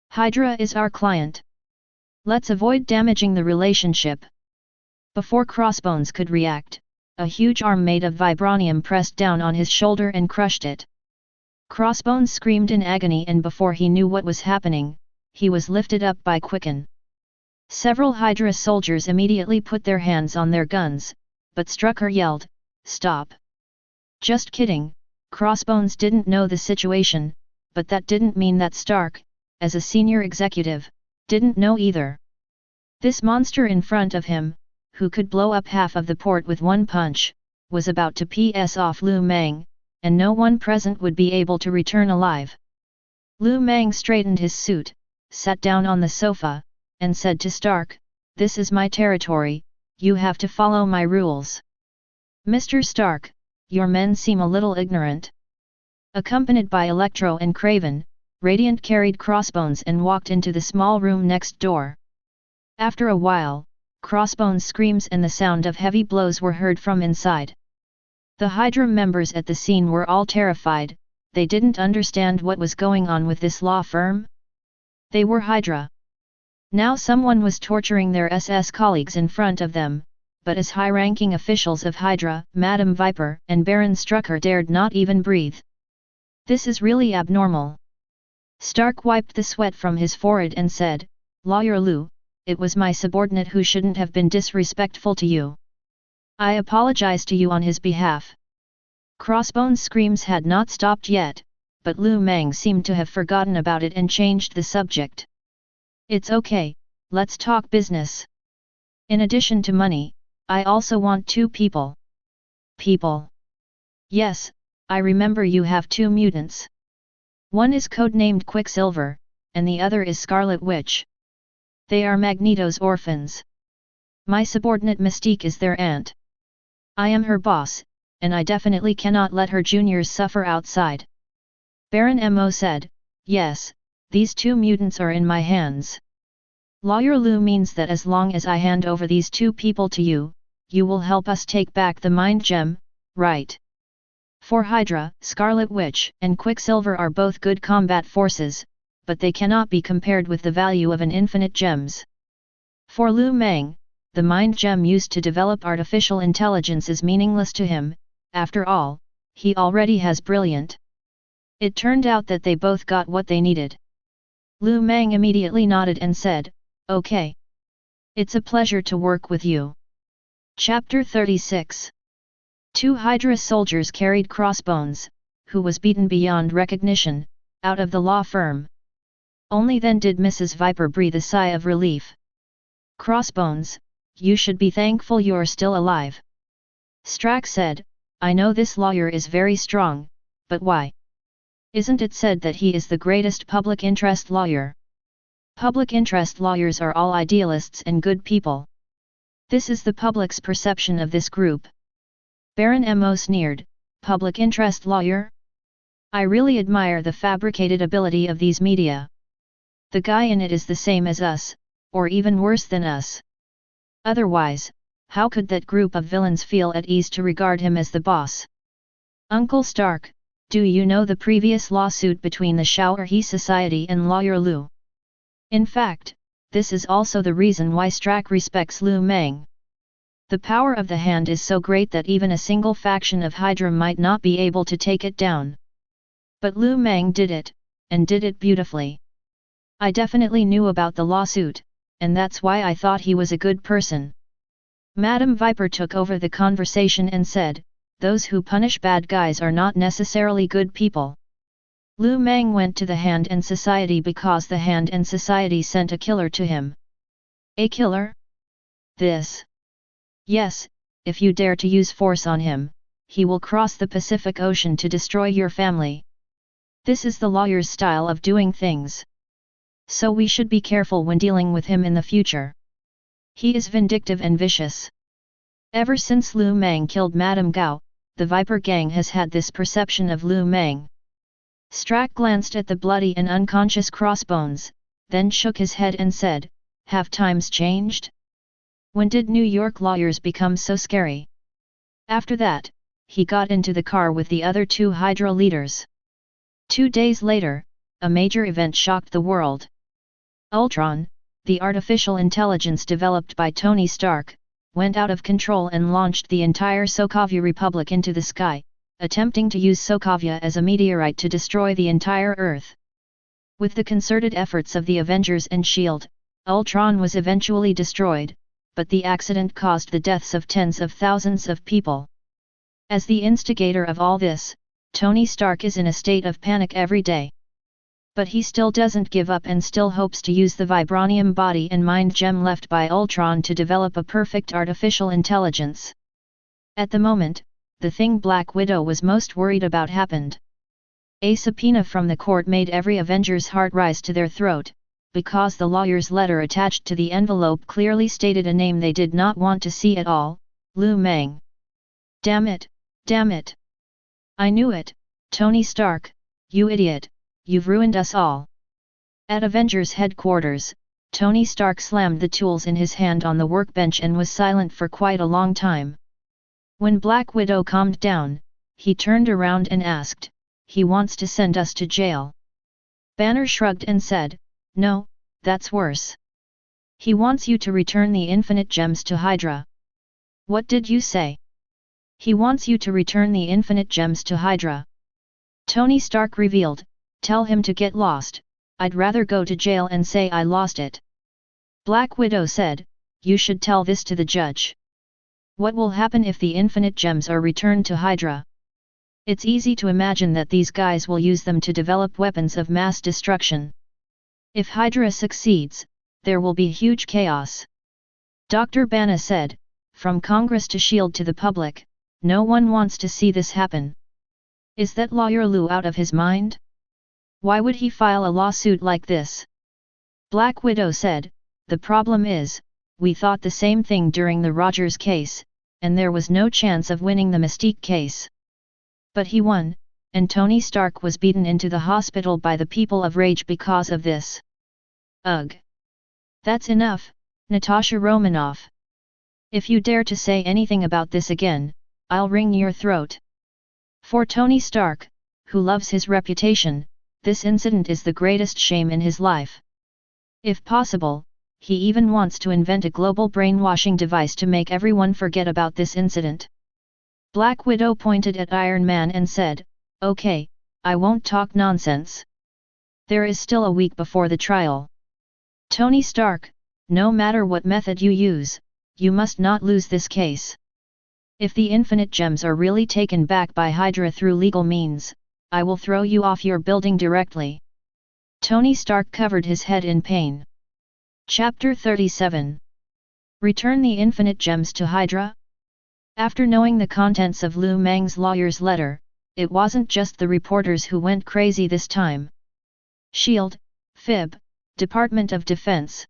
Hydra is our client. Let's avoid damaging the relationship." Before Crossbones could react, a huge arm made of vibranium pressed down on his shoulder and crushed it. Crossbones screamed in agony, and before he knew what was happening, he was lifted up by Quicken. Several Hydra soldiers immediately put their hands on their guns, but Strucker yelled, "Stop!" Just kidding, Crossbones didn't know the situation, but that didn't mean that Stark, as a senior executive, didn't know either. This monster in front of him, who could blow up half of the port with one punch, was about to piss off Mang, and no one present would be able to return alive. Mang straightened his suit, sat down on the sofa, and said to Stark, this is my territory, you have to follow my rules. Mr. Stark, your men seem a little ignorant. Accompanied by Electro and Kraven, Radiant carried Crossbones and walked into the small room next door. After a while, Crossbones' screams and the sound of heavy blows were heard from inside. The Hydra members at the scene were all terrified, they didn't understand what was going on with this law firm. They were Hydra. Now someone was torturing their SS colleagues in front of them, but as high-ranking officials of Hydra, Madame Viper and Baron Strucker dared not even breathe. This is really abnormal. Stark wiped the sweat from his forehead and said, Lawyer Liu, it was my subordinate who shouldn't have been disrespectful to you. I apologize to you on his behalf. Crossbones' screams had not stopped yet, but Lu Mang seemed to have forgotten about it and changed the subject. It's okay, let's talk business. In addition to money, I also want 2 people. People? Yes, I remember you have 2 mutants. One is codenamed Quicksilver, and the other is Scarlet Witch. They are Magneto's orphans. My subordinate Mystique is their aunt. I am her boss, and I definitely cannot let her juniors suffer outside. Baron Mo said, yes, these 2 mutants are in my hands. Lawyer Liu means that as long as I hand over these 2 people to you, you will help us take back the Mind Gem, right? For Hydra, Scarlet Witch and Quicksilver are both good combat forces, but they cannot be compared with the value of an infinite gems. For Lu Mang, the Mind Gem used to develop artificial intelligence is meaningless to him, after all, he already has brilliant. It turned out that they both got what they needed. Lu Mang immediately nodded and said, okay. It's a pleasure to work with you. Chapter 36. 2 Hydra soldiers carried Crossbones, who was beaten beyond recognition, out of the law firm. Only then did Mrs. Viper breathe a sigh of relief. Crossbones, you should be thankful you're still alive. Strack said, I know this lawyer is very strong, but why? Isn't it said that he is the greatest public interest lawyer? Public interest lawyers are all idealists and good people. This is the public's perception of this group. Baron Mo sneered, public interest lawyer? I really admire the fabricated ability of these media. The guy in it is the same as us, or even worse than us. Otherwise, how could that group of villains feel at ease to regard him as the boss? Uncle Stark, do you know the previous lawsuit between the Shower-He Society and Lawyer Liu? In fact, this is also the reason why Strack respects Lu Mang. The power of the hand is so great that even a single faction of Hydra might not be able to take it down. But Lu Mang did it, and did it beautifully. I definitely knew about the lawsuit, and that's why I thought he was a good person. Madame Viper took over the conversation and said, those who punish bad guys are not necessarily good people. Lu Mang went to the Hand and Society because the Hand and Society sent a killer to him. A killer? This? Yes, if you dare to use force on him, he will cross the Pacific Ocean to destroy your family. This is the lawyer's style of doing things. So we should be careful when dealing with him in the future. He is vindictive and vicious. Ever since Lu Mang killed Madame Gao, the Viper gang has had this perception of Lu Mang. Strack glanced at the bloody and unconscious Crossbones, then shook his head and said, have times changed? When did New York lawyers become so scary? After that, he got into the car with the other 2 Hydra leaders. 2 days later, a major event shocked the world. Ultron, the artificial intelligence developed by Tony Stark, went out of control and launched the entire Sokavia Republic into the sky, attempting to use Sokavia as a meteorite to destroy the entire Earth. With the concerted efforts of the Avengers and S.H.I.E.L.D., Ultron was eventually destroyed, but the accident caused the deaths of tens of thousands of people. As the instigator of all this, Tony Stark is in a state of panic every day. But he still doesn't give up and still hopes to use the vibranium body and mind gem left by Ultron to develop a perfect artificial intelligence. At the moment, the thing Black Widow was most worried about happened. A subpoena from the court made every Avenger's heart rise to their throat, because the lawyer's letter attached to the envelope clearly stated a name they did not want to see at all, Mang. Damn it, damn it. I knew it, Tony Stark, you idiot, you've ruined us all. At Avengers headquarters, Tony Stark slammed the tools in his hand on the workbench and was silent for quite a long time. When Black Widow calmed down, he turned around and asked, "He wants to send us to jail?" Banner shrugged and said, "No, that's worse. He wants you to return the infinite gems to Hydra." "What did you say?" "He wants you to return the infinite gems to Hydra." Tony Stark revealed, "Tell him to get lost, I'd rather go to jail and say I lost it." Black Widow said, "You should tell this to the judge. What will happen if the infinite gems are returned to Hydra? It's easy to imagine that these guys will use them to develop weapons of mass destruction. If Hydra succeeds, there will be huge chaos." Dr. Bana said, "From Congress to S.H.I.E.L.D. to the public, no one wants to see this happen. Is that lawyer Lou out of his mind? Why would he file a lawsuit like this?" Black Widow said, "The problem is, we thought the same thing during the Rogers case, and there was no chance of winning the Mystique case. But he won, and Tony Stark was beaten into the hospital by the people of Rage because of this. Ugh. That's enough, Natasha Romanoff. If you dare to say anything about this again, I'll wring your throat." For Tony Stark, who loves his reputation, this incident is the greatest shame in his life. If possible, he even wants to invent a global brainwashing device to make everyone forget about this incident. Black Widow pointed at Iron Man and said, "Okay, I won't talk nonsense. There is still a week before the trial. Tony Stark, no matter what method you use, you must not lose this case. If the infinite gems are really taken back by Hydra through legal means, I will throw you off your building directly." Tony Stark covered his head in pain. Chapter 37. Return the infinite gems to Hydra? After knowing the contents of Mang's lawyer's letter, it wasn't just the reporters who went crazy this time. S.H.I.E.L.D., FIB, Department of Defense.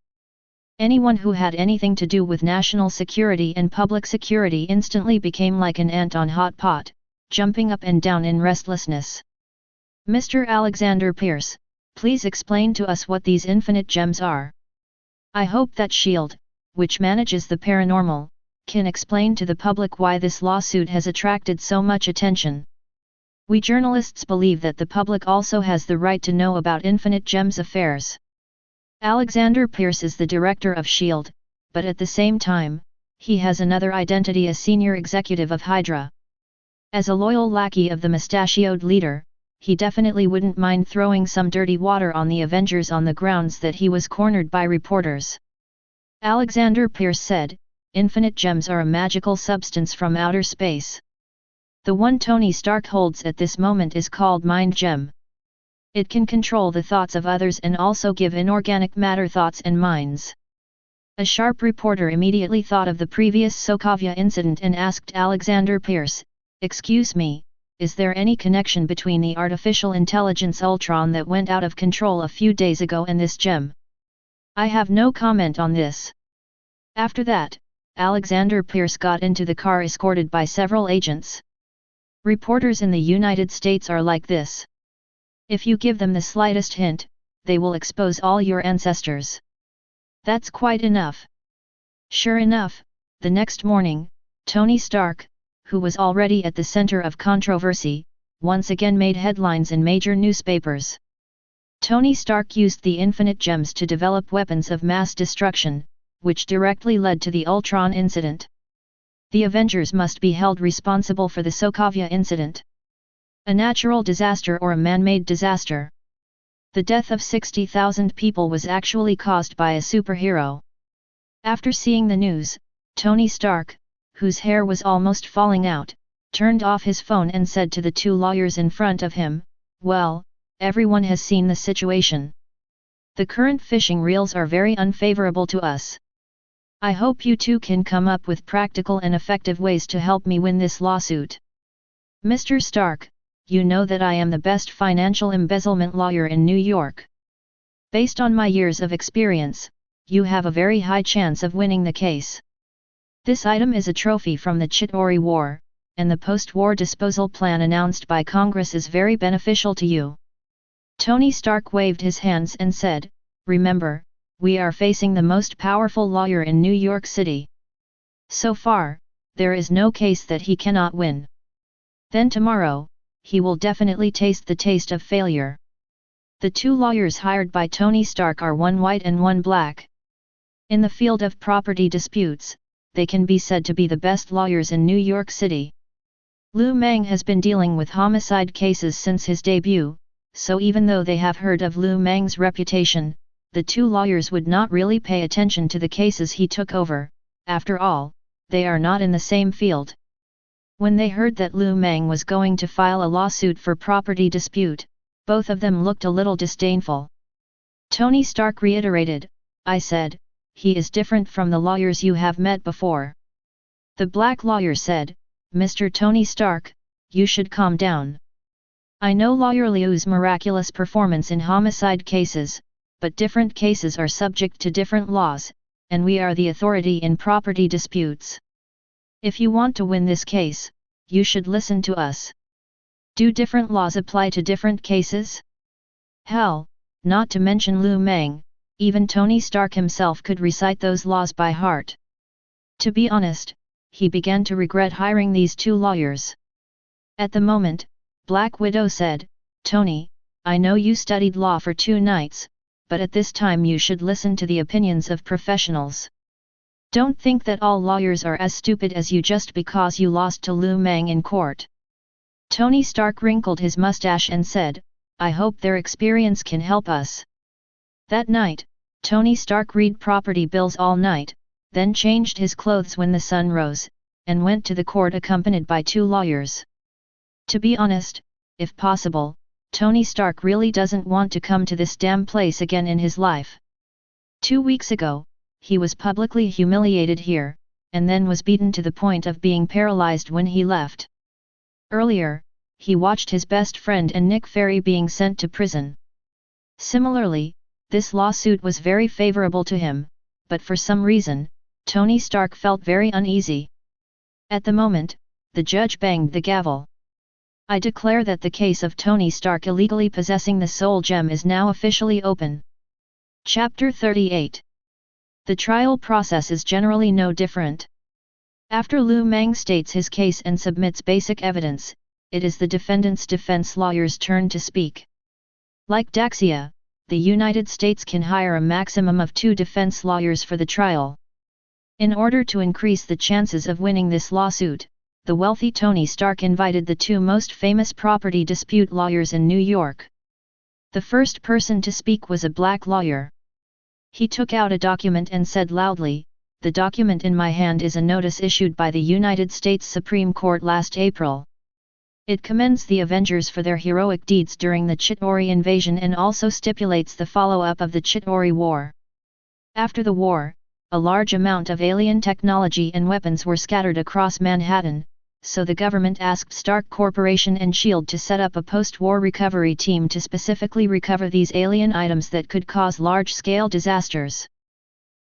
Anyone who had anything to do with national security and public security instantly became like an ant on hot pot, jumping up and down in restlessness. "Mr. Alexander Pierce, please explain to us what these infinite gems are. I hope that S.H.I.E.L.D., which manages the paranormal, can explain to the public why this lawsuit has attracted so much attention. We journalists believe that the public also has the right to know about infinite gems affairs." Alexander Pierce is the director of S.H.I.E.L.D., but at the same time, he has another identity as senior executive of Hydra. As a loyal lackey of the mustachioed leader, he definitely wouldn't mind throwing some dirty water on the Avengers on the grounds that he was cornered by reporters. Alexander Pierce said, "Infinite gems are a magical substance from outer space. The one Tony Stark holds at this moment is called Mind Gem. It can control the thoughts of others and also give inorganic matter thoughts and minds." A sharp reporter immediately thought of the previous Sokavia incident and asked Alexander Pierce, "Excuse me, is there any connection between the artificial intelligence Ultron that went out of control a few days ago and this gem?" "I have no comment on this." After that, Alexander Pierce got into the car escorted by several agents. Reporters in the United States are like this. If you give them the slightest hint, they will expose all your ancestors. That's quite enough. Sure enough, the next morning, Tony Stark, who was already at the center of controversy, once again made headlines in major newspapers. Tony Stark used the infinite gems to develop weapons of mass destruction, which directly led to the Ultron incident. The Avengers must be held responsible for the Sokavia incident. A natural disaster or a man-made disaster. The death of 60,000 people was actually caused by a superhero. After seeing the news, Tony Stark, whose hair was almost falling out, turned off his phone and said to the two lawyers in front of him, "Well, everyone has seen the situation. The current fishing reels are very unfavorable to us. I hope you two can come up with practical and effective ways to help me win this lawsuit. Mr. Stark, you know that I am the best financial embezzlement lawyer in New York. Based on my years of experience, you have a very high chance of winning the case. This item is a trophy from the Chitauri War, and the post-war disposal plan announced by Congress is very beneficial to you. Tony Stark waved his hands and said, "Remember, we are facing the most powerful lawyer in New York City. So far, there is no case that he cannot win. Then tomorrow, he will definitely taste the taste of failure." The two lawyers hired by Tony Stark are one white and one black. In the field of property disputes, they can be said to be the best lawyers in New York City. Mang has been dealing with homicide cases since his debut, so even though they have heard of Mang's reputation, the two lawyers would not really pay attention to the cases he took over. After all, they are not in the same field. When they heard that Mang was going to file a lawsuit for property dispute, both of them looked a little disdainful. Tony Stark reiterated, "I said, he is different from the lawyers you have met before." The black lawyer said, "Mr. Tony Stark, you should calm down. I know Lawyer Liu's miraculous performance in homicide cases, but different cases are subject to different laws, and we are the authority in property disputes. If you want to win this case, you should listen to us. Do different laws apply to different cases? Hell, not to mention Mang, even Tony Stark himself could recite those laws by heart." To be honest, he began to regret hiring these two lawyers. At the moment, Black Widow said, "Tony, I know you studied law for 2 nights, but at this time you should listen to the opinions of professionals. Don't think that all lawyers are as stupid as you just because you lost to Mang in court." Tony Stark wrinkled his mustache and said, "I hope their experience can help us." That night, Tony Stark read property bills all night, then changed his clothes when the sun rose, and went to the court accompanied by 2 lawyers. To be honest, if possible, Tony Stark really doesn't want to come to this damn place again in his life. 2 weeks ago, he was publicly humiliated here, and then was beaten to the point of being paralyzed when he left. Earlier, he watched his best friend and Nick Fury being sent to prison. Similarly, this lawsuit was very favorable to him, but for some reason, Tony Stark felt very uneasy. At the moment, the judge banged the gavel. "I declare that the case of Tony Stark illegally possessing the Soul Gem is now officially open." Chapter 38. The trial process is generally no different. After Mang states his case and submits basic evidence, it is the defendant's defense lawyer's turn to speak. Like Daxia, the United States can hire a maximum of 2 defense lawyers for the trial. In order to increase the chances of winning this lawsuit, the wealthy Tony Stark invited the 2 most famous property dispute lawyers in New York. The first person to speak was a black lawyer. He took out a document and said loudly, "The document in my hand is a notice issued by the United States Supreme Court last April. It commends the Avengers for their heroic deeds during the Chitauri invasion and also stipulates the follow-up of the Chitauri War. After the war, a large amount of alien technology and weapons were scattered across Manhattan, so the government asked Stark Corporation and S.H.I.E.L.D. to set up a post-war recovery team to specifically recover these alien items that could cause large-scale disasters.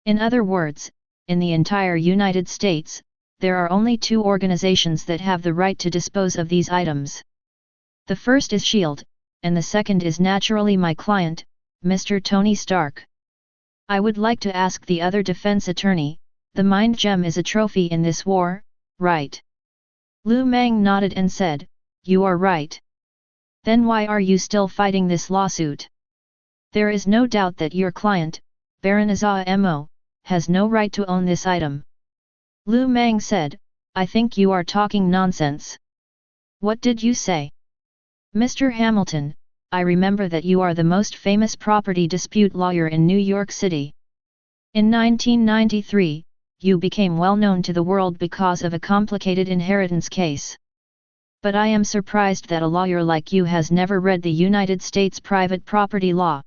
In other words, in the entire United States, there are only 2 organizations that have the right to dispose of these items. The first is S.H.I.E.L.D., and the second is naturally my client, Mr. Tony Stark. I would like to ask the other defense attorney, the Mind Gem is a trophy in this war, right?" Mang nodded and said, "You are right. Then why are you still fighting this lawsuit? There is no doubt that your client, Baron Azaa Mo, has no right to own this item." Mang said, "I think you are talking nonsense." "What did you say?" "Mr. Hamilton, I remember that you are the most famous property dispute lawyer in New York City. In 1993, you became well known to the world because of a complicated inheritance case. But I am surprised that a lawyer like you has never read the United States private property law."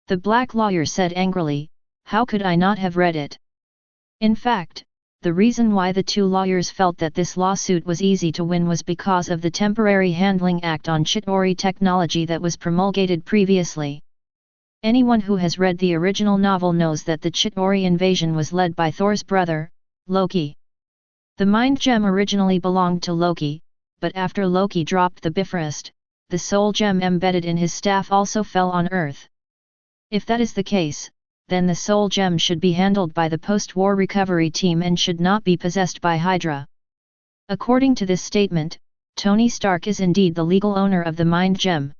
The black lawyer said angrily, "How could I not have read it?" In fact, the reason why the 2 lawyers felt that this lawsuit was easy to win was because of the Temporary Handling Act on Chitauri technology that was promulgated previously. Anyone who has read the original novel knows that the Chitauri invasion was led by Thor's brother, Loki. The mind gem originally belonged to Loki, but after Loki dropped the Bifrost, the soul gem embedded in his staff also fell on Earth. If that is the case, then the soul gem should be handled by the post-war recovery team and should not be possessed by Hydra. According to this statement, Tony Stark is indeed the legal owner of the mind gem.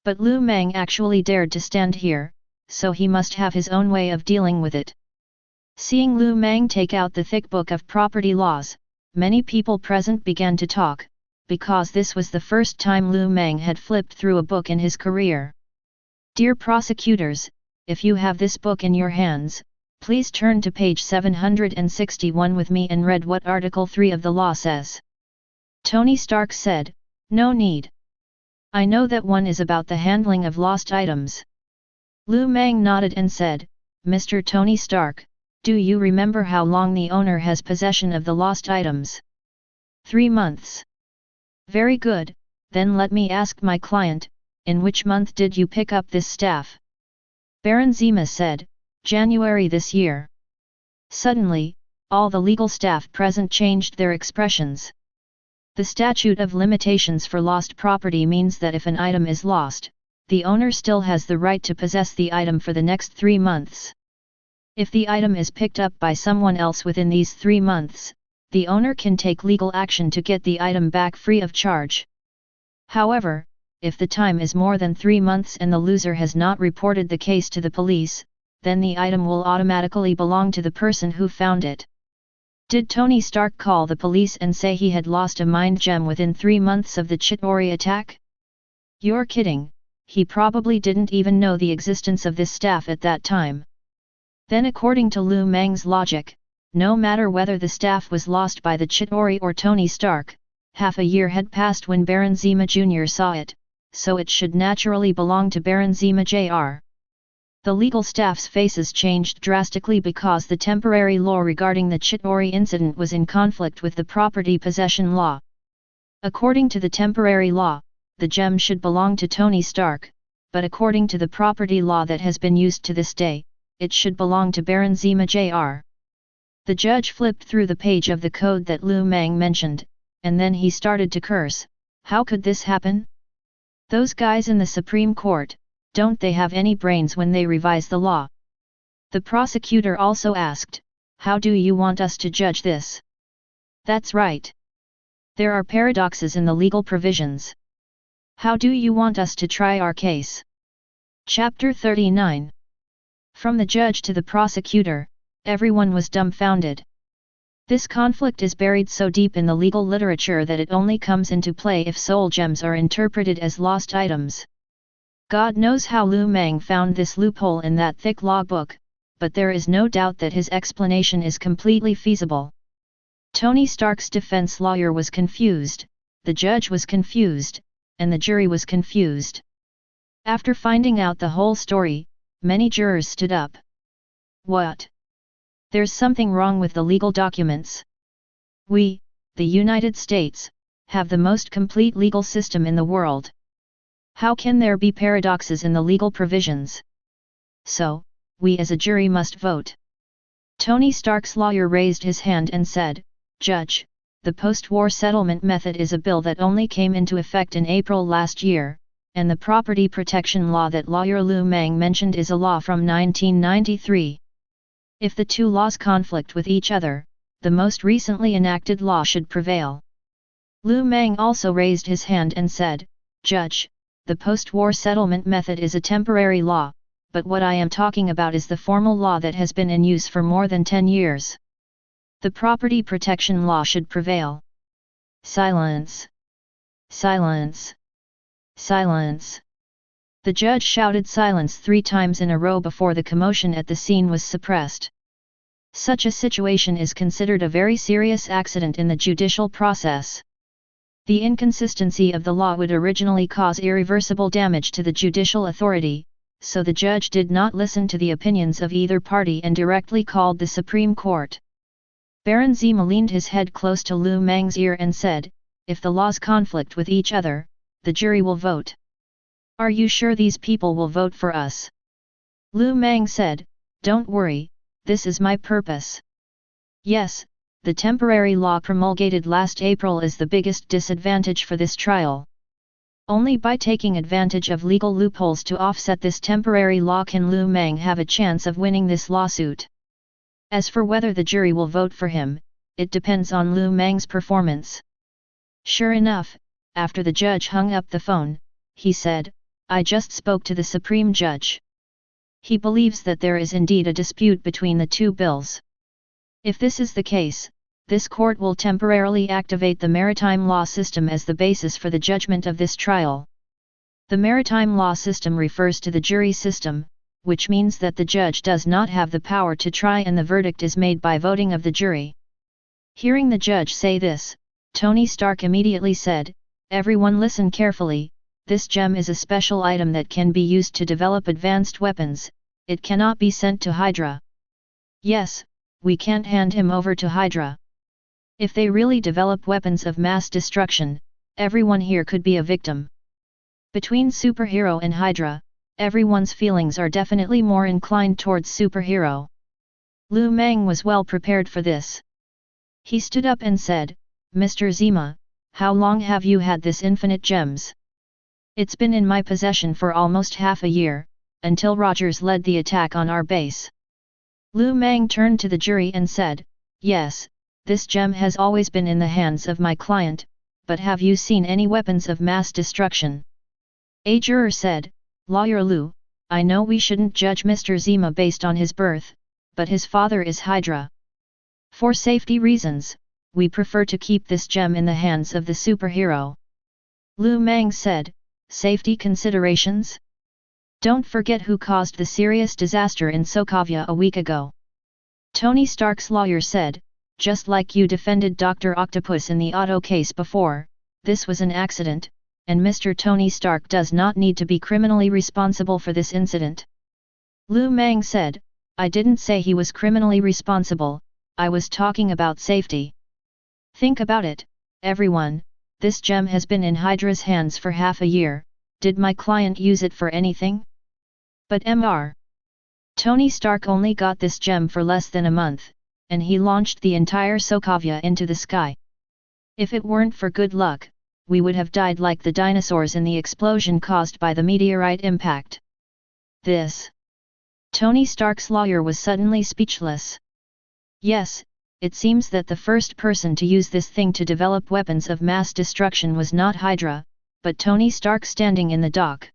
But Lu Mang actually dared to stand here, so he must have his own way of dealing with it. Seeing Lu Mang take out the thick book of property laws, many people present began to talk, because this was the first time Lu Mang had flipped through a book in his career. Dear prosecutors, if you have this book in your hands, please turn to page 761 with me and read what Article 3 of the law says. Tony Stark said, "No need. I know that one is about the handling of lost items." Lu Mang nodded and said, "Mr. Tony Stark, do you remember how long the owner has possession of the lost items?" 3 months. Very good, then let me ask my client, in which month did you pick up this staff? Baron Zemo said, January this year. Suddenly, all the legal staff present changed their expressions. The statute of limitations for lost property means that if an item is lost, the owner still has the right to possess the item for the next 3 months. If the item is picked up by someone else within these 3 months, the owner can take legal action to get the item back free of charge. However, if the time is more than 3 months and the loser has not reported the case to the police, then the item will automatically belong to the person who found it. Did Tony Stark call the police and say he had lost a mind gem within 3 months of the Chitauri attack? You're kidding, he probably didn't even know the existence of this staff at that time. Then according to Lu Mang's logic, no matter whether the staff was lost by the Chitauri or Tony Stark, half a year had passed when Baron Zemo Jr. saw it, so it should naturally belong to Baron Zemo Jr. The legal staff's faces changed drastically because the temporary law regarding the Chitauri incident was in conflict with the property possession law. According to the temporary law, the gem should belong to Tony Stark, but according to the property law that has been used to this day, it should belong to Baron Zemo Jr. The judge flipped through the page of the code that Lu Mang mentioned, and then he started to curse. How could this happen? Those guys in the Supreme Court, don't they have any brains when they revise the law? The prosecutor also asked, how do you want us to judge this? That's right. There are paradoxes in the legal provisions. How do you want us to try our case? Chapter 39. From the judge to the prosecutor, everyone was dumbfounded. This conflict is buried so deep in the legal literature that it only comes into play if soul gems are interpreted as lost items. God knows how Lu Mang found this loophole in that thick law book, but there is no doubt that his explanation is completely feasible. Tony Stark's defense lawyer was confused, the judge was confused, and the jury was confused. After finding out the whole story, many jurors stood up. What? There's something wrong with the legal documents. We, the United States, have the most complete legal system in the world. How can there be paradoxes in the legal provisions? So, we as a jury must vote. Tony Stark's lawyer raised his hand and said, Judge, the post-war settlement method is a bill that only came into effect in April last year, and the property protection law that lawyer Lu Mang mentioned is a law from 1993. If the two laws conflict with each other, the most recently enacted law should prevail. Lu Mang also raised his hand and said, Judge, the post-war settlement method is a temporary law, but what I am talking about is the formal law that has been in use for more than 10 years. The property protection law should prevail. Silence. Silence. Silence. The judge shouted silence 3 times in a row before the commotion at the scene was suppressed. Such a situation is considered a very serious accident in the judicial process. The inconsistency of the law would originally cause irreversible damage to the judicial authority, so the judge did not listen to the opinions of either party and directly called the Supreme Court. Baron Zemo leaned his head close to Lu Mang's ear and said, if the laws conflict with each other, the jury will vote. Are you sure these people will vote for us? Lu Mang said, "Don't worry, this is my purpose." Yes, the temporary law promulgated last April is the biggest disadvantage for this trial. Only by taking advantage of legal loopholes to offset this temporary law can Lu Mang have a chance of winning this lawsuit. As for whether the jury will vote for him, it depends on Lu Mang's performance. Sure enough, after the judge hung up the phone, he said, "I just spoke to the Supreme Judge. He believes that there is indeed a dispute between the two bills. If this is the case, this court will temporarily activate the maritime law system as the basis for the judgment of this trial." The maritime law system refers to the jury system, which means that the judge does not have the power to try and the verdict is made by voting of the jury. Hearing the judge say this, Tony Stark immediately said, "Everyone listen carefully, this gem is a special item that can be used to develop advanced weapons, it cannot be sent to Hydra. Yes, we can't hand him over to Hydra. If they really develop weapons of mass destruction, everyone here could be a victim. Between superhero and Hydra, everyone's feelings are definitely more inclined towards superhero." Lu Mang was well prepared for this. He stood up and said, "Mr. Zima, how long have you had this infinite gems?" "It's been in my possession for almost half a year, until Rogers led the attack on our base." Lu Mang turned to the jury and said, "Yes, this gem has always been in the hands of my client, but have you seen any weapons of mass destruction?" A juror said, "Lawyer Lu, I know we shouldn't judge Mr. Zima based on his birth, but his father is Hydra. For safety reasons, we prefer to keep this gem in the hands of the superhero." Lu Mang said, "Safety considerations? Don't forget who caused the serious disaster in Sokavia a week ago." Tony Stark's lawyer said, "Just like you defended Dr. Octopus in the Otto case before, this was an accident, and Mr. Tony Stark does not need to be criminally responsible for this incident." Lu Mang said, "I didn't say he was criminally responsible, I was talking about safety. Think about it, everyone, this gem has been in Hydra's hands for half a year, did my client use it for anything? But Mr. Tony Stark only got this gem for less than a month, and he launched the entire Sokavia into the sky. If it weren't for good luck, we would have died like the dinosaurs in the explosion caused by the meteorite impact." This. Tony Stark's lawyer was suddenly speechless. Yes, it seems that the first person to use this thing to develop weapons of mass destruction was not Hydra, but Tony Stark standing in the dock.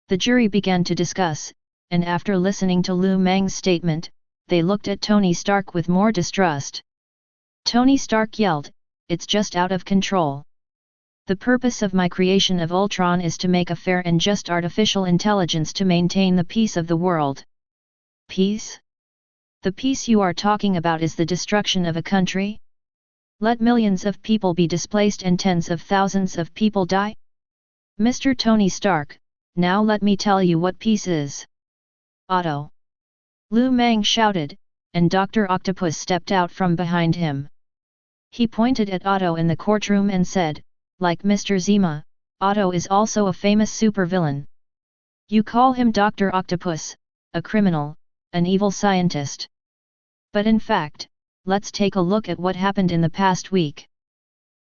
The jury began to discuss, and after listening to Lu Mang's statement, they looked at Tony Stark with more distrust. Tony Stark yelled, "It's just out of control. The purpose of my creation of Ultron is to make a fair and just artificial intelligence to maintain the peace of the world." Peace? The peace you are talking about is the destruction of a country? Let millions of people be displaced and tens of thousands of people die? Mr. Tony Stark, now let me tell you what peace is. Otto. Lu Mang shouted, and Dr. Octopus stepped out from behind him. He pointed at Otto in the courtroom and said, "Like Mr. Zima, Otto is also a famous supervillain. You call him Dr. Octopus, a criminal, an evil scientist. But in fact, let's take a look at what happened in the past week.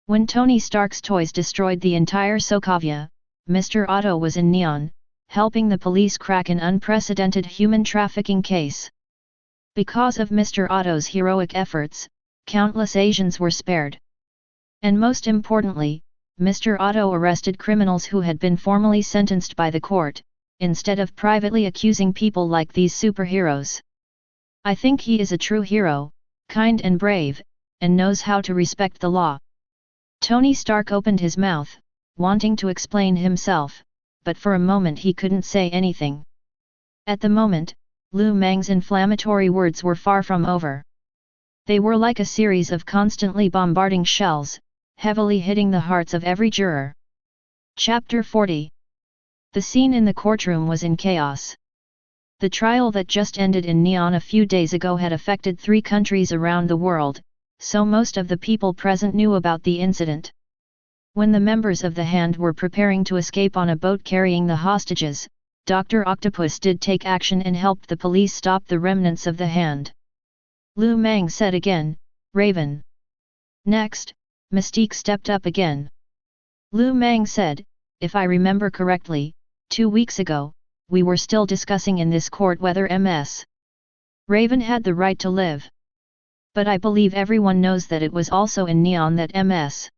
When Tony Stark's toys destroyed the entire Sokavia, Mr. Otto was in Neon, helping the police crack an unprecedented human trafficking case. Because of Mr. Otto's heroic efforts, countless Asians were spared. And most importantly, Mr. Otto arrested criminals who had been formally sentenced by the court, instead of privately accusing people like these superheroes. I think he is a true hero, kind and brave, and knows how to respect the law." Tony Stark opened his mouth, wanting to explain himself, but for a moment he couldn't say anything. At the moment, Lu Mang's inflammatory words were far from over. They were like a series of constantly bombarding shells, heavily hitting the hearts of every juror. Chapter 40. The scene in the courtroom was in chaos. The trial that just ended in Neon a few days ago had affected 3 countries around the world, so most of the people present knew about the incident. When the members of the Hand were preparing to escape on a boat carrying the hostages, Dr. Octopus did take action and helped the police stop the remnants of the hand. Mang said again, Raven. Next, Mystique stepped up again. Mang said, if I remember correctly, 2 weeks ago, we were still discussing in this court whether Ms. Raven had the right to live. But I believe everyone knows that it was also in Neon that Ms.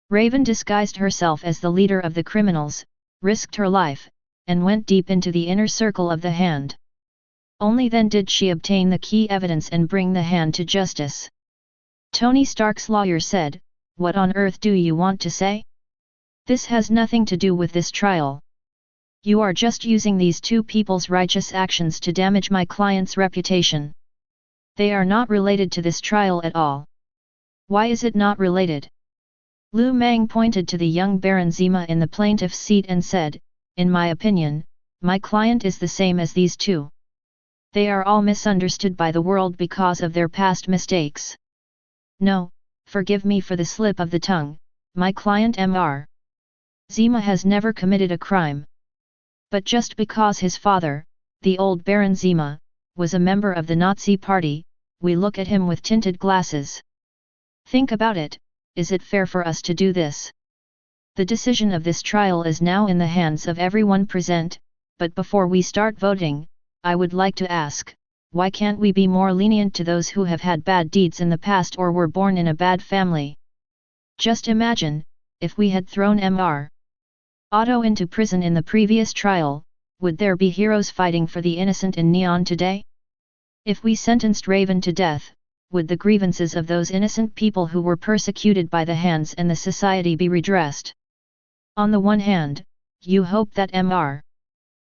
Raven disguised herself as the leader of the criminals, risked her life, and went deep into the inner circle of the hand. Only then did she obtain the key evidence and bring the hand to justice. Tony Stark's lawyer said, what on earth do you want to say? This has nothing to do with this trial. You are just using these two people's righteous actions to damage my client's reputation. They are not related to this trial at all. Why is it not related? Mang pointed to the young Baron Zima in the plaintiff's seat and said, in my opinion, my client is the same as these two. They are all misunderstood by the world because of their past mistakes. No, forgive me for the slip of the tongue, my client Mr. Zima has never committed a crime. But just because his father, the old Baron Zima, was a member of the Nazi Party, we look at him with tinted glasses. Think about it, is it fair for us to do this? The decision of this trial is now in the hands of everyone present, but before we start voting, I would like to ask, why can't we be more lenient to those who have had bad deeds in the past or were born in a bad family? Just imagine, if we had thrown Mr. Otto into prison in the previous trial, would there be heroes fighting for the innocent in Neon today? If we sentenced Raven to death, would the grievances of those innocent people who were persecuted by the hands and the society be redressed? On the one hand, you hope that Mr.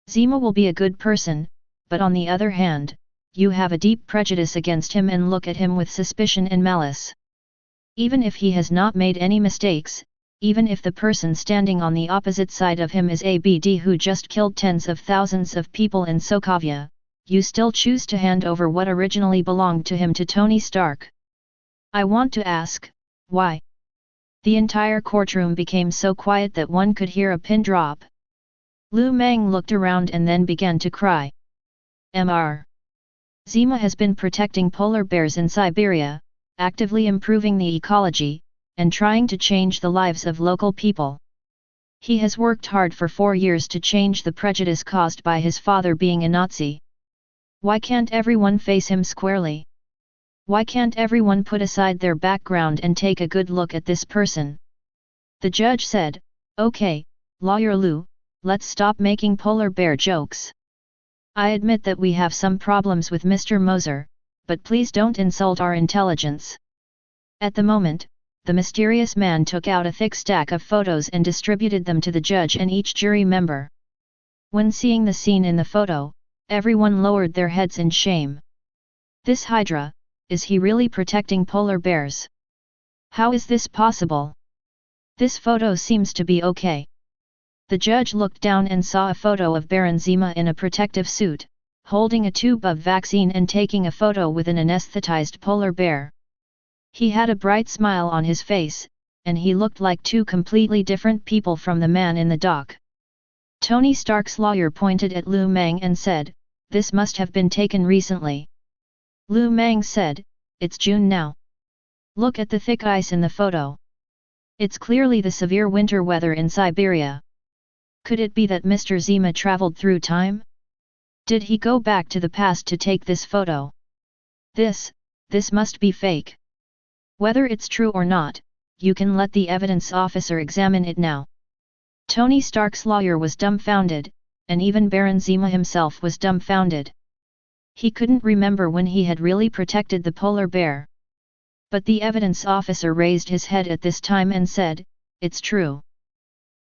Zima will be a good person, but on the other hand, you have a deep prejudice against him and look at him with suspicion and malice. Even if he has not made any mistakes, even if the person standing on the opposite side of him is ABD who just killed tens of thousands of people in Sokavia, you still choose to hand over what originally belonged to him to Tony Stark. I want to ask, why? The entire courtroom became so quiet that one could hear a pin drop. Mang looked around and then began to cry. Mr. Zima has been protecting polar bears in Siberia, actively improving the ecology, and trying to change the lives of local people. He has worked hard for 4 years to change the prejudice caused by his father being a Nazi. Why can't everyone face him squarely? Why can't everyone put aside their background and take a good look at this person? The judge said, okay, Lawyer Lou, let's stop making polar bear jokes. I admit that we have some problems with Mr. Moser, but please don't insult our intelligence. At the moment, the mysterious man took out a thick stack of photos and distributed them to the judge and each jury member. When seeing the scene in the photo, everyone lowered their heads in shame. This Hydra, is he really protecting polar bears? How is this possible? This photo seems to be okay. The judge looked down and saw a photo of Baron Zima in a protective suit, holding a tube of vaccine and taking a photo with an anesthetized polar bear. He had a bright smile on his face, and he looked like two completely different people from the man in the dock. Tony Stark's lawyer pointed at Mang and said, this must have been taken recently. Mang said, it's June now. Look at the thick ice in the photo. It's clearly the severe winter weather in Siberia. Could it be that Mr. Zima traveled through time? Did he go back to the past to take this photo? This must be fake. Whether it's true or not, you can let the evidence officer examine it now. Tony Stark's lawyer was dumbfounded, and even Baron Zima himself was dumbfounded. He couldn't remember when he had really protected the polar bear. But the evidence officer raised his head at this time and said, it's true.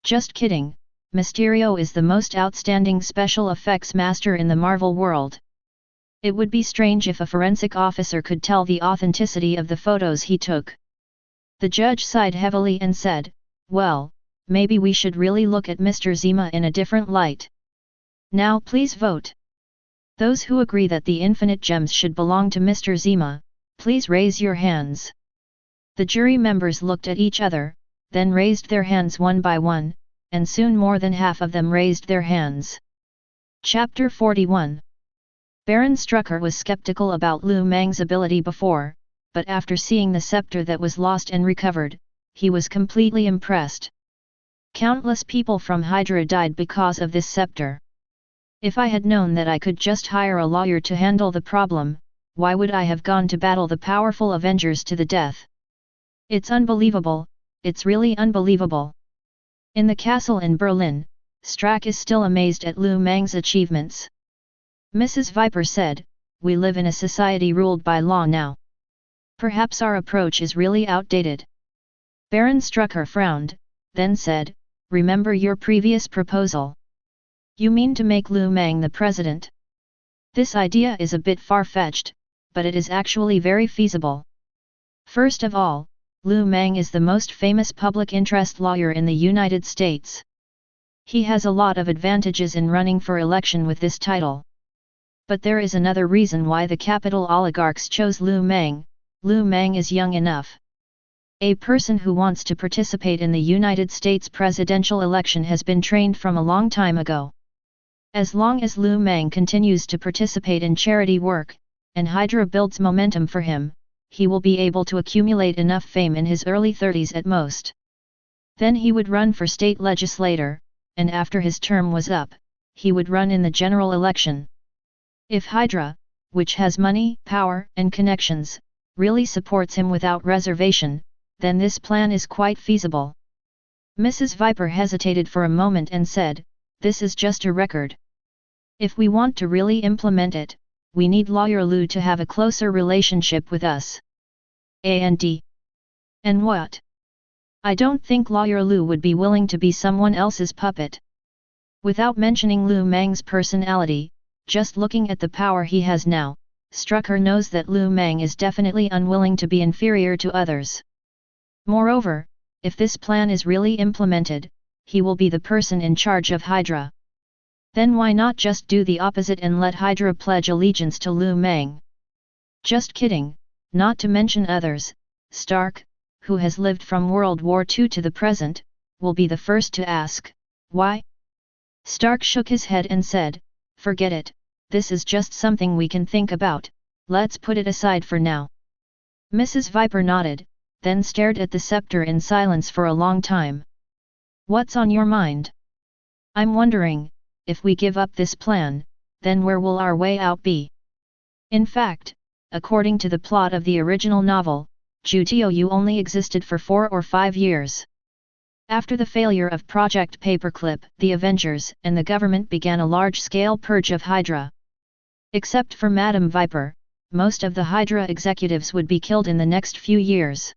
Just kidding, Mysterio is the most outstanding special effects master in the Marvel world. It would be strange if a forensic officer could tell the authenticity of the photos he took. The judge sighed heavily and said, well, maybe we should really look at Mr. Zima in a different light. Now please vote. Those who agree that the infinite gems should belong to Mr. Zima, please raise your hands. The jury members looked at each other, then raised their hands one by one, and soon more than half of them raised their hands. Chapter 41. Baron Strucker was skeptical about Lu Mang's ability before, but after seeing the scepter that was lost and recovered, he was completely impressed. Countless people from Hydra died because of this scepter. If I had known that I could just hire a lawyer to handle the problem, why would I have gone to battle the powerful Avengers to the death? It's unbelievable, it's really unbelievable. In the castle in Berlin, Strack is still amazed at Lu Mang's achievements. Mrs. Viper said, "We live in a society ruled by law now. Perhaps our approach is really outdated." Baron Strucker frowned, then said, "Remember your previous proposal. You mean to make Lu Mang the president? This idea is a bit far-fetched, but it is actually very feasible. First of all, Lu Mang is the most famous public interest lawyer in the United States. He has a lot of advantages in running for election with this title. But there is another reason why the capital oligarchs chose Lu Mang. Lu Mang is young enough. A person who wants to participate in the United States presidential election has been trained from a long time ago. As long as Lu Mang continues to participate in charity work, and Hydra builds momentum for him, he will be able to accumulate enough fame in his early 30s at most. Then he would run for state legislator, and after his term was up, he would run in the general election. If Hydra, which has money, power, and connections, really supports him without reservation, then this plan is quite feasible." Mrs. Viper hesitated for a moment and said, "This is just a record. If we want to really implement it, we need Lawyer Lu to have a closer relationship with us." And what? I don't think Lawyer Lu would be willing to be someone else's puppet. Without mentioning Lu Mang's personality, just looking at the power he has now, Strucker knows that Lu Mang is definitely unwilling to be inferior to others. Moreover, if this plan is really implemented, he will be the person in charge of Hydra. Then why not just do the opposite and let Hydra pledge allegiance to Lu Mang? Just kidding, not to mention others. Stark, who has lived from World War II to the present, will be the first to ask, why? Stark shook his head and said, "Forget it, this is just something we can think about, let's put it aside for now." Mrs. Viper nodded, then stared at the scepter in silence for a long time. "What's on your mind?" "I'm wondering, if we give up this plan, then where will our way out be? In fact, according to the plot of the original novel, GTOU only existed for 4 or 5 years. After the failure of Project Paperclip, the Avengers and the government began a large-scale purge of Hydra. Except for Madame Viper, most of the Hydra executives would be killed in the next few years.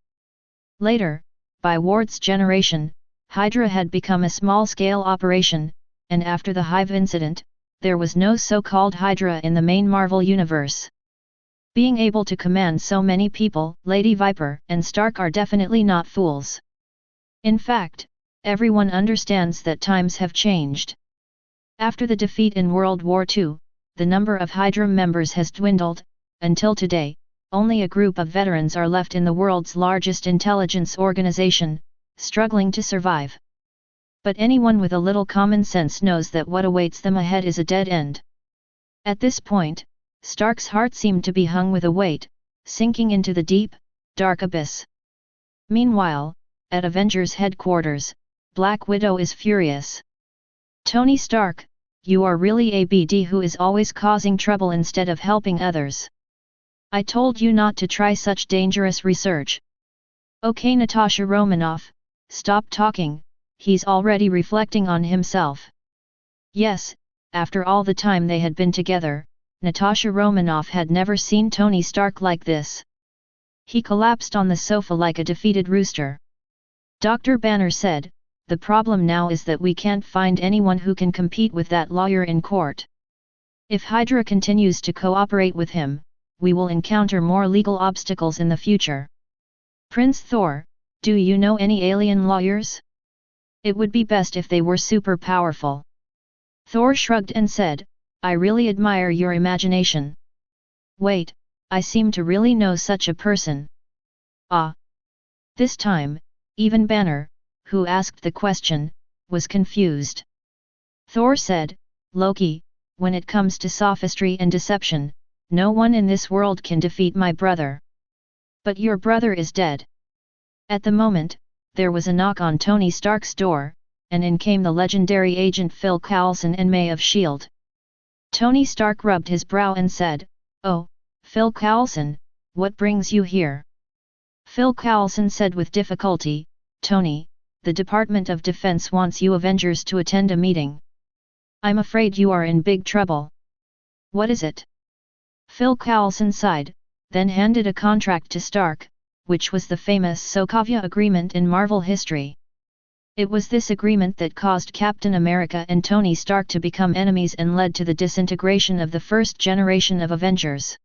Later, by Ward's generation, Hydra had become a small-scale operation, and after the Hive incident, there was no so-called Hydra in the main Marvel universe. Being able to command so many people, Lady Viper and Stark are definitely not fools. In fact, everyone understands that times have changed. After the defeat in World War II, the number of Hydra members has dwindled, until today, only a group of veterans are left in the world's largest intelligence organization, struggling to survive. But anyone with a little common sense knows that what awaits them ahead is a dead end. At this point, Stark's heart seemed to be hung with a weight, sinking into the deep, dark abyss. Meanwhile, at Avengers headquarters, Black Widow is furious. "Tony Stark, you are really a BD who is always causing trouble instead of helping others. I told you not to try such dangerous research." "Okay, Natasha Romanoff, stop talking, he's already reflecting on himself." Yes, after all the time they had been together, Natasha Romanoff had never seen Tony Stark like this. He collapsed on the sofa like a defeated rooster. Dr. Banner said, "The problem now is that we can't find anyone who can compete with that lawyer in court. If Hydra continues to cooperate with him, we will encounter more legal obstacles in the future." "Prince Thor, do you know any alien lawyers? It would be best if they were super powerful." Thor shrugged and said, "I really admire your imagination. Wait, I seem to really know such a person." "Ah." This time, even Banner, who asked the question, was confused. Thor said, "Loki, when it comes to sophistry and deception, no one in this world can defeat my brother. But your brother is dead. At the moment, there was a knock on Tony Stark's door, and in came the legendary agent Phil Coulson and May of S.H.I.E.L.D. Tony Stark rubbed his brow and said, "Oh, Phil Coulson, what brings you here?" Phil Coulson said with difficulty, "Tony, the Department of Defense wants you Avengers to attend a meeting. I'm afraid you are in big trouble." "What is it?" Phil Coulson sighed, then handed a contract to Stark, which was the famous Sokavia agreement in Marvel history. It was this agreement that caused Captain America and Tony Stark to become enemies and led to the disintegration of the first generation of Avengers.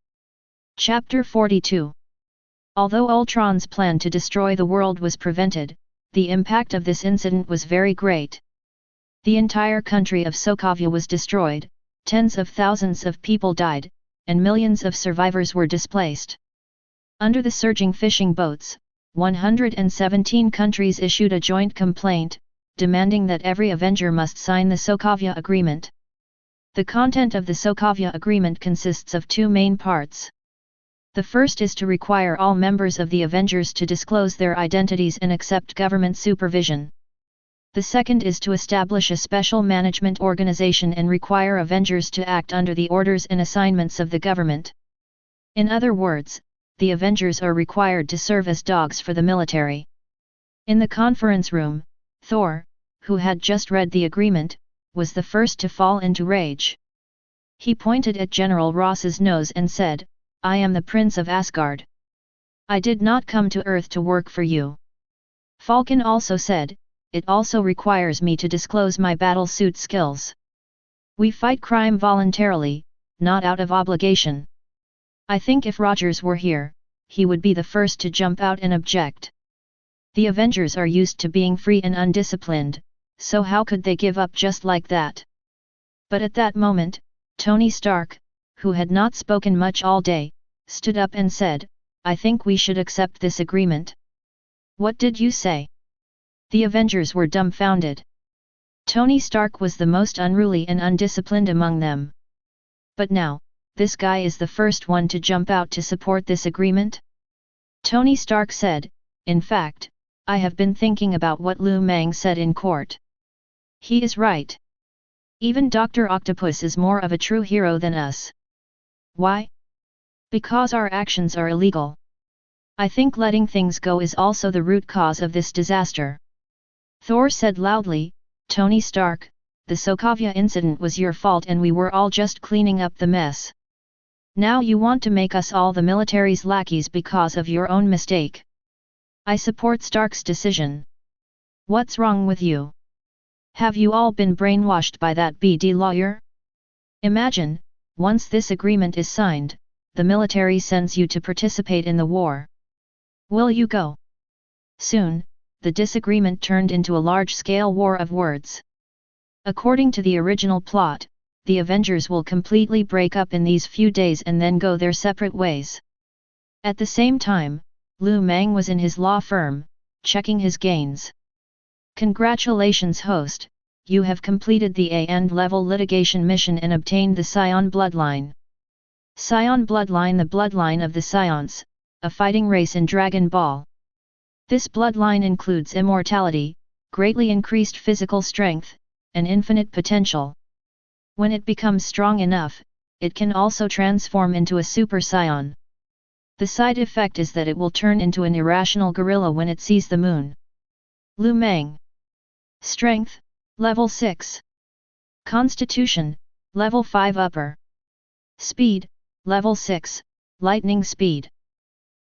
Chapter 42. Although Ultron's plan to destroy the world was prevented, the impact of this incident was very great. The entire country of Sokavia was destroyed, tens of thousands of people died, and millions of survivors were displaced. Under the surging fishing boats, 117 countries issued a joint complaint, demanding that every Avenger must sign the Sokavia Agreement. The content of the Sokavia Agreement consists of two main parts. The first is to require all members of the Avengers to disclose their identities and accept government supervision. The second is to establish a special management organization and require Avengers to act under the orders and assignments of the government. In other words, the Avengers are required to serve as dogs for the military. In the conference room, Thor, who had just read the agreement, was the first to fall into rage. He pointed at General Ross's nose and said, "I am the Prince of Asgard. I did not come to Earth to work for you." Falcon also said, "It also requires me to disclose my battle suit skills. We fight crime voluntarily, not out of obligation." I think if Rogers were here, he would be the first to jump out and object. The Avengers are used to being free and undisciplined, so how could they give up just like that? But at that moment, Tony Stark, who had not spoken much all day, stood up and said, "I think we should accept this agreement." "What did you say?" The Avengers were dumbfounded. Tony Stark was the most unruly and undisciplined among them. But now, this guy is the first one to jump out to support this agreement? Tony Stark said, "In fact, I have been thinking about what Mang said in court. He is right. Even Dr. Octopus is more of a true hero than us." "Why?" "Because our actions are illegal. I think letting things go is also the root cause of this disaster." Thor said loudly, "Tony Stark, the Sokavia incident was your fault and we were all just cleaning up the mess. Now you want to make us all the military's lackeys because of your own mistake. I support Stark's decision. What's wrong with you? Have you all been brainwashed by that BD lawyer? Imagine, once this agreement is signed, the military sends you to participate in the war. Will you go?" Soon, the disagreement turned into a large-scale war of words. According to the original plot, the Avengers will completely break up in these few days and then go their separate ways. At the same time, Mang was in his law firm, checking his gains. "Congratulations host, you have completed the A-level litigation mission and obtained the Scion bloodline." Scion bloodline, the bloodline of the Scions, a fighting race in Dragon Ball. This bloodline includes immortality, greatly increased physical strength, and infinite potential. When it becomes strong enough, it can also transform into a Super Scion. The side effect is that it will turn into an irrational gorilla when it sees the moon. Mang. Strength, level 6. Constitution, level 5 upper. Speed, level 6, lightning speed.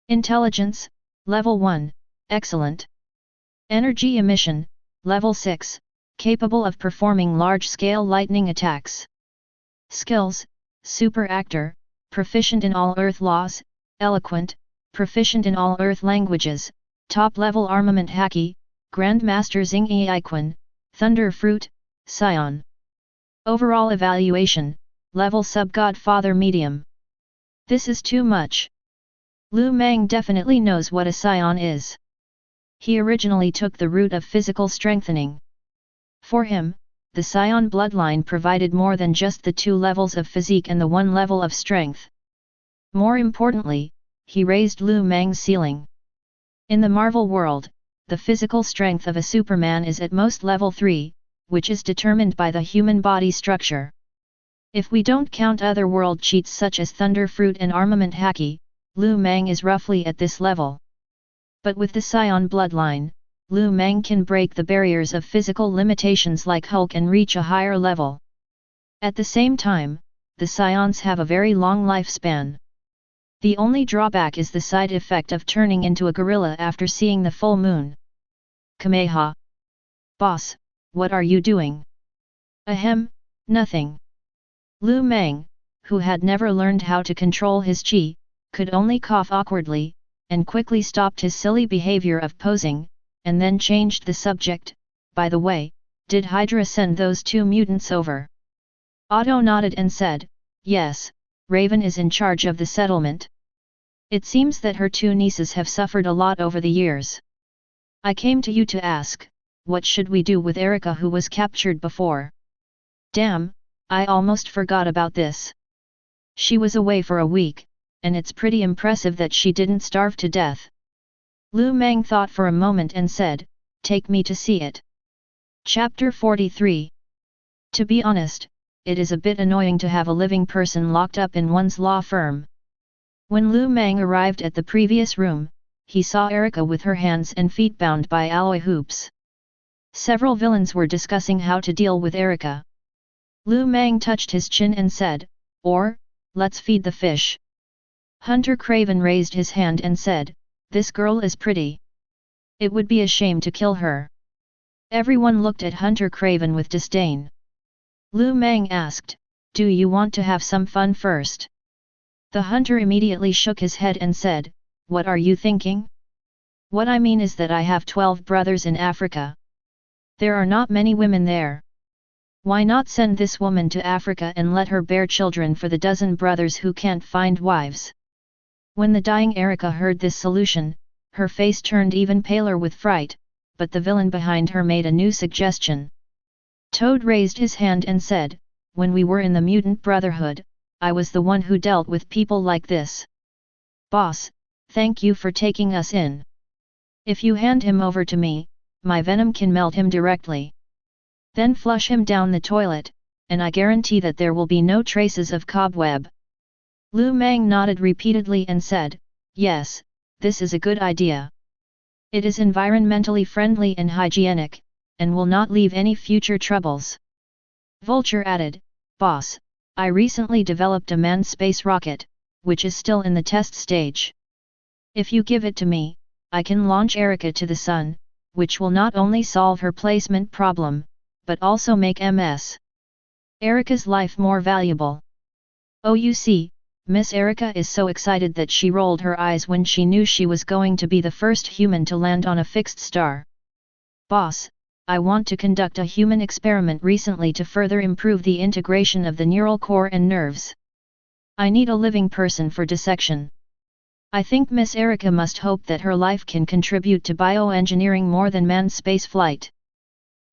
Intelligence, level 1, excellent. Energy emission, level 6, capable of performing large-scale lightning attacks. Skills, super actor, proficient in all Earth laws, eloquent, proficient in all Earth languages, top-level armament haki, Grandmaster Xing Iquan, Thunder Fruit, Scion. Overall evaluation, level sub-Godfather medium. This is too much. Mang definitely knows what a Scion is. He originally took the route of physical strengthening. For him, the Scion bloodline provided more than just the 2 levels of physique and the 1 level of strength. More importantly, he raised Lu Mang's ceiling. In the Marvel world, the physical strength of a Superman is at most level 3, which is determined by the human body structure. If we don't count other world cheats such as Thunder Fruit and Armament Haki, Lu Mang is roughly at this level. But with the Scion bloodline, Lu Mang can break the barriers of physical limitations like Hulk and reach a higher level. At the same time, the Scions have a very long lifespan. The only drawback is the side effect of turning into a gorilla after seeing the full moon. Kameha. Boss, what are you doing? Ahem, nothing. Lu Mang, who had never learned how to control his chi, could only cough awkwardly, and quickly stopped his silly behavior of posing, and then changed the subject. By the way, did Hydra send those 2 mutants over? Otto nodded and said, yes, Raven is in charge of the settlement. It seems that her 2 nieces have suffered a lot over the years. I came to you to ask, what should we do with Erica who was captured before? Damn, I almost forgot about this. She was away for a week, and it's pretty impressive that she didn't starve to death. Lu Mang thought for a moment and said, take me to see it. Chapter 43. To be honest, it is a bit annoying to have a living person locked up in one's law firm. When Lu Mang arrived at the previous room, he saw Erica with her hands and feet bound by alloy hoops. Several villains were discussing how to deal with Erica. Lu Mang touched his chin and said, or, let's feed the fish. Hunter Craven raised his hand and said, this girl is pretty. It would be a shame to kill her. Everyone looked at Hunter Craven with disdain. Lu Mang asked, do you want to have some fun first? The hunter immediately shook his head and said, what are you thinking? What I mean is that I have 12 brothers in Africa. There are not many women there. Why not send this woman to Africa and let her bear children for the dozen brothers who can't find wives? When the dying Erica heard this solution, her face turned even paler with fright, but the villain behind her made a new suggestion. Toad raised his hand and said, when we were in the Mutant Brotherhood, I was the one who dealt with people like this. Boss, thank you for taking us in. If you hand him over to me, my venom can melt him directly. Then flush him down the toilet, and I guarantee that there will be no traces of cobweb. Lu Mang nodded repeatedly and said, yes, this is a good idea. It is environmentally friendly and hygienic, and will not leave any future troubles. Vulture added, boss, I recently developed a manned space rocket, which is still in the test stage. If you give it to me, I can launch Erica to the sun, which will not only solve her placement problem, but also make Erica's life more valuable. Oh, you see, Miss Erica is so excited that she rolled her eyes when she knew she was going to be the first human to land on a fixed star. Boss, I want to conduct a human experiment recently to further improve the integration of the neural core and nerves. I need a living person for dissection. I think Miss Erica must hope that her life can contribute to bioengineering more than manned spaceflight.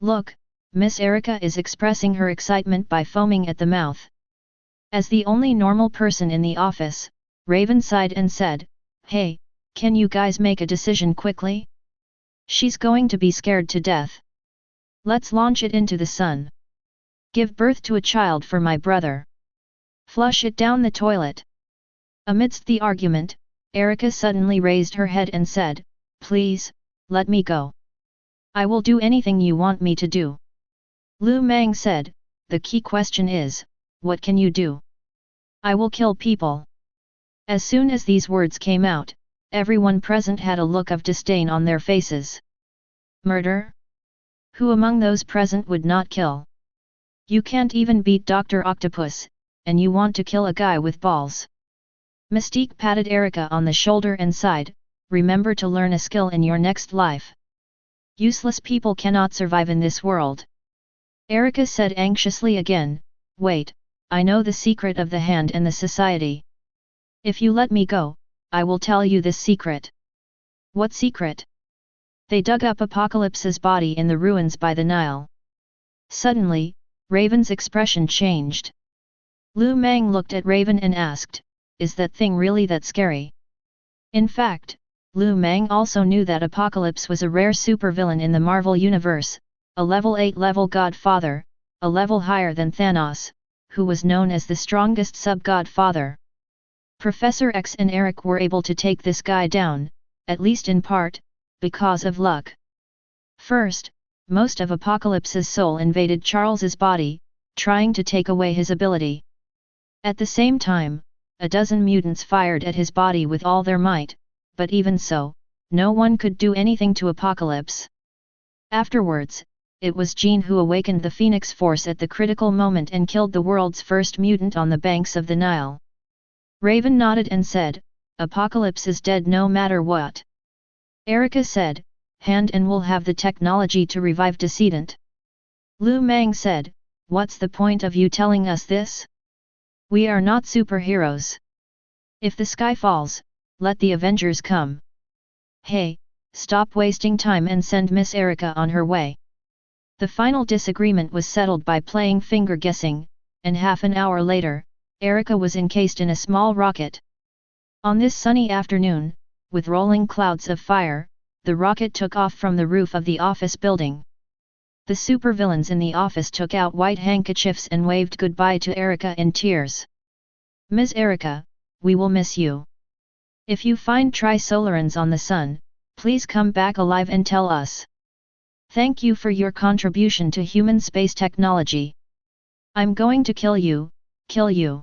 Look, Miss Erica is expressing her excitement by foaming at the mouth. As the only normal person in the office, Raven sighed and said, hey, can you guys make a decision quickly? She's going to be scared to death. Let's launch it into the sun. Give birth to a child for my brother. Flush it down the toilet. Amidst the argument, Erica suddenly raised her head and said, please, let me go. I will do anything you want me to do. Lu Mang said, the key question is, what can you do? I will kill people. As soon as these words came out, everyone present had a look of disdain on their faces. Murder? Who among those present would not kill? You can't even beat Dr. Octopus, and you want to kill a guy with balls. Mystique patted Erica on the shoulder and sighed, remember to learn a skill in your next life. Useless people cannot survive in this world. Erica said anxiously again, wait, I know the secret of the hand and the society. If you let me go, I will tell you this secret. What secret? They dug up Apocalypse's body in the ruins by the Nile. Suddenly, Raven's expression changed. Lu Mang looked at Raven and asked, "Is that thing really that scary?" In fact, Lu Mang also knew that Apocalypse was a rare supervillain in the Marvel Universe, a level 8 level Godfather, a level higher than Thanos, who was known as the strongest sub-Godfather. Professor X and Eric were able to take this guy down, at least in part, because of luck. First, most of Apocalypse's soul invaded Charles's body, trying to take away his ability. At the same time, a dozen mutants fired at his body with all their might, but even so, no one could do anything to Apocalypse. Afterwards, it was Jean who awakened the Phoenix Force at the critical moment and killed the world's first mutant on the banks of the Nile. Raven nodded and said, "Apocalypse is dead no matter what." Erica said, "Hand and we'll have the technology to revive Decedent." Lu Mang said, "What's the point of you telling us this? We are not superheroes. If the sky falls, let the Avengers come. Hey, stop wasting time and send Miss Erica on her way." The final disagreement was settled by playing finger guessing, and half an hour later, Erica was encased in a small rocket. On this sunny afternoon, with rolling clouds of fire, the rocket took off from the roof of the office building. The supervillains in the office took out white handkerchiefs and waved goodbye to Erica in tears. "Ms. Erica, we will miss you. If you find Trisolarans on the sun, please come back alive and tell us. Thank you for your contribution to human space technology. I'm going to kill you, kill you."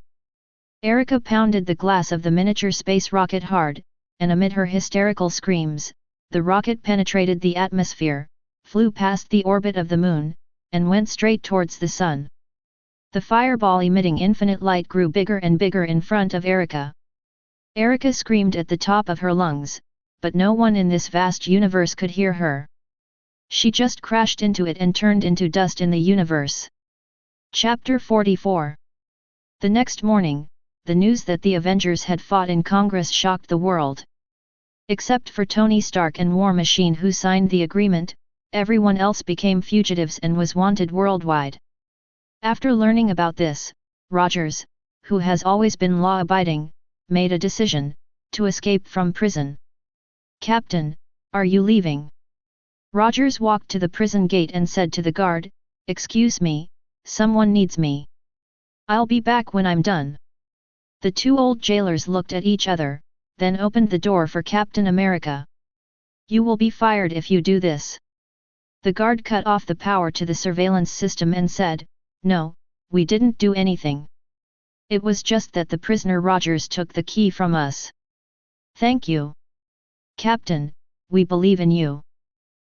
Erica pounded the glass of the miniature space rocket hard, and amid her hysterical screams, the rocket penetrated the atmosphere, flew past the orbit of the moon, and went straight towards the sun. The fireball emitting infinite light grew bigger and bigger in front of Erica. Erica screamed at the top of her lungs, but no one in this vast universe could hear her. She just crashed into it and turned into dust in the universe. Chapter 44. The next morning, the news that the Avengers had fought in Congress shocked the world. Except for Tony Stark and War Machine who signed the agreement, everyone else became fugitives and was wanted worldwide. After learning about this, Rogers, who has always been law-abiding, made a decision to escape from prison. "Captain, are you leaving?" Rogers walked to the prison gate and said to the guard, "Excuse me, someone needs me. I'll be back when I'm done." The two old jailers looked at each other, then opened the door for Captain America. "You will be fired if you do this." The guard cut off the power to the surveillance system and said, "No, we didn't do anything. It was just that the prisoner Rogers took the key from us." "Thank you. Captain, we believe in you.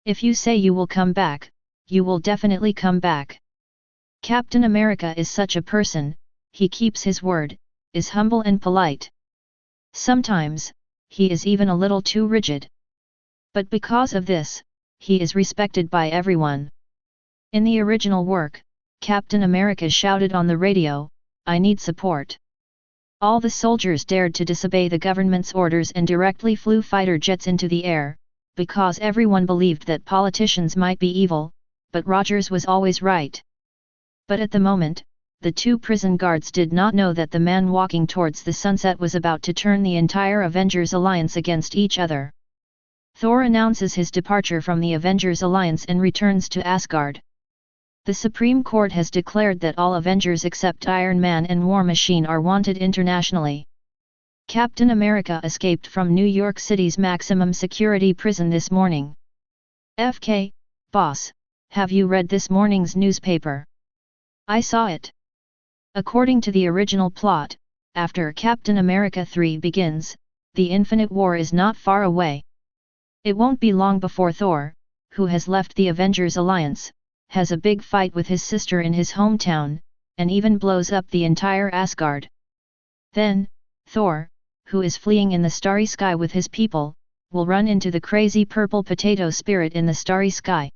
If you say you will come back, you will definitely come back. Captain America is such a person, he keeps his word, is humble and polite. Sometimes, he is even a little too rigid. But because of this, he is respected by everyone." In the original work, Captain America shouted on the radio, "I need support." All the soldiers dared to disobey the government's orders and directly flew fighter jets into the air, because everyone believed that politicians might be evil, but Rogers was always right. But at the moment, the two prison guards did not know that the man walking towards the sunset was about to turn the entire Avengers Alliance against each other. Thor announces his departure from the Avengers Alliance and returns to Asgard. The Supreme Court has declared that all Avengers except Iron Man and War Machine are wanted internationally. Captain America escaped from New York City's maximum security prison this morning. "FK, boss, have you read this morning's newspaper?" "I saw it." According to the original plot, after Captain America 3 begins, the Infinite War is not far away. It won't be long before Thor, who has left the Avengers Alliance, has a big fight with his sister in his hometown, and even blows up the entire Asgard. Then, Thor, who is fleeing in the starry sky with his people, will run into the crazy purple potato spirit in the starry sky.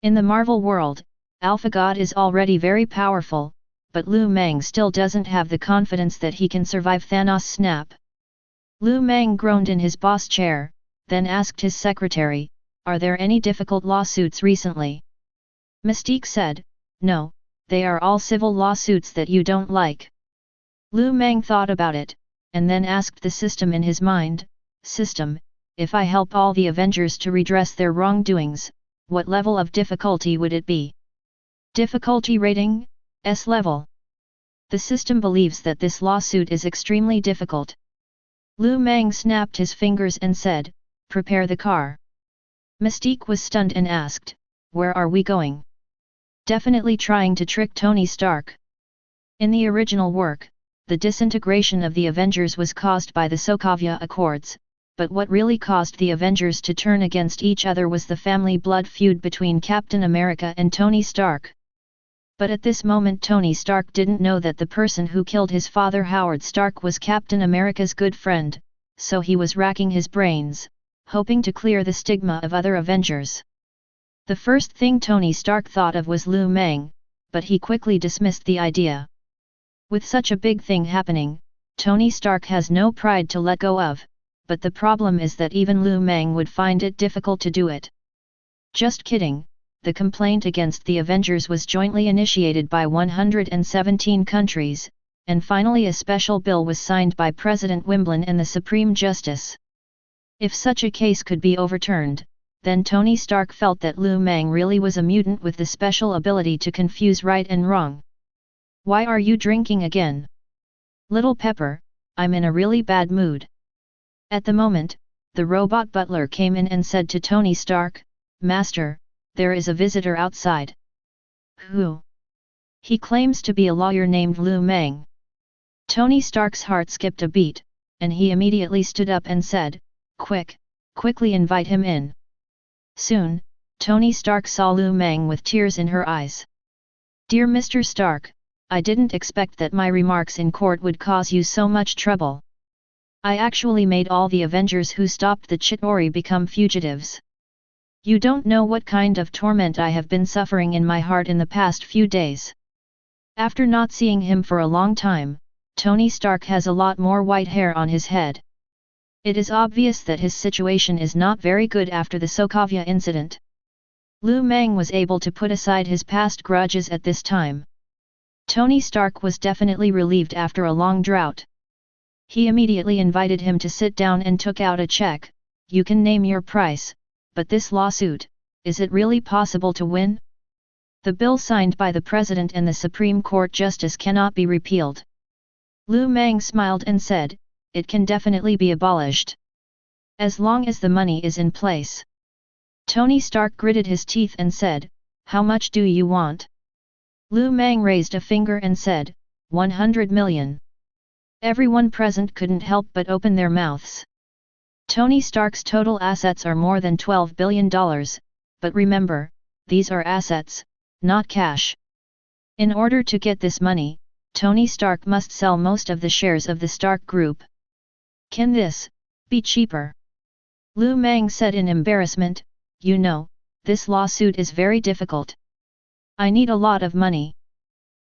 In the Marvel world, Alpha God is already very powerful, but Lu Mang still doesn't have the confidence that he can survive Thanos' snap. Lu Mang groaned in his boss chair, then asked his secretary, "Are there any difficult lawsuits recently?" Mystique said, No, they are all civil lawsuits that you don't like. Lu Mang thought about it, and then asked the system in his mind, System, if I help all the Avengers to redress their wrongdoings, what level of difficulty would it be? Difficulty rating? S level. The system believes that this lawsuit is extremely difficult. Lu Mang snapped his fingers and said, Prepare the car. Mystique was stunned and asked, Where are we going? Definitely trying to trick Tony Stark. In the original work, the disintegration of the Avengers was caused by the Sokavia Accords, but what really caused the Avengers to turn against each other was the family blood feud between Captain America and Tony Stark. But at this moment Tony Stark didn't know that the person who killed his father Howard Stark was Captain America's good friend, so he was racking his brains, hoping to clear the stigma of other Avengers. The first thing Tony Stark thought of was Lu Mang, but he quickly dismissed the idea. With such a big thing happening, Tony Stark has no pride to let go of, but the problem is that even Lu Mang would find it difficult to do it. Just kidding. The complaint against the Avengers was jointly initiated by 117 countries, and finally a special bill was signed by President Wimbledon and the Supreme Justice. If such a case could be overturned, then Tony Stark felt that Lu Mang really was a mutant with the special ability to confuse right and wrong. Why are you drinking again? Little Pepper, I'm in a really bad mood. At the moment, the robot butler came in and said to Tony Stark, Master, there is a visitor outside. Who? He claims to be a lawyer named Lu Mang. Tony Stark's heart skipped a beat, and he immediately stood up and said, Quickly invite him in. Soon, Tony Stark saw Lu Mang with tears in her eyes. Dear Mr. Stark, I didn't expect that my remarks in court would cause you so much trouble. I actually made all the Avengers who stopped the Chitauri become fugitives. You don't know what kind of torment I have been suffering in my heart in the past few days. After not seeing him for a long time, Tony Stark has a lot more white hair on his head. It is obvious that his situation is not very good after the Sokavia incident. Lu Mang was able to put aside his past grudges at this time. Tony Stark was definitely relieved after a long drought. He immediately invited him to sit down and took out a check. You can name your price. But this lawsuit, is it really possible to win? The bill signed by the President and the Supreme Court Justice cannot be repealed. Lu Mang smiled and said, It can definitely be abolished. As long as the money is in place. Tony Stark gritted his teeth and said, How much do you want? Lu Mang raised a finger and said, 100 million. Everyone present couldn't help but open their mouths. Tony Stark's total assets are more than $12 billion, but remember, these are assets, not cash. In order to get this money, Tony Stark must sell most of the shares of the Stark Group. Can this be cheaper? Lu Mang said in embarrassment, You know, this lawsuit is very difficult. I need a lot of money.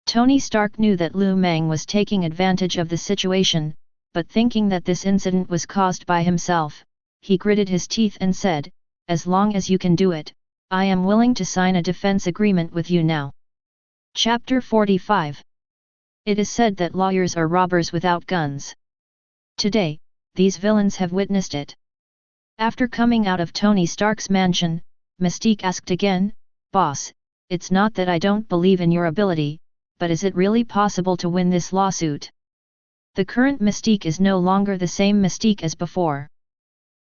Tony Stark knew that Lu Mang was taking advantage of the situation, but thinking that this incident was caused by himself, he gritted his teeth and said, As long as you can do it, I am willing to sign a defense agreement with you now. Chapter 45. It is said that lawyers are robbers without guns. Today, these villains have witnessed it. After coming out of Tony Stark's mansion, Mystique asked again, Boss, it's not that I don't believe in your ability, but is it really possible to win this lawsuit? The current Mystique is no longer the same Mystique as before.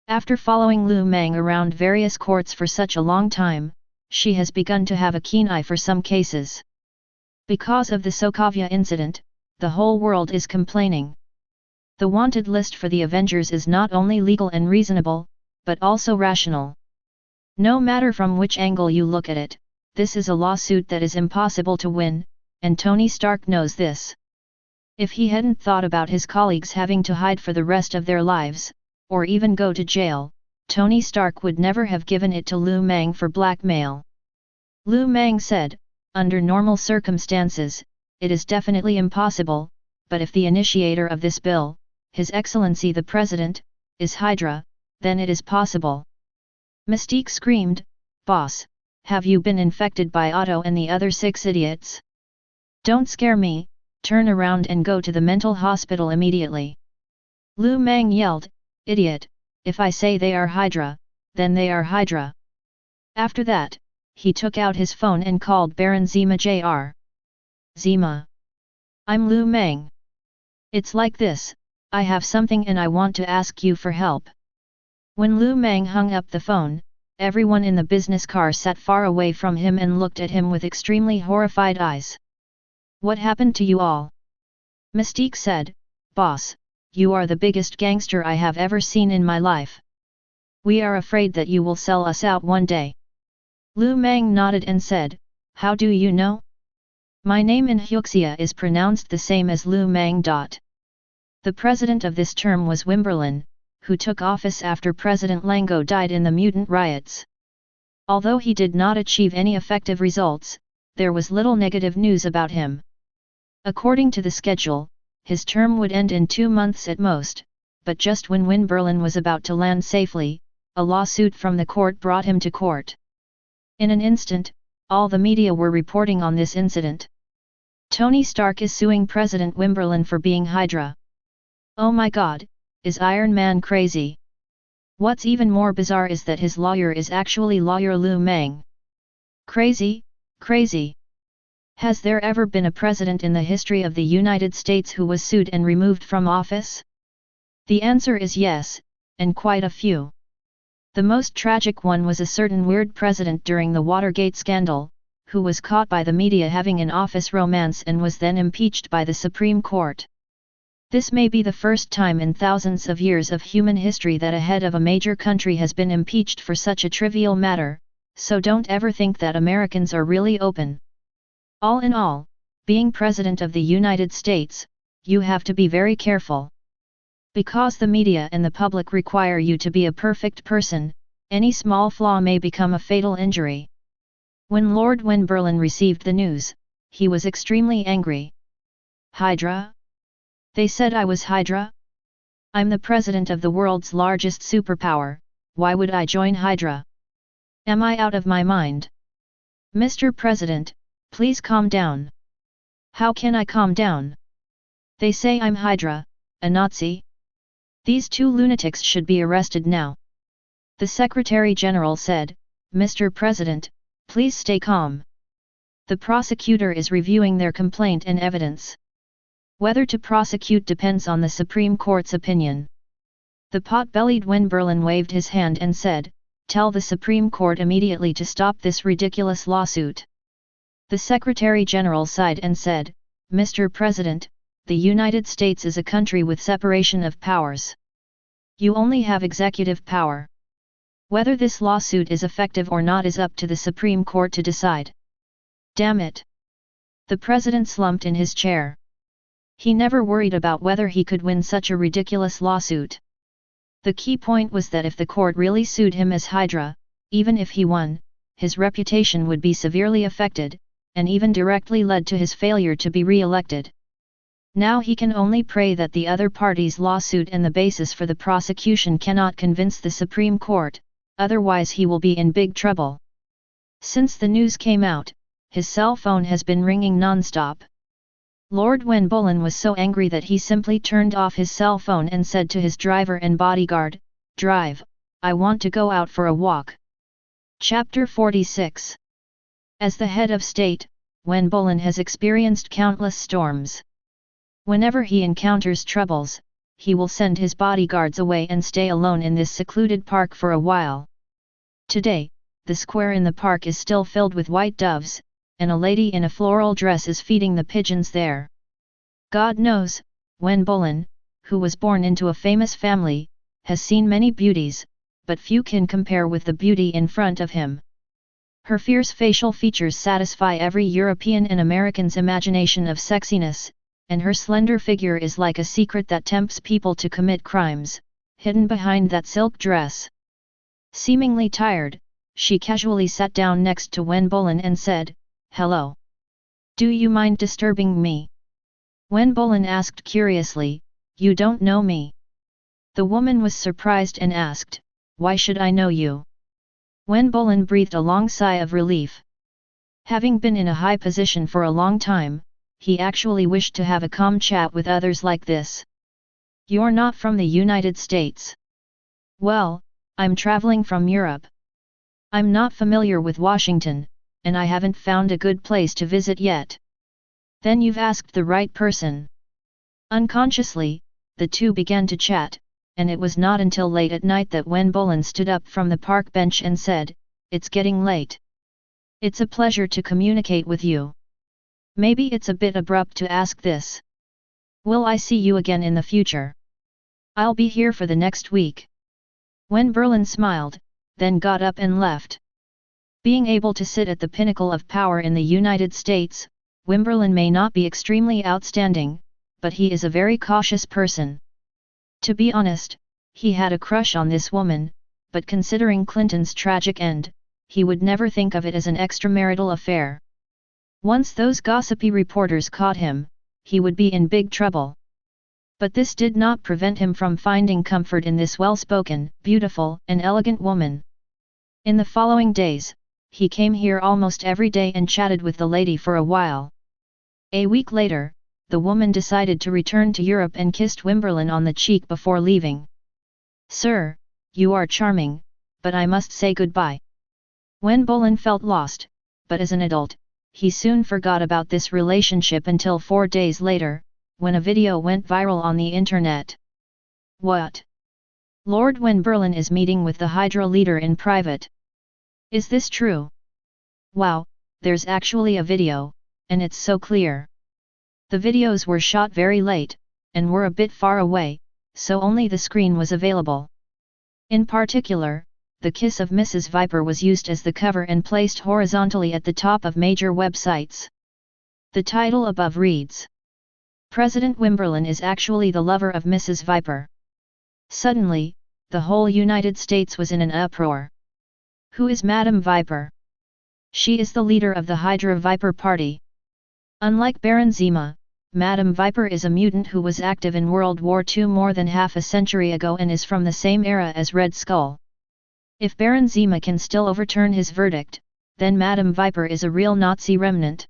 After following Lu Mang around various courts for such a long time, she has begun to have a keen eye for some cases. Because of the Sokavia incident, the whole world is complaining. The wanted list for the Avengers is not only legal and reasonable, but also rational. No matter from which angle you look at it, this is a lawsuit that is impossible to win, and Tony Stark knows this. If he hadn't thought about his colleagues having to hide for the rest of their lives, or even go to jail, Tony Stark would never have given it to Lu Mang for blackmail. Lu Mang said, Under normal circumstances, it is definitely impossible, but if the initiator of this bill, His Excellency the President, is Hydra, then it is possible. Mystique screamed, Boss, have you been infected by Otto and the other 6 idiots? Don't scare me, turn around and go to the mental hospital immediately. Lu Mang yelled, idiot, if I say they are Hydra, then they are Hydra. After that, he took out his phone and called Baron Zima Jr. Zima. I'm Lu Mang. It's like this, I have something and I want to ask you for help. When Lu Mang hung up the phone, everyone in the business car sat far away from him and looked at him with extremely horrified eyes. What happened to you all? Mystique said, Boss, you are the biggest gangster I have ever seen in my life. We are afraid that you will sell us out one day. Lu Mang nodded and said, how do you know? My name in Huxia is pronounced the same as Lu Mang. The president of this term was Wimberlin, who took office after President Lango died in the Mutant riots. Although he did not achieve any effective results, there was little negative news about him. According to the schedule, his term would end in 2 months at most, but just when Wimberlin was about to land safely, a lawsuit from the court brought him to court. In an instant, all the media were reporting on this incident. Tony Stark is suing President Wimberlin for being Hydra. Oh my god, is Iron Man crazy? What's even more bizarre is that his lawyer is actually lawyer Lu Mang. Crazy, crazy. Has there ever been a president in the history of the United States who was sued and removed from office? The answer is yes, and quite a few. The most tragic one was a certain weird president during the Watergate scandal, who was caught by the media having an office romance and was then impeached by the Supreme Court. This may be the first time in thousands of years of human history that a head of a major country has been impeached for such a trivial matter, so don't ever think that Americans are really open. All in all, being President of the United States, you have to be very careful. Because the media and the public require you to be a perfect person, any small flaw may become a fatal injury. When Lord Wimberlin received the news, he was extremely angry. Hydra? They said I was Hydra? I'm the president of the world's largest superpower, why would I join Hydra? Am I out of my mind? Mr. President, please calm down. How can I calm down? They say I'm Hydra, a Nazi? These 2 lunatics should be arrested now. The Secretary General said, Mr. President, please stay calm. The prosecutor is reviewing their complaint and evidence. Whether to prosecute depends on the Supreme Court's opinion. The pot-bellied Wimberlin waved his hand and said, tell the Supreme Court immediately to stop this ridiculous lawsuit. The Secretary General sighed and said, Mr. President, the United States is a country with separation of powers. You only have executive power. Whether this lawsuit is effective or not is up to the Supreme Court to decide. Damn it! The President slumped in his chair. He never worried about whether he could win such a ridiculous lawsuit. The key point was that if the court really sued him as Hydra, even if he won, his reputation would be severely affected, and even directly led to his failure to be re-elected. Now he can only pray that the other party's lawsuit and the basis for the prosecution cannot convince the Supreme Court, otherwise he will be in big trouble. Since the news came out, his cell phone has been ringing non-stop. Lord Wimberlin was so angry that he simply turned off his cell phone and said to his driver and bodyguard, drive, I want to go out for a walk. Chapter 46. As the head of state, Wimberlin has experienced countless storms. Whenever he encounters troubles, he will send his bodyguards away and stay alone in this secluded park for a while. Today, the square in the park is still filled with white doves, and a lady in a floral dress is feeding the pigeons there. God knows, Wimberlin, who was born into a famous family, has seen many beauties, but few can compare with the beauty in front of him. Her fierce facial features satisfy every European and American's imagination of sexiness, and her slender figure is like a secret that tempts people to commit crimes, hidden behind that silk dress. Seemingly tired, she casually sat down next to Wimberlin and said, hello. Do you mind disturbing me? Wimberlin asked curiously, you don't know me. The woman was surprised and asked, why should I know you? Wen Bolan breathed a long sigh of relief. Having been in a high position for a long time, he actually wished to have a calm chat with others like this. You're not from the United States. Well, I'm traveling from Europe. I'm not familiar with Washington, and I haven't found a good place to visit yet. Then you've asked the right person. Unconsciously, the two began to chat, and it was not until late at night that Wen Bolan stood up from the park bench and said, "It's getting late. It's a pleasure to communicate with you. Maybe it's a bit abrupt to ask this. Will I see you again in the future? I'll be here for the next week." Wen Bolan smiled, then got up and left. Being able to sit at the pinnacle of power in the United States, Wimberlin may not be extremely outstanding, but he is a very cautious person. To be honest, he had a crush on this woman, but considering Clinton's tragic end, he would never think of it as an extramarital affair. Once those gossipy reporters caught him, he would be in big trouble. But this did not prevent him from finding comfort in this well-spoken, beautiful, and elegant woman. In the following days, he came here almost every day and chatted with the lady for a while. A week later, the woman decided to return to Europe and kissed Wimberlin on the cheek before leaving. "Sir, you are charming, but I must say goodbye." Wen Bolan felt lost, but as an adult, he soon forgot about this relationship until 4 days later, when a video went viral on the internet. What? Lord Wimberlin is meeting with the Hydra leader in private. Is this true? Wow, there's actually a video, and it's so clear. The videos were shot very late, and were a bit far away, so only the screen was available. In particular, the kiss of Mrs. Viper was used as the cover and placed horizontally at the top of major websites. The title above reads, "President Wimberlin is actually the lover of Mrs. Viper." Suddenly, the whole United States was in an uproar. Who is Madame Viper? She is the leader of the Hydra Viper Party. Unlike Baron Zemo, Madame Viper is a mutant who was active in World War II more than half a century ago and is from the same era as Red Skull. If Baron Zemo can still overturn his verdict, then Madame Viper is a real Nazi remnant.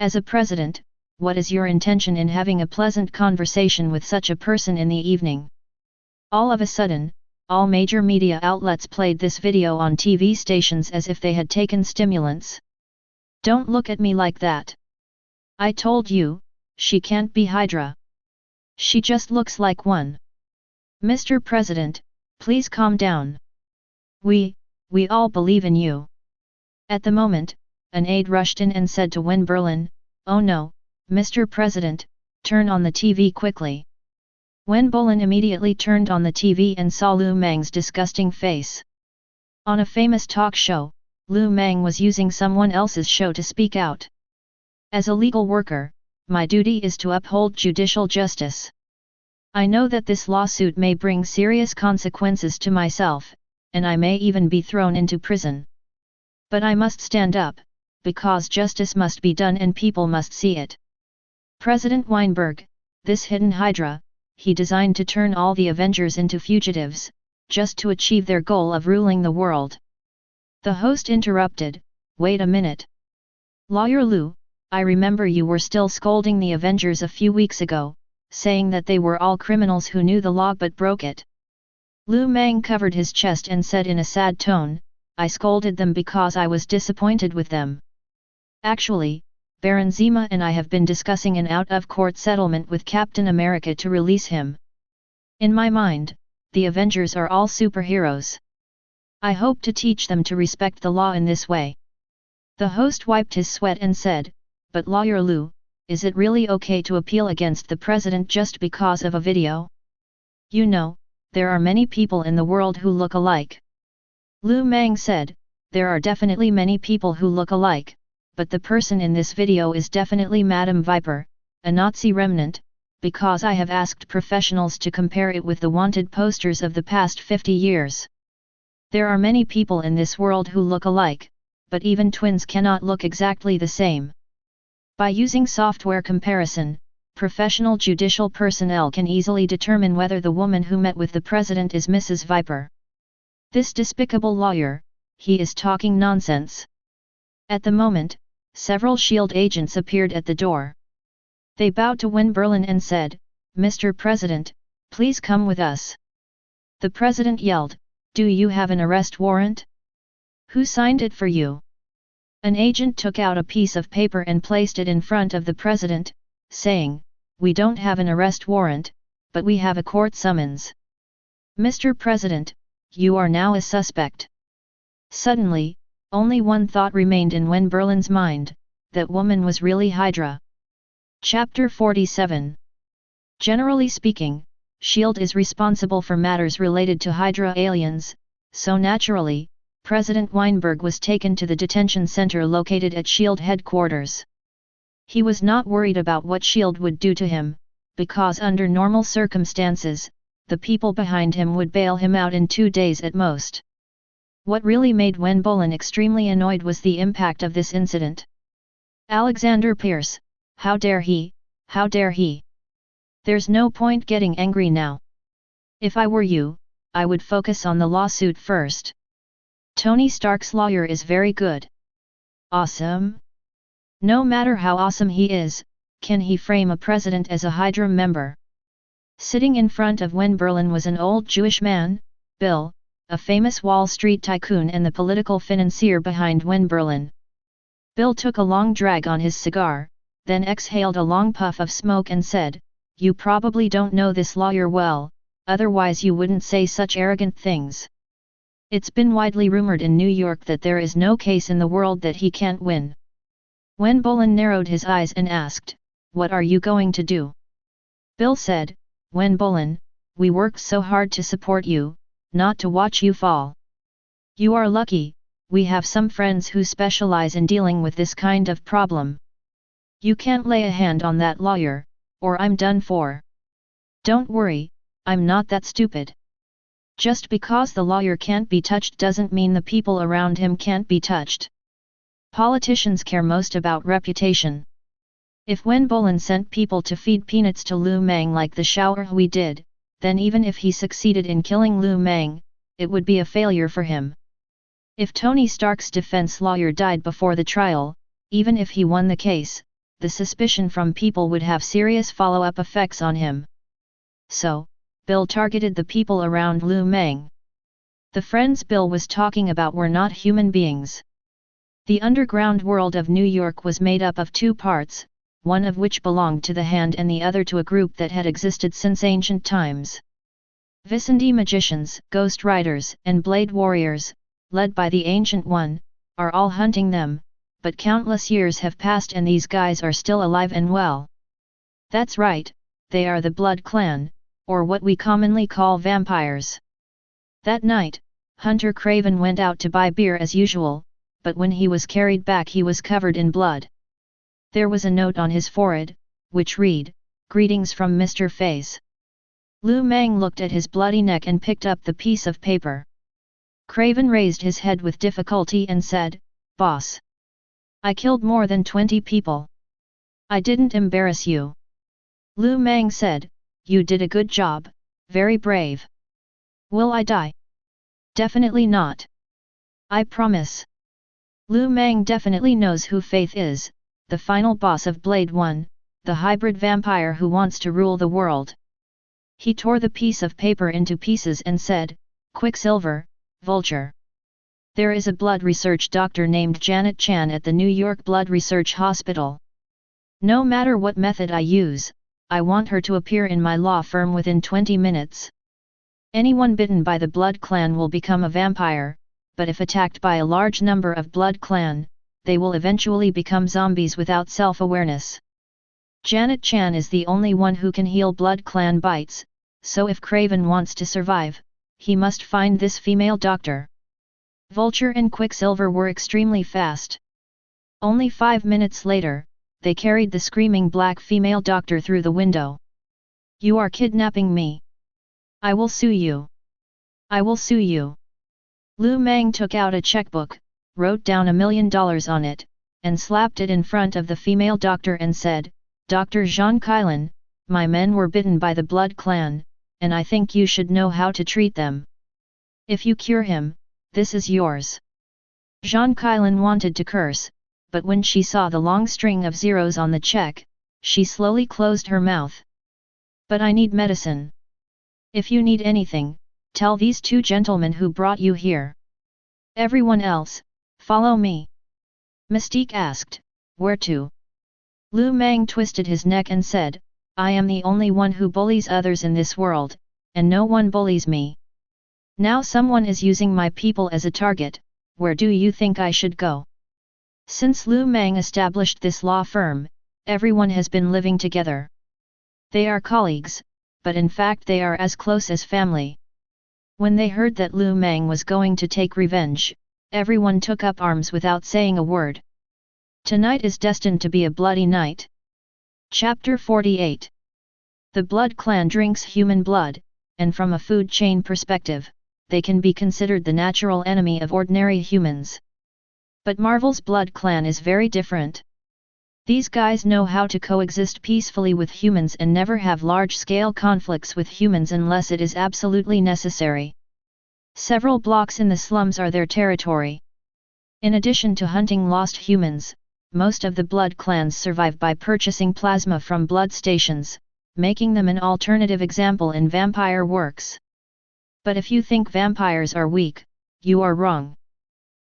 As a president, what is your intention in having a pleasant conversation with such a person in the evening? All of a sudden, all major media outlets played this video on TV stations as if they had taken stimulants. Don't look at me like that. I told you, she can't be Hydra. She just looks like one. Mr. President, please calm down. We all believe in you. At the moment, an aide rushed in and said to Wimberlin, "Oh no, Mr. President, turn on the TV quickly." Wen Bolan immediately turned on the TV and saw Lu Mang's disgusting face. On a famous talk show, Lu Mang was using someone else's show to speak out. As a legal worker, my duty is to uphold judicial justice. I know that this lawsuit may bring serious consequences to myself, and I may even be thrown into prison. But I must stand up, because justice must be done and people must see it. President Weinberg, this hidden Hydra, he designed to turn all the Avengers into fugitives, just to achieve their goal of ruling the world. The host interrupted, "Wait a minute. Lawyer Lu, I remember you were still scolding the Avengers a few weeks ago, saying that they were all criminals who knew the law but broke it." Lu Mang covered his chest and said in a sad tone, "I scolded them because I was disappointed with them. Actually, Baron Zemo and I have been discussing an out-of-court settlement with Captain America to release him. In my mind, the Avengers are all superheroes. I hope to teach them to respect the law in this way." The host wiped his sweat and said, "But Lawyer Lu, is it really okay to appeal against the president just because of a video? You know, there are many people in the world who look alike." Lu Mang said, "There are definitely many people who look alike, but the person in this video is definitely Madame Viper, a Nazi remnant, because I have asked professionals to compare it with the wanted posters of the past 50 years. There are many people in this world who look alike, but even twins cannot look exactly the same. By using software comparison, professional judicial personnel can easily determine whether the woman who met with the president is Mrs. Viper." This despicable lawyer, he is talking nonsense. At the moment, several SHIELD agents appeared at the door. They bowed to Berlin and said, "Mr. President, please come with us." The president yelled, "Do you have an arrest warrant? Who signed it for you?" An agent took out a piece of paper and placed it in front of the president, saying, "We don't have an arrest warrant, but we have a court summons. Mr. President, you are now a suspect." Suddenly, only one thought remained in Berlin's mind, that woman was really Hydra. Chapter 47. Generally speaking, SHIELD is responsible for matters related to Hydra aliens, so naturally, President Weinberg was taken to the detention center located at SHIELD headquarters. He was not worried about what SHIELD would do to him, because under normal circumstances, the people behind him would bail him out in 2 days at most. What really made Berlin extremely annoyed was the impact of this incident. Alexander Pierce, how dare he, how dare he? There's no point getting angry now. If I were you, I would focus on the lawsuit first. Tony Stark's lawyer is very good. Awesome? No matter how awesome he is, can he frame a president as a Hydra member? Sitting in front of Berlin was an old Jewish man, Bill, a famous Wall Street tycoon and the political financier behind Berlin. Bill took a long drag on his cigar, then exhaled a long puff of smoke and said, "You probably don't know this lawyer well, otherwise you wouldn't say such arrogant things. It's been widely rumored in New York that there is no case in the world that he can't win." Berlin narrowed his eyes and asked, "What are you going to do?" Bill said, "Berlin, we worked so hard to support you, not to watch you fall. You are lucky, we have some friends who specialize in dealing with this kind of problem. You can't lay a hand on that lawyer, or I'm done for. Don't worry, I'm not that stupid. Just because the lawyer can't be touched doesn't mean the people around him can't be touched. Politicians care most about reputation. If Berlin sent people to feed peanuts to Lu Mang like the Hui did, then even if he succeeded in killing Lu Mang, it would be a failure for him. If Tony Stark's defense lawyer died before the trial, even if he won the case, the suspicion from people would have serious follow-up effects on him. So, Bill targeted the people around Lu Mang. The friends Bill was talking about were not human beings. The underground world of New York was made up of 2 parts, one of which belonged to the Hand and the other to a group that had existed since ancient times. Visindi magicians, ghost riders, and blade warriors, led by the Ancient One, are all hunting them, but countless years have passed and these guys are still alive and well. That's right, they are the Blood Clan, or what we commonly call vampires. That night, Hunter Craven went out to buy beer as usual, but when he was carried back he was covered in blood. There was a note on his forehead, which read, "Greetings from Mr. Face." Lu Mang looked at his bloody neck and picked up the piece of paper. Craven raised his head with difficulty and said, "Boss. I killed more than 20 people. I didn't embarrass you." Lu Mang said, "You did a good job, very brave. Will I die?" "Definitely not. I promise." Lu Mang definitely knows who Faith is, the final boss of Blade 1, the hybrid vampire who wants to rule the world. He tore the piece of paper into pieces and said, "Quicksilver, Vulture. There is a blood research doctor named Janet Chan at the New York Blood Research Hospital. No matter what method I use, I want her to appear in my law firm within 20 minutes. Anyone bitten by the Blood Clan will become a vampire, but if attacked by a large number of Blood Clan, they will eventually become zombies without self-awareness. Janet Chan is the only one who can heal Blood Clan bites, so if Craven wants to survive, he must find this female doctor." Vulture and Quicksilver were extremely fast. Only 5 minutes later, they carried the screaming black female doctor through the window. "You are kidnapping me. I will sue you. I will sue you." Lu Mang took out a checkbook, wrote down $1 million on it, and slapped it in front of the female doctor and said, "Dr. Jean Kylan, my men were bitten by the Blood Clan, and I think you should know how to treat them. If you cure him, this is yours." Jean Kylan wanted to curse, but when she saw the long string of zeros on the check, she slowly closed her mouth. But I need medicine. If you need anything, tell these two gentlemen who brought you here. Everyone else, follow me. Mystique asked, where to? Lu Mang twisted his neck and said, I am the only one who bullies others in this world, and no one bullies me. Now someone is using my people as a target, where do you think I should go? Since Lu Mang established this law firm, everyone has been living together. They are colleagues, but in fact they are as close as family. When they heard that Lu Mang was going to take revenge, everyone took up arms without saying a word. Tonight is destined to be a bloody night. Chapter 48. The Blood Clan drinks human blood, and from a food chain perspective, they can be considered the natural enemy of ordinary humans. But Marvel's Blood Clan is very different. These guys know how to coexist peacefully with humans and never have large-scale conflicts with humans unless it is absolutely necessary. Several blocks in the slums are their territory. In addition to hunting lost humans, most of the blood clans survive by purchasing plasma from blood stations, making them an alternative example in vampire works. But if you think vampires are weak, you are wrong.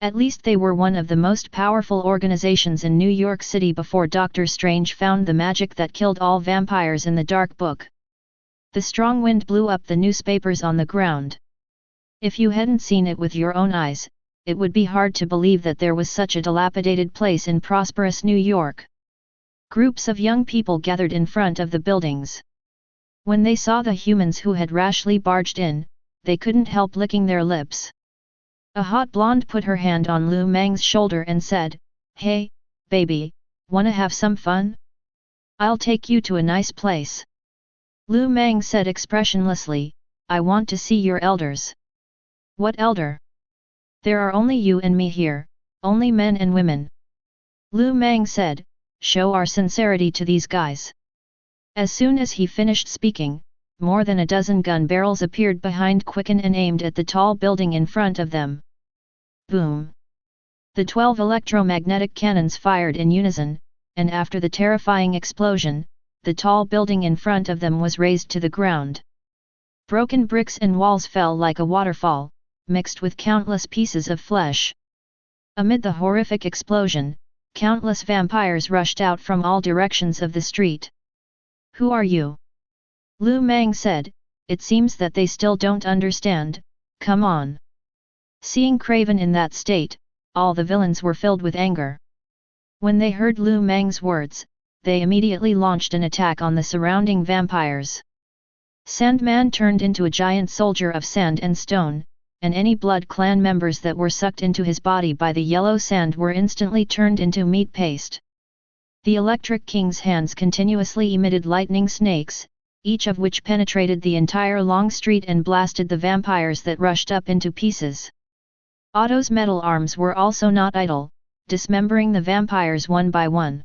At least they were one of the most powerful organizations in New York City before Doctor Strange found the magic that killed all vampires in the Dark Book. The strong wind blew up the newspapers on the ground. If you hadn't seen it with your own eyes, it would be hard to believe that there was such a dilapidated place in prosperous New York. Groups of young people gathered in front of the buildings. When they saw the humans who had rashly barged in, they couldn't help licking their lips. A hot blonde put her hand on Lu Mang's shoulder and said, Hey, baby, wanna have some fun? I'll take you to a nice place. Lu Mang said expressionlessly, I want to see your elders. What elder? There are only you and me here, only men and women. Lu Mang said, show our sincerity to these guys. As soon as he finished speaking, more than a dozen gun barrels appeared behind Quicken and aimed at the tall building in front of them. Boom! The 12 electromagnetic cannons fired in unison, and after the terrifying explosion, the tall building in front of them was razed to the ground. Broken bricks and walls fell like a waterfall, mixed with countless pieces of flesh. Amid the horrific explosion, countless vampires rushed out from all directions of the street. Who are you? Lu Mang said, it seems that they still don't understand, come on. Seeing Craven in that state, all the villains were filled with anger. When they heard Lu Mang's words, they immediately launched an attack on the surrounding vampires. Sandman turned into a giant soldier of sand and stone, and any Blood Clan members that were sucked into his body by the yellow sand were instantly turned into meat paste. The Electric King's hands continuously emitted lightning snakes, each of which penetrated the entire long street and blasted the vampires that rushed up into pieces. Otto's metal arms were also not idle, dismembering the vampires one by one.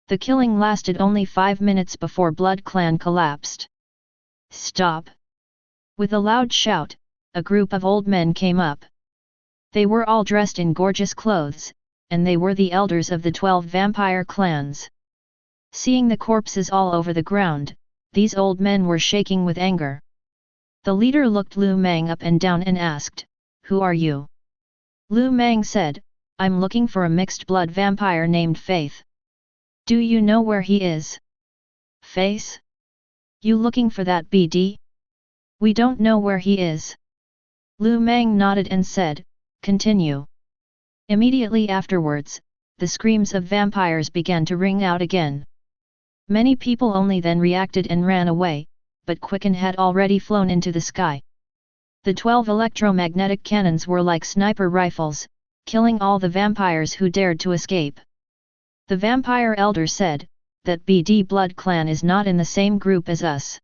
The killing lasted only 5 minutes before Blood Clan collapsed. Stop! With a loud shout, a group of old men came up. They were all dressed in gorgeous clothes, and they were the elders of the 12 vampire clans. Seeing the corpses all over the ground, these old men were shaking with anger. The leader looked Lu Mang up and down and asked, Who are you? Lu Mang said, I'm looking for a mixed-blood vampire named Faith. Do you know where he is? Face? You looking for that BD? We don't know where he is. Lu Mang nodded and said, Continue. Immediately afterwards, the screams of vampires began to ring out again. Many people only then reacted and ran away, but Quicken had already flown into the sky. The 12 electromagnetic cannons were like sniper rifles, killing all the vampires who dared to escape. The vampire elder said, that BD Blood Clan is not in the same group as us.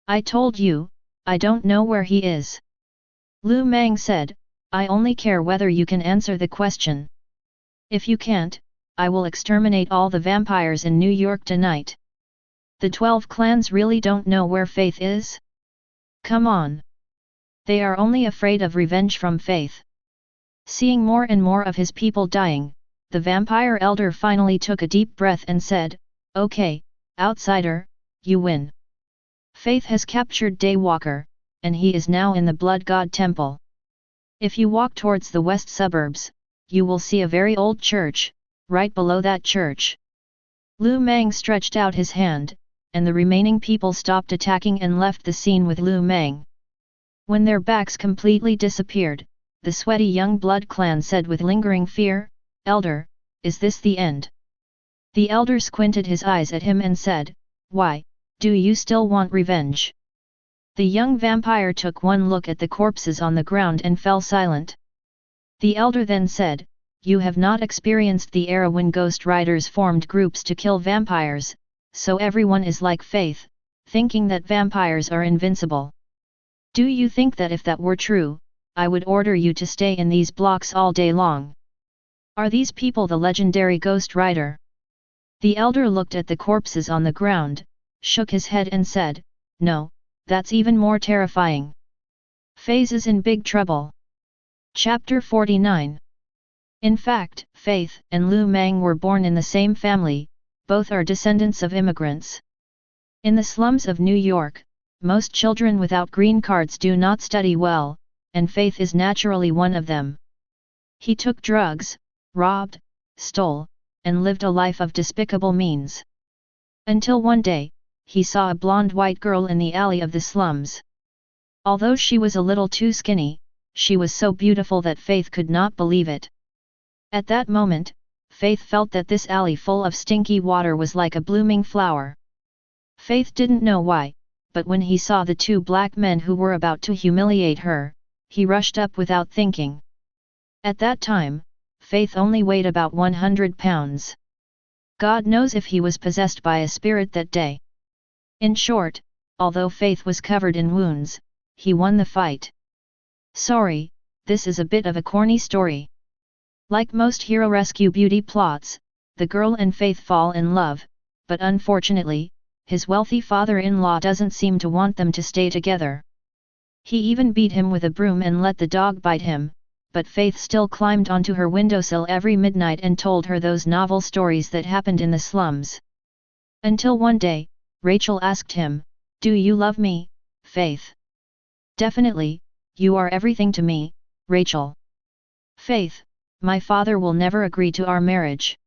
I told you, I don't know where he is. Lu Mang said, I only care whether you can answer the question. If you can't, I will exterminate all the vampires in New York tonight. The 12 clans really don't know where Faith is? Come on. They are only afraid of revenge from Faith. Seeing more and more of his people dying, the vampire elder finally took a deep breath and said, "Okay, outsider, you win. Faith has captured Daywalker, and he is now in the Blood God Temple. If you walk towards the west suburbs, you will see a very old church, right below that church." Lu Mang stretched out his hand, and the remaining people stopped attacking and left the scene with Lu Mang. When their backs completely disappeared, the sweaty young Blood clan said with lingering fear, "Elder, is this the end?" The elder squinted his eyes at him and said, "Why, do you still want revenge?" The young vampire took one look at the corpses on the ground and fell silent. The elder then said, "You have not experienced the era when ghost riders formed groups to kill vampires, so everyone is like Faith, thinking that vampires are invincible. Do you think that if that were true, I would order you to stay in these blocks all day long? Are these people the legendary Ghost Rider?" The elder looked at the corpses on the ground, shook his head and said, "No, that's even more terrifying. Faith is in big trouble." Chapter 49. In fact, Faith and Lu Mang were born in the same family, both are descendants of immigrants. In the slums of New York, most children without green cards do not study well, and Faith is naturally one of them. He took drugs, robbed, stole, and lived a life of despicable means. Until one day, he saw a blonde white girl in the alley of the slums. Although she was a little too skinny, she was so beautiful that Faith could not believe it. At that moment, Faith felt that this alley full of stinky water was like a blooming flower. Faith didn't know why, but when he saw the two black men who were about to humiliate her, he rushed up without thinking. At that time, Faith only weighed about 100 pounds. God knows if he was possessed by a spirit that day. In short, although Faith was covered in wounds, he won the fight. Sorry, this is a bit of a corny story. Like most hero rescue beauty plots, the girl and Faith fall in love, but unfortunately, his wealthy father-in-law doesn't seem to want them to stay together. He even beat him with a broom and let the dog bite him, but Faith still climbed onto her windowsill every midnight and told her those novel stories that happened in the slums. Until one day, Rachel asked him, "Do you love me, Faith?" "Definitely, you are everything to me, Rachel." "Faith, my father will never agree to our marriage.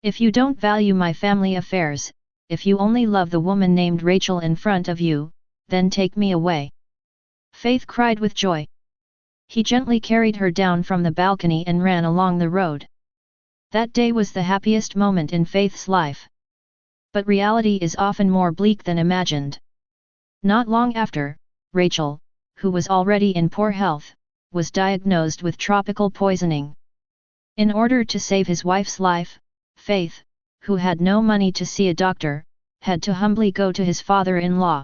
If you don't value my family affairs, if you only love the woman named Rachel in front of you, then take me away." Faith cried with joy. He gently carried her down from the balcony and ran along the road. That day was the happiest moment in Faith's life. But reality is often more bleak than imagined. Not long after, Rachel, who was already in poor health, was diagnosed with tropical poisoning. In order to save his wife's life, Faith, who had no money to see a doctor, had to humbly go to his father-in-law.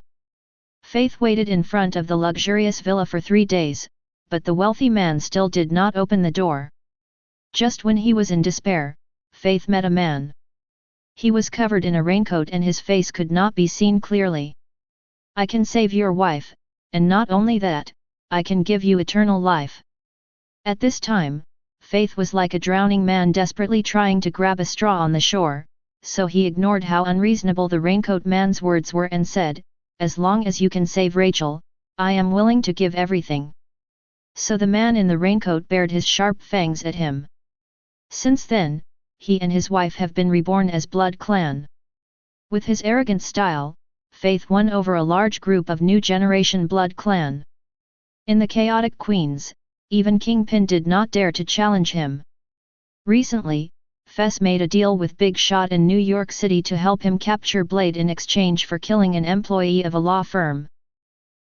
Faith waited in front of the luxurious villa for 3 days, but the wealthy man still did not open the door. Just when he was in despair, Faith met a man. He was covered in a raincoat and his face could not be seen clearly. "I can save your wife, and not only that, I can give you eternal life." At this time, Faith was like a drowning man desperately trying to grab a straw on the shore, so he ignored how unreasonable the raincoat man's words were and said, "As long as you can save Rachel, I am willing to give everything." So the man in the raincoat bared his sharp fangs at him. Since then, he and his wife have been reborn as Blood Clan. With his arrogant style, Faith won over a large group of new generation Blood Clan. In the Chaotic Queens, even Kingpin did not dare to challenge him. Recently, Fisk made a deal with Big Shot in New York City to help him capture Blade in exchange for killing an employee of a law firm.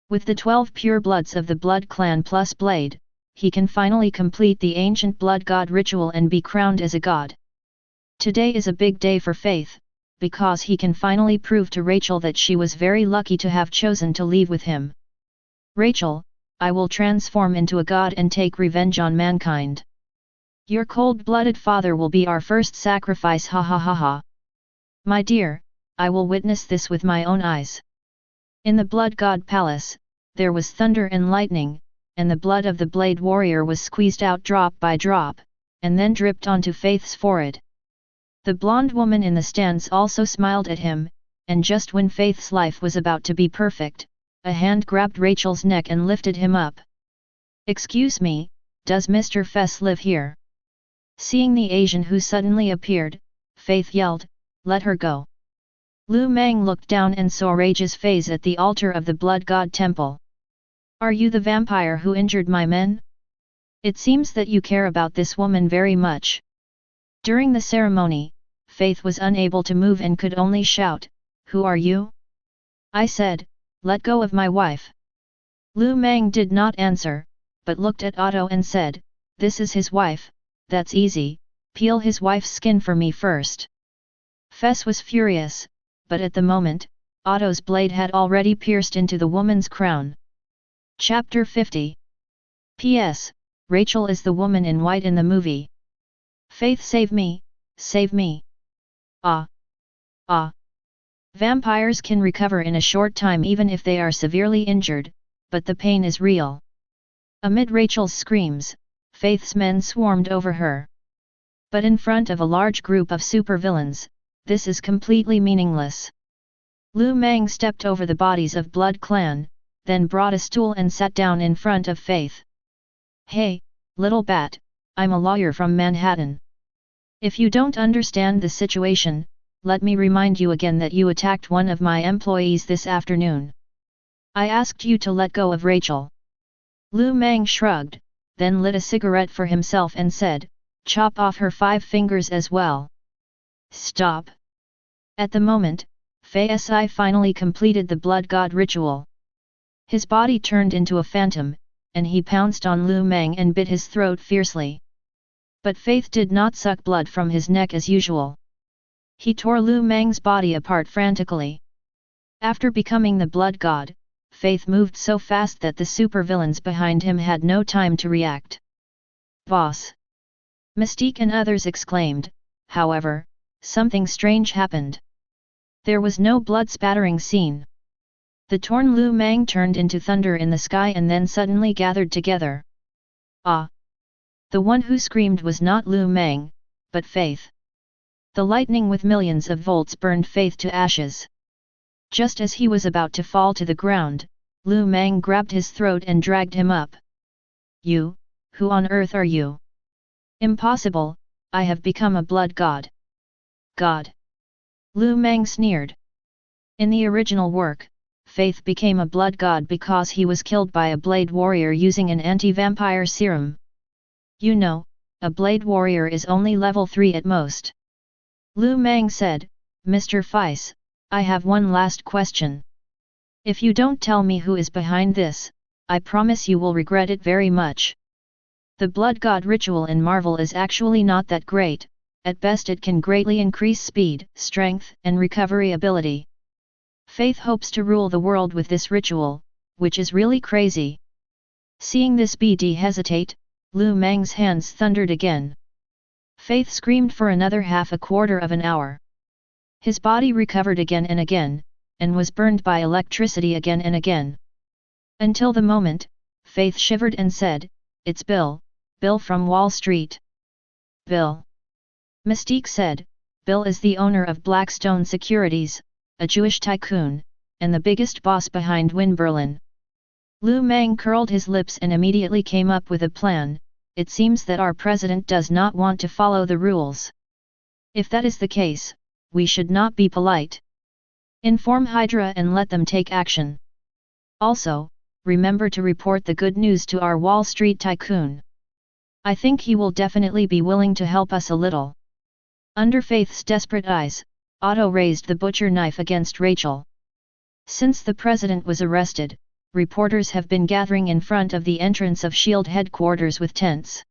With the 12 purebloods of the Blood Clan plus Blade, he can finally complete the ancient blood god ritual and be crowned as a god. Today is a big day for Faith, because he can finally prove to Rachel that she was very lucky to have chosen to leave with him. "Rachel, I will transform into a god and take revenge on mankind. Your cold-blooded father will be our first sacrifice, ha ha ha ha. My dear, I will witness this with my own eyes." In the Blood God Palace, there was thunder and lightning, and the blood of the Blade Warrior was squeezed out drop by drop, and then dripped onto Faith's forehead. The blonde woman in the stands also smiled at him, and just when Faith's life was about to be perfect, a hand grabbed Rachel's neck and lifted him up. "Excuse me, does Mr. Fess live here?" Seeing the Asian who suddenly appeared, Faith yelled, "Let her go." Lu Mang looked down and saw Rage's face at the altar of the Blood God Temple. "Are you the vampire who injured my men? It seems that you care about this woman very much." During the ceremony, Faith was unable to move and could only shout, "Who are you?" "I said, let go of my wife." Lu Mang did not answer, but looked at Otto and said, "This is his wife, that's easy, peel his wife's skin for me first." Fess was furious, but at the moment, Otto's blade had already pierced into the woman's crown. Chapter 50. P.S. Rachel is the woman in white in the movie. Faith, save me, save me. Ah. Ah. Vampires can recover in a short time even if they are severely injured, but the pain is real. Amid Rachel's screams, Faith's men swarmed over her. But in front of a large group of supervillains, this is completely meaningless. Lu Mang stepped over the bodies of Blood Clan, then brought a stool and sat down in front of Faith. "Hey, little bat, I'm a lawyer from Manhattan. If you don't understand the situation, let me remind you again that you attacked one of my employees this afternoon. I asked you to let go of Rachel." Lu Mang shrugged, then lit a cigarette for himself and said, "Chop off her 5 fingers as well." "Stop." At the moment, Fei Si finally completed the blood god ritual. His body turned into a phantom, and he pounced on Lu Mang and bit his throat fiercely. But Faith did not suck blood from his neck as usual. He tore Lu Mang's body apart frantically. After becoming the blood god, Faith moved so fast that the supervillains behind him had no time to react. "Boss!" Mystique and others exclaimed. However, something strange happened. There was no blood-spattering scene. The torn Lu Mang turned into thunder in the sky and then suddenly gathered together. Ah! The one who screamed was not Lu Mang, but Faith. The lightning with millions of volts burned Faith to ashes. Just as he was about to fall to the ground, Lu Mang grabbed his throat and dragged him up. "You, who on earth are you?" "Impossible, I have become a blood god." "God?" Lu Mang sneered. In the original work, Faith became a blood god because he was killed by a blade warrior using an anti-vampire serum. You know, a blade warrior is only level 3 at most. Lu Mang said, "Mr. Feiss, I have one last question. If you don't tell me who is behind this, I promise you will regret it very much. The blood god ritual in Marvel is actually not that great, at best it can greatly increase speed, strength, and recovery ability. Faith hopes to rule the world with this ritual, which is really crazy." Seeing this BD hesitate, Lu Mang's hands thundered again. Faith screamed for another half a quarter of an hour. His body recovered again and again, and was burned by electricity again and again. Until the moment, Faith shivered and said, "It's Bill, Bill from Wall Street." "Bill?" Mystique said. "Bill is the owner of Blackstone Securities, a Jewish tycoon, and the biggest boss behind Win Berlin." Lu Mang curled his lips and immediately came up with a plan. "It seems that our president does not want to follow the rules. If that is the case, we should not be polite. Inform Hydra and let them take action. Also, remember to report the good news to our Wall Street tycoon. I think he will definitely be willing to help us a little." Under Faith's desperate eyes, Otto raised the butcher knife against Rachel. Since the president was arrested, reporters have been gathering in front of the entrance of S.H.I.E.L.D. headquarters with tents.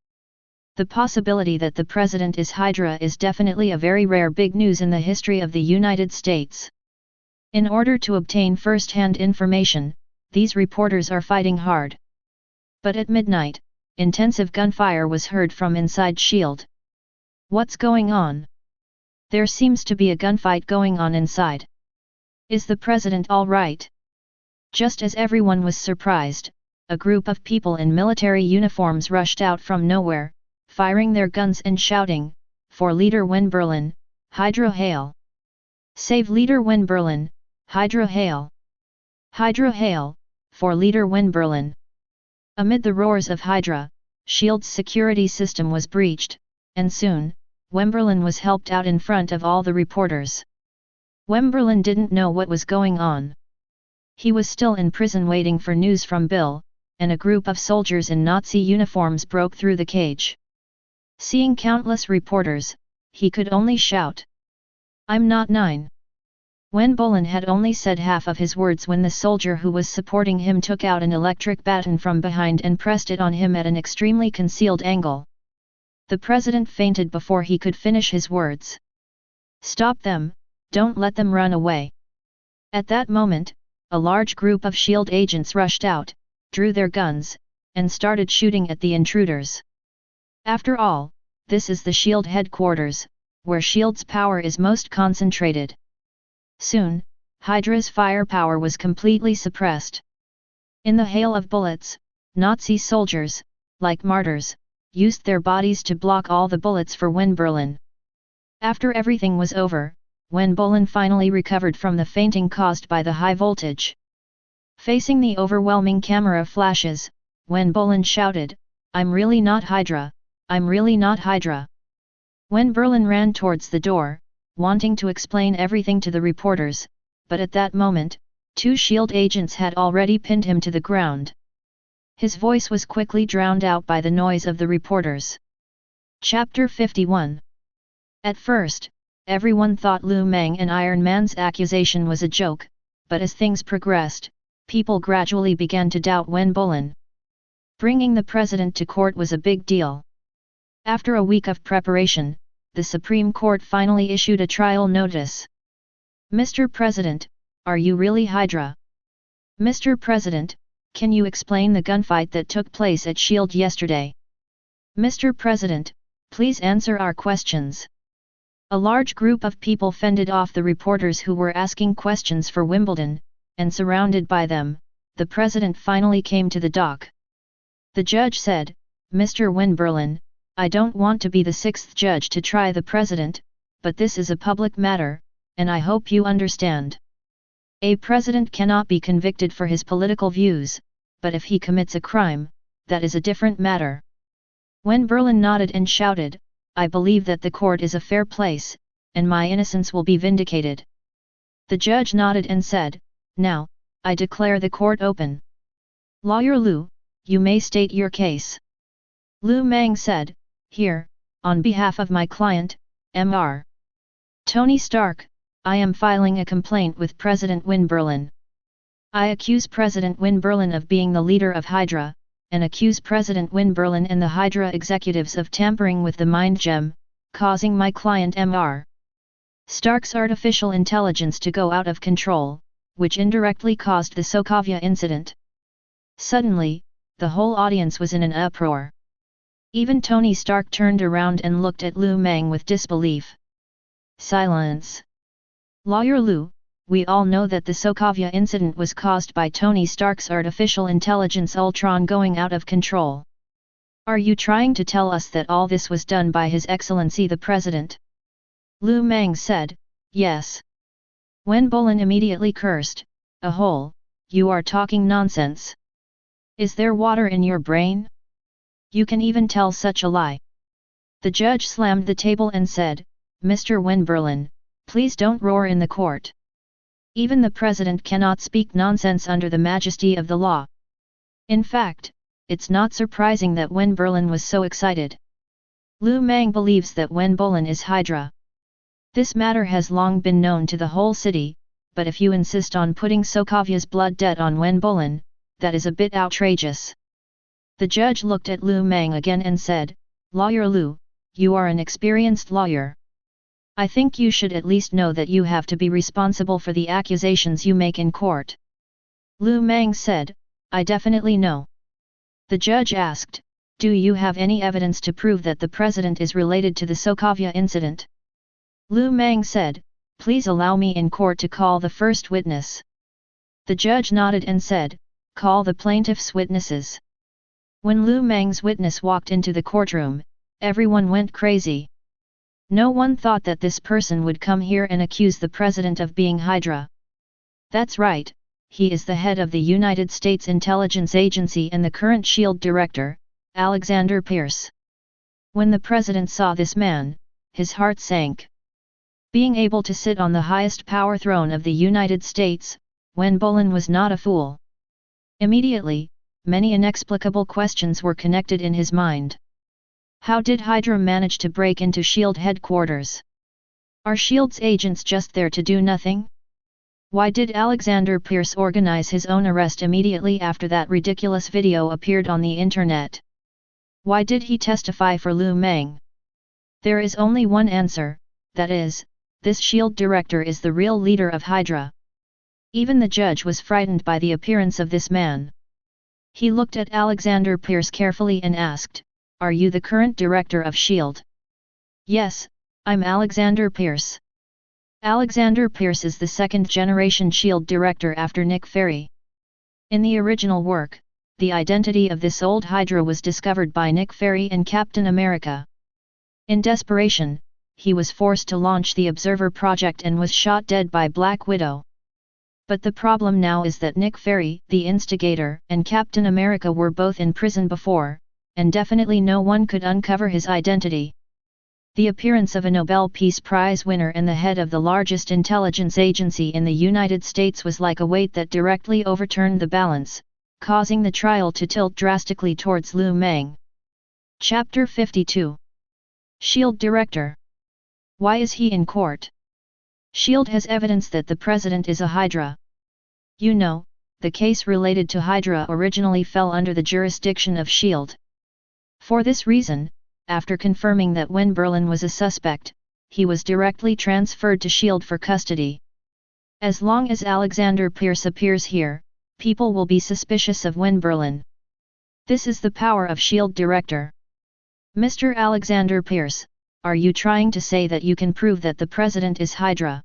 The possibility that the president is Hydra is definitely a very rare big news in the history of the United States. In order to obtain first-hand information, these reporters are fighting hard. But at midnight, intensive gunfire was heard from inside S.H.I.E.L.D. What's going on? There seems to be a gunfight going on inside. Is the president all right? Just as everyone was surprised, a group of people in military uniforms rushed out from nowhere, firing their guns and shouting, "For Leader Wen Berlin, Hydra hail! Save Leader Wen Berlin, Hydra hail! Hydra hail, for Leader Wen Berlin!" Amid the roars of Hydra, S.H.I.E.L.D's security system was breached, and soon, Wemberlin was helped out in front of all the reporters. Wemberlin didn't know what was going on. He was still in prison waiting for news from Bill, and a group of soldiers in Nazi uniforms broke through the cage. Seeing countless reporters, he could only shout, "I'm not 9." Wemberlin had only said half of his words when the soldier who was supporting him took out an electric baton from behind and pressed it on him at an extremely concealed angle. The president fainted before he could finish his words. "Stop them, don't let them run away." At that moment, a large group of S.H.I.E.L.D. agents rushed out, drew their guns, and started shooting at the intruders. After all, this is the S.H.I.E.L.D. headquarters, where S.H.I.E.L.D's power is most concentrated. Soon, Hydra's firepower was completely suppressed. In the hail of bullets, Nazi soldiers, like martyrs, used their bodies to block all the bullets for Wemberlin. After everything was over, Wemberlin finally recovered from the fainting caused by the high voltage. Facing the overwhelming camera flashes, Wemberlin shouted, "I'm really not Hydra, I'm really not Hydra." Wemberlin ran towards the door, wanting to explain everything to the reporters, but at that moment, 2 S.H.I.E.L.D. agents had already pinned him to the ground. His voice was quickly drowned out by the noise of the reporters. Chapter 51. At first, everyone thought Lu Mang and Iron Man's accusation was a joke, but as things progressed, people gradually began to doubt Wemberlin. Bringing the president to court was a big deal. After a week of preparation, the Supreme Court finally issued a trial notice. "Mr. President, are you really Hydra? Mr. President, can you explain the gunfight that took place at S.H.I.E.L.D. yesterday? Mr. President, please answer our questions." A large group of people fended off the reporters who were asking questions for Wimbledon, and surrounded by them, the president finally came to the dock. The judge said, "Mr. Wemberlin, I don't want to be the 6th judge to try the president, but this is a public matter, and I hope you understand. A president cannot be convicted for his political views, but if he commits a crime, that is a different matter." Wemberlin nodded and shouted, "I believe that the court is a fair place, and my innocence will be vindicated." The judge nodded and said, "Now, I declare the court open. Lawyer Lu, you may state your case." Lu Mang said, "Here, on behalf of my client, Mr. Tony Stark, I am filing a complaint with President Wemberlin. I accuse President Wemberlin of being the leader of Hydra, and accuse President Wemberlin and the Hydra executives of tampering with the Mind Gem, causing my client Mr. Stark's artificial intelligence to go out of control, which indirectly caused the Sokavia incident." Suddenly, the whole audience was in an uproar. Even Tony Stark turned around and looked at Lu Mang with disbelief. Silence. "Lawyer Lu, we all know that the Sokavia incident was caused by Tony Stark's artificial intelligence Ultron going out of control. Are you trying to tell us that all this was done by His Excellency the President?" Lu Mang said, "Yes." Wemberlin immediately cursed, "Ahole, you are talking nonsense. Is there water in your brain? You can even tell such a lie." The judge slammed the table and said, "Mr. Wemberlin, please don't roar in the court. Even the president cannot speak nonsense under the majesty of the law." In fact, it's not surprising that Wemberlin was so excited. Lu Mang believes that Wemberlin is Hydra. This matter has long been known to the whole city, but if you insist on putting Sokavia's blood debt on Wemberlin, that is a bit outrageous. The judge looked at Lu Mang again and said, "Lawyer Lu, you are an experienced lawyer. I think you should at least know that you have to be responsible for the accusations you make in court." Lu Mang said, "I definitely know." The judge asked, "Do you have any evidence to prove that the president is related to the Sokavia incident?" Lu Mang said, "Please allow me in court to call the first witness." The judge nodded and said, Call the plaintiff's witnesses. When Lu Mang's witness walked into the courtroom, everyone went crazy. No one thought that this person would come here and accuse the president of being Hydra. That's right, he is the head of the United States Intelligence Agency and the current SHIELD director, Alexander Pierce. When the president saw this man, his heart sank. Being able to sit on the highest power throne of the United States, Wen Bolin was not a fool. Immediately, many inexplicable questions were connected in his mind. How did Hydra manage to break into SHIELD headquarters? Are SHIELD's agents just there to do nothing? Why did Alexander Pierce organize his own arrest immediately after that ridiculous video appeared on the internet? Why did he testify for Lu Mang? There is only one answer, that is, this SHIELD director is the real leader of Hydra. Even the judge was frightened by the appearance of this man. He looked at Alexander Pierce carefully and asked, "Are you the current director of SHIELD?" "Yes, I'm Alexander Pierce." Alexander Pierce is the second-generation SHIELD director after Nick Fury. In the original work, the identity of this old Hydra was discovered by Nick Fury and Captain America. In desperation, he was forced to launch the Observer Project and was shot dead by Black Widow. But the problem now is that Nick Fury, the instigator, and Captain America were both in prison before, and definitely no one could uncover his identity. The appearance of a Nobel Peace Prize winner and the head of the largest intelligence agency in the United States was like a weight that directly overturned the balance, causing the trial to tilt drastically towards Lu Mang. Chapter 52. SHIELD Director. Why is he in court? SHIELD has evidence that the president is a Hydra. You know, the case related to Hydra originally fell under the jurisdiction of SHIELD. For this reason, after confirming that Wen Berlin was a suspect, he was directly transferred to SHIELD for custody. As long as Alexander Pierce appears here, people will be suspicious of Wen Berlin. This is the power of SHIELD director. Mr. Alexander Pierce, are you trying to say that you can prove that the president is Hydra?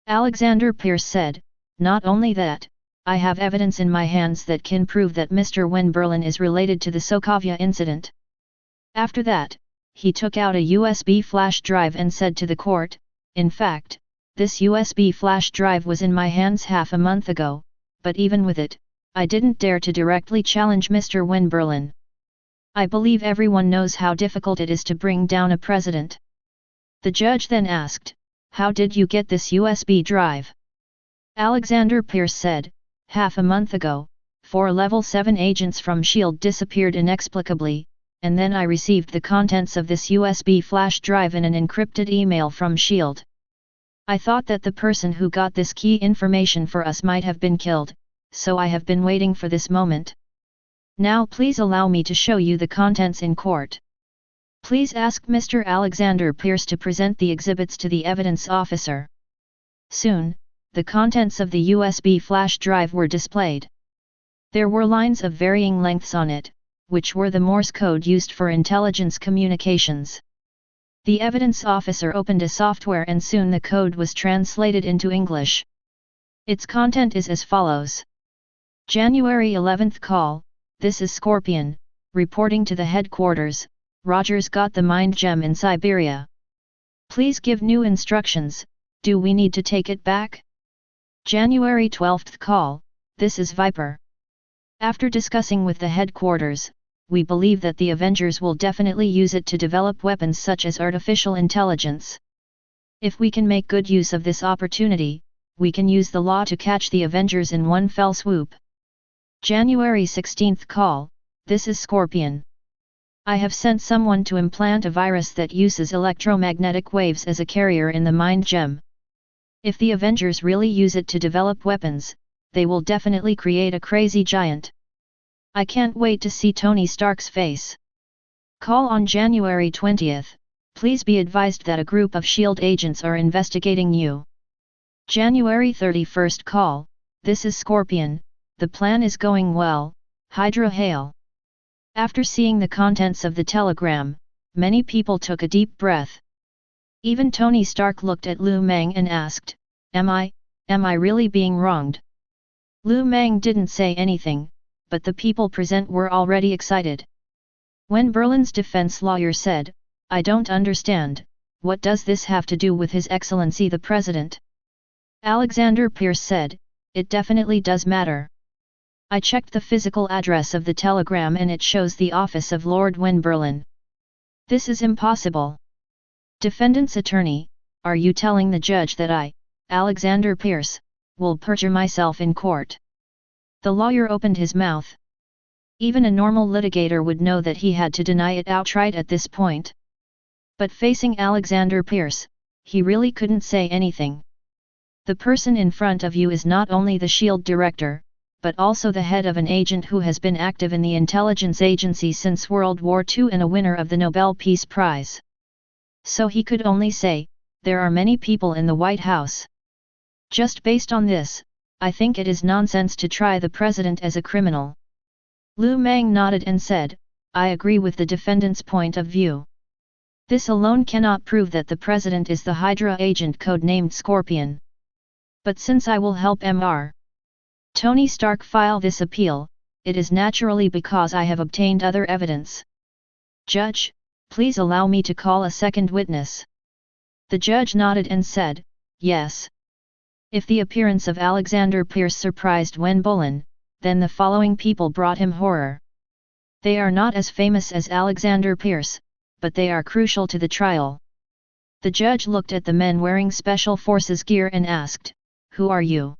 Alexander Pierce said, "Not only that, I have evidence in my hands that can prove that Mr. Wen Berlin is related to the Sokavia incident." After that, he took out a USB flash drive and said to the court, "In fact, this USB flash drive was in my hands half a month ago, but even with it, I didn't dare to directly challenge Mr. Wen Berlin. I believe everyone knows how difficult it is to bring down a president." The judge then asked, "How did you get this USB drive?" Alexander Pierce said, "Half a month ago, 4 Level 7 agents from SHIELD disappeared inexplicably, and then I received the contents of this USB flash drive in an encrypted email from SHIELD. I thought that the person who got this key information for us might have been killed, so I have been waiting for this moment. Now please allow me to show you the contents in court. Please ask Mr. Alexander Pierce to present the exhibits to the evidence officer." Soon, the contents of the USB flash drive were displayed. There were lines of varying lengths on it, which were the Morse code used for intelligence communications. The evidence officer opened a software and soon the code was translated into English. Its content is as follows. January 11th call, this is Scorpion, reporting to the headquarters, Rogers got the mind gem in Siberia. Please give new instructions, do we need to take it back? January 12th call, this is Viper. After discussing with the headquarters, we believe that the Avengers will definitely use it to develop weapons such as artificial intelligence. If we can make good use of this opportunity, we can use the law to catch the Avengers in one fell swoop. January 16th call, this is Scorpion. I have sent someone to implant a virus that uses electromagnetic waves as a carrier in the mind gem. If the Avengers really use it to develop weapons, they will definitely create a crazy giant. I can't wait to see Tony Stark's face. Call on January 20th, please be advised that a group of SHIELD agents are investigating you. January 31st call, this is Scorpion, the plan is going well, Hydra hail. After seeing the contents of the telegram, many people took a deep breath. Even Tony Stark looked at Lu Mang and asked, Am I really being wronged? Lu Mang didn't say anything, but the people present were already excited. When Berlin's defense lawyer said, "I don't understand, what does this have to do with His Excellency the President?" Alexander Pierce said, "It definitely does matter. I checked the physical address of the telegram and it shows the office of Lord Berlin. This is impossible." Defendant's attorney, "Are you telling the judge that I, Alexander Pierce, will perjure myself in court?" The lawyer opened his mouth. Even a normal litigator would know that he had to deny it outright at this point. But facing Alexander Pierce, he really couldn't say anything. The person in front of you is not only the SHIELD director, but also the head of an agent who has been active in the intelligence agency since World War II and a winner of the Nobel Peace Prize. So he could only say, "There are many people in the White House. Just based on this, I think it is nonsense to try the president as a criminal." Lu Mang nodded and said, "I agree with the defendant's point of view. This alone cannot prove that the president is the Hydra agent codenamed Scorpion. But since I will help Mr. Tony Stark file this appeal, it is naturally because I have obtained other evidence. Judge, please allow me to call a second witness." The judge nodded and said, "Yes." If the appearance of Alexander Pierce surprised Bolin, then the following people brought him horror. They are not as famous as Alexander Pierce, but they are crucial to the trial. The judge looked at the men wearing Special Forces gear and asked, "Who are you?"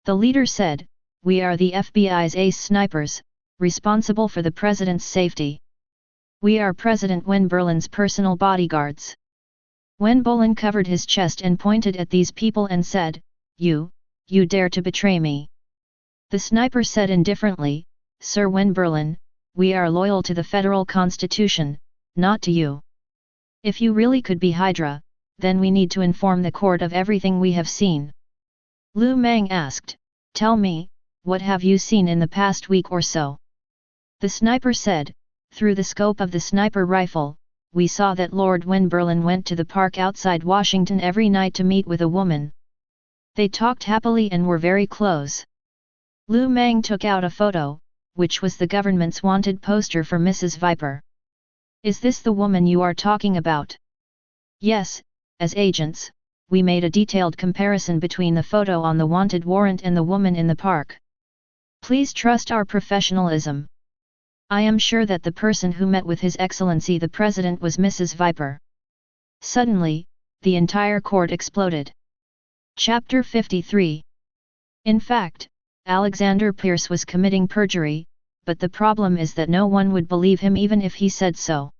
The leader said, "We are the FBI's ace snipers, responsible for the president's safety. We are President Berlin's personal bodyguards." Bolin covered his chest and pointed at these people and said, You dare to betray me." The sniper said indifferently, "Sir Berlin, we are loyal to the federal constitution, not to you. If you really could be Hydra, then we need to inform the court of everything we have seen." Lu Mang asked, "Tell me, what have you seen in the past week or so?" The sniper said, "Through the scope of the sniper rifle, we saw that Lord Berlin went to the park outside Washington every night to meet with a woman. They talked happily and were very close." Lu Mang took out a photo, which was the government's wanted poster for Mrs. Viper. "Is this the woman you are talking about?" "Yes, as agents, we made a detailed comparison between the photo on the wanted warrant and the woman in the park. Please trust our professionalism. I am sure that the person who met with His Excellency the President was Mrs. Viper." Suddenly, the entire court exploded. Chapter 53. In fact, Alexander Pierce was committing perjury, but the problem is that no one would believe him even if he said so.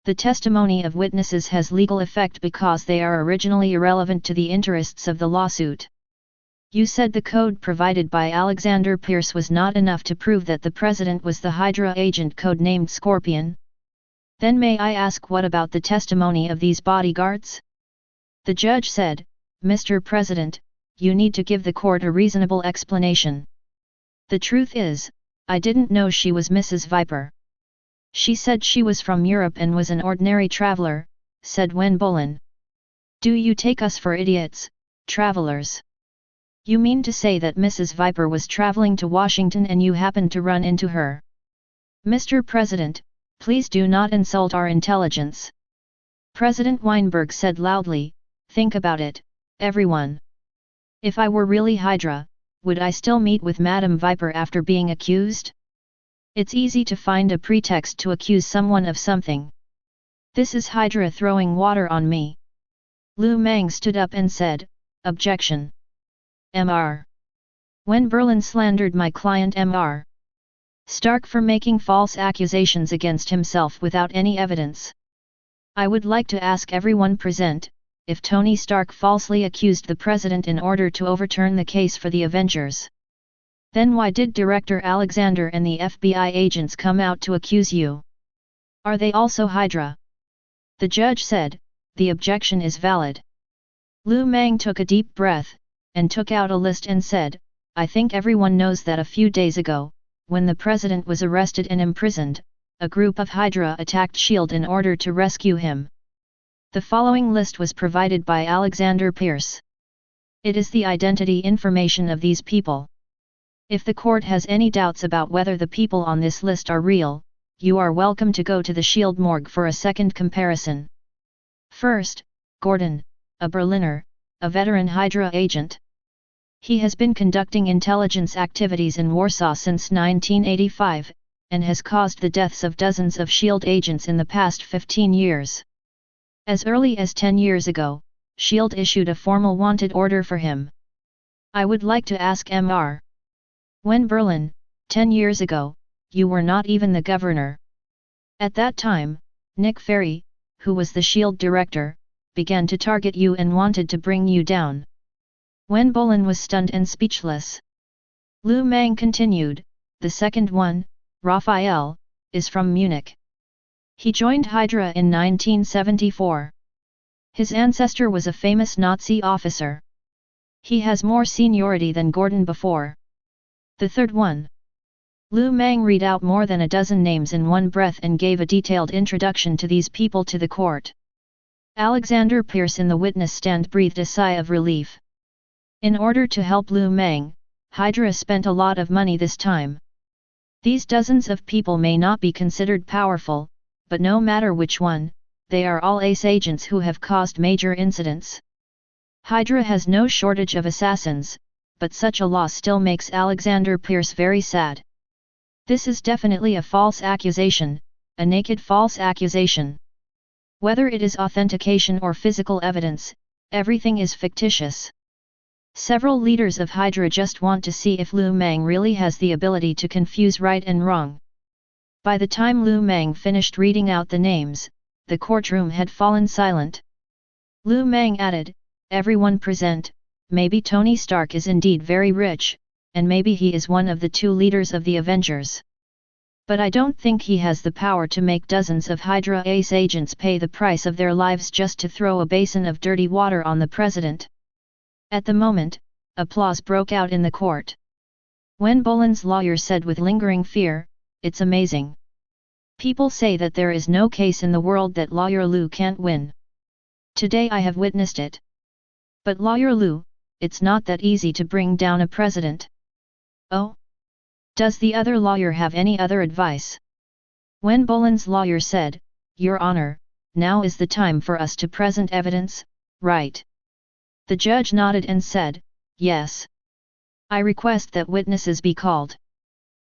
The testimony of witnesses has legal effect because they are originally irrelevant to the interests of the lawsuit. You said the code provided by Alexander Pierce was not enough to prove that the president was the Hydra agent codenamed Scorpion? Then may I ask, what about the testimony of these bodyguards? The judge said, "Mr. President, you need to give the court a reasonable explanation. The truth is, I didn't know she was Mrs. Viper. She said she was from Europe and was an ordinary traveler," said Bolin. "Do you take us for idiots, travelers? You mean to say that Mrs. Viper was traveling to Washington and you happened to run into her? Mr. President, please do not insult our intelligence." President Weinberg said loudly, "Think about it, everyone. If I were really Hydra, would I still meet with Madame Viper after being accused? It's easy to find a pretext to accuse someone of something. This is Hydra throwing water on me." Lu Mang stood up and said, "Objection. Mr. Berlin slandered my client Mr. Stark for making false accusations against himself without any evidence. I would like to ask everyone present, if Tony Stark falsely accused the president in order to overturn the case for the Avengers. Then why did Director Alexander and the FBI agents come out to accuse you? Are they also Hydra?" The judge said, "The objection is valid." Lu Mang took a deep breath, and took out a list and said, "I think everyone knows that a few days ago, when the president was arrested and imprisoned, a group of Hydra attacked SHIELD in order to rescue him. The following list was provided by Alexander Pierce. It is the identity information of these people. If the court has any doubts about whether the people on this list are real, you are welcome to go to the Shield morgue for a second comparison. First, Gordon, a Berliner, a veteran Hydra agent. He has been conducting intelligence activities in Warsaw since 1985, and has caused the deaths of dozens of SHIELD agents in the past 15 years. As early as 10 years ago, SHIELD issued a formal wanted order for him. I would like to ask Mr. When Berlin, 10 years ago, you were not even the governor. At that time, Nick Ferry, who was the SHIELD director, began to target you and wanted to bring you down. When Bolin was stunned and speechless. Lu Mang continued, the second one, Raphael, is from Munich. He joined Hydra in 1974. His ancestor was a famous Nazi officer. He has more seniority than Gordon before. The third one. Lu Mang read out more than a dozen names in one breath and gave a detailed introduction to these people to the court. Alexander Pierce in the witness stand breathed a sigh of relief. In order to help Lu Mang, Hydra spent a lot of money this time. These dozens of people may not be considered powerful, but no matter which one, they are all ace agents who have caused major incidents. Hydra has no shortage of assassins, but such a loss still makes Alexander Pierce very sad. This is definitely a false accusation, a naked false accusation. Whether it is authentication or physical evidence, everything is fictitious. Several leaders of Hydra just want to see if Lu Mang really has the ability to confuse right and wrong. By the time Lu Mang finished reading out the names, the courtroom had fallen silent. Lu Mang added, everyone present, maybe Tony Stark is indeed very rich, and maybe he is one of the two leaders of the Avengers. But I don't think he has the power to make dozens of Hydra ace agents pay the price of their lives just to throw a basin of dirty water on the president. At the moment, applause broke out in the court. When Bolin's lawyer said with lingering fear, it's amazing. People say that there is no case in the world that Lawyer Lu can't win. Today I have witnessed it. But Lawyer Lu, it's not that easy to bring down a president. Oh? Does the other lawyer have any other advice? When Bolin's lawyer said, Your Honor, now is the time for us to present evidence, right? The judge nodded and said, Yes. I request that witnesses be called.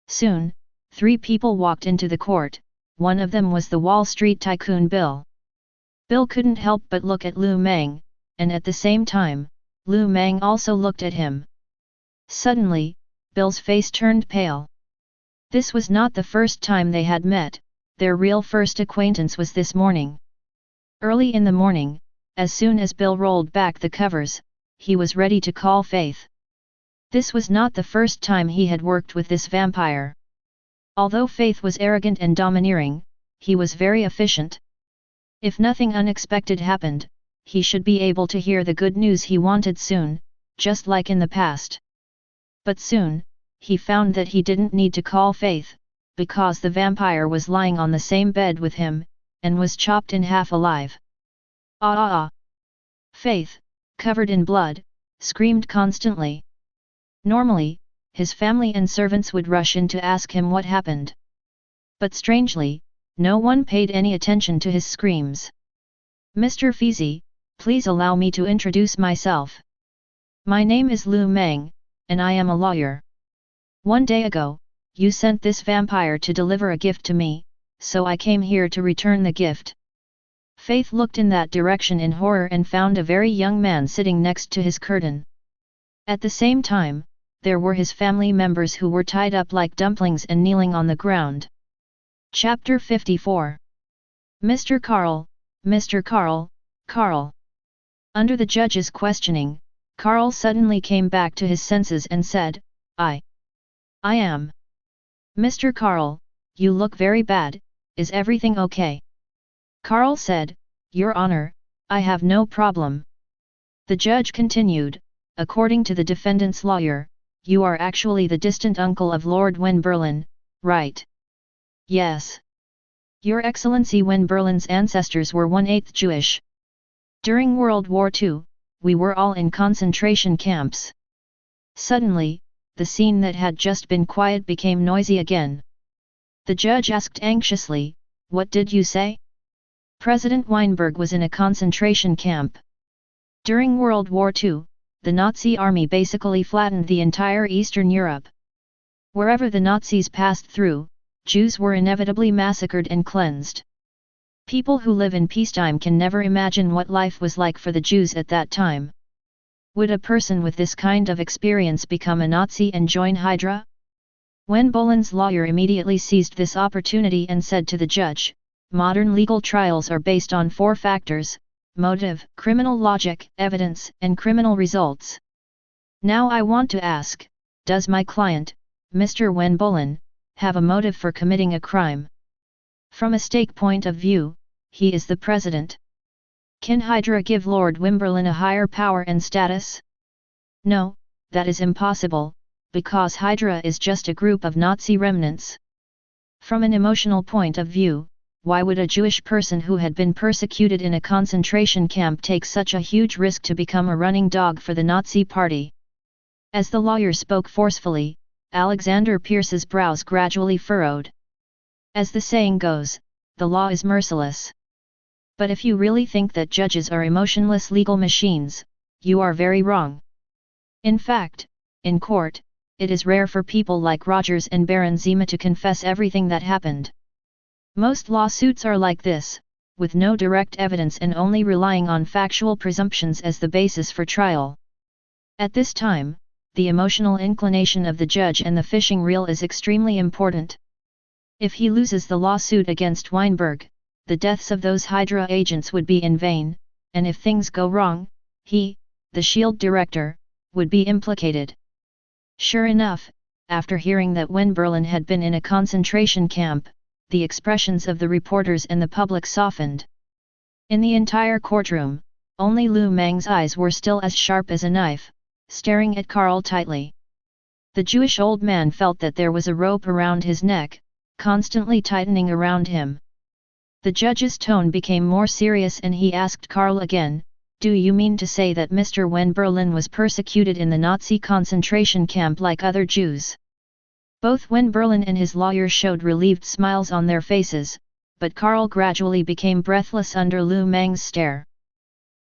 Soon, 3 people walked into the court, one of them was the Wall Street tycoon Bill. Bill couldn't help but look at Lu Mang, and at the same time, Lu Mang also looked at him. Suddenly, Bill's face turned pale. This was not the first time they had met, their real first acquaintance was this morning. Early in the morning, as soon as Bill rolled back the covers, he was ready to call Faith. This was not the first time he had worked with this vampire. Although Faith was arrogant and domineering, he was very efficient. If nothing unexpected happened, he should be able to hear the good news he wanted soon, just like in the past. But soon, he found that he didn't need to call Faith, because the vampire was lying on the same bed with him, and was chopped in half alive. Ah ah ah! Faith, covered in blood, screamed constantly. Normally, his family and servants would rush in to ask him what happened. But strangely, no one paid any attention to his screams. Mr. Feezy, please allow me to introduce myself. My name is Lu Mang, and I am a lawyer. 1 day ago, you sent this vampire to deliver a gift to me, so I came here to return the gift. Faith looked in that direction in horror and found a very young man sitting next to his curtain. At the same time, there were his family members who were tied up like dumplings and kneeling on the ground. Chapter 54. Mr. Carl, Mr. Carl, Carl. Under the judge's questioning, Carl suddenly came back to his senses and said, I am. Mr. Carl, you look very bad, is everything okay? Carl said, Your Honor, I have no problem. The judge continued, according to the defendant's lawyer, you are actually the distant uncle of Lord Wen Berlin, right? Yes. Your Excellency, Wen Berlin's ancestors were 1/8 Jewish. During World War II, we were all in concentration camps. Suddenly, the scene that had just been quiet became noisy again. The judge asked anxiously, "What did you say?" President Weinberg was in a concentration camp. During World War II, the Nazi army basically flattened the entire Eastern Europe. Wherever the Nazis passed through, Jews were inevitably massacred and cleansed. People who live in peacetime can never imagine what life was like for the Jews at that time. Would a person with this kind of experience become a Nazi and join Hydra? When Boland's lawyer immediately seized this opportunity and said to the judge, "Modern legal trials are based on 4 factors: motive, criminal logic, evidence, and criminal results. Now I want to ask, does my client, Mr. Wen Boland, have a motive for committing a crime? From a stake point of view, he is the president. Can Hydra give Lord Wimberlin a higher power and status? No, that is impossible, because Hydra is just a group of Nazi remnants. From an emotional point of view, why would a Jewish person who had been persecuted in a concentration camp take such a huge risk to become a running dog for the Nazi party?" As the lawyer spoke forcefully, Alexander Pierce's brows gradually furrowed. As the saying goes, the law is merciless. But if you really think that judges are emotionless legal machines, you are very wrong. In fact, in court, it is rare for people like Rogers and Baron Zima to confess everything that happened. Most lawsuits are like this, with no direct evidence and only relying on factual presumptions as the basis for trial. At this time, the emotional inclination of the judge and the fishing reel is extremely important. If he loses the lawsuit against Weinberg, the deaths of those Hydra agents would be in vain, and if things go wrong, he, the SHIELD director, would be implicated. Sure enough, after hearing that Wimberlin had been in a concentration camp, the expressions of the reporters and the public softened. In the entire courtroom, only Lu Mang's eyes were still as sharp as a knife, staring at Carl tightly. The Jewish old man felt that there was a rope around his neck, constantly tightening around him. The judge's tone became more serious and he asked Carl again, "Do you mean to say that Mr. Wimberlin was persecuted in the Nazi concentration camp like other Jews?" Both Wimberlin and his lawyer showed relieved smiles on their faces, but Carl gradually became breathless under Lu Mang's stare.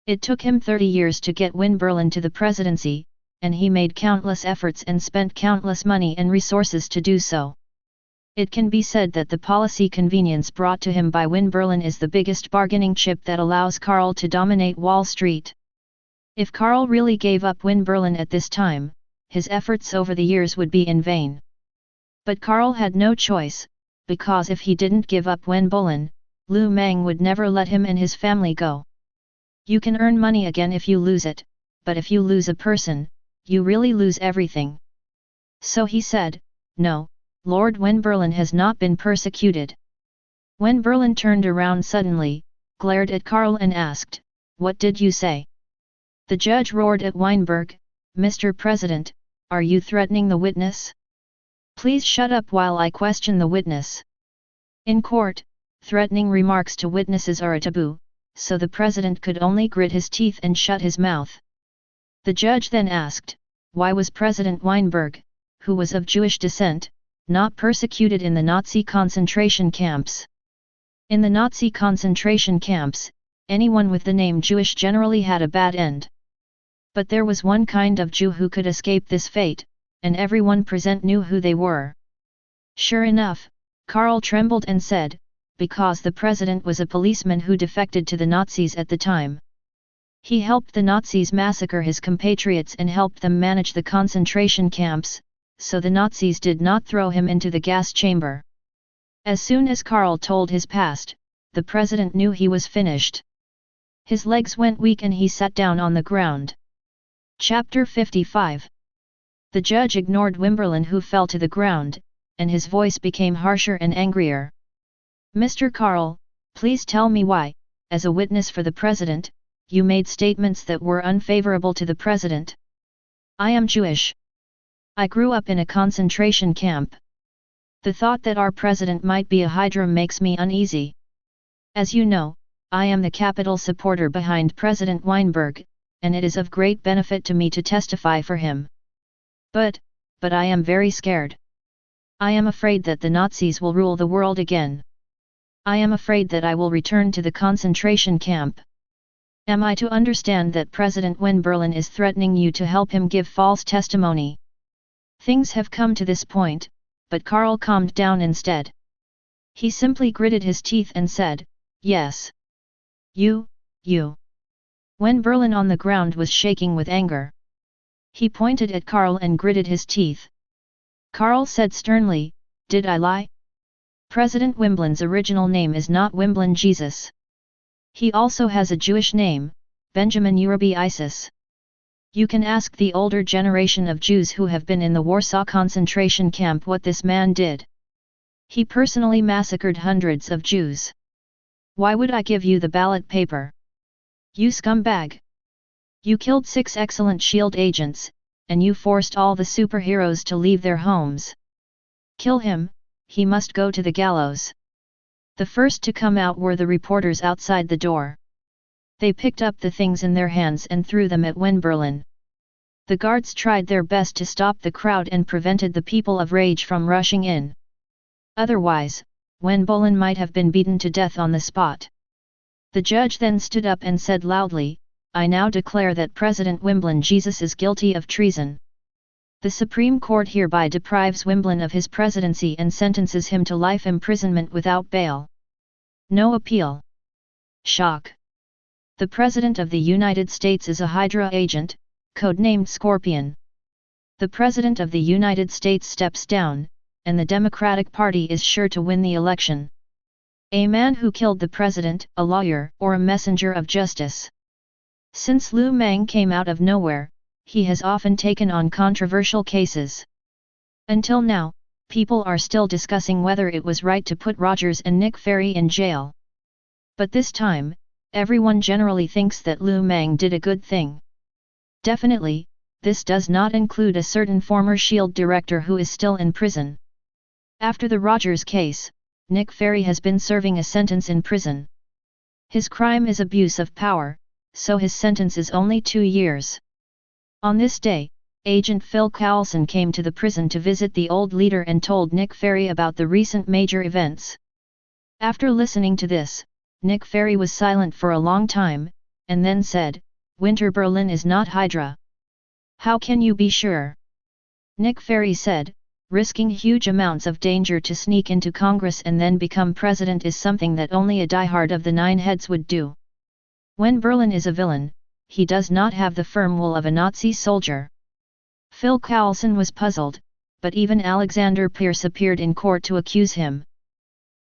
It took him 30 years to get Wimberlin to the presidency, and he made countless efforts and spent countless money and resources to do so. It can be said that the policy convenience brought to him by Wimberlin is the biggest bargaining chip that allows Carl to dominate Wall Street. If Carl really gave up Wimberlin at this time, his efforts over the years would be in vain. But Carl had no choice, because if he didn't give up Wimberlin, Lu Mang would never let him and his family go. You can earn money again if you lose it, but if you lose a person, you really lose everything. So he said, "No, Lord Wimberlin has not been persecuted." Wimberlin turned around suddenly, glared at Carl and asked, "What did you say?" The judge roared at Weinberg, "Mr. President, are you threatening the witness? Please shut up while I question the witness." In court, threatening remarks to witnesses are a taboo, so the president could only grit his teeth and shut his mouth. The judge then asked, why was President Weinberg, who was of Jewish descent, not persecuted in the Nazi concentration camps? In the Nazi concentration camps, anyone with the name Jewish generally had a bad end. But there was one kind of Jew who could escape this fate, and everyone present knew who they were. Sure enough, Carl trembled and said, because the president was a policeman who defected to the Nazis at the time. He helped the Nazis massacre his compatriots and helped them manage the concentration camps, so the Nazis did not throw him into the gas chamber. As soon as Carl told his past, the president knew he was finished. His legs went weak and he sat down on the ground. Chapter 55. The judge ignored Wimberlin, who fell to the ground, and his voice became harsher and angrier. Mr. Carl, please tell me why, as a witness for the president, you made statements that were unfavorable to the president. I am Jewish. I grew up in a concentration camp. The thought that our president might be a Hydra makes me uneasy. As you know, I am the capital supporter behind President Weinberg, and it is of great benefit to me to testify for him. But but I am very scared. I am afraid that the Nazis will rule the world again. I am afraid that I will return to the concentration camp. Am I to understand that President Berlin is threatening you to help him give false testimony? Things have come to this point, but Karl calmed down instead. He simply gritted his teeth and said, "Yes. You. Berlin on the ground was shaking with anger. He pointed at Karl and gritted his teeth. Karl said sternly, "Did I lie? President Wimbledon's original name is not Wimbledon Jesus. He also has a Jewish name, Benjamin Urabi Isis. You can ask the older generation of Jews who have been in the Warsaw concentration camp what this man did. He personally massacred hundreds of Jews. Why would I give you the ballot paper? You scumbag! You killed 6 excellent SHIELD agents, and you forced all the superheroes to leave their homes. Kill him, he must go to the gallows." The first to come out were the reporters outside the door. They picked up the things in their hands and threw them at Berlin. The guards tried their best to stop the crowd and prevented the people of rage from rushing in. Otherwise, Berlin might have been beaten to death on the spot. The judge then stood up and said loudly, "I now declare that President Wimbledon Jesus is guilty of treason. The Supreme Court hereby deprives Wimbledon of his presidency and sentences him to life imprisonment without bail. No appeal." Shock. The President of the United States is a Hydra agent, codenamed Scorpion. The President of the United States steps down, and the Democratic Party is sure to win the election. A man who killed the President, a lawyer, or a messenger of justice. Since Mang came out of nowhere, he has often taken on controversial cases. Until now, people are still discussing whether it was right to put Rogers and Nick Fury in jail. But this time, everyone generally thinks that Mang did a good thing. Definitely, this does not include a certain former SHIELD director who is still in prison. After the Rogers case, Nick Fury has been serving a sentence in prison. His crime is abuse of power, so his sentence is only 2 years. On this day, Agent Phil Coulson came to the prison to visit the old leader and told Nick Fury about the recent major events. After listening to this, Nick Fury was silent for a long time, and then said, "Berlin is not Hydra." "How can you be sure?" Nick Fury said, "Risking huge amounts of danger to sneak into Congress and then become president is something that only a diehard of the Nine Heads would do. Berlin is a villain, he does not have the firm will of a Nazi soldier." Phil Coulson was puzzled, but even Alexander Pierce appeared in court to accuse him.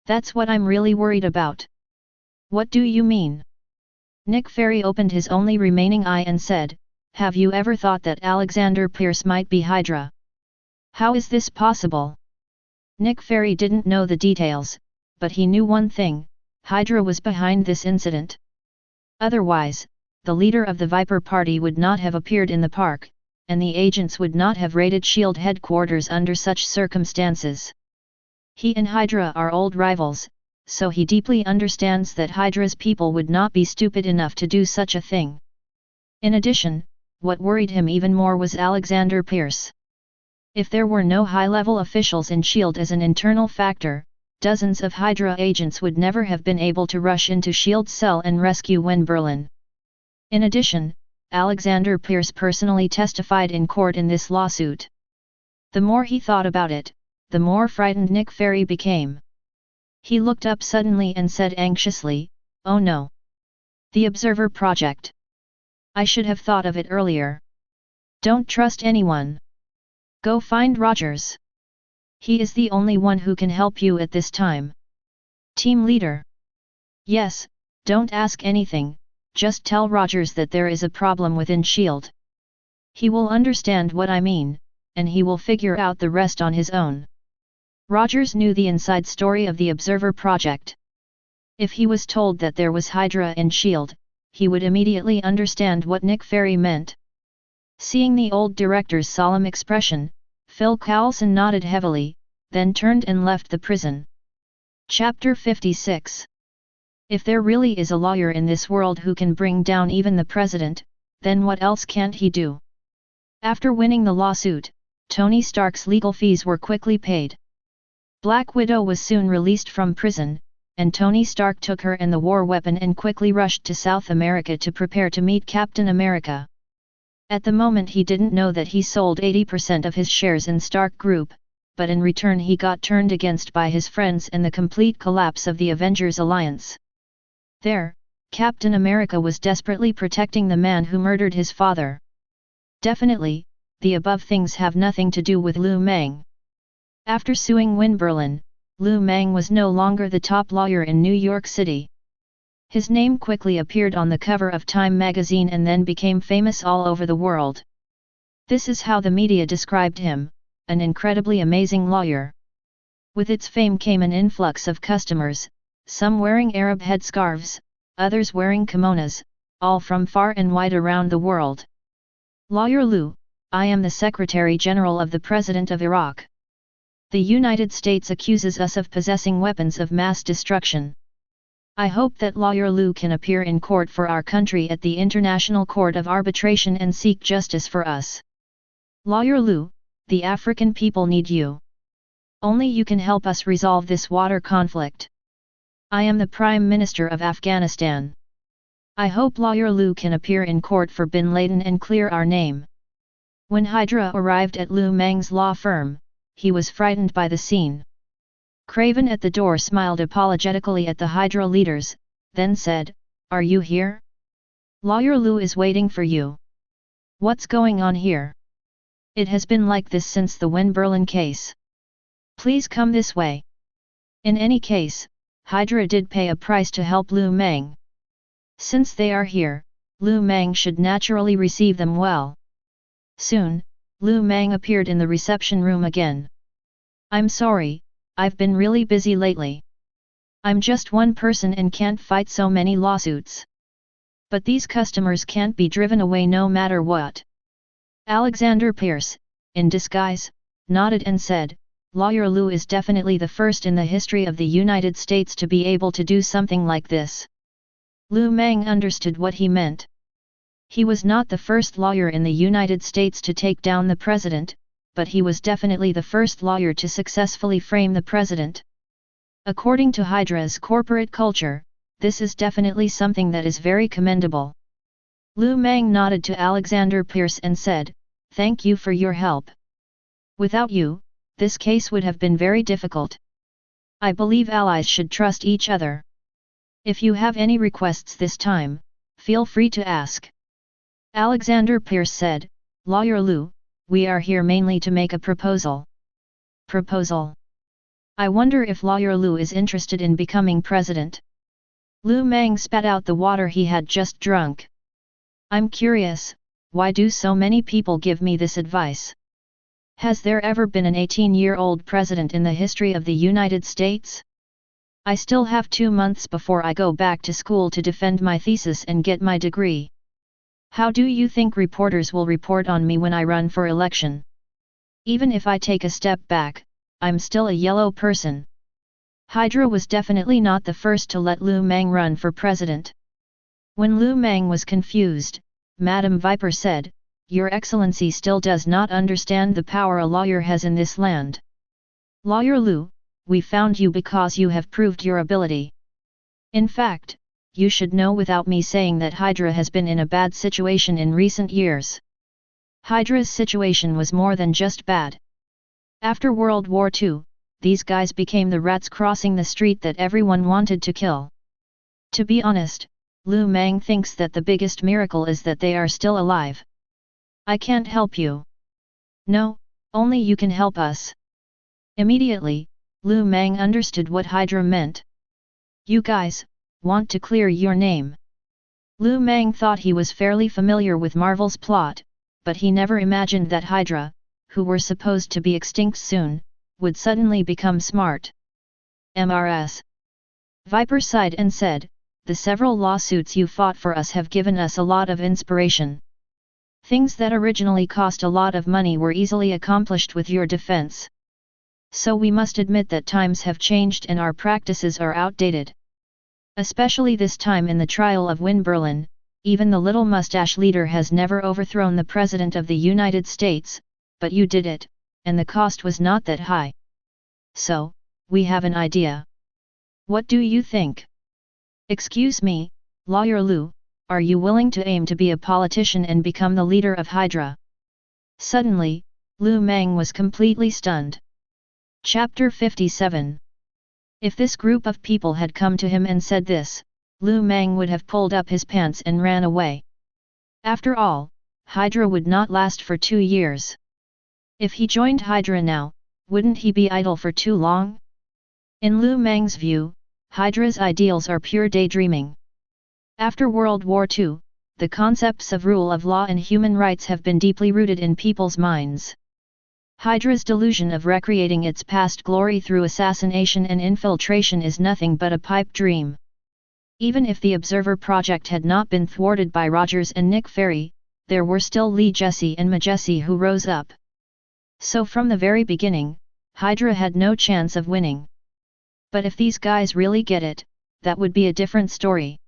"That's what I'm really worried about." "What do you mean?" Nick Fury opened his only remaining eye and said, "Have you ever thought that Alexander Pierce might be Hydra?" "How is this possible?" Nick Fury didn't know the details, but he knew one thing, Hydra was behind this incident. Otherwise, the leader of the Viper Party would not have appeared in the park, and the agents would not have raided SHIELD headquarters under such circumstances. He and Hydra are old rivals, so he deeply understands that Hydra's people would not be stupid enough to do such a thing. In addition, what worried him even more was Alexander Pierce. If there were no high-level officials in SHIELD as an internal factor, dozens of Hydra agents would never have been able to rush into SHIELD's cell and rescue Berlin. In addition, Alexander Pierce personally testified in court in this lawsuit. The more he thought about it, the more frightened Nick Fury became. He looked up suddenly and said anxiously, "Oh no! The Observer Project. I should have thought of it earlier. Don't trust anyone. Go find Rogers. He is the only one who can help you at this time." Team leader. "Yes, don't ask anything, just tell Rogers that there is a problem within SHIELD. He will understand what I mean, and he will figure out the rest on his own." Rogers knew the inside story of the Observer Project. If he was told that there was Hydra in SHIELD, he would immediately understand what Nick Fury meant. Seeing the old director's solemn expression, Phil Coulson nodded heavily, then turned and left the prison. Chapter 56. If there really is a lawyer in this world who can bring down even the president, then what else can't he do? After winning the lawsuit, Tony Stark's legal fees were quickly paid. Black Widow was soon released from prison, and Tony Stark took her and the war weapon and quickly rushed to South America to prepare to meet Captain America. At the moment he didn't know that he sold 80% of his shares in Stark Group, but in return he got turned against by his friends and the complete collapse of the Avengers alliance. There, Captain America was desperately protecting the man who murdered his father. Definitely, the above things have nothing to do with Lu Mang. After suing Winberlin, Lu Mang was no longer the top lawyer in New York City. His name quickly appeared on the cover of Time magazine and then became famous all over the world. This is how the media described him, an incredibly amazing lawyer. With its fame came an influx of customers, some wearing Arab headscarves, others wearing kimonos, all from far and wide around the world. Lawyer Lu, I am the Secretary General of the President of Iraq. The United States accuses us of possessing weapons of mass destruction. I hope that Lawyer Lu can appear in court for our country at the International Court of Arbitration and seek justice for us. Lawyer Lu, the African people need you. Only you can help us resolve this water conflict. I am the Prime Minister of Afghanistan. I hope Lawyer Lu can appear in court for Bin Laden and clear our name. When Hydra arrived at Lu Mang's law firm, he was frightened by the scene. Craven at the door smiled apologetically at the Hydra leaders, then said, "Are you here? Lawyer Lu is waiting for you. What's going on here? It has been like this since the Winberlin case. Please come this way." In any case, Hydra did pay a price to help Lu Mang. Since they are here, Lu Mang should naturally receive them well. Soon, Lu Mang appeared in the reception room again. "I'm sorry, I've been really busy lately. I'm just one person and can't fight so many lawsuits. But these customers can't be driven away no matter what." Alexander Pierce, in disguise, nodded and said, "Lawyer Lu is definitely the first in the history of the United States to be able to do something like this." Lu Mang understood what he meant. He was not the first lawyer in the United States to take down the president, but he was definitely the first lawyer to successfully frame the president. According to Hydra's corporate culture, this is definitely something that is very commendable. Lu Mang nodded to Alexander Pierce and said, "Thank you for your help. Without you, this case would have been very difficult. I believe allies should trust each other. If you have any requests this time, feel free to ask." Alexander Pierce said, "Lawyer Lu, we are here mainly to make a proposal." "Proposal? I wonder if Lawyer Lu is interested in becoming president." Lu Mang spat out the water he had just drunk. "I'm curious, why do so many people give me this advice? Has there ever been an 18-year-old president in the history of the United States? I still have 2 months before I go back to school to defend my thesis and get my degree. How do you think reporters will report on me when I run for election? Even if I take a step back, I'm still a yellow person." Hydra was definitely not the first to let Lu Mang run for president. When Lu Mang was confused, Madame Viper said, "Your Excellency still does not understand the power a lawyer has in this land. Lawyer Lu, we found you because you have proved your ability. In fact, you should know without me saying that Hydra has been in a bad situation in recent years. Hydra's situation was more than just bad. After World War II, these guys became the rats crossing the street that everyone wanted to kill. To be honest, Lu Mang thinks that the biggest miracle is that they are still alive. I can't help you. No, only you can help us." Immediately, Lu Mang understood what Hydra meant. "You guys want to clear your name." Lu Mang thought he was fairly familiar with Marvel's plot, but he never imagined that Hydra, who were supposed to be extinct soon, would suddenly become smart. "MRS." Viper sighed and said, "The several lawsuits you fought for us have given us a lot of inspiration. Things that originally cost a lot of money were easily accomplished with your defense. So we must admit that times have changed and our practices are outdated. Especially this time in the trial of Winberlin, even the little mustache leader has never overthrown the President of the United States, but you did it, and the cost was not that high. So, we have an idea. What do you think? Excuse me, Lawyer Lu, are you willing to aim to be a politician and become the leader of Hydra? Suddenly, Lu Mang was completely stunned. Chapter 57. If this group of people had come to him and said this, Lu Mang would have pulled up his pants and ran away. After all, Hydra would not last for 2 years. If he joined Hydra now, wouldn't he be idle for too long? In Lu Mang's view, Hydra's ideals are pure daydreaming. After World War II, the concepts of rule of law and human rights have been deeply rooted in people's minds. Hydra's delusion of recreating its past glory through assassination and infiltration is nothing but a pipe dream. Even if the Observer Project had not been thwarted by Rogers and Nick Fury, there were still Lee Jesse and Majesty who rose up. So from the very beginning, Hydra had no chance of winning. But if these guys really get it, that would be a different story.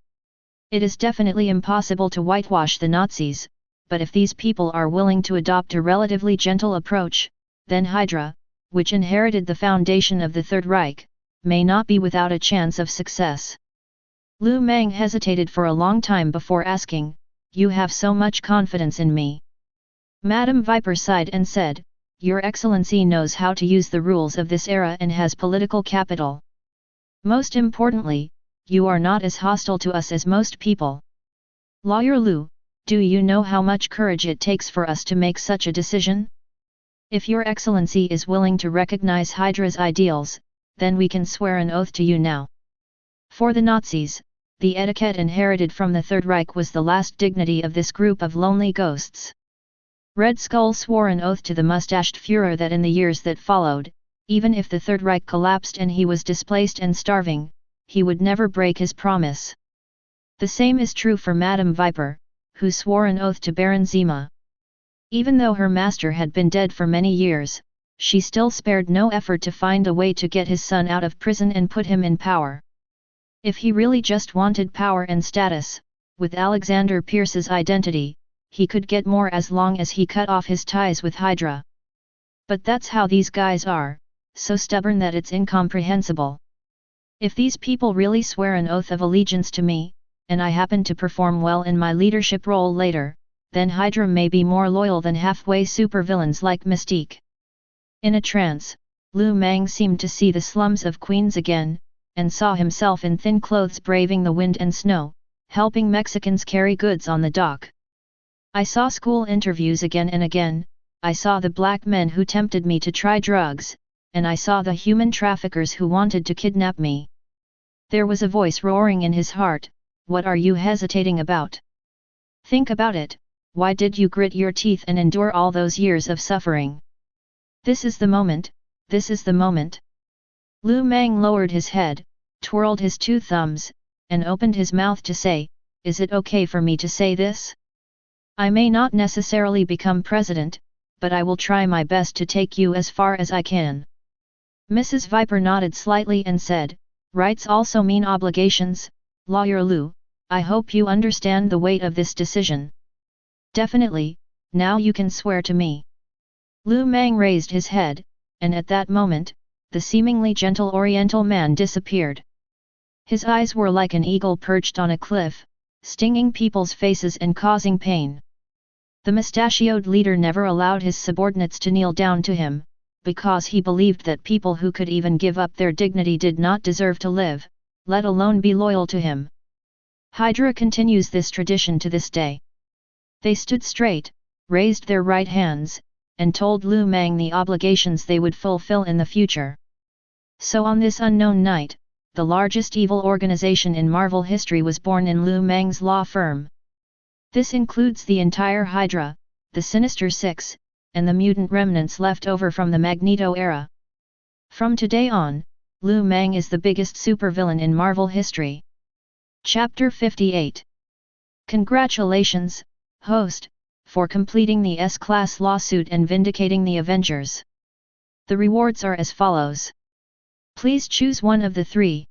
It is definitely impossible to whitewash the Nazis, but if these people are willing to adopt a relatively gentle approach, then Hydra, which inherited the foundation of the Third Reich, may not be without a chance of success. Lu Mang hesitated for a long time before asking, "You have so much confidence in me?" Madame Viper sighed and said, "Your Excellency knows how to use the rules of this era and has political capital. Most importantly, you are not as hostile to us as most people. Lawyer Lu, do you know how much courage it takes for us to make such a decision? If Your Excellency is willing to recognize Hydra's ideals, then we can swear an oath to you now." For the Nazis, the etiquette inherited from the Third Reich was the last dignity of this group of lonely ghosts. Red Skull swore an oath to the mustached Führer that in the years that followed, even if the Third Reich collapsed and he was displaced and starving, he would never break his promise. The same is true for Madame Viper, who swore an oath to Baron Zima. Even though her master had been dead for many years, she still spared no effort to find a way to get his son out of prison and put him in power. If he really just wanted power and status, with Alexander Pierce's identity, he could get more as long as he cut off his ties with Hydra. But that's how these guys are, so stubborn that it's incomprehensible. If these people really swear an oath of allegiance to me, and I happen to perform well in my leadership role later, then Hydra may be more loyal than halfway supervillains like Mystique. In a trance, Lu Mang seemed to see the slums of Queens again, and saw himself in thin clothes braving the wind and snow, helping Mexicans carry goods on the dock. I saw school interviews again and again, I saw the black men who tempted me to try drugs, and I saw the human traffickers who wanted to kidnap me. There was a voice roaring in his heart, "What are you hesitating about? Think about it, why did you grit your teeth and endure all those years of suffering? This is the moment, this is the moment." Lu Mang lowered his head, twirled his 2 thumbs, and opened his mouth to say, "Is it okay for me to say this? I may not necessarily become president, but I will try my best to take you as far as I can." Mrs. Viper nodded slightly and said, "Rights also mean obligations, Lawyer Lu, I hope you understand the weight of this decision." "Definitely, now you can swear to me." Lu Mang raised his head, and at that moment, the seemingly gentle Oriental man disappeared. His eyes were like an eagle perched on a cliff, stinging people's faces and causing pain. The mustachioed leader never allowed his subordinates to kneel down to him, because he believed that people who could even give up their dignity did not deserve to live, let alone be loyal to him. Hydra continues this tradition to this day. They stood straight, raised their right hands, and told Lu Mang the obligations they would fulfill in the future. So on this unknown night, the largest evil organization in Marvel history was born in Lu Mang's law firm. This includes the entire Hydra, the Sinister Six, and the mutant remnants left over from the Magneto era. From today on, Lu Mang is the biggest supervillain in Marvel history. Chapter 58. Congratulations, host, for completing the S-Class lawsuit and vindicating the Avengers. The rewards are as follows. Please choose one of the 3.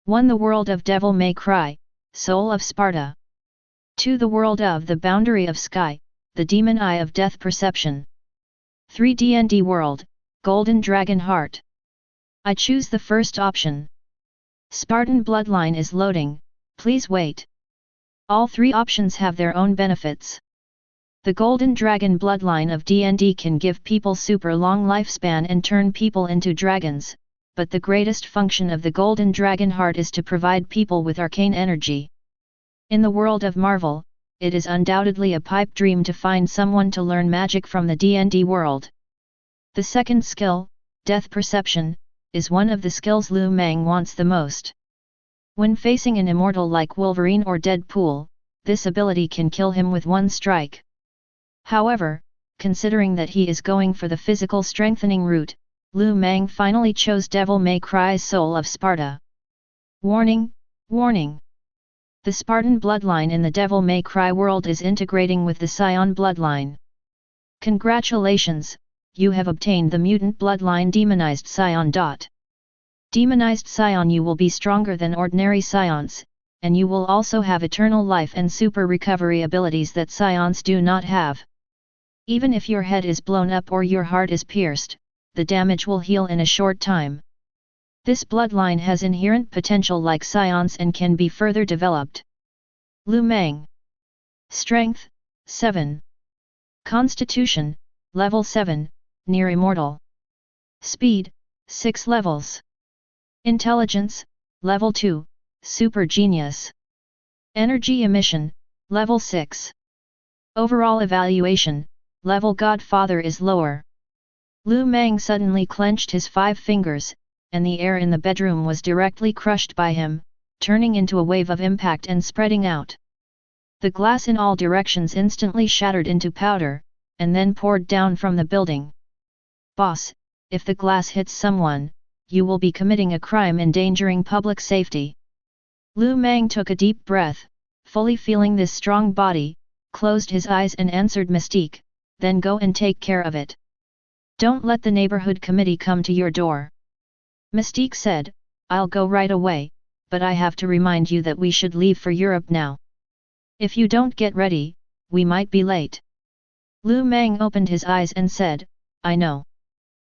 1. The World of Devil May Cry, Soul of Sparta. 2. The World of the Boundary of Sky, the Demon Eye of Death Perception. 3 D&D World, Golden Dragon Heart. I choose the first option. Spartan Bloodline is loading, please wait. All 3 options have their own benefits. The Golden Dragon Bloodline of D&D can give people super long lifespan and turn people into dragons, but the greatest function of the Golden Dragon Heart is to provide people with arcane energy. In the world of Marvel, it is undoubtedly a pipe dream to find someone to learn magic from the D&D world. The second skill, Death Perception, is one of the skills Lu Mang wants the most. When facing an immortal like Wolverine or Deadpool, this ability can kill him with one strike. However, considering that he is going for the physical strengthening route, Lu Mang finally chose Devil May Cry's Soul of Sparta. Warning, warning! The Spartan bloodline in the Devil May Cry world is integrating with the Scion bloodline. Congratulations, you have obtained the mutant bloodline Demonized Scion. Demonized Scion, you will be stronger than ordinary Scions, and you will also have eternal life and super recovery abilities that Scions do not have. Even if your head is blown up or your heart is pierced, the damage will heal in a short time. This bloodline has inherent potential like Scions and can be further developed. Lu Mang. Strength, 7. Constitution, level 7, near immortal. Speed, 6 levels. Intelligence, level 2, super genius. Energy emission, level 6. Overall evaluation, level Godfather is lower. Lu Mang suddenly clenched his 5 fingers, and the air in the bedroom was directly crushed by him, turning into a wave of impact and spreading out. The glass in all directions instantly shattered into powder, and then poured down from the building. Boss, if the glass hits someone, you will be committing a crime endangering public safety. Lu Mang took a deep breath, fully feeling this strong body, closed his eyes and answered Mystique, then go and take care of it. Don't let the neighborhood committee come to your door. Mystique said, I'll go right away, but I have to remind you that we should leave for Europe now. If you don't get ready, we might be late. Lu Mang opened his eyes and said, I know.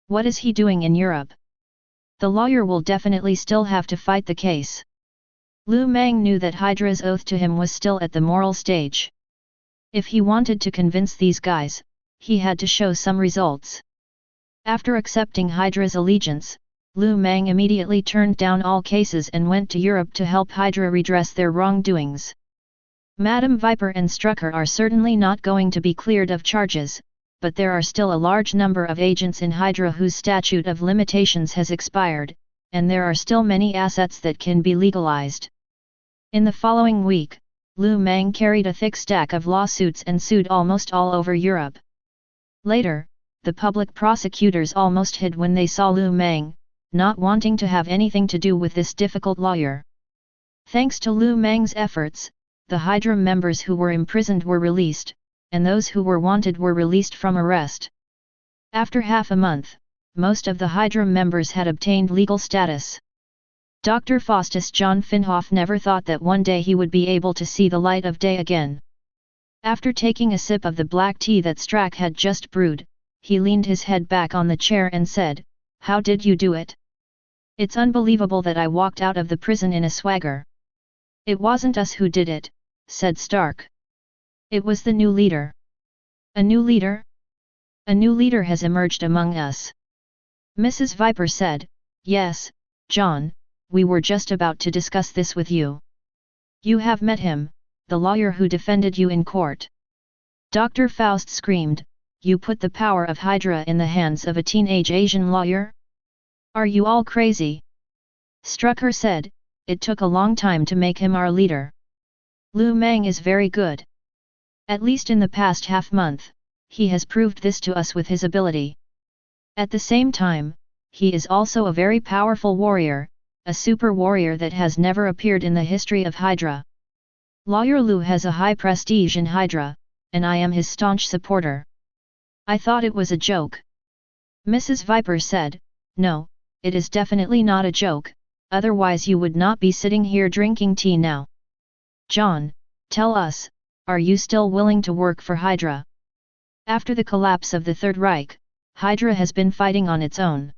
What is he doing in Europe? The lawyer will definitely still have to fight the case. Lu Mang knew that Hydra's oath to him was still at the moral stage. If he wanted to convince these guys, he had to show some results. After accepting Hydra's allegiance, Lu Mang immediately turned down all cases and went to Europe to help Hydra redress their wrongdoings. Madame Viper and Strucker are certainly not going to be cleared of charges, but there are still a large number of agents in Hydra whose statute of limitations has expired, and there are still many assets that can be legalized. In the following week, Lu Mang carried a thick stack of lawsuits and sued almost all over Europe. Later, the public prosecutors almost hid when they saw Lu Mang, not wanting to have anything to do with this difficult lawyer. Thanks to Lu Mang's efforts, the Hydra members who were imprisoned were released, and those who were wanted were released from arrest. After half a month, most of the Hydra members had obtained legal status. Dr. Faustus John Finhoff never thought that one day he would be able to see the light of day again. After taking a sip of the black tea that Strack had just brewed, he leaned his head back on the chair and said, How did you do it? It's unbelievable that I walked out of the prison in a swagger. It wasn't us who did it, said Stark. It was the new leader. A new leader? A new leader has emerged among us. Mrs. Viper said, Yes, John, we were just about to discuss this with you. You have met him, the lawyer who defended you in court. Dr. Faust screamed, You put the power of Hydra in the hands of a teenage Asian lawyer? Are you all crazy? Strucker said, It took a long time to make him our leader. Lu Mang is very good. At least in the past half-month, he has proved this to us with his ability. At the same time, he is also a very powerful warrior, a super warrior that has never appeared in the history of Hydra. Lawyer Lu has a high prestige in Hydra, and I am his staunch supporter. I thought it was a joke. Mrs. Viper said, No, it is definitely not a joke, otherwise you would not be sitting here drinking tea now. John, tell us, are you still willing to work for Hydra? After the collapse of the Third Reich, Hydra has been fighting on its own.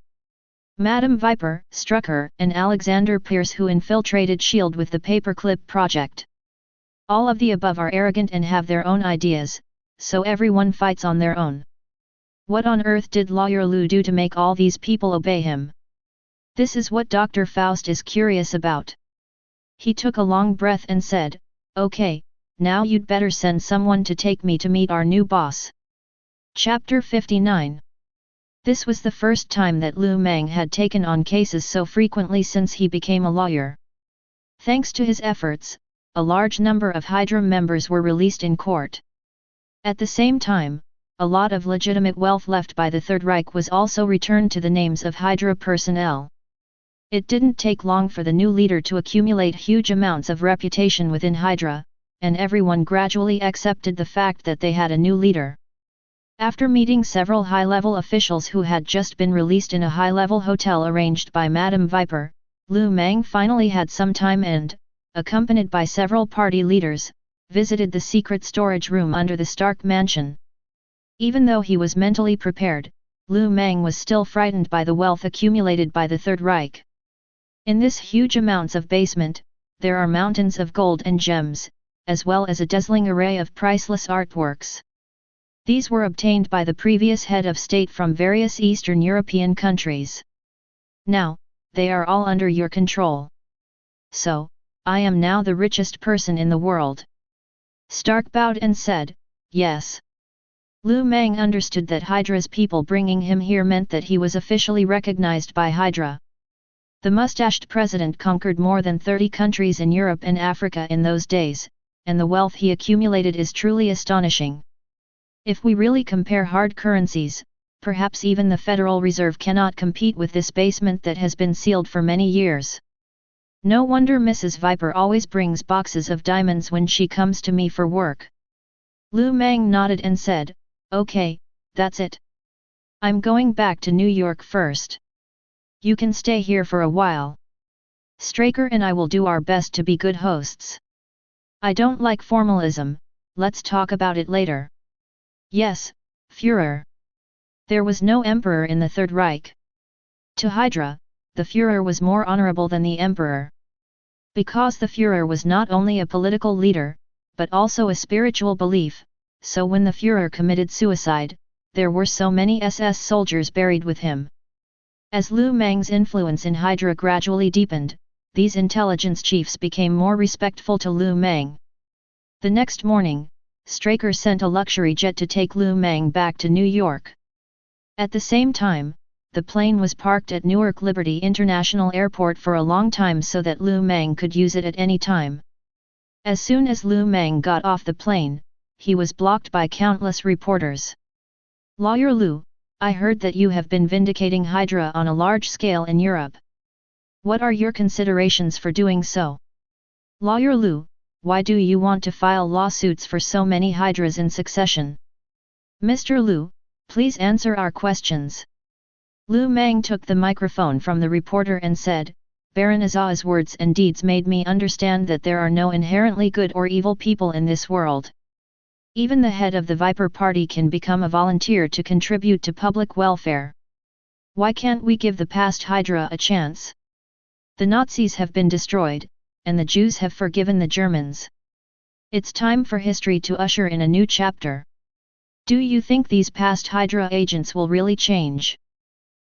Madam Viper, Strucker, and Alexander Pierce who infiltrated S.H.I.E.L.D. with the Paperclip project. All of the above are arrogant and have their own ideas, so everyone fights on their own. What on earth did Lawyer Lu do to make all these people obey him? This is what Dr. Faust is curious about. He took a long breath and said, "Okay, now you'd better send someone to take me to meet our new boss." Chapter 59. This was the first time that Lu Mang had taken on cases so frequently since he became a lawyer. Thanks to his efforts, a large number of Hydra members were released in court. At the same time, a lot of legitimate wealth left by the Third Reich was also returned to the names of Hydra personnel. It didn't take long for the new leader to accumulate huge amounts of reputation within Hydra, and everyone gradually accepted the fact that they had a new leader. After meeting several high-level officials who had just been released in a high-level hotel arranged by Madame Viper, Lu Mang finally had some time and, accompanied by several party leaders, visited the secret storage room under the Stark mansion. Even though he was mentally prepared, Lu Mang was still frightened by the wealth accumulated by the Third Reich. In this huge amounts of basement, there are mountains of gold and gems, as well as a dazzling array of priceless artworks. These were obtained by the previous head of state from various Eastern European countries. Now, they are all under your control. So, I am now the richest person in the world. Stark bowed and said, "Yes." Lu Mang understood that Hydra's people bringing him here meant that he was officially recognized by Hydra. The mustached president conquered more than 30 countries in Europe and Africa in those days, and the wealth he accumulated is truly astonishing. If we really compare hard currencies, perhaps even the Federal Reserve cannot compete with this basement that has been sealed for many years. No wonder Mrs. Viper always brings boxes of diamonds when she comes to me for work. Lu Mang nodded and said, "Okay, that's it. I'm going back to New York first. You can stay here for a while. Straker and I will do our best to be good hosts. I don't like formalism, let's talk about it later." "Yes, Führer." There was no emperor in the Third Reich. To Hydra, the Führer was more honorable than the emperor. Because the Führer was not only a political leader, but also a spiritual belief, so when the Führer committed suicide, there were so many SS soldiers buried with him. As Lu Mang's influence in Hydra gradually deepened, these intelligence chiefs became more respectful to Lu Mang. The next morning, Straker sent a luxury jet to take Lu Mang back to New York. At the same time, the plane was parked at Newark Liberty International Airport for a long time so that Lu Mang could use it at any time. As soon as Lu Mang got off the plane, he was blocked by countless reporters. "Lawyer Lu, I heard that you have been vindicating Hydra on a large scale in Europe. What are your considerations for doing so? Lawyer Lu, why do you want to file lawsuits for so many Hydras in succession? Mr. Lu, please answer our questions." Lu Mang took the microphone from the reporter and said, "Baron Azaw's words and deeds made me understand that there are no inherently good or evil people in this world. Even the head of the Viper Party can become a volunteer to contribute to public welfare. Why can't we give the past Hydra a chance? The Nazis have been destroyed, and the Jews have forgiven the Germans. It's time for history to usher in a new chapter. Do you think these past Hydra agents will really change?"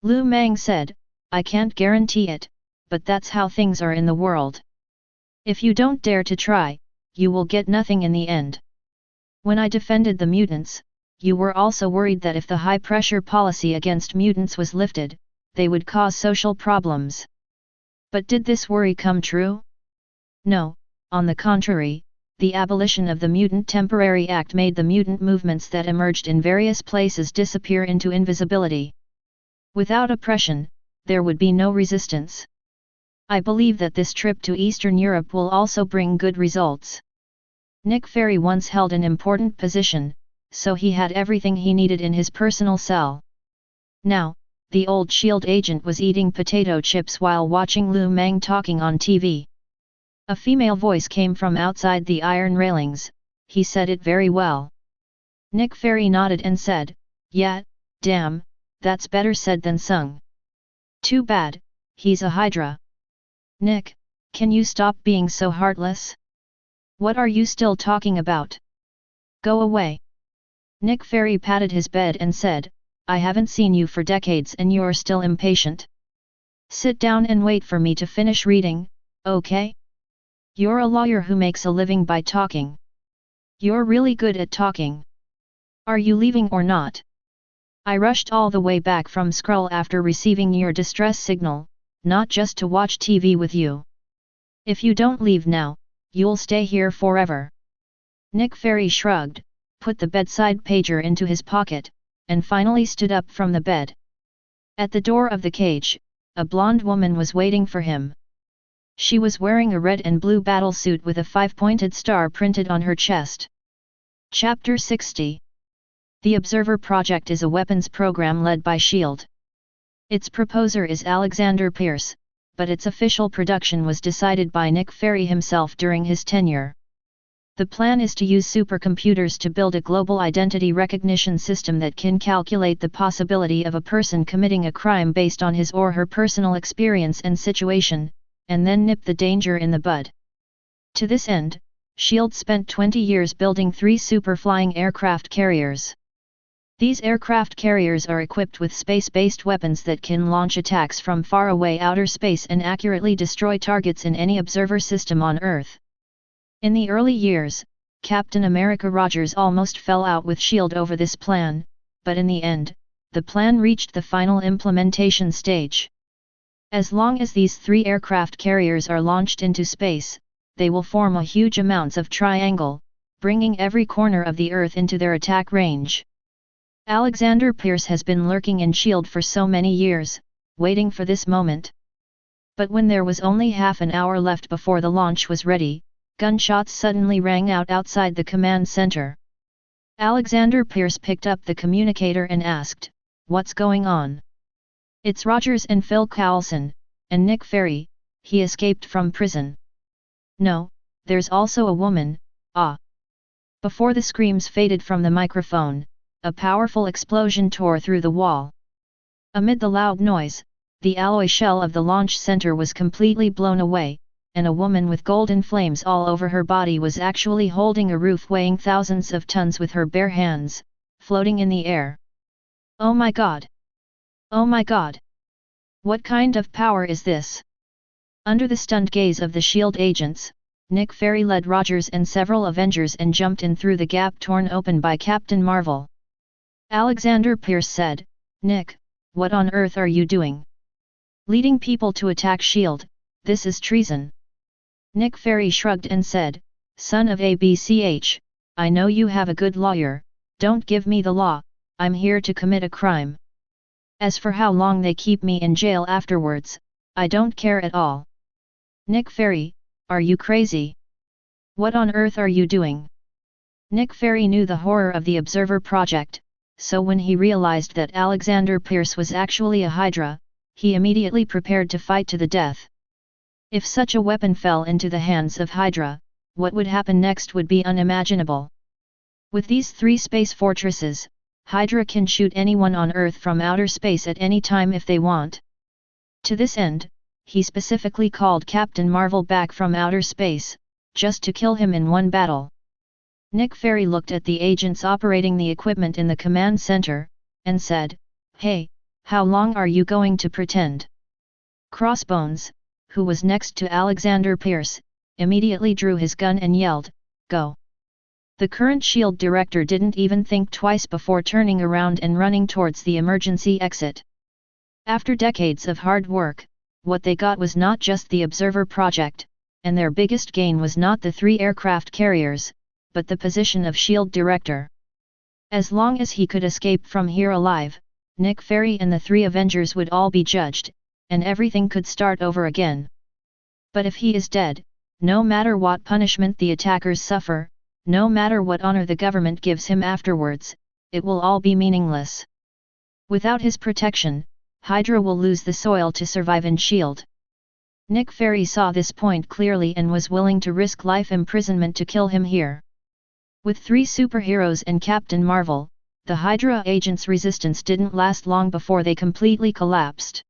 Lu Mang said, "I can't guarantee it, but that's how things are in the world. If you don't dare to try, you will get nothing in the end. When I defended the mutants, you were also worried that if the high-pressure policy against mutants was lifted, they would cause social problems. But did this worry come true? No, on the contrary, the abolition of the Mutant Temporary Act made the mutant movements that emerged in various places disappear into invisibility. Without oppression, there would be no resistance. I believe that this trip to Eastern Europe will also bring good results." Nick Fury once held an important position, so he had everything he needed in his personal cell. Now, the old S.H.I.E.L.D. agent was eating potato chips while watching Lu Mang talking on TV. A female voice came from outside the iron railings. "He said it very well." Nick Fury nodded and said, "Yeah, damn, that's better said than sung. Too bad, he's a Hydra. Nick, can you stop being so heartless? What are you still talking about? Go away. Nick Fury patted his bed and said, I haven't seen you for decades and you're still impatient. Sit down and wait for me to finish reading, okay? You're a lawyer who makes a living by talking. You're really good at talking. Are you leaving or not? I rushed all the way back from Skrull after receiving your distress signal, not just to watch TV with you. If you don't leave now, you'll stay here forever. Nick Fury shrugged, put the bedside pager into his pocket, and finally stood up from the bed. At the door of the cage, a blonde woman was waiting for him. She was wearing a red and blue battlesuit with a 5-pointed star printed on her chest. Chapter 60. The Observer Project is a weapons program led by S.H.I.E.L.D. Its proposer is Alexander Pierce, but its official production was decided by Nick Fury himself during his tenure. The plan is to use supercomputers to build a global identity recognition system that can calculate the possibility of a person committing a crime based on his or her personal experience and situation, and then nip the danger in the bud. To this end, S.H.I.E.L.D. spent 20 years building 3 super-flying aircraft carriers. These aircraft carriers are equipped with space-based weapons that can launch attacks from far-away outer space and accurately destroy targets in any observer system on Earth. In the early years, Captain America Rogers almost fell out with S.H.I.E.L.D. over this plan, but in the end, the plan reached the final implementation stage. As long as these 3 aircraft carriers are launched into space, they will form a huge amounts of triangle, bringing every corner of the Earth into their attack range. Alexander Pierce has been lurking in S.H.I.E.L.D. for so many years, waiting for this moment. But when there was only half an hour left before the launch was ready, gunshots suddenly rang out outside the command center. Alexander Pierce picked up the communicator and asked, "What's going on?" "It's Rogers and Phil Coulson, and Nick Fury, he escaped from prison." "No, there's also a woman, ah." Before the screams faded from the microphone, a powerful explosion tore through the wall. Amid the loud noise, the alloy shell of the launch center was completely blown away, and a woman with golden flames all over her body was actually holding a roof weighing thousands of tons with her bare hands, floating in the air. "Oh my god! Oh my god! What kind of power is this?" Under the stunned gaze of the S.H.I.E.L.D. agents, Nick Fury led Rogers and several Avengers and jumped in through the gap torn open by Captain Marvel. Alexander Pierce said, "Nick, what on earth are you doing? Leading people to attack S.H.I.E.L.D., this is treason." Nick Fury shrugged and said, "Son of ABCH, I know you have a good lawyer, don't give me the law, I'm here to commit a crime. As for how long they keep me in jail afterwards, I don't care at all." "Nick Fury, are you crazy? What on earth are you doing?" Nick Fury knew the horror of the Observer Project, so when he realized that Alexander Pierce was actually a Hydra, he immediately prepared to fight to the death. If such a weapon fell into the hands of Hydra, what would happen next would be unimaginable. With these 3 space fortresses, Hydra can shoot anyone on Earth from outer space at any time if they want. To this end, he specifically called Captain Marvel back from outer space, just to kill him in one battle. Nick Fury looked at the agents operating the equipment in the command center, and said, "Hey, how long are you going to pretend?" Crossbones, who was next to Alexander Pierce, immediately drew his gun and yelled, "Go!" The current S.H.I.E.L.D. director didn't even think twice before turning around and running towards the emergency exit. After decades of hard work, what they got was not just the Observer Project, and their biggest gain was not the 3 aircraft carriers, but the position of S.H.I.E.L.D. director. As long as he could escape from here alive, Nick Fury and the 3 Avengers would all be judged, and everything could start over again. But if he is dead, no matter what punishment the attackers suffer, no matter what honor the government gives him afterwards, it will all be meaningless. Without his protection, Hydra will lose the soil to survive in S.H.I.E.L.D. Nick Fury saw this point clearly and was willing to risk life imprisonment to kill him here. With 3 superheroes and Captain Marvel, the Hydra agents' resistance didn't last long before they completely collapsed.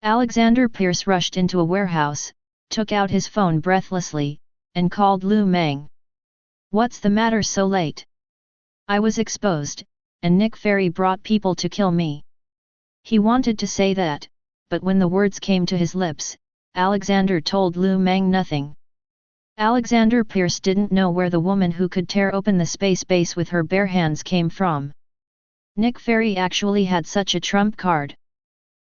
Alexander Pierce rushed into a warehouse, took out his phone breathlessly, and called Mang. "What's the matter so late? I was exposed, and Nick Fury brought people to kill me." He wanted to say that, but when the words came to his lips, Alexander told Mang nothing. Alexander Pierce didn't know where the woman who could tear open the space base with her bare hands came from. Nick Fury actually had such a trump card.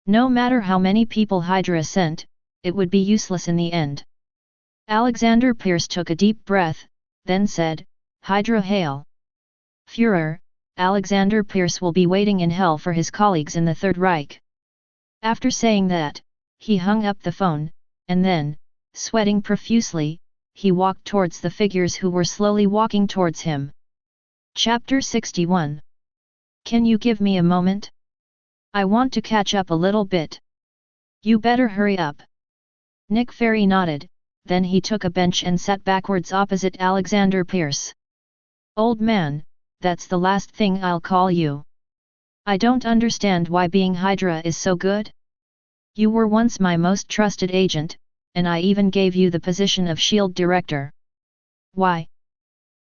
No matter how many people Hydra sent, it would be useless in the end. Alexander Pierce took a deep breath, then said, "Hydra hail! Führer, Alexander Pierce will be waiting in hell for his colleagues in the Third Reich." After saying that, he hung up the phone, and then, sweating profusely, he walked towards the figures who were slowly walking towards him. Chapter 61. Can you give me a moment? I want to catch up a little bit. You better hurry up. Nick Fury nodded, then he took a bench and sat backwards opposite Alexander Pierce. "Old man, that's the last thing I'll call you. I don't understand why being Hydra is so good. You were once my most trusted agent, and I even gave you the position of S.H.I.E.L.D. director. Why?"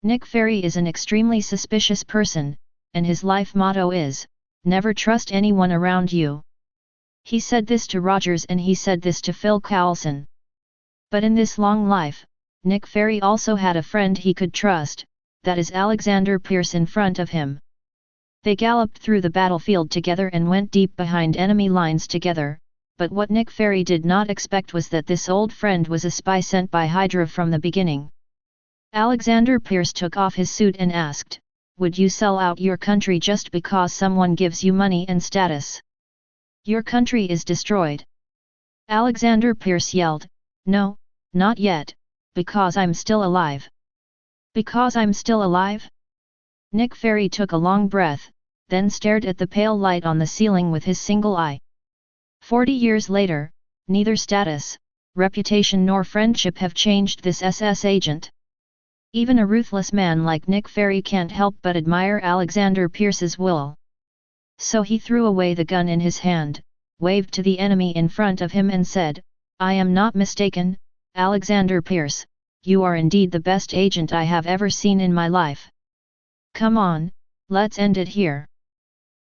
Nick Fury is an extremely suspicious person, and his life motto is, "Never trust anyone around you." He said this to Rogers and he said this to Phil Coulson. But in this long life, Nick Fury also had a friend he could trust, that is Alexander Pierce in front of him. They galloped through the battlefield together and went deep behind enemy lines together, but what Nick Fury did not expect was that this old friend was a spy sent by Hydra from the beginning. Alexander Pierce took off his suit and asked, "Would you sell out your country just because someone gives you money and status? Your country is destroyed." Alexander Pierce yelled, "No, not yet, because I'm still alive." "Because I'm still alive?" Nick Fury took a long breath, then stared at the pale light on the ceiling with his single eye. 40 years later, neither status, reputation nor friendship have changed this SS agent. Even a ruthless man like Nick Fury can't help but admire Alexander Pierce's will. So he threw away the gun in his hand, waved to the enemy in front of him and said, "I am not mistaken, Alexander Pierce, you are indeed the best agent I have ever seen in my life. Come on, let's end it here."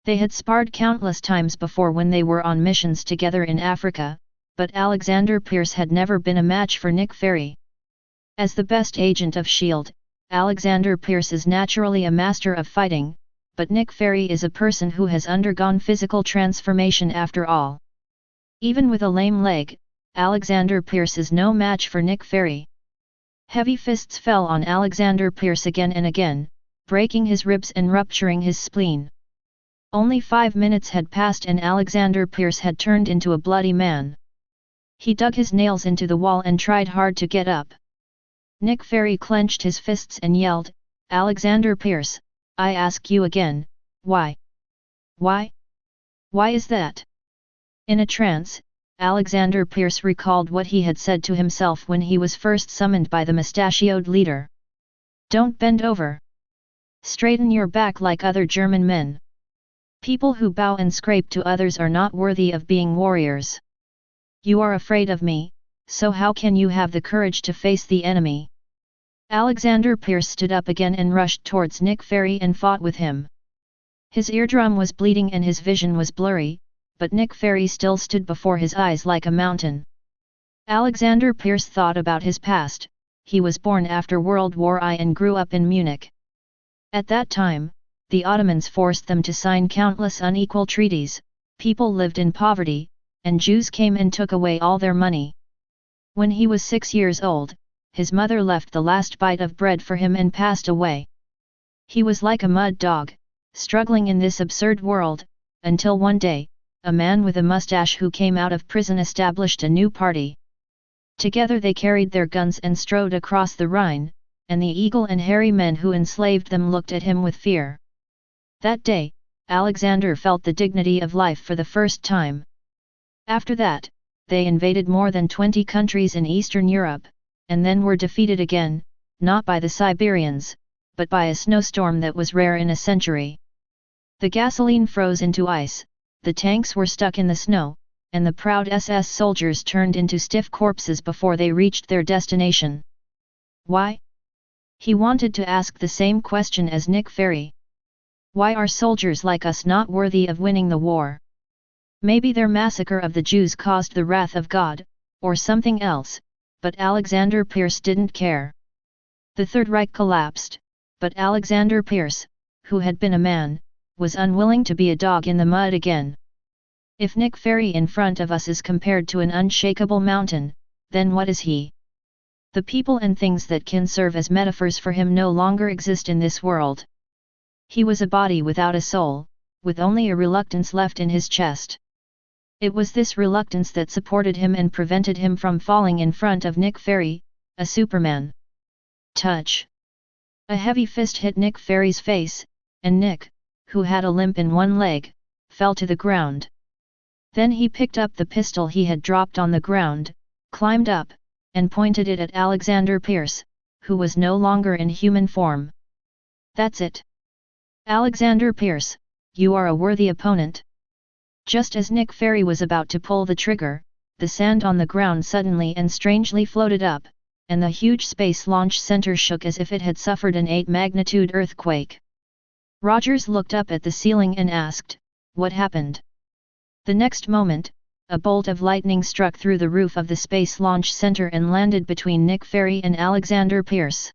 They had sparred countless times before when they were on missions together in Africa, but Alexander Pierce had never been a match for Nick Fury. As the best agent of S.H.I.E.L.D., Alexander Pierce is naturally a master of fighting, but Nick Fury is a person who has undergone physical transformation after all. Even with a lame leg, Alexander Pierce is no match for Nick Fury. Heavy fists fell on Alexander Pierce again and again, breaking his ribs and rupturing his spleen. Only 5 minutes had passed and Alexander Pierce had turned into a bloody man. He dug his nails into the wall and tried hard to get up. Nick Fury clenched his fists and yelled, "Alexander Pierce, I ask you again, why? Why? Why is that?" In a trance, Alexander Pierce recalled what he had said to himself when he was first summoned by the mustachioed leader. "Don't bend over. Straighten your back like other German men. People who bow and scrape to others are not worthy of being warriors. You are afraid of me, so how can you have the courage to face the enemy?" Alexander Pierce stood up again and rushed towards Nick Fury and fought with him. His eardrum was bleeding and his vision was blurry, but Nick Fury still stood before his eyes like a mountain. Alexander Pierce thought about his past. He was born after World War I and grew up in Munich. At that time, the Ottomans forced them to sign countless unequal treaties, people lived in poverty, and Jews came and took away all their money. When he was 6 years old, his mother left the last bite of bread for him and passed away. He was like a mud dog, struggling in this absurd world, until one day, a man with a mustache who came out of prison established a new party. Together they carried their guns and strode across the Rhine, and the eagle and hairy men who enslaved them looked at him with fear. That day, Alexander felt the dignity of life for the first time. After that, they invaded more than 20 countries in Eastern Europe, and then were defeated again, not by the Siberians, but by a snowstorm that was rare in a century. The gasoline froze into ice, the tanks were stuck in the snow, and the proud SS soldiers turned into stiff corpses before they reached their destination. Why? He wanted to ask the same question as Nick Fury. Why are soldiers like us not worthy of winning the war? Maybe their massacre of the Jews caused the wrath of God, or something else, but Alexander Pierce didn't care. The Third Reich collapsed, but Alexander Pierce, who had been a man, was unwilling to be a dog in the mud again. If Nick Fury in front of us is compared to an unshakable mountain, then what is he? The people and things that can serve as metaphors for him no longer exist in this world. He was a body without a soul, with only a reluctance left in his chest. It was this reluctance that supported him and prevented him from falling in front of Nick Fury, a Superman. Touch! A heavy fist hit Nick Fury's face, and Nick, who had a limp in one leg, fell to the ground. Then he picked up the pistol he had dropped on the ground, climbed up, and pointed it at Alexander Pierce, who was no longer in human form. That's it. Alexander Pierce, you are a worthy opponent. Just as Nick Fury was about to pull the trigger, the sand on the ground suddenly and strangely floated up, and the huge space launch center shook as if it had suffered an 8-magnitude earthquake. Rogers looked up at the ceiling and asked, "What happened?" The next moment, a bolt of lightning struck through the roof of the Space Launch Center and landed between Nick Fury and Alexander Pierce.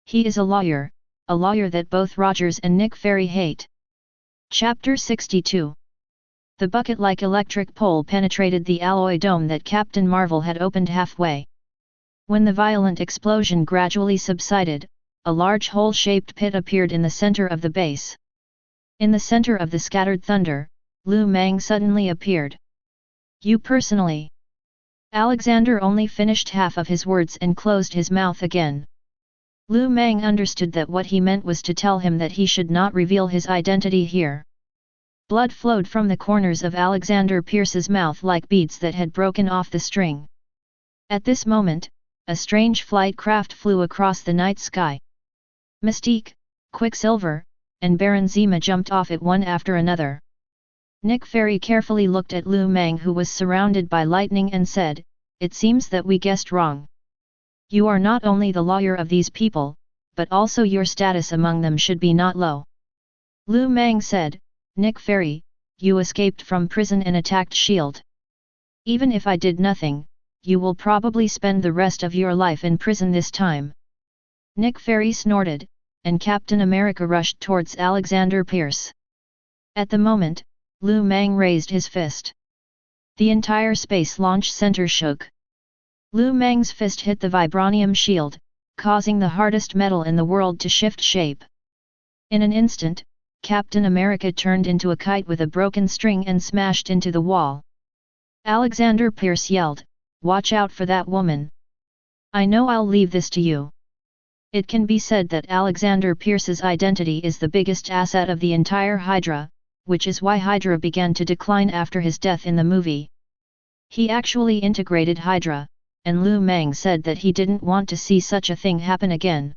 He is a lawyer that both Rogers and Nick Fury hate. Chapter 62. The bucket-like electric pole penetrated the alloy dome that Captain Marvel had opened halfway. When the violent explosion gradually subsided, a large hole-shaped pit appeared in the center of the base. In the center of the scattered thunder, Mang suddenly appeared. "You personally?" Alexander only finished half of his words and closed his mouth again. Mang understood that what he meant was to tell him that he should not reveal his identity here. Blood flowed from the corners of Alexander Pierce's mouth like beads that had broken off the string. At this moment, a strange flight craft flew across the night sky. Mystique, Quicksilver, and Baron Zemo jumped off it one after another. Nick Fury carefully looked at Mang, who was surrounded by lightning, and said, "It seems that we guessed wrong. You are not only the lawyer of these people, but also your status among them should be not low." Mang said, "Nick Fury, you escaped from prison and attacked S.H.I.E.L.D. Even if I did nothing, you will probably spend the rest of your life in prison this time." Nick Fury snorted, and Captain America rushed towards Alexander Pierce. At the moment, Mang raised his fist. The entire Space Launch Center shook. Mang's fist hit the vibranium shield, causing the hardest metal in the world to shift shape. In an instant, Captain America turned into a kite with a broken string and smashed into the wall. Alexander Pierce yelled, "Watch out for that woman. I know I'll leave this to you." It can be said that Alexander Pierce's identity is the biggest asset of the entire Hydra, which is why Hydra began to decline after his death in the movie. He actually integrated Hydra, and Mang said that he didn't want to see such a thing happen again.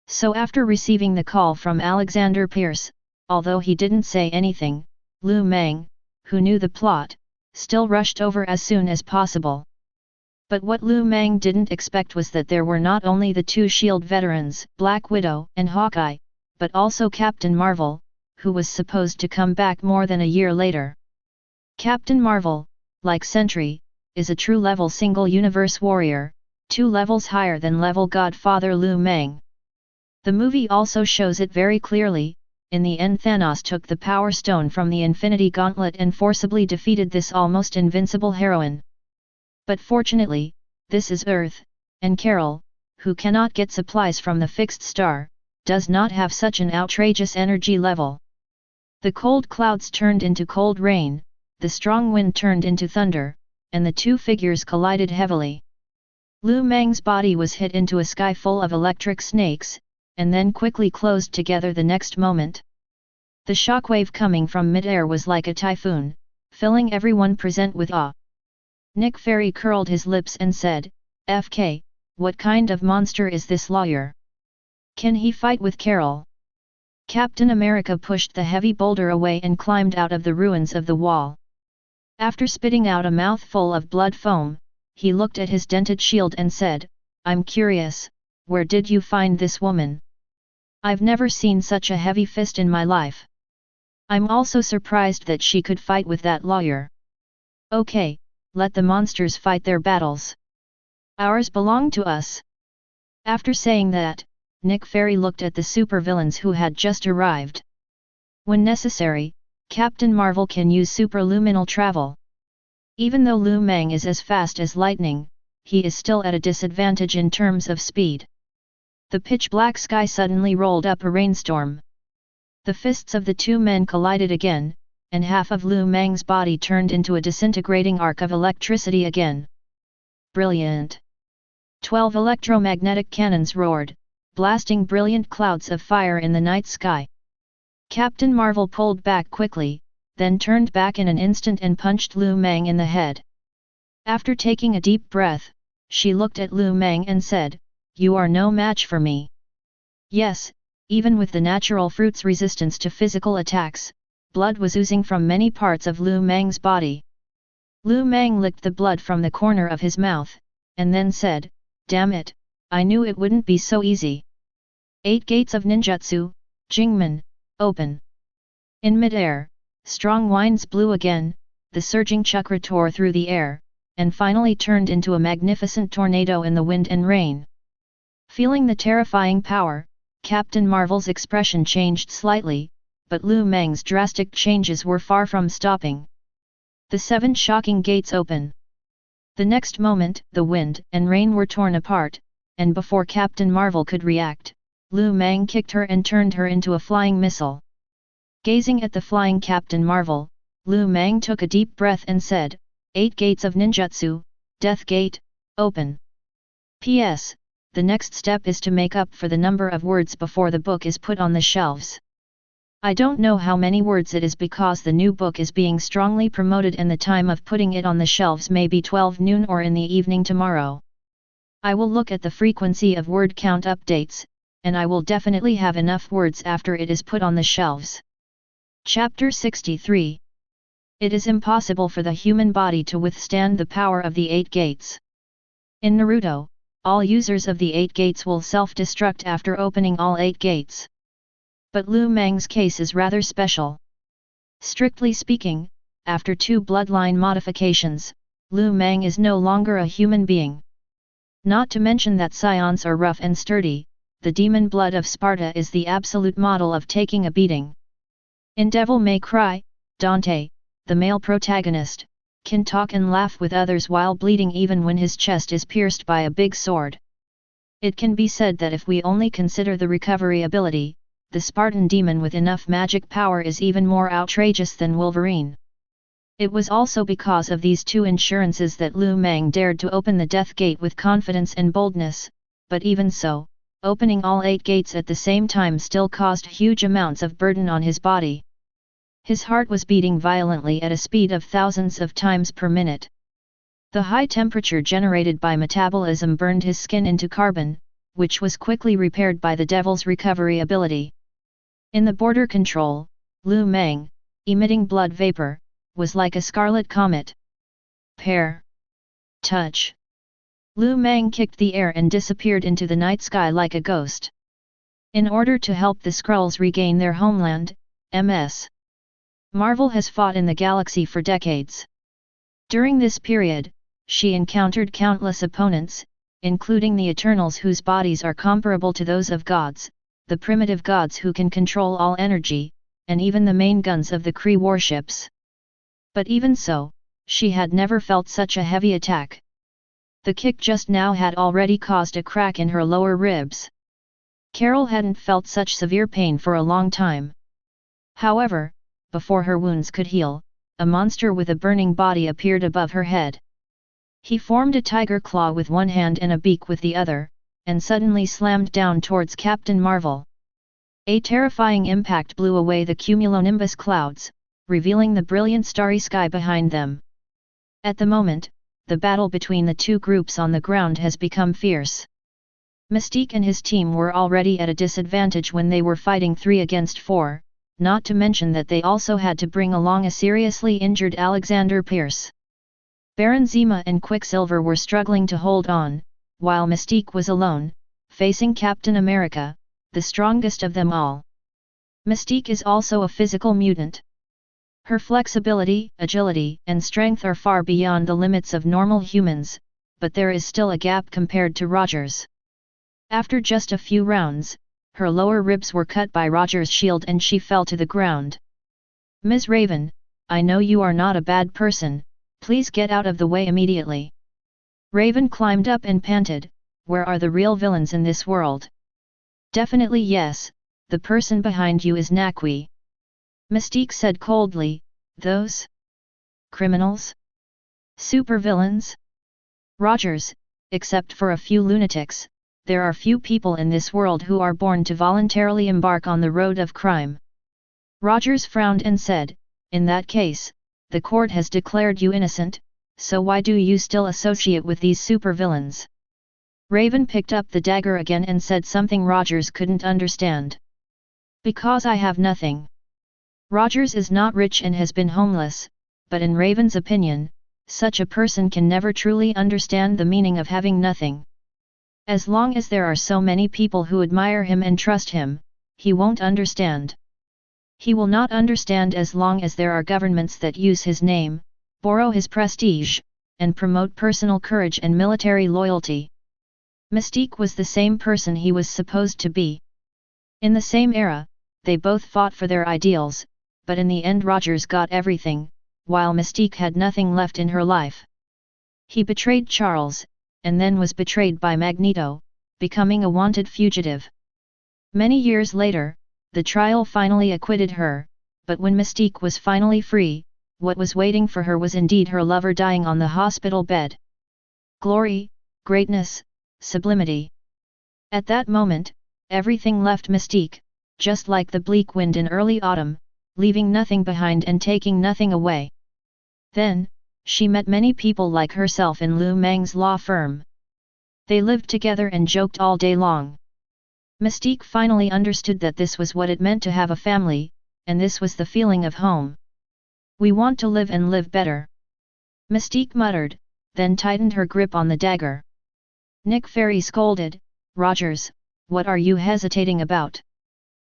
So after receiving the call from Alexander Pierce, although he didn't say anything, Mang, who knew the plot, still rushed over as soon as possible. But what Mang didn't expect was that there were not only the two S.H.I.E.L.D. veterans, Black Widow and Hawkeye, but also Captain Marvel, who was supposed to come back more than a year later. Captain Marvel, like Sentry, is a true level single-universe warrior, 2 levels higher than level Godfather Mang. The movie also shows it very clearly. In the end, Thanos took the Power Stone from the Infinity Gauntlet and forcibly defeated this almost invincible heroine. But fortunately, this is Earth, and Carol, who cannot get supplies from the fixed star, does not have such an outrageous energy level. The cold clouds turned into cold rain, the strong wind turned into thunder, and the two figures collided heavily. Mang's body was hit into a sky full of electric snakes, and then quickly closed together the next moment. The shockwave coming from midair was like a typhoon, filling everyone present with awe. Nick Fury curled his lips and said, "FK, what kind of monster is this lawyer? Can he fight with Carol?" Captain America pushed the heavy boulder away and climbed out of the ruins of the wall. After spitting out a mouthful of blood foam, he looked at his dented shield and said, "I'm curious, where did you find this woman? I've never seen such a heavy fist in my life. I'm also surprised that she could fight with that lawyer. Okay, let the monsters fight their battles. Ours belong to us." After saying that, Nick Fury looked at the supervillains who had just arrived. When necessary, Captain Marvel can use superluminal travel. Even though Lu Mang is as fast as lightning, he is still at a disadvantage in terms of speed. The pitch-black sky suddenly rolled up a rainstorm. The fists of the two men collided again, and half of Lu Mang's body turned into a disintegrating arc of electricity again. Brilliant! 12 electromagnetic cannons roared, blasting brilliant clouds of fire in the night sky. Captain Marvel pulled back quickly, then turned back in an instant and punched Lu Mang in the head. After taking a deep breath, she looked at Lu Mang and said, "You are no match for me." Yes, even with the natural fruit's resistance to physical attacks, blood was oozing from many parts of Lu Mang's body. Lu Mang licked the blood from the corner of his mouth, and then said, "Damn it, I knew it wouldn't be so easy." 8 gates of ninjutsu, Jingmen, open. In midair, strong winds blew again, the surging chakra tore through the air, and finally turned into a magnificent tornado in the wind and rain. Feeling the terrifying power, Captain Marvel's expression changed slightly, but Lu Mang's drastic changes were far from stopping. The 7 shocking gates open. The next moment, the wind and rain were torn apart, and before Captain Marvel could react, Lu Mang kicked her and turned her into a flying missile. Gazing at the flying Captain Marvel, Lu Mang took a deep breath and said, 8 gates of ninjutsu, Death Gate, open. P.S. The next step is to make up for the number of words before the book is put on the shelves. I don't know how many words it is because the new book is being strongly promoted and the time of putting it on the shelves may be 12 noon or in the evening tomorrow. I will look at the frequency of word count updates, and I will definitely have enough words after it is put on the shelves. Chapter 63. It is impossible for the human body to withstand the power of the 8 gates. In Naruto, all users of the 8 gates will self-destruct after opening all 8 gates. But Lu Mang's case is rather special. Strictly speaking, after 2 bloodline modifications, Lu Mang is no longer a human being. Not to mention that scions are rough and sturdy, the demon blood of Sparta is the absolute model of taking a beating. In Devil May Cry, Dante, the male protagonist, can talk and laugh with others while bleeding even when his chest is pierced by a big sword. It can be said that if we only consider the recovery ability, the Spartan demon with enough magic power is even more outrageous than Wolverine. It was also because of these 2 insurances that Lu Mang dared to open the Death Gate with confidence and boldness, but even so, opening all 8 gates at the same time still caused huge amounts of burden on his body. His heart was beating violently at a speed of thousands of times per minute. The high temperature generated by metabolism burned his skin into carbon, which was quickly repaired by the Devil's recovery ability. In the border control, Lu Mang, emitting blood vapor, was like a scarlet comet. Pair. Touch. Lu Mang kicked the air and disappeared into the night sky like a ghost. In order to help the Skrulls regain their homeland, Ms. Marvel has fought in the galaxy for decades. During this period, she encountered countless opponents, including the Eternals whose bodies are comparable to those of gods, the primitive gods who can control all energy, and even the main guns of the Kree warships. But even so, she had never felt such a heavy attack. The kick just now had already caused a crack in her lower ribs. Carol hadn't felt such severe pain for a long time. However, before her wounds could heal, a monster with a burning body appeared above her head. He formed a tiger claw with one hand and a beak with the other, and suddenly slammed down towards Captain Marvel. A terrifying impact blew away the cumulonimbus clouds, revealing the brilliant starry sky behind them. At the moment, the battle between the 2 groups on the ground has become fierce. Mystique and his team were already at a disadvantage when they were fighting 3 against 4, not to mention that they also had to bring along a seriously injured Alexander Pierce. Baron Zemo and Quicksilver were struggling to hold on, while Mystique was alone, facing Captain America, the strongest of them all. Mystique is also a physical mutant. Her flexibility, agility, and strength are far beyond the limits of normal humans, but there is still a gap compared to Rogers. After just a few rounds, her lower ribs were cut by Rogers' shield and she fell to the ground. "Ms. Raven, I know you are not a bad person, please get out of the way immediately." Raven climbed up and panted, "Where are the real villains in this world?" "Definitely yes, the person behind you is Nakwi," Mystique said coldly. "Those criminals? Supervillains?" "Rogers, except for a few lunatics, there are few people in this world who are born to voluntarily embark on the road of crime." Rogers frowned and said, "In that case, the court has declared you innocent, so why do you still associate with these supervillains?" Raven picked up the dagger again and said something Rogers couldn't understand. "Because I have nothing." Rogers is not rich and has been homeless, but in Raven's opinion, such a person can never truly understand the meaning of having nothing. As long as there are so many people who admire him and trust him, he won't understand. He will not understand as long as there are governments that use his name, borrow his prestige, and promote personal courage and military loyalty. Mystique was the same person he was supposed to be. In the same era, they both fought for their ideals, but in the end Rogers got everything, while Mystique had nothing left in her life. He betrayed Charles, and then was betrayed by Magneto, becoming a wanted fugitive. Many years later, the trial finally acquitted her, but when Mystique was finally free, what was waiting for her was indeed her lover dying on the hospital bed. Glory, greatness, sublimity. At that moment, everything left Mystique, just like the bleak wind in early autumn, leaving nothing behind and taking nothing away. Then, she met many people like herself in Lu Mang's law firm. They lived together and joked all day long. Mystique finally understood that this was what it meant to have a family, and this was the feeling of home. "We want to live and live better," Mystique muttered, then tightened her grip on the dagger. Nick Fury scolded, "Rogers, what are you hesitating about?"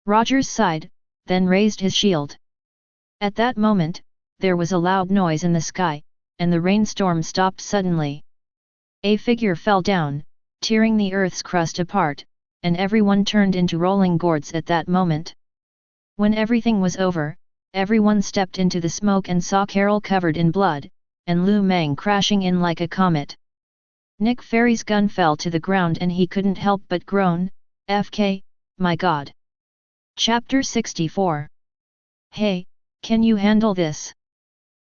Rogers sighed, then raised his shield. At that moment, there was a loud noise in the sky, and the rainstorm stopped suddenly. A figure fell down, tearing the earth's crust apart, and everyone turned into rolling gourds at that moment. When everything was over, everyone stepped into the smoke and saw Carol covered in blood, and Lu Mang crashing in like a comet. Nick Fury's gun fell to the ground and he couldn't help but groan, "FK, my god." Chapter 64. "Hey, can you handle this?"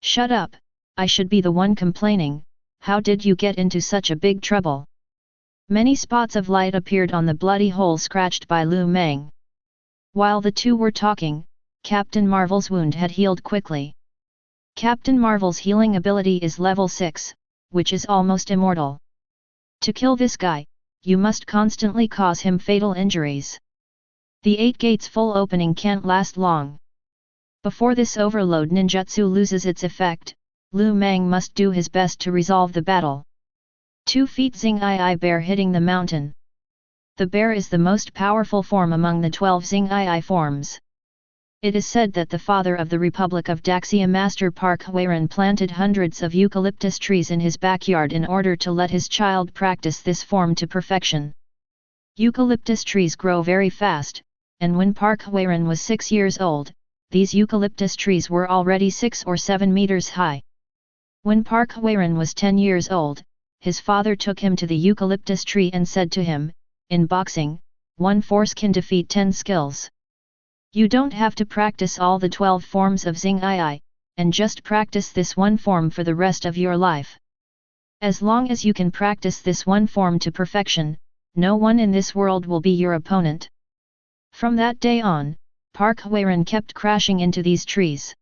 "Shut up, I should be the one complaining, how did you get into such a big trouble?" Many spots of light appeared on the bloody hole scratched by Lu Mang. While the two were talking, Captain Marvel's wound had healed quickly. Captain Marvel's healing ability is level 6, which is almost immortal. To kill this guy, you must constantly cause him fatal injuries. The 8 gates full opening can't last long. Before this overload ninjutsu loses its effect, Lu Mang must do his best to resolve the battle. 2 feet Xing-Ai bear hitting the mountain. The bear is the most powerful form among the 12 Xing-Ai forms. It is said that the father of the Republic of Daxia Master Park Hwairan planted hundreds of eucalyptus trees in his backyard in order to let his child practice this form to perfection. Eucalyptus trees grow very fast, and when Park Hwairan was 6 years old, these eucalyptus trees were already 6 or 7 meters high. When Park Hwairan was 10 years old, his father took him to the eucalyptus tree and said to him, "In boxing, 1 force can defeat 10 skills. You don't have to practice all the 12 forms of Xing-Ai, and just practice this one form for the rest of your life. As long as you can practice this one form to perfection, no one in this world will be your opponent." From that day on, Park Hwairan kept crashing into these trees.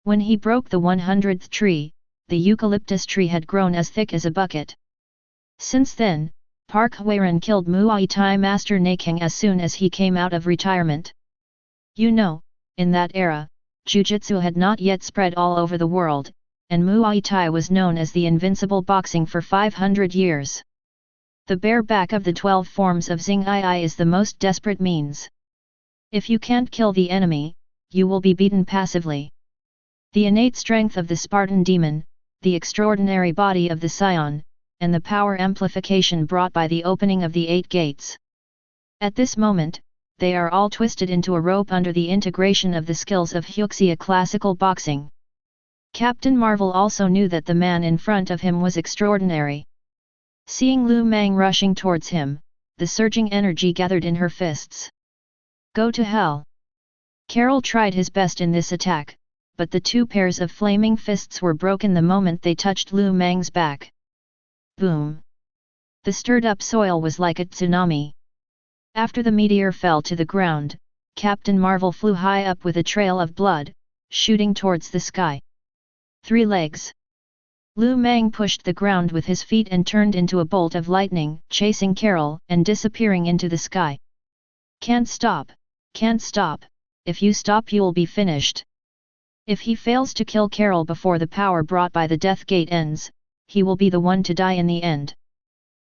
When he broke the 100th tree, the eucalyptus tree had grown as thick as a bucket. Since then, Park Hwaran killed Muay Thai master Nakang as soon as he came out of retirement. You know, in that era, Jiu-Jitsu had not yet spread all over the world, and Muay Thai was known as the invincible boxing for 500 years. The bare back of the 12 forms of Xing Ai is the most desperate means. If you can't kill the enemy, you will be beaten passively. The innate strength of the Spartan demon, the extraordinary body of the Scion, and the power amplification brought by the opening of the 8 gates. At this moment, they are all twisted into a rope under the integration of the skills of Huxia classical boxing. Captain Marvel also knew that the man in front of him was extraordinary. Seeing Lu Mang rushing towards him, the surging energy gathered in her fists. Go to hell! Carol tried his best in this attack, but the 2 pairs of flaming fists were broken the moment they touched Lu Mang's back. Boom! The stirred-up soil was like a tsunami. After the meteor fell to the ground, Captain Marvel flew high up with a trail of blood, shooting towards the sky. 3 legs. Lu Mang pushed the ground with his feet and turned into a bolt of lightning, chasing Carol and disappearing into the sky. Can't stop, can't stop, if you stop you'll be finished. If he fails to kill Carol before the power brought by the Death Gate ends, he will be the one to die in the end.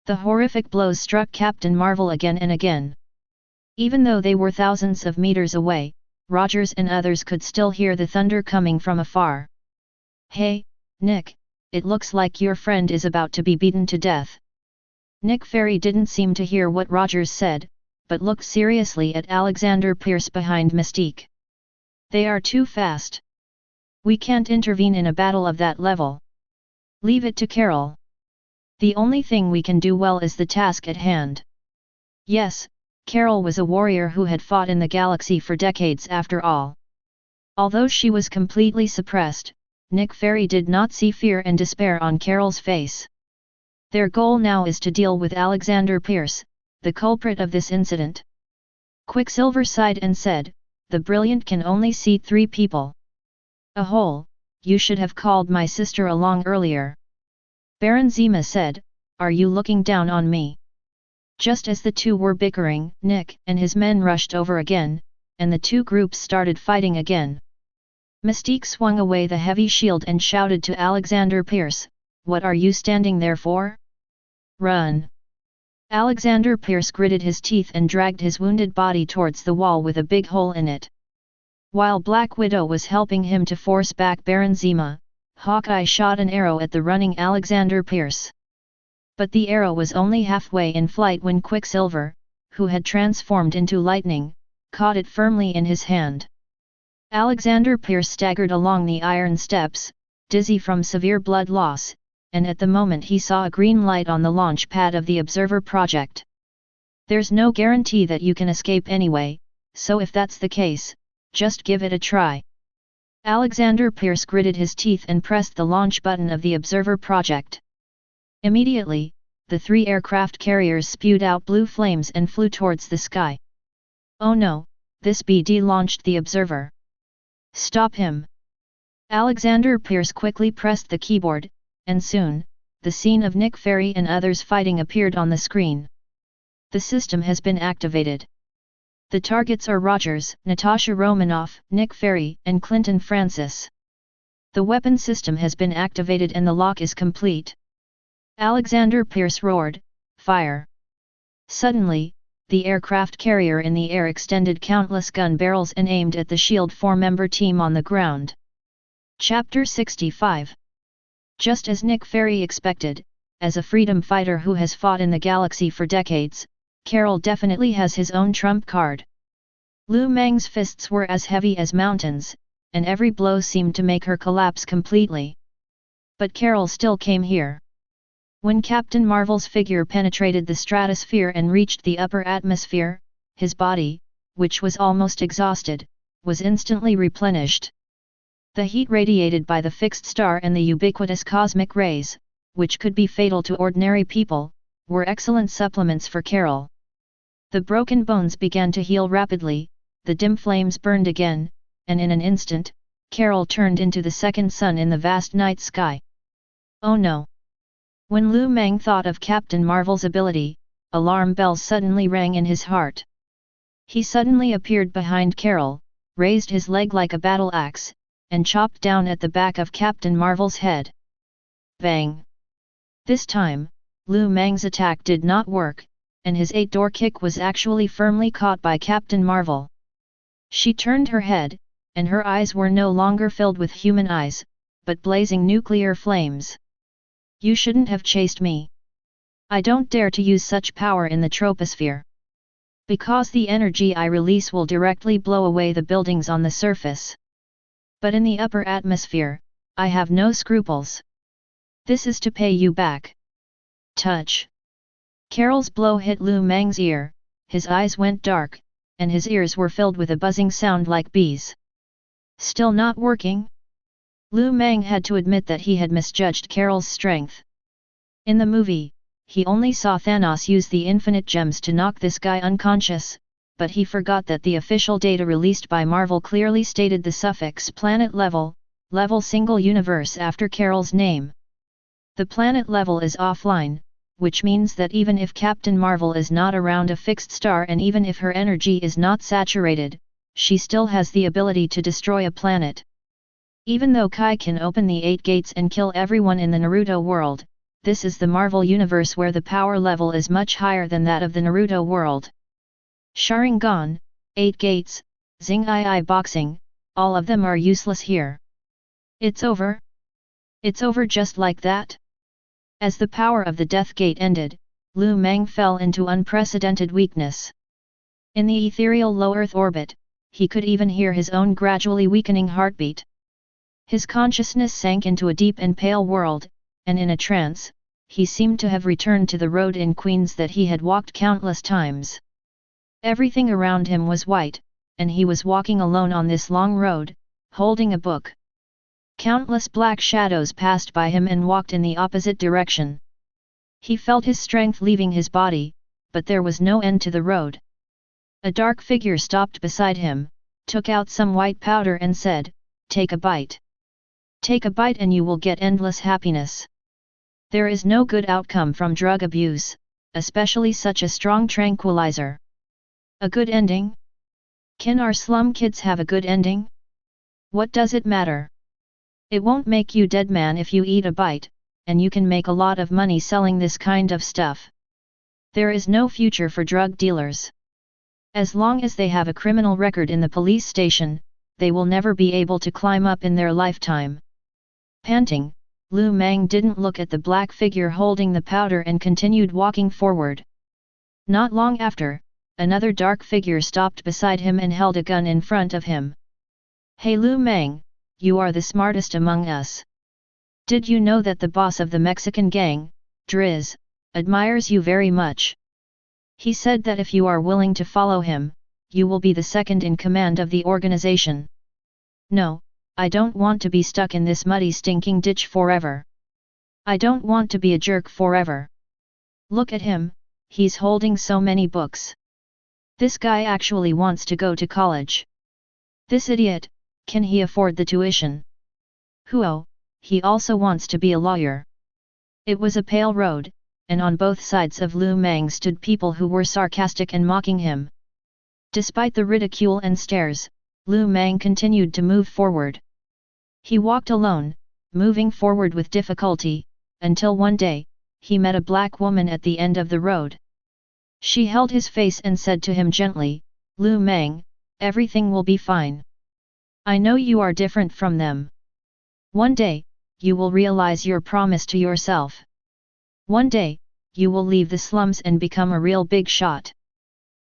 The horrific blows struck Captain Marvel again and again. Even though they were thousands of meters away, Rogers and others could still hear the thunder coming from afar. Hey, Nick, it looks like your friend is about to be beaten to death. Nick Fury didn't seem to hear what Rogers said, but looked seriously at Alexander Pierce behind Mystique. They are too fast. We can't intervene in a battle of that level. Leave it to Carol. The only thing we can do well is the task at hand. Yes, Carol was a warrior who had fought in the galaxy for decades after all. Although she was completely suppressed, Nick Fury did not see fear and despair on Carol's face. Their goal now is to deal with Alexander Pierce, the culprit of this incident. Quicksilver sighed and said, "The brilliant can only seat 3 people. A hole, you should have called my sister along earlier." Baron Zema said, "Are you looking down on me?" Just as the 2 were bickering, Nick and his men rushed over again, and the 2 groups started fighting again. Mystique swung away the heavy shield and shouted to Alexander Pierce, "What are you standing there for? Run!" Alexander Pierce gritted his teeth and dragged his wounded body towards the wall with a big hole in it. While Black Widow was helping him to force back Baron Zema, Hawkeye shot an arrow at the running Alexander Pierce. But the arrow was only halfway in flight when Quicksilver, who had transformed into lightning, caught it firmly in his hand. Alexander Pierce staggered along the iron steps, dizzy from severe blood loss, and at the moment he saw a green light on the launch pad of the Observer project. There's no guarantee that you can escape anyway, so if that's the case, just give it a try. Alexander Pierce gritted his teeth and pressed the launch button of the Observer project. Immediately, the 3 aircraft carriers spewed out blue flames and flew towards the sky. Oh no, this BD launched the Observer. Stop him! Alexander Pierce quickly pressed the keyboard, and soon, the scene of Nick Fury and others fighting appeared on the screen. The system has been activated. The targets are Rogers, Natasha Romanoff, Nick Fury, and Clinton Francis. The weapon system has been activated and the lock is complete. Alexander Pierce roared, "Fire!" Suddenly, the aircraft carrier in the air extended countless gun barrels and aimed at the SHIELD 4-member team on the ground. Chapter 65. Just as Nick Fury expected, as a freedom fighter who has fought in the galaxy for decades, Carol definitely has his own trump card. Lu Mang's fists were as heavy as mountains, and every blow seemed to make her collapse completely. But Carol still came here. When Captain Marvel's figure penetrated the stratosphere and reached the upper atmosphere, his body, which was almost exhausted, was instantly replenished. The heat radiated by the fixed star and the ubiquitous cosmic rays, which could be fatal to ordinary people, were excellent supplements for Carol. The broken bones began to heal rapidly, the dim flames burned again, and in an instant, Carol turned into the second sun in the vast night sky. Oh no! When Lu Mang thought of Captain Marvel's ability, alarm bells suddenly rang in his heart. He suddenly appeared behind Carol, raised his leg like a battle axe, and chopped down at the back of Captain Marvel's head. Bang! This time, Lu Mang's attack did not work, and his 8-door kick was actually firmly caught by Captain Marvel. She turned her head, and her eyes were no longer filled with human eyes, but blazing nuclear flames. You shouldn't have chased me. I don't dare to use such power in the troposphere. Because the energy I release will directly blow away the buildings on the surface. But in the upper atmosphere, I have no scruples. This is to pay you back. Touch. Carol's blow hit Lu Mang's ear, his eyes went dark, and his ears were filled with a buzzing sound like bees. Still not working? Lu Mang had to admit that he had misjudged Carol's strength. In the movie, he only saw Thanos use the infinite gems to knock this guy unconscious, but he forgot that the official data released by Marvel clearly stated the suffix planet level single universe after Carol's name. The planet level is offline, which means that even if Captain Marvel is not around a fixed star and even if her energy is not saturated, she still has the ability to destroy a planet. Even though Kai can open the 8 gates and kill everyone in the Naruto world, this is the Marvel universe where the power level is much higher than that of the Naruto world. Sharingan, 8 gates, Xing-Ai boxing, all of them are useless here. It's over? It's over just like that? As the power of the Death Gate ended, Lu Mang fell into unprecedented weakness. In the ethereal low Earth orbit, he could even hear his own gradually weakening heartbeat. His consciousness sank into a deep and pale world, and in a trance, he seemed to have returned to the road in Queens that he had walked countless times. Everything around him was white, and he was walking alone on this long road, holding a book. Countless black shadows passed by him and walked in the opposite direction. He felt his strength leaving his body, but there was no end to the road. A dark figure stopped beside him, took out some white powder and said, "Take a bite. Take a bite and you will get endless happiness. There is no good outcome from drug abuse, especially such a strong tranquilizer." A good ending? Can our slum kids have a good ending? What does it matter? It won't make you dead man if you eat a bite, and you can make a lot of money selling this kind of stuff. There is no future for drug dealers. As long as they have a criminal record in the police station, they will never be able to climb up in their lifetime. Panting, Lu Mang didn't look at the black figure holding the powder and continued walking forward. Not long after, another dark figure stopped beside him and held a gun in front of him. "Hey Lu Mang, you are the smartest among us. Did you know that the boss of the Mexican gang, Driz, admires you very much? He said that if you are willing to follow him, you will be the second in command of the organization." "No, I don't want to be stuck in this muddy stinking ditch forever. I don't want to be a jerk forever. Look at him, he's holding so many books. This guy actually wants to go to college. This idiot, can he afford the tuition? Huo, he also wants to be a lawyer." It was a pale road, and on both sides of Lu Mang stood people who were sarcastic and mocking him. Despite the ridicule and stares, Lu Mang continued to move forward. He walked alone, moving forward with difficulty, until one day, he met a black woman at the end of the road. She held his face and said to him gently, "Lu Mang, everything will be fine. I know you are different from them. One day, you will realize your promise to yourself. One day, you will leave the slums and become a real big shot."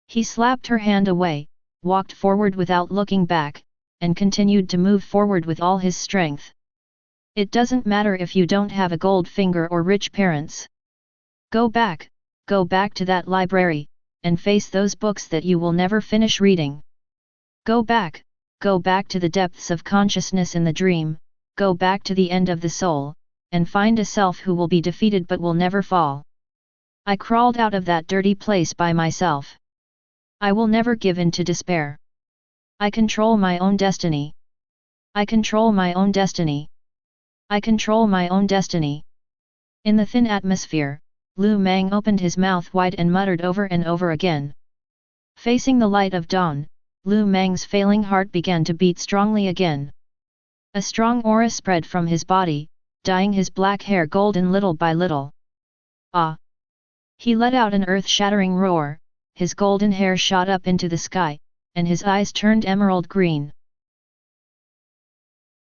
He slapped her hand away, walked forward without looking back, and continued to move forward with all his strength. It doesn't matter if you don't have a gold finger or rich parents. Go back to that library, and face those books that you will never finish reading. Go back to the depths of consciousness in the dream, go back to the end of the soul, and find a self who will be defeated but will never fall. I crawled out of that dirty place by myself. I will never give in to despair. I control my own destiny. I control my own destiny. I control my own destiny. In the thin atmosphere, Mang opened his mouth wide and muttered over and over again. Facing the light of dawn, Mang's failing heart began to beat strongly again. A strong aura spread from his body, dyeing his black hair golden little by little. Ah! He let out an earth-shattering roar, his golden hair shot up into the sky, and his eyes turned emerald green.